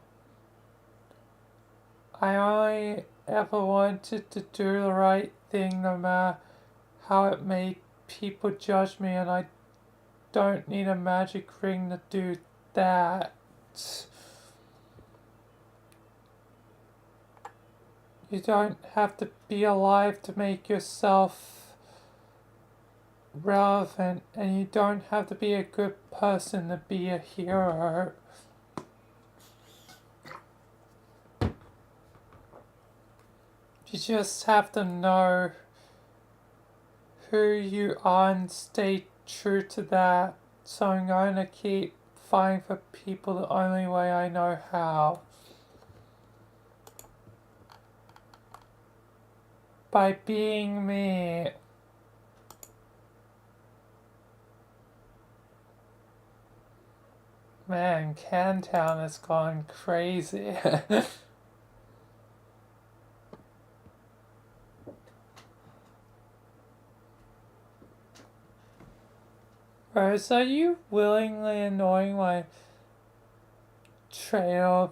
I only ever wanted to do the right thing no matter how it made people judge me, and I don't need a magic ring to do that. You don't have to be alive to make yourself relevant, and you don't have to be a good person to be a hero. You just have to know who you are and stay true to that. So I'm going to keep fighting for people the only way I know how. By being me. Man, Cantown has gone crazy. Rose, are you willingly annoying my tray of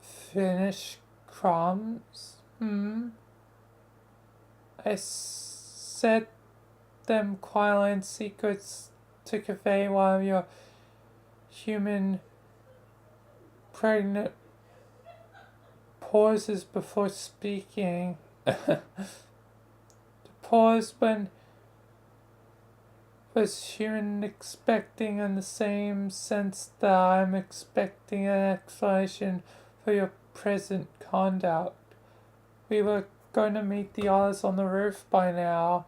finished crumbs? I said them quietly in secrets to convey one of your human pregnant pauses before speaking. The pause when was human expecting in the same sense that I'm expecting an explanation for your present conduct. We were going to meet the others on the roof by now.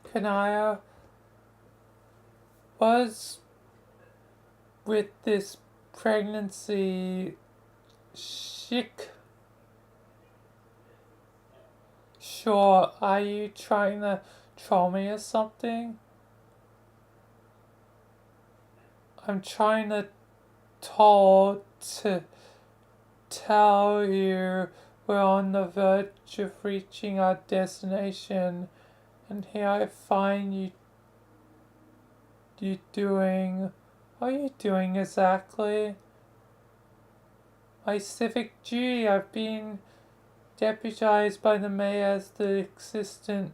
Kanaya was with this pregnancy chic. Sure, are you trying to troll me or something? I'm trying to tell you we're on the verge of reaching our destination, and here I find you doing. What are you doing exactly? My civic duty. I've been deputized by the mayor as the assistant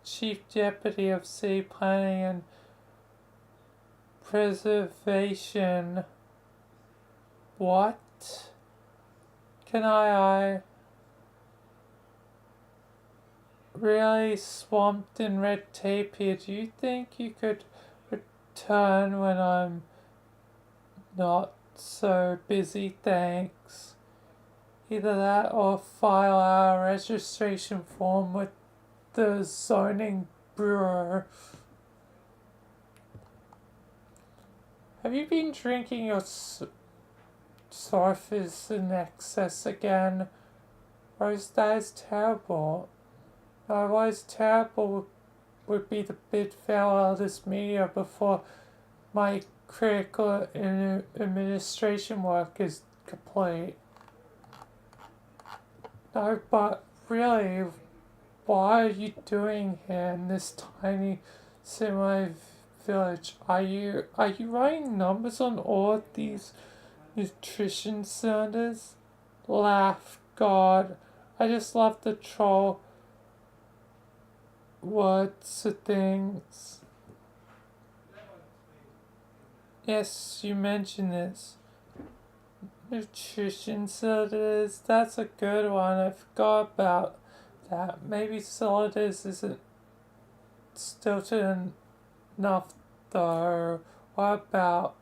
chief deputy of city planning and preservation. What? Can I really swamped in red tape here. Do you think you could return when I'm not so busy? Thanks. Either that or file our registration form with the zoning bureau. Have you been drinking your surface in excess again? Rose, that is terrible. No, what is terrible would be the bid farewell of this media before my critical administration work is complete. No, but really, what are you doing here in this tiny semi village? Are you writing numbers on all of these nutrition cylinders? Laugh, God. I just love the troll words of things. Yes, you mentioned this. Nutrition cylinders, that's a good one. I forgot about that. Maybe cylinders isn't stilted enough though. What about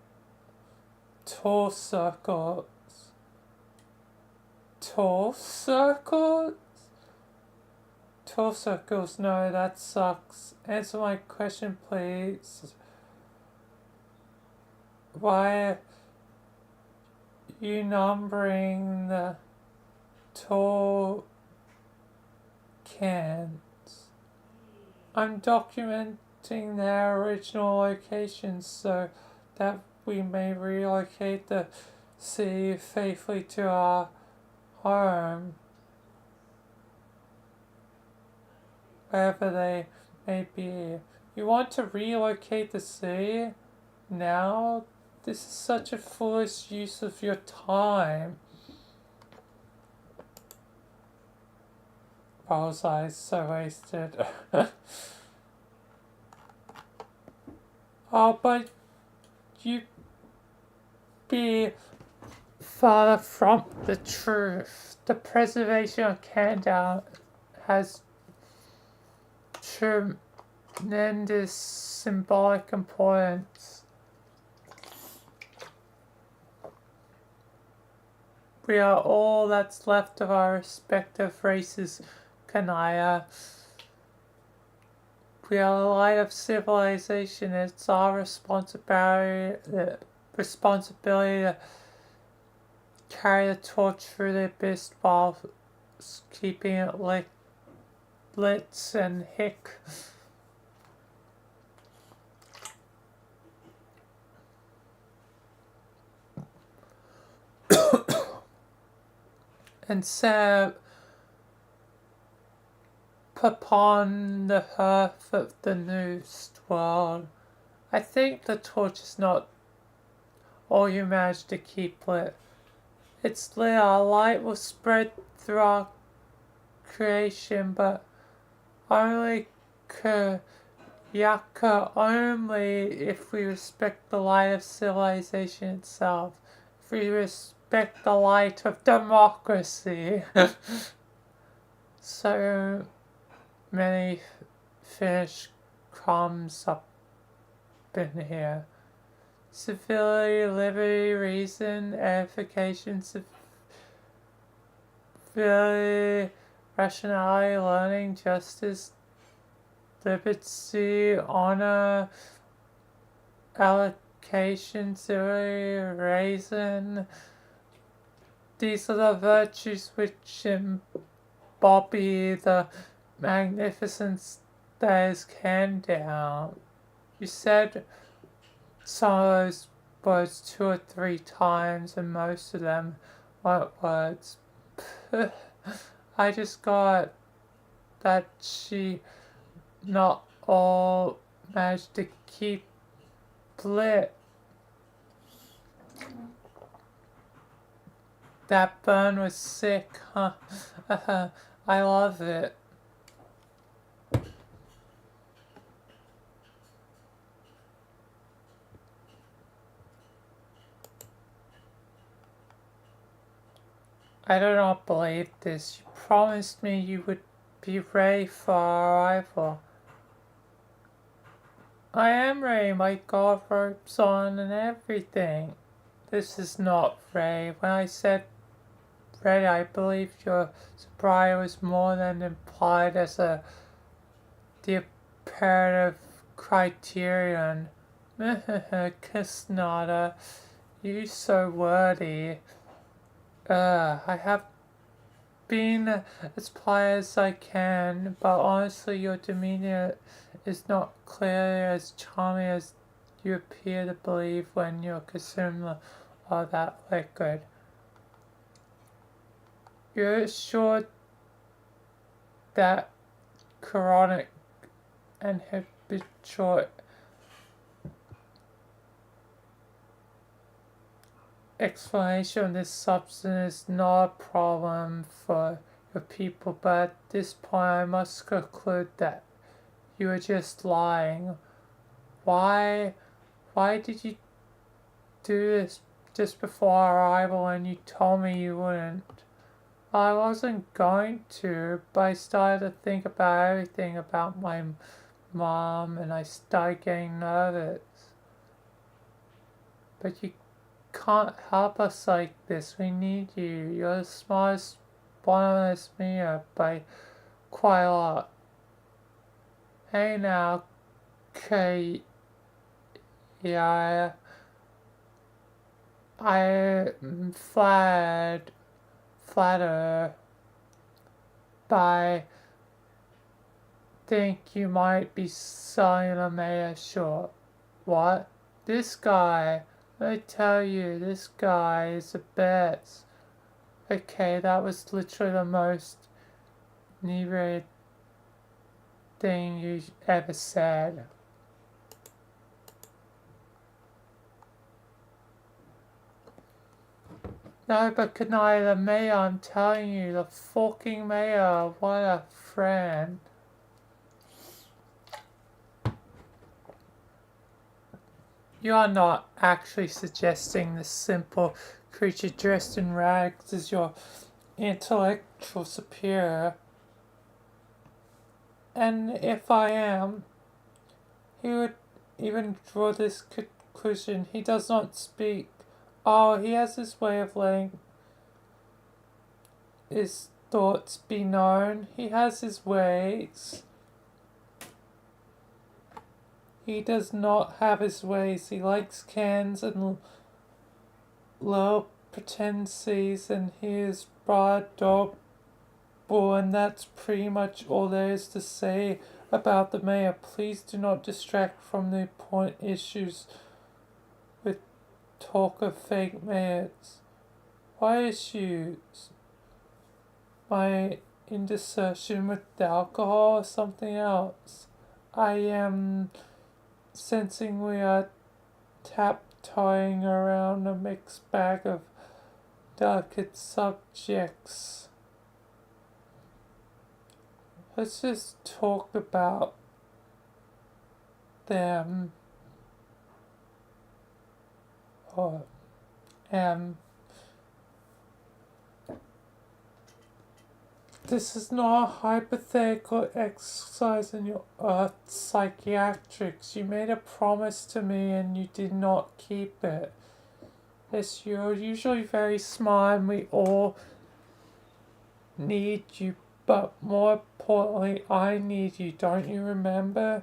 tall circles? Tall circles? Tall circles, no, that sucks. Answer my question, please. Why are you numbering the tall cans? I'm documenting their original locations so that we may relocate the city faithfully to our home. wherever they may be. You want to relocate the city now? This is such a foolish use of your time. Paul's eyes so wasted. Oh, but you be far from the truth. The preservation of Canada has tremendous symbolic importance. We are all that's left of our respective races, Kanaya. We are the light of civilization. It's our responsibility to carry the torch through the abyss while keeping it lit and hick. And set upon the hearth of the new world. I think the torch is not all you managed to keep lit. It's lit, our light will spread through our creation, but only Yaka only if we respect the light of civilization itself. If we respect the light of democracy. So many finished crumbs up in here. Civility, liberty, reason, edification, civility, rationality, learning, justice, liberty, honor, allocation, civility, reason. These are the virtues which embody the magnificence that is Candown. You said some of those words 2 or 3 times, and most of them weren't words. I just got that she not all managed to keep lit. That burn was sick, huh? I love it. I do not believe this. You promised me you would be ready for our arrival. I am ready, my guard ropes on and everything. This is not ready. When I said ready, I believe your sobriety was more than implied as the imperative criterion. Kisnada, you so wordy. I have been as polite as I can, but honestly your demeanor is not clearly as charming as you appear to believe when you consume all that liquid. You're sure that chronic and habitual explanation of this substance is not a problem for your people, but at this point I must conclude that you are just lying. Why did you do this just before our arrival when you told me you wouldn't? I wasn't going to, but I started to think about everything about my mom and I started getting nervous. But you can't help us like this. We need you. You're the smartest one of us here by quite a lot. Hey now, Kate. Yeah, I'm flattered by think you might be selling the mayor short. What? This guy, I tell you, this guy is the best. Okay, that was literally the most inebriated thing you ever said. No, but good night, the mayor, I'm telling you, the fucking mayor, what a friend. You are not actually suggesting this simple creature dressed in rags is your intellectual superior. And if I am, he would even draw this conclusion. He does not speak. Oh, he has his way of letting his thoughts be known. He has his ways. He does not have his ways. He likes cans and low pretenses, and he is broad dog and that's pretty much all there is to say about the mayor. Please do not distract from the important issues with talk of fake mayors. What issues? My indecision with the alcohol or something else? I am sensing we are tiptoeing around a mixed bag of delicate subjects. Let's just talk about them. Or this is not a hypothetical exercise in your psychiatrics. You made a promise to me and you did not keep it. Yes, you're usually very smart and we all need you, but more importantly, I need you. Don't you remember?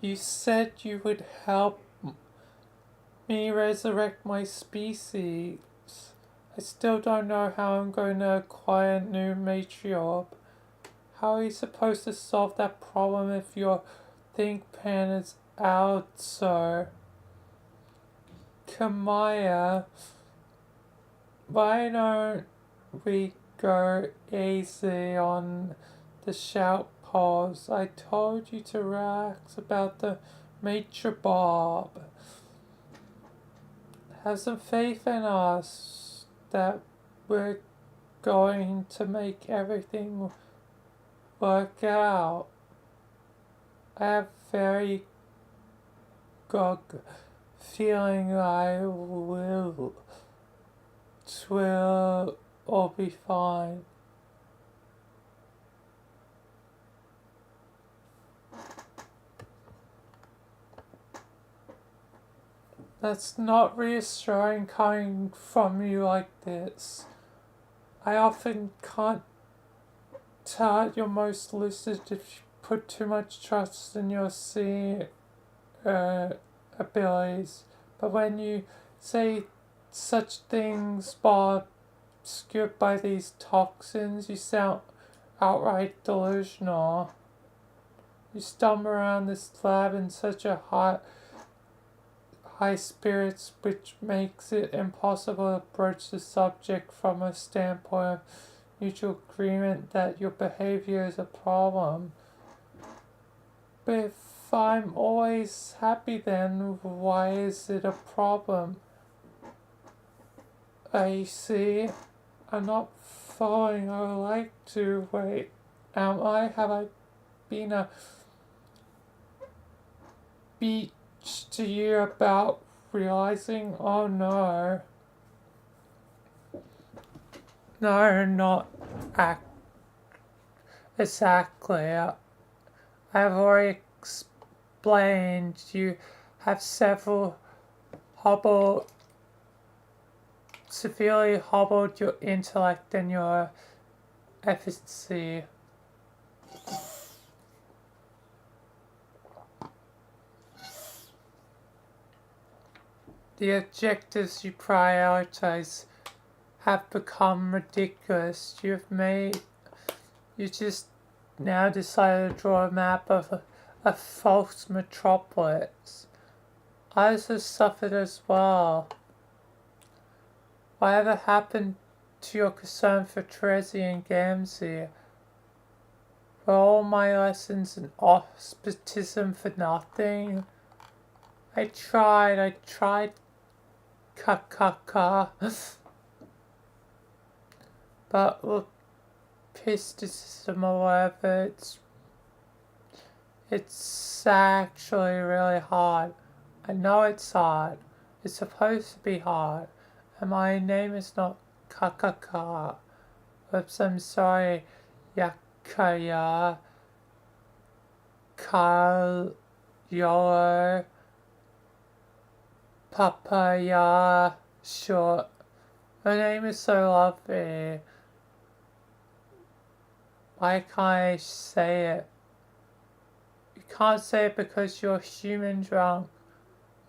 You said you would help me resurrect my species. I still don't know how I'm going to acquire a new matriarch. How are you supposed to solve that problem if your think pan is out, sir? Kamaya, why don't we go easy on the shout pause? I told you to relax about the Major Bob. Have some faith in us that we're going to make everything work out. I have very good feeling I will all be fine. That's not reassuring coming from you like this. I often can't tell at your most lucid if you put too much trust in your seeing abilities. But when you say such things while obscured by these toxins, you sound outright delusional. You stumble around this lab in such a high spirits, which makes it impossible to approach the subject from a standpoint of mutual agreement that your behavior is a problem. But if I'm always happy, then why is it a problem? I see. I'm not following. I would like to. Wait, am I? Have I been a beach to you about realizing? Oh no. No, not exactly. I've already explained you have severely hobbled your intellect and your efficiency. The objectives you prioritize have become ridiculous. You just now decided to draw a map of a false metropolis. Others have suffered as well. Whatever happened to your concern for Trezzy and Gamzee. Were all my lessons and auspicism for nothing? I tried, ka. But with mysticism or whatever, it's actually really hard. I know it's hard. It's supposed to be hard. And my name is not Kakaka. Oops, I'm sorry. Yakaya. Kyle. Yolo. Papaya. Short. Her name is so lovely. Why can't I say it? You can't say it because you're human drunk.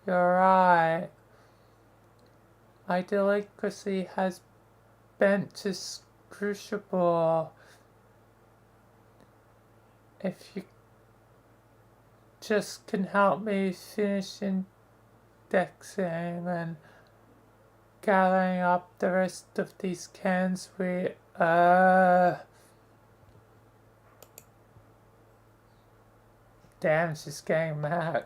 You're right. My delinquency has bent to crucible. If you just can help me finish indexing and gathering up the rest of these cans, damn, she's getting mad.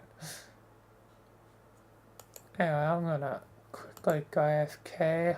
Anyway, I'm gonna quickly go AFK.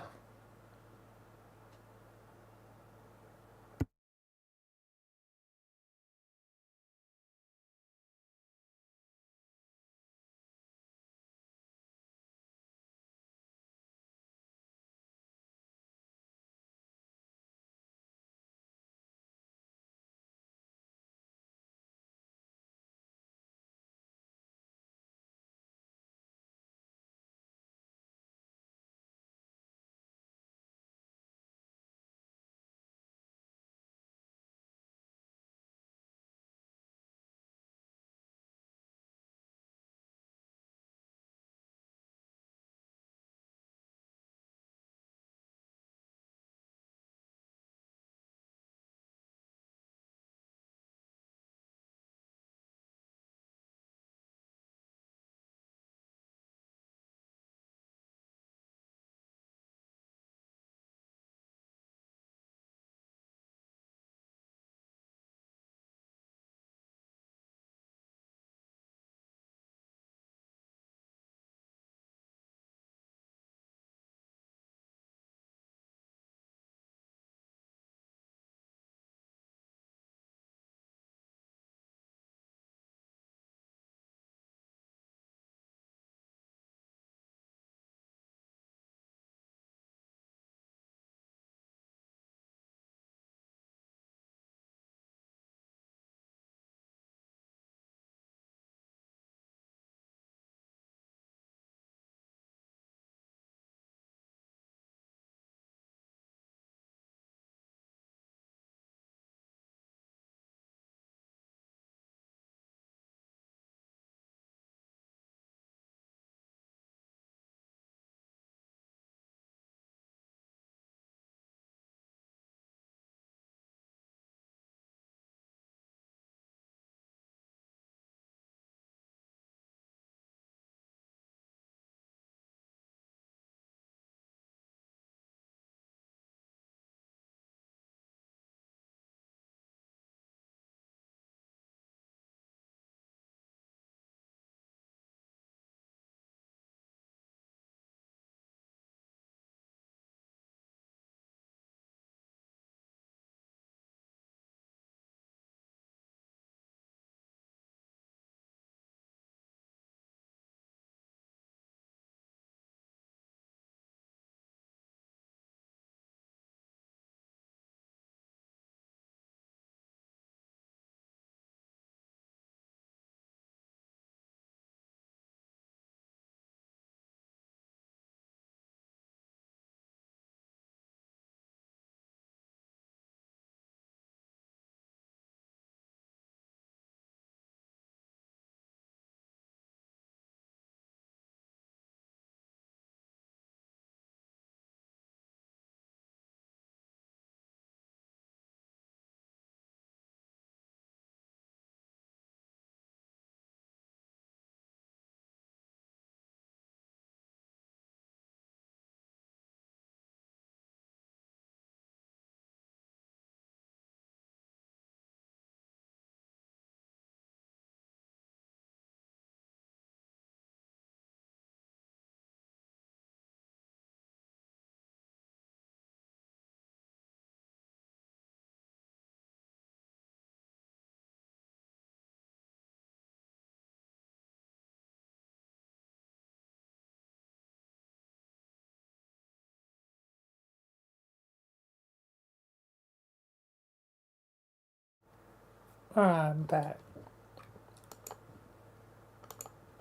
I'm back.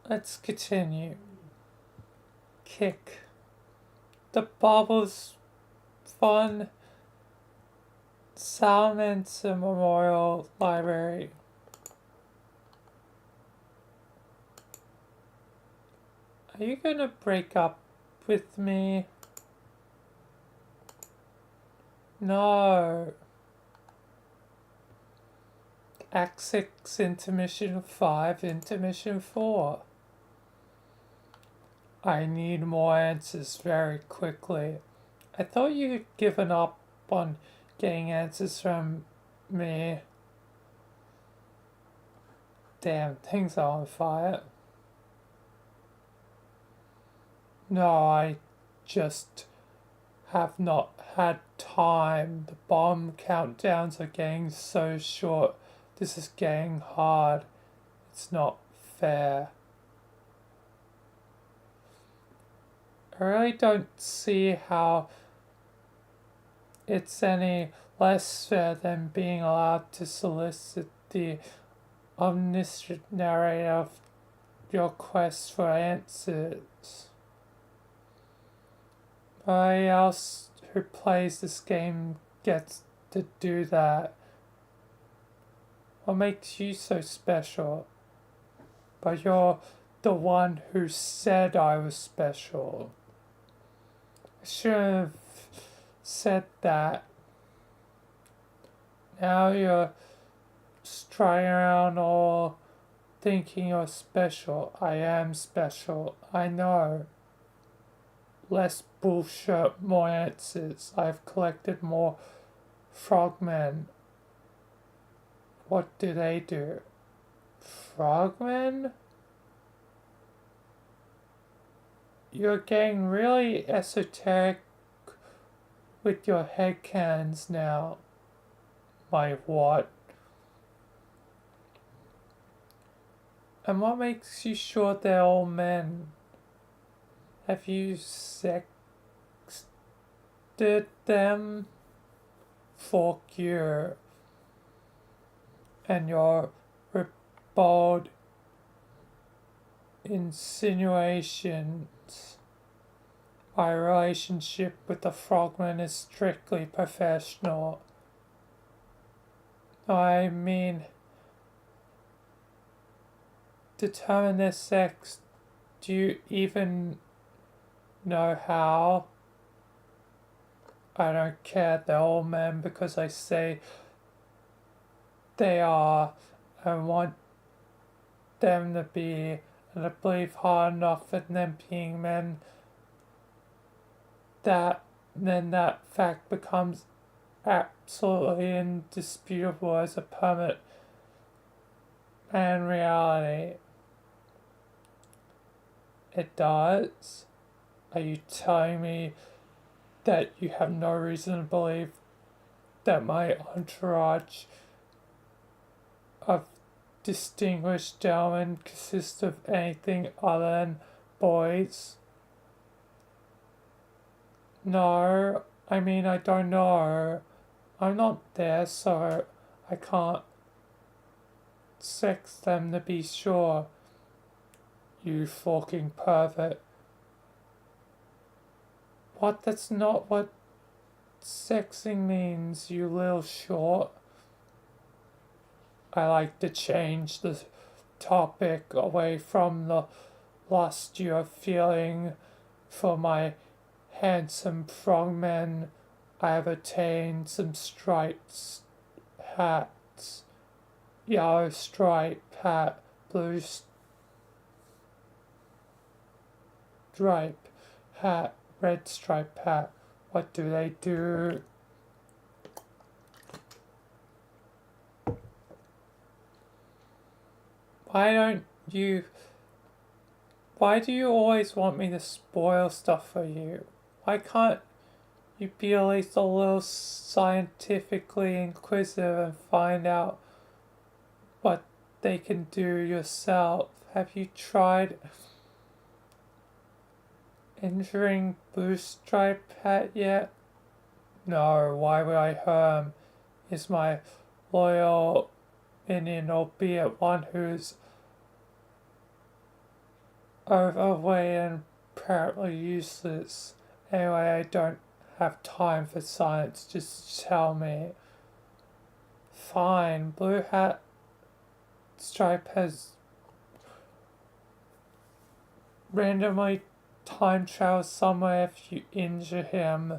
Let's continue. Kick. The bubble's fun. Salmon's Memorial Library. Are you gonna break up with me? No. Act 6, Intermission 5, Intermission 4. I need more answers very quickly. I thought you had given up on getting answers from me. Damn, things are on fire. No, I just have not had time. The bomb countdowns are getting so short. This is getting hard. It's not fair. I really don't see how it's any less fair than being allowed to solicit the omniscient narrator of your quest for answers. Nobody else who plays this game gets to do that. What makes you so special? But you're the one who said I was special. I should have said that. Now you're strutting around all thinking you're special. I am special. I know. Less bullshit, more answers. I've collected more frogmen. What do they do? Frogmen? You're getting really esoteric with your headcanons now. My what? And what makes you sure they're all men? Have you sexted them? Fuck you. And your ribald insinuations. My relationship with the frogman is strictly professional. I mean, determine their sex. Do you even know how? I don't care, they're all men because I say they are. I want them to be, and I believe hard enough in them being men that then that fact becomes absolutely indisputable as a permanent and reality. It does? Are you telling me that you have no reason to believe that my entourage of distinguished gentlemen consists of anything other than boys? No, I mean, I don't know. I'm not there, so I can't sex them to be sure. You fucking pervert. What? That's not what sexing means, you little short. I like to change the topic away from the lust you're feeling for my handsome frogmen. I have attained some striped hats. Yellow stripe hat, blue stripe hat, red stripe hat. What do they do? Why don't you... Why do you always want me to spoil stuff for you? Why can't you be at least a little scientifically inquisitive and find out what they can do yourself? Have you tried entering Blue Stripe Hat yet? No, why would I harm? Is my loyal minion, albeit one who's overweight and apparently useless. Anyway, I don't have time for science, just tell me. Fine, Blue Hat Stripe has randomly time travel somewhere if you injure him.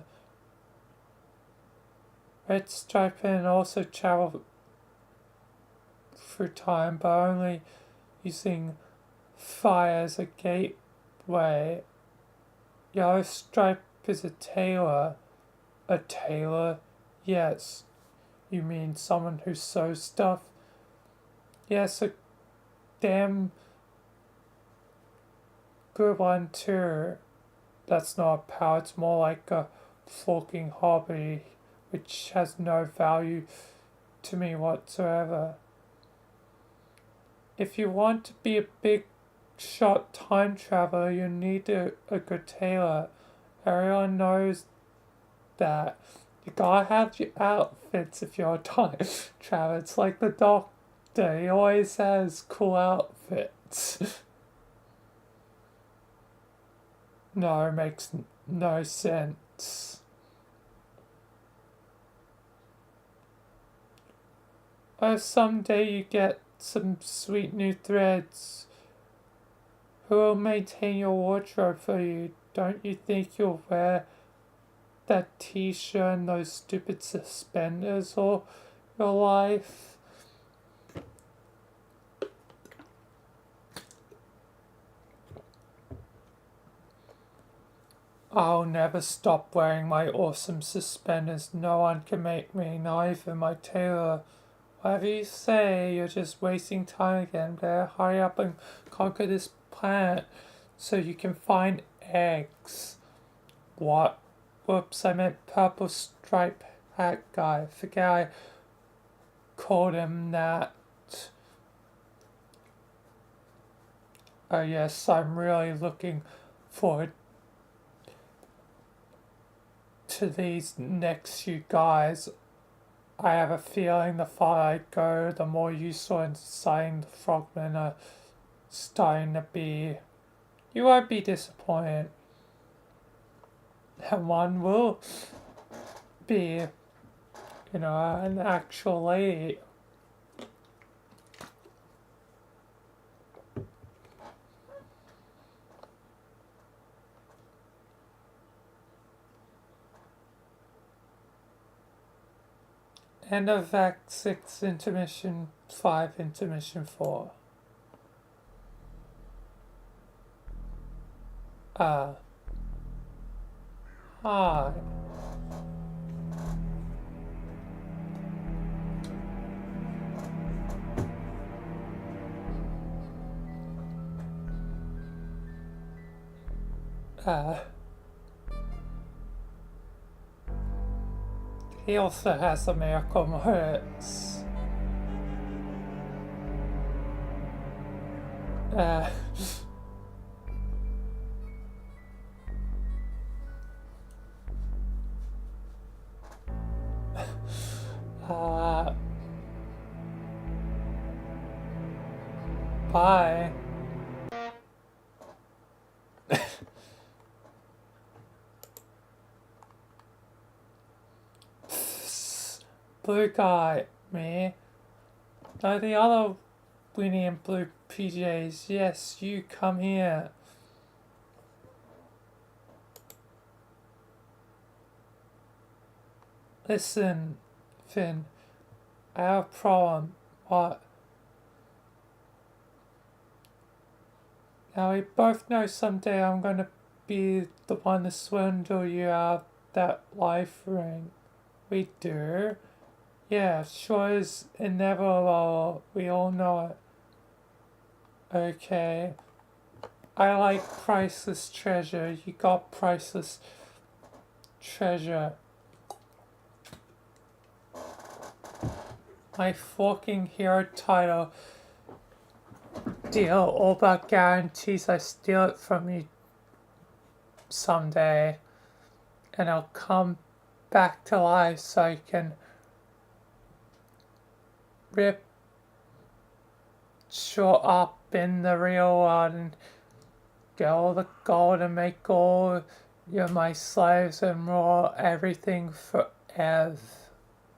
Red Stripe can also travel through time, but only using fire as a gateway. Yellow Stripe is a tailor. A tailor? Yes. You mean someone who sews stuff? Yes, a damn good one too. That's not a power, it's more like a forking hobby, which has no value to me whatsoever. If you want to be a big shot time traveler, you need a good tailor. Everyone knows that. You gotta have your outfits if you're a time traveler. It's like the Doctor, he always has cool outfits. No, it makes no sense. Oh, someday you get some sweet new threads. Who will maintain your wardrobe for you? Don't you think you'll wear that t-shirt and those stupid suspenders all your life? I'll never stop wearing my awesome suspenders. No one can make me, not even my tailor. Whatever you say, you're just wasting time again. Better hurry up and conquer this planet so you can find eggs. What? Whoops, I meant purple stripe hat guy. Forget I called him that. Oh yes, I'm really looking forward to these next few guys. I have a feeling the farther I go, the more useful and exciting the frogmen are starting to be. You won't be disappointed. And one will be, an actual lady. End of Act 6, Intermission 5, Intermission 4. Hi. He also has a miracle hurts. Bye. Blue guy, me. No, the other Winnie in blue PJs. Yes, you come here. Listen, Finn. I have a problem. What? Now we both know someday I'm gonna be the one to swindle you out of that life ring. We do? Yeah, sure is inevitable. We all know it. Okay. I like priceless treasure. You got priceless treasure. My fucking hero title deal all about guarantees I steal it from you someday. And I'll come back to life so I can rip show up in the real world and get all the gold and make all you my slaves and rule everything forever.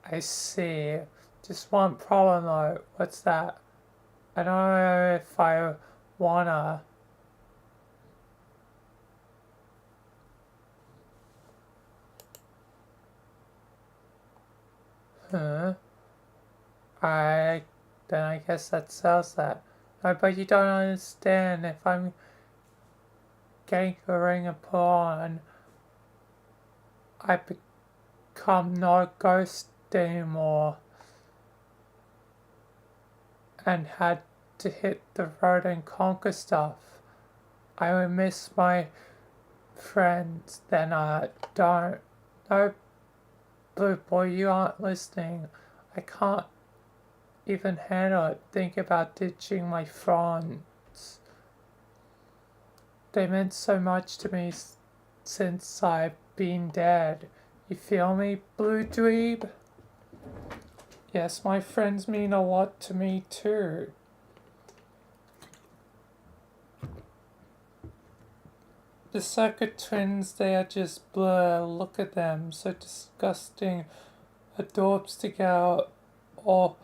I see. Just one problem though. What's that? I don't know if I wanna. Huh? I then I guess that sells that. No, but you don't understand. If I'm getting a ring of pawn, I become not a ghost anymore, and had to hit the road and conquer stuff. I would miss my friends. Then I don't. No, Blue Boy, you aren't listening. I can't even handle it. Think about ditching my friends. They meant so much to me since I've been dead. You feel me, Blue Dweeb? Yes, my friends mean a lot to me too. The Circuit Twins, they are just blur. Look at them, so disgusting. Adorbs together, or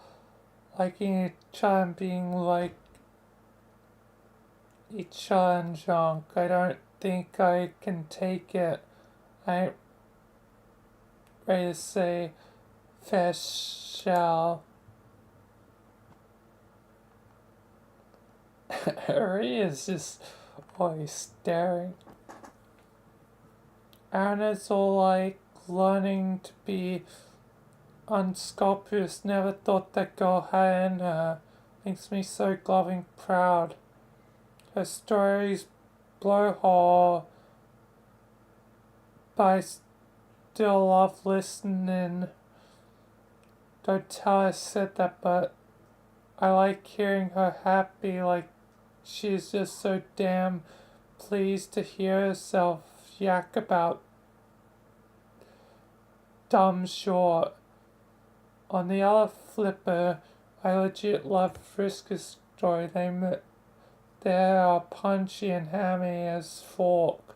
liking each other and being like each other and junk. I don't think I can take it. I ain't ready to say fair shall. Harry is just always staring. Aaron is all like learning to be unscrupulous. Never thought that girl had in her. Makes me so glowing proud. Her stories blowhole, but I still love listening. Don't tell her I said that, but I like hearing her happy, like she's just so damn pleased to hear herself yak about dumb short. On the other flipper, I legit love Friska's story. They are punchy and hammy as fork.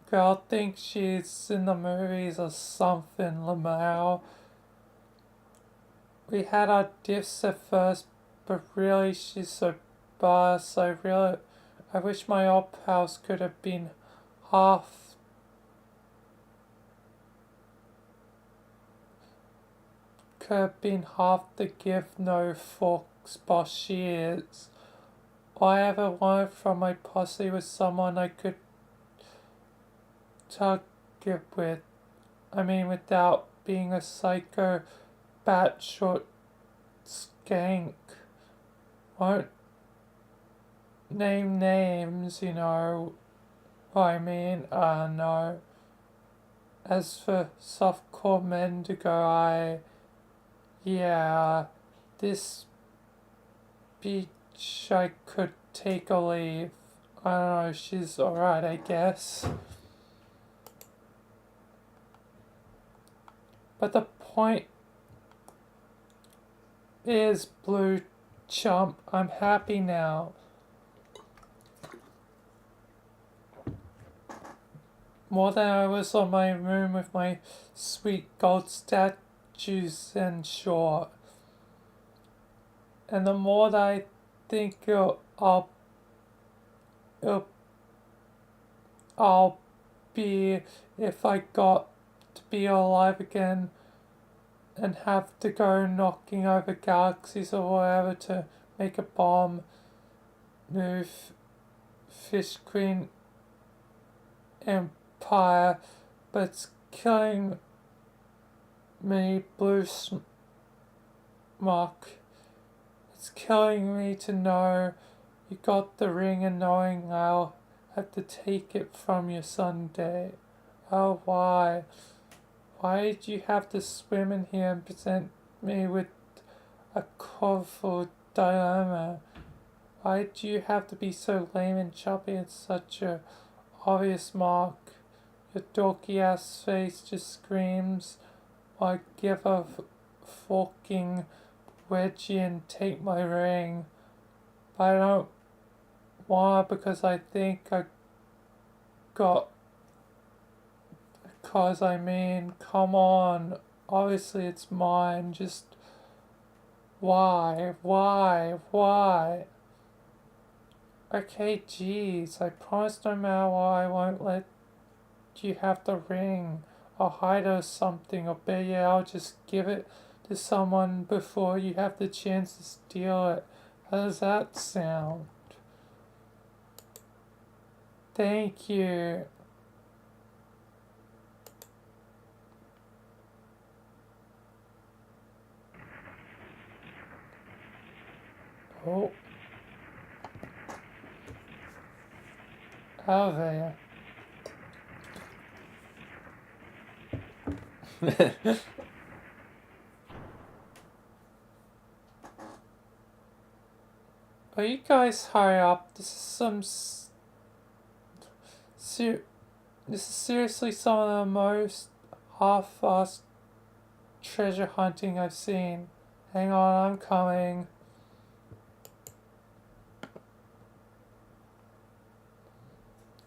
Girl thinks she's in the movies or something, Lamau. We had our diffs at first, but really she's so boss. I wish my op house could have been half the gift no fucks boss she is. All I ever wanted from my posse was someone I could target with. I mean, without being a psycho batshot skank. Won't name names, you know what I mean? No. As for softcore Mendigo, yeah, this beach I could take or leave. I don't know, she's alright, I guess. But the point is, Blue Chump, I'm happy now. More than I was on my room with my sweet gold statues and short. And the more that I think I'll be if I got to be alive again and have to go knocking over galaxies or whatever to make a bomb, new fish queen empire, but it's killing me, Blue Smock. It's killing me to know you got the ring and knowing I'll have to take it from you someday. Oh, why? Why did you have to swim in here and present me with a colorful dilemma? Why did you have to be so lame and chubby and such a obvious mark? Your dorky ass face just screams I give a fucking wedgie and take my ring. But I don't want because I think I got. Cause I mean, come on. Obviously it's mine. Just why? Why? Okay, geez. I promise no matter what, I won't let you have the ring. I'll hide or something. Or better yet, I'll just give it to someone before you have the chance to steal it. How does that sound? Thank you. Oh. Elevator. Will you guys hurry up? This is some. This is seriously some of the most half-assed treasure hunting I've seen. Hang on, I'm coming.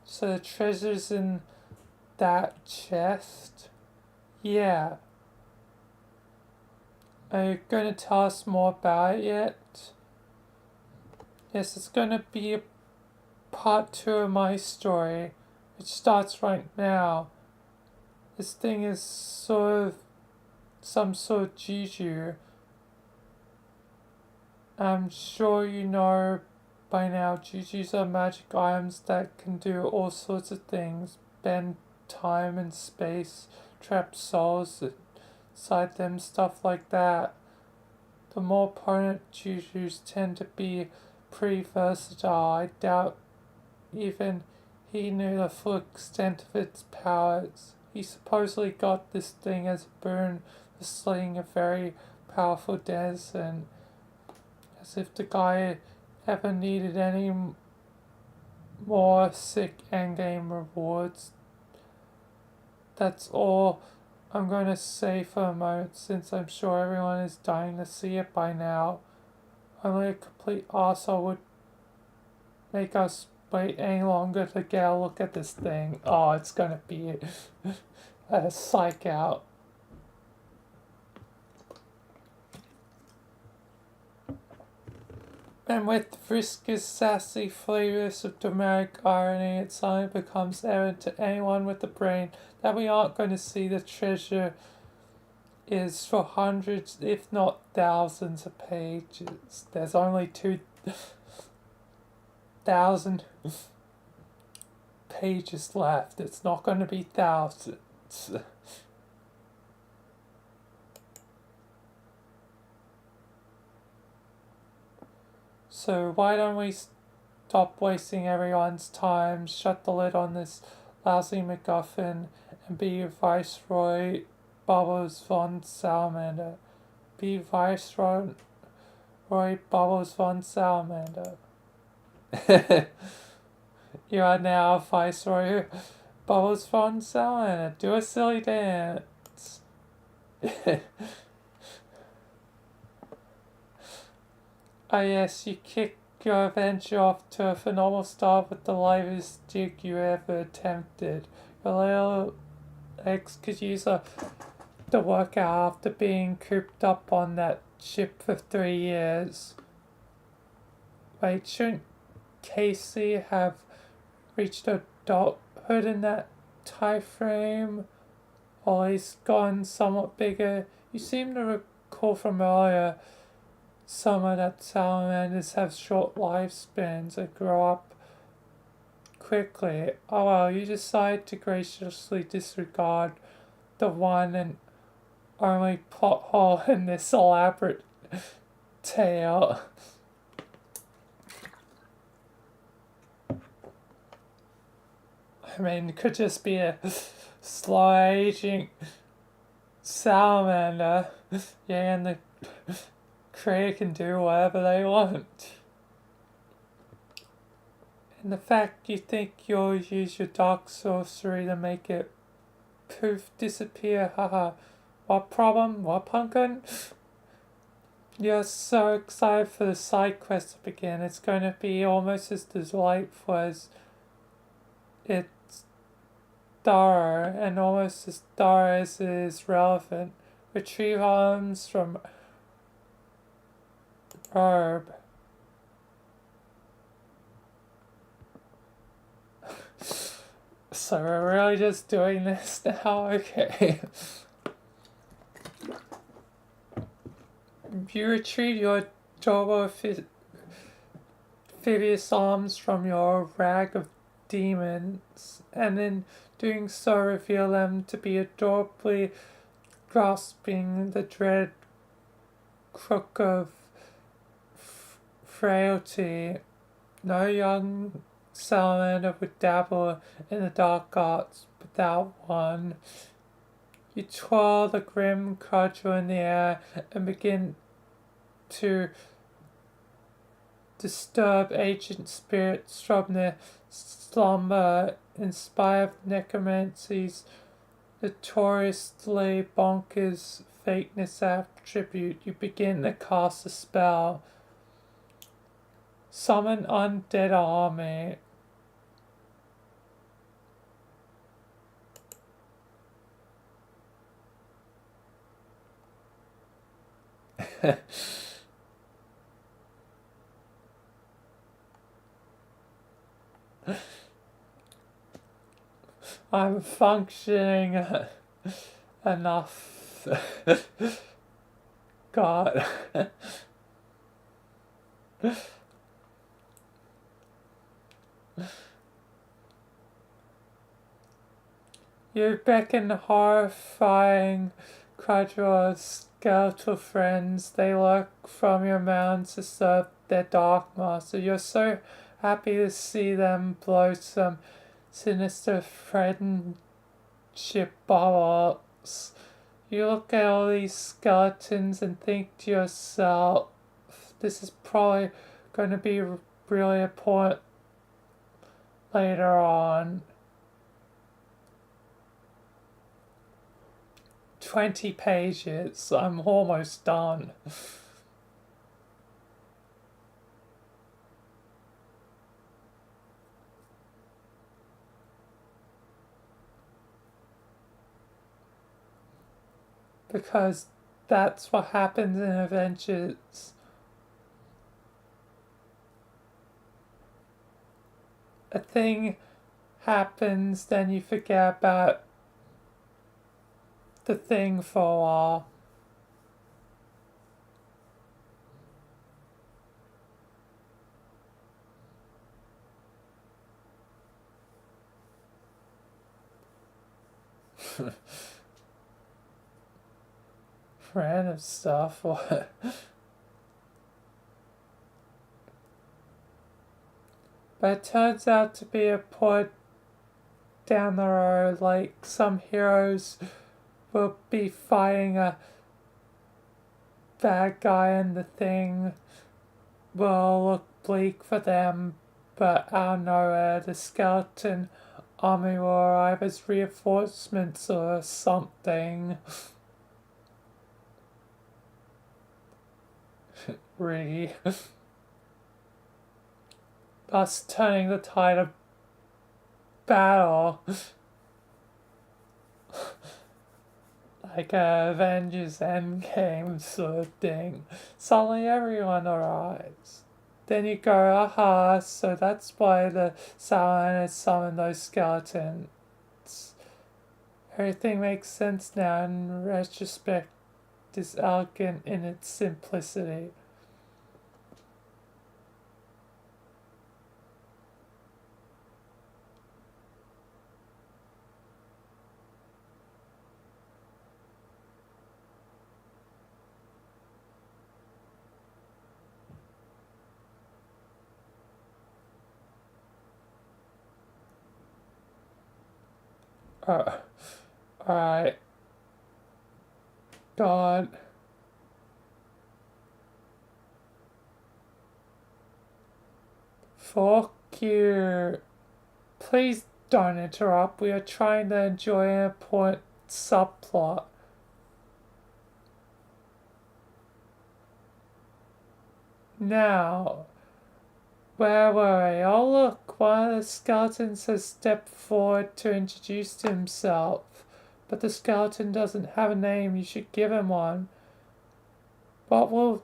So the treasure's in that chest? Yeah. Are you going to tell us more about it yet? Yes, it's going to be a part 2 of my story, which starts right now. This thing is sort of some sort of juju. I'm sure you know by now, jujus are magic items that can do all sorts of things. Bend time and space, trap souls inside them, stuff like that. The more potent jujus tend to be pretty versatile. I doubt even he knew the full extent of its powers. He supposedly got this thing as a boon for slaying a very powerful denizen, as if the guy ever needed any more sick endgame rewards. That's all I'm going to say for a moment, since I'm sure everyone is dying to see it by now. Only a complete arsehole would make us wait any longer to get a look at this thing. Oh, it's gonna be a psych out. And with Friska's sassy flavors of dramatic irony, it suddenly becomes evident to anyone with a brain that we aren't going to see the treasure is for hundreds, if not thousands of pages. There's only 2,000 pages left. It's not going to be thousands. So why don't we stop wasting everyone's time, shut the lid on this lousy MacGuffin, and be Viceroy Bubbles von Salamander. Be Viceroy Bubbles von Salamander. You are now Viceroy Bubbles von Salamander. Do a silly dance. Ah yes, you kick your adventure off to a phenomenal start with the liveliest duke you ever attempted. Your little legs could use the workout after being cooped up on that ship for 3 years. Wait, shouldn't Casey have reached adulthood in that time frame? Or he's gotten somewhat bigger? You seem to recall from earlier summer that salamanders have short lifespans and grow up quickly. Oh well, you decide to graciously disregard the one and only plot hole in this elaborate tale. I mean, it could just be a slow aging salamander. Yeah, and the creator can do whatever they want. And the fact you think you'll use your dark sorcery to make it poof disappear, haha. What problem? What, Pumpkin? You're so excited for the side quest to begin. It's going to be almost as delightful as it's thorough, and almost as thorough as it is relevant. Retrieve items from herb. So we're really just doing this now? Okay. You retrieve your adorable amphibious arms from your rag of demons, and in doing so reveal them to be adorably grasping the dread crook of frailty. No young salamander would dabble in the dark arts without one. You twirl the grim cudgel in the air and begin to disturb ancient spirits from their slumber. In spite of necromancy's notoriously bonkers fakeness attribute, you begin to cast a spell. Summon undead army. I'm functioning enough. God. You beckon horrifying cudgel's skeletal friends. They lurk from your mounds to serve their dark master. You're so happy to see them blow some sinister friendship bubbles. You look at all these skeletons and think to yourself, this is probably going to be really important later on. 20 pages. I'm almost done. Because that's what happens in adventures. A thing happens, then you forget about the thing for a while. Random stuff. What? But it turns out to be a point down the road, like some heroes will be fighting a bad guy and the thing will look bleak for them, but out of nowhere the skeleton army will arrive as reinforcements or something. Really. Thus turning the tide of battle. Like a Avengers Endgame sort of thing. Suddenly everyone arrives. Then you go, aha, so that's why the salamanders summoned those skeletons. Everything makes sense now, in retrospect is elegant in its simplicity. Alright. God. Fuck you. Please don't interrupt. We are trying to enjoy an important subplot. Now, where were we? Oh look, one of the skeletons has stepped forward to introduce himself. But the skeleton doesn't have a name, you should give him one. What will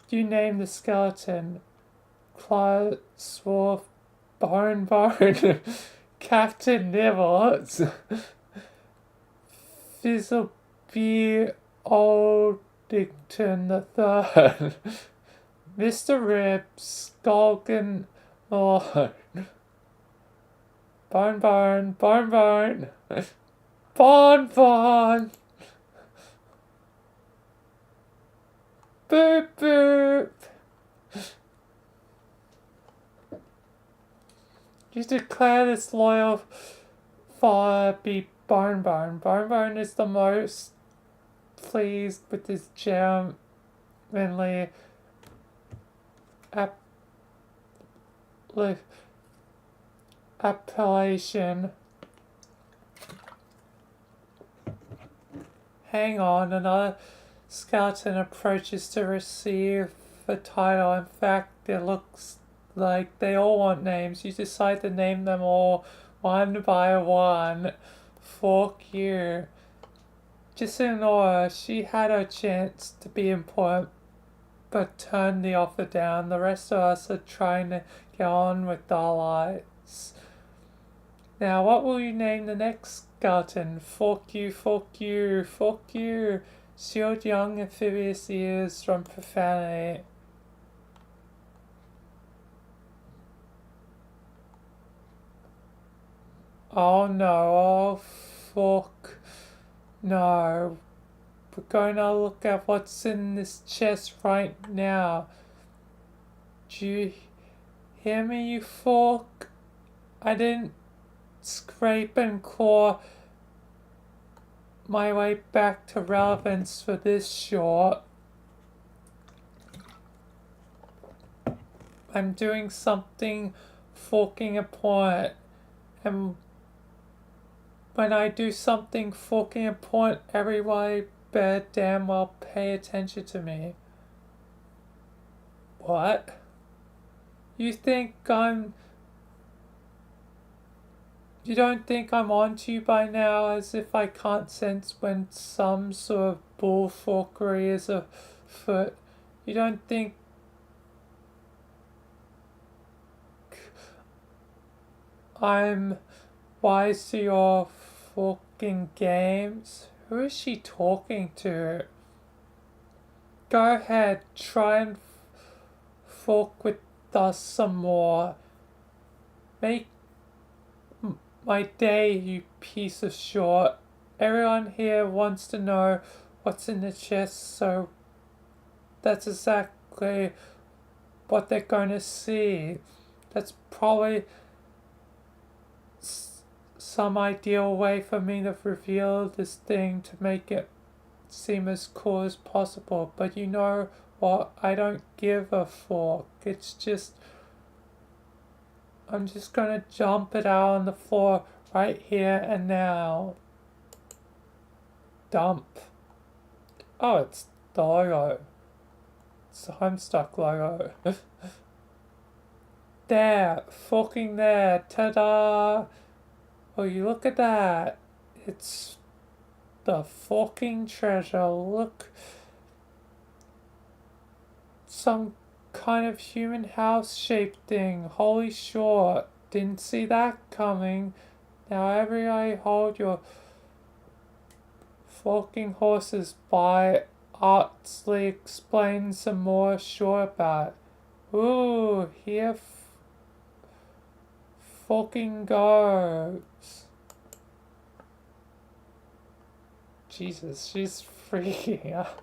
you name the skeleton? Claw, Swarf, Bone, Captain Nibbles, Fizzleby Oldington the Third, Mr. Ribs, Skulkin Lord, Bone, Bon, Boop, boop. You declare this loyal follower be Bone. Bone is the most pleased with his gentlemanly appellation. Hang on, another skeleton approaches to receive the title. In fact, it looks like they all want names. You decide to name them all one by one. Fuck you. Just ignore her. She had her chance to be important, but turned the offer down. The rest of us are trying to get on with our lives. Now, what will you name the next skeleton? Fuck you, fuck you, fuck you. Shield young amphibious ears from profanity. Oh no, oh fuck. No. We're going to look at what's in this chest right now. Do you hear me, you fuck? I didn't scrape and claw my way back to relevance for this short. I'm doing something fucking important. And when I do something fucking important, everybody better damn well pay attention to me. What? You don't think I'm on to you by now, as if I can't sense when some sort of bullfuckery is afoot. You don't think I'm wise to your fucking games? Who is she talking to? Go ahead, try and fuck with us some more. Make my day, you piece of short. Everyone here wants to know what's in the chest, so that's exactly what they're going to see. That's probably some ideal way for me to reveal this thing to make it seem as cool as possible. But you know what? I don't give a fuck. It's just, I'm just gonna jump it out on the floor right here and now. Dump. Oh, it's the logo. It's the Homestuck logo. There, fucking there, ta-da! Oh, you look at that. It's the fucking treasure. Look. Some kind of human house shaped thing. Holy short. Didn't see that coming. Now everybody hold your fucking horses by artfully explain some more sure about. Ooh, here fucking goes. Jesus, she's freaking out.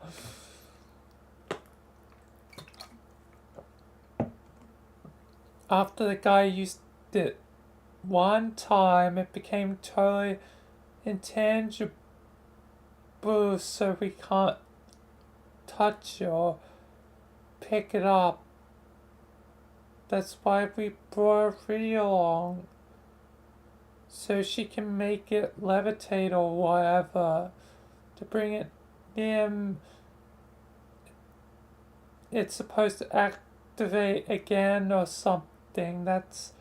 After the guy used it one time, it became totally intangible, so we can't touch it or pick it up. That's why we brought Riddy along, so she can make it levitate or whatever, to bring it near it's supposed to activate again or something. That's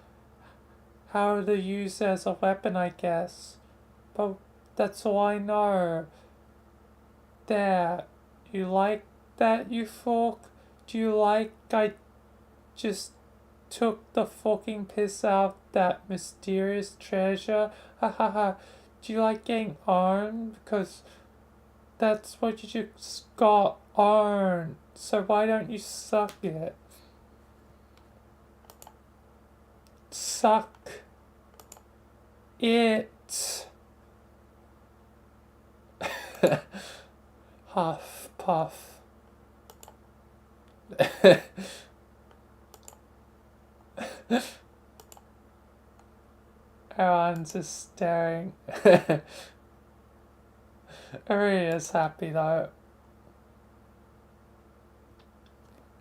how to use it as a weapon, I guess. But that's all I know. There. You like that, you fork? Do you like I just took the fucking piss out of that mysterious treasure? Ha ha ha. Do you like getting owned? Because that's what you just got owned. So why don't you suck it? Suck it. Huff, puff. Everyone's just staring. Ari is happy though.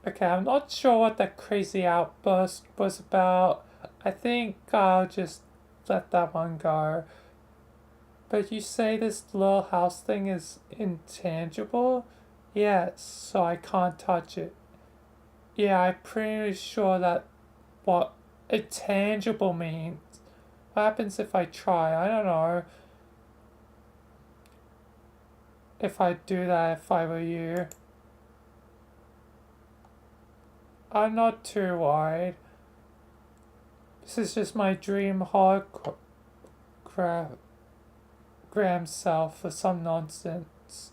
Okay, I'm not sure what that crazy outburst was about. I think I'll just let that one go. But you say this little house thing is intangible? Yes, so I can't touch it. Yeah, I'm pretty sure that what intangible means. What happens if I try? I don't know. If I'd do that if I were you. I'm not too worried. This is just my dream hologram self for some nonsense.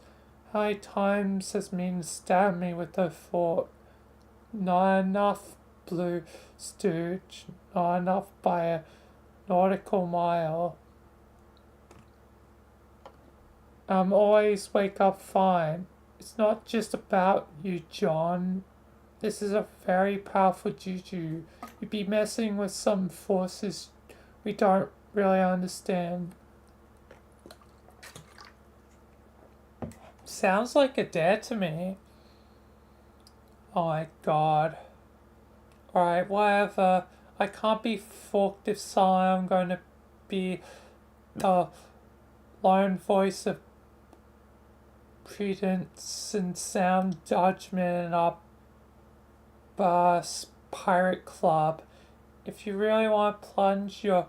How many times has Mean stabbed me with a fork? Not enough, Blue Stooge. Not enough by a nautical mile. Always wake up fine. It's not just about you, John. This is a very powerful juju. You'd be messing with some forces we don't really understand. Sounds like a dare to me. Oh my god. Alright, whatever. I can't be forked if I'm going to be the lone voice of prudence and sound judgment in our pirate club. If you really want to plunge your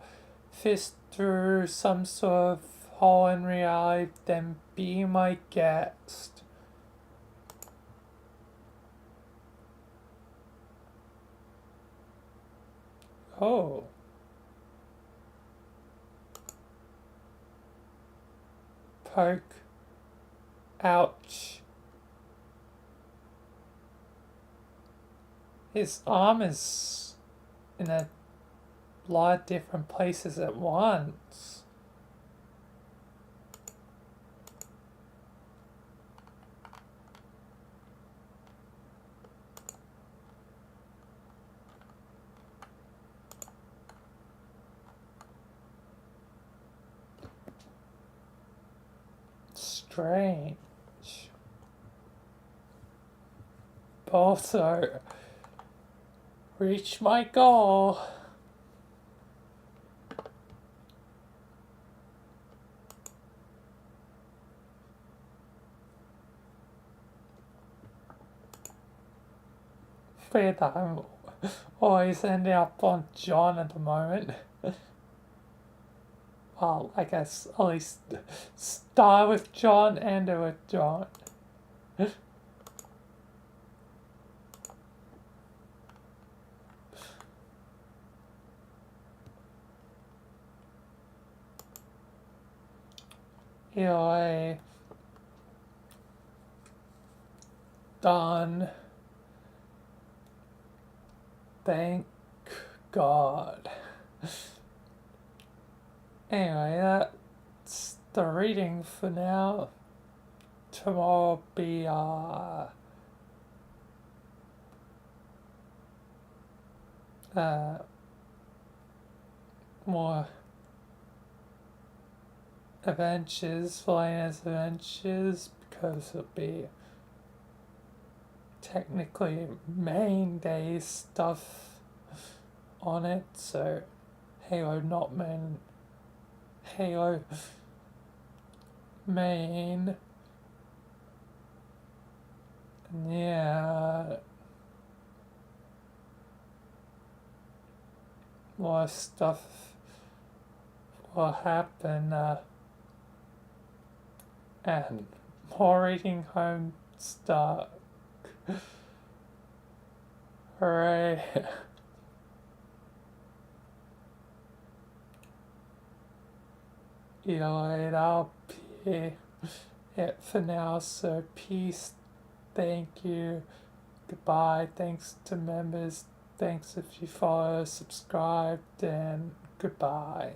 fist through some sort of hole in reality, then be my guest. Oh. Poke. Ouch. His arm is in a lot of different places at once. Strange. Also, reach my goal. Weird that I'm always ending up on John at the moment. Well, I guess at least start with John, end it with John. Anyway, done. Thank God. Anyway, that's the reading for now. Tomorrow will be more adventures, Selena's adventures, because it'll be technically main day stuff on it, so Halo not main, Halo main, and yeah, more stuff will happen, and more reading Homestuck. Hooray. Either way, that'll be it for now. So peace, thank you, goodbye, thanks to members, thanks if you follow, subscribed, and goodbye.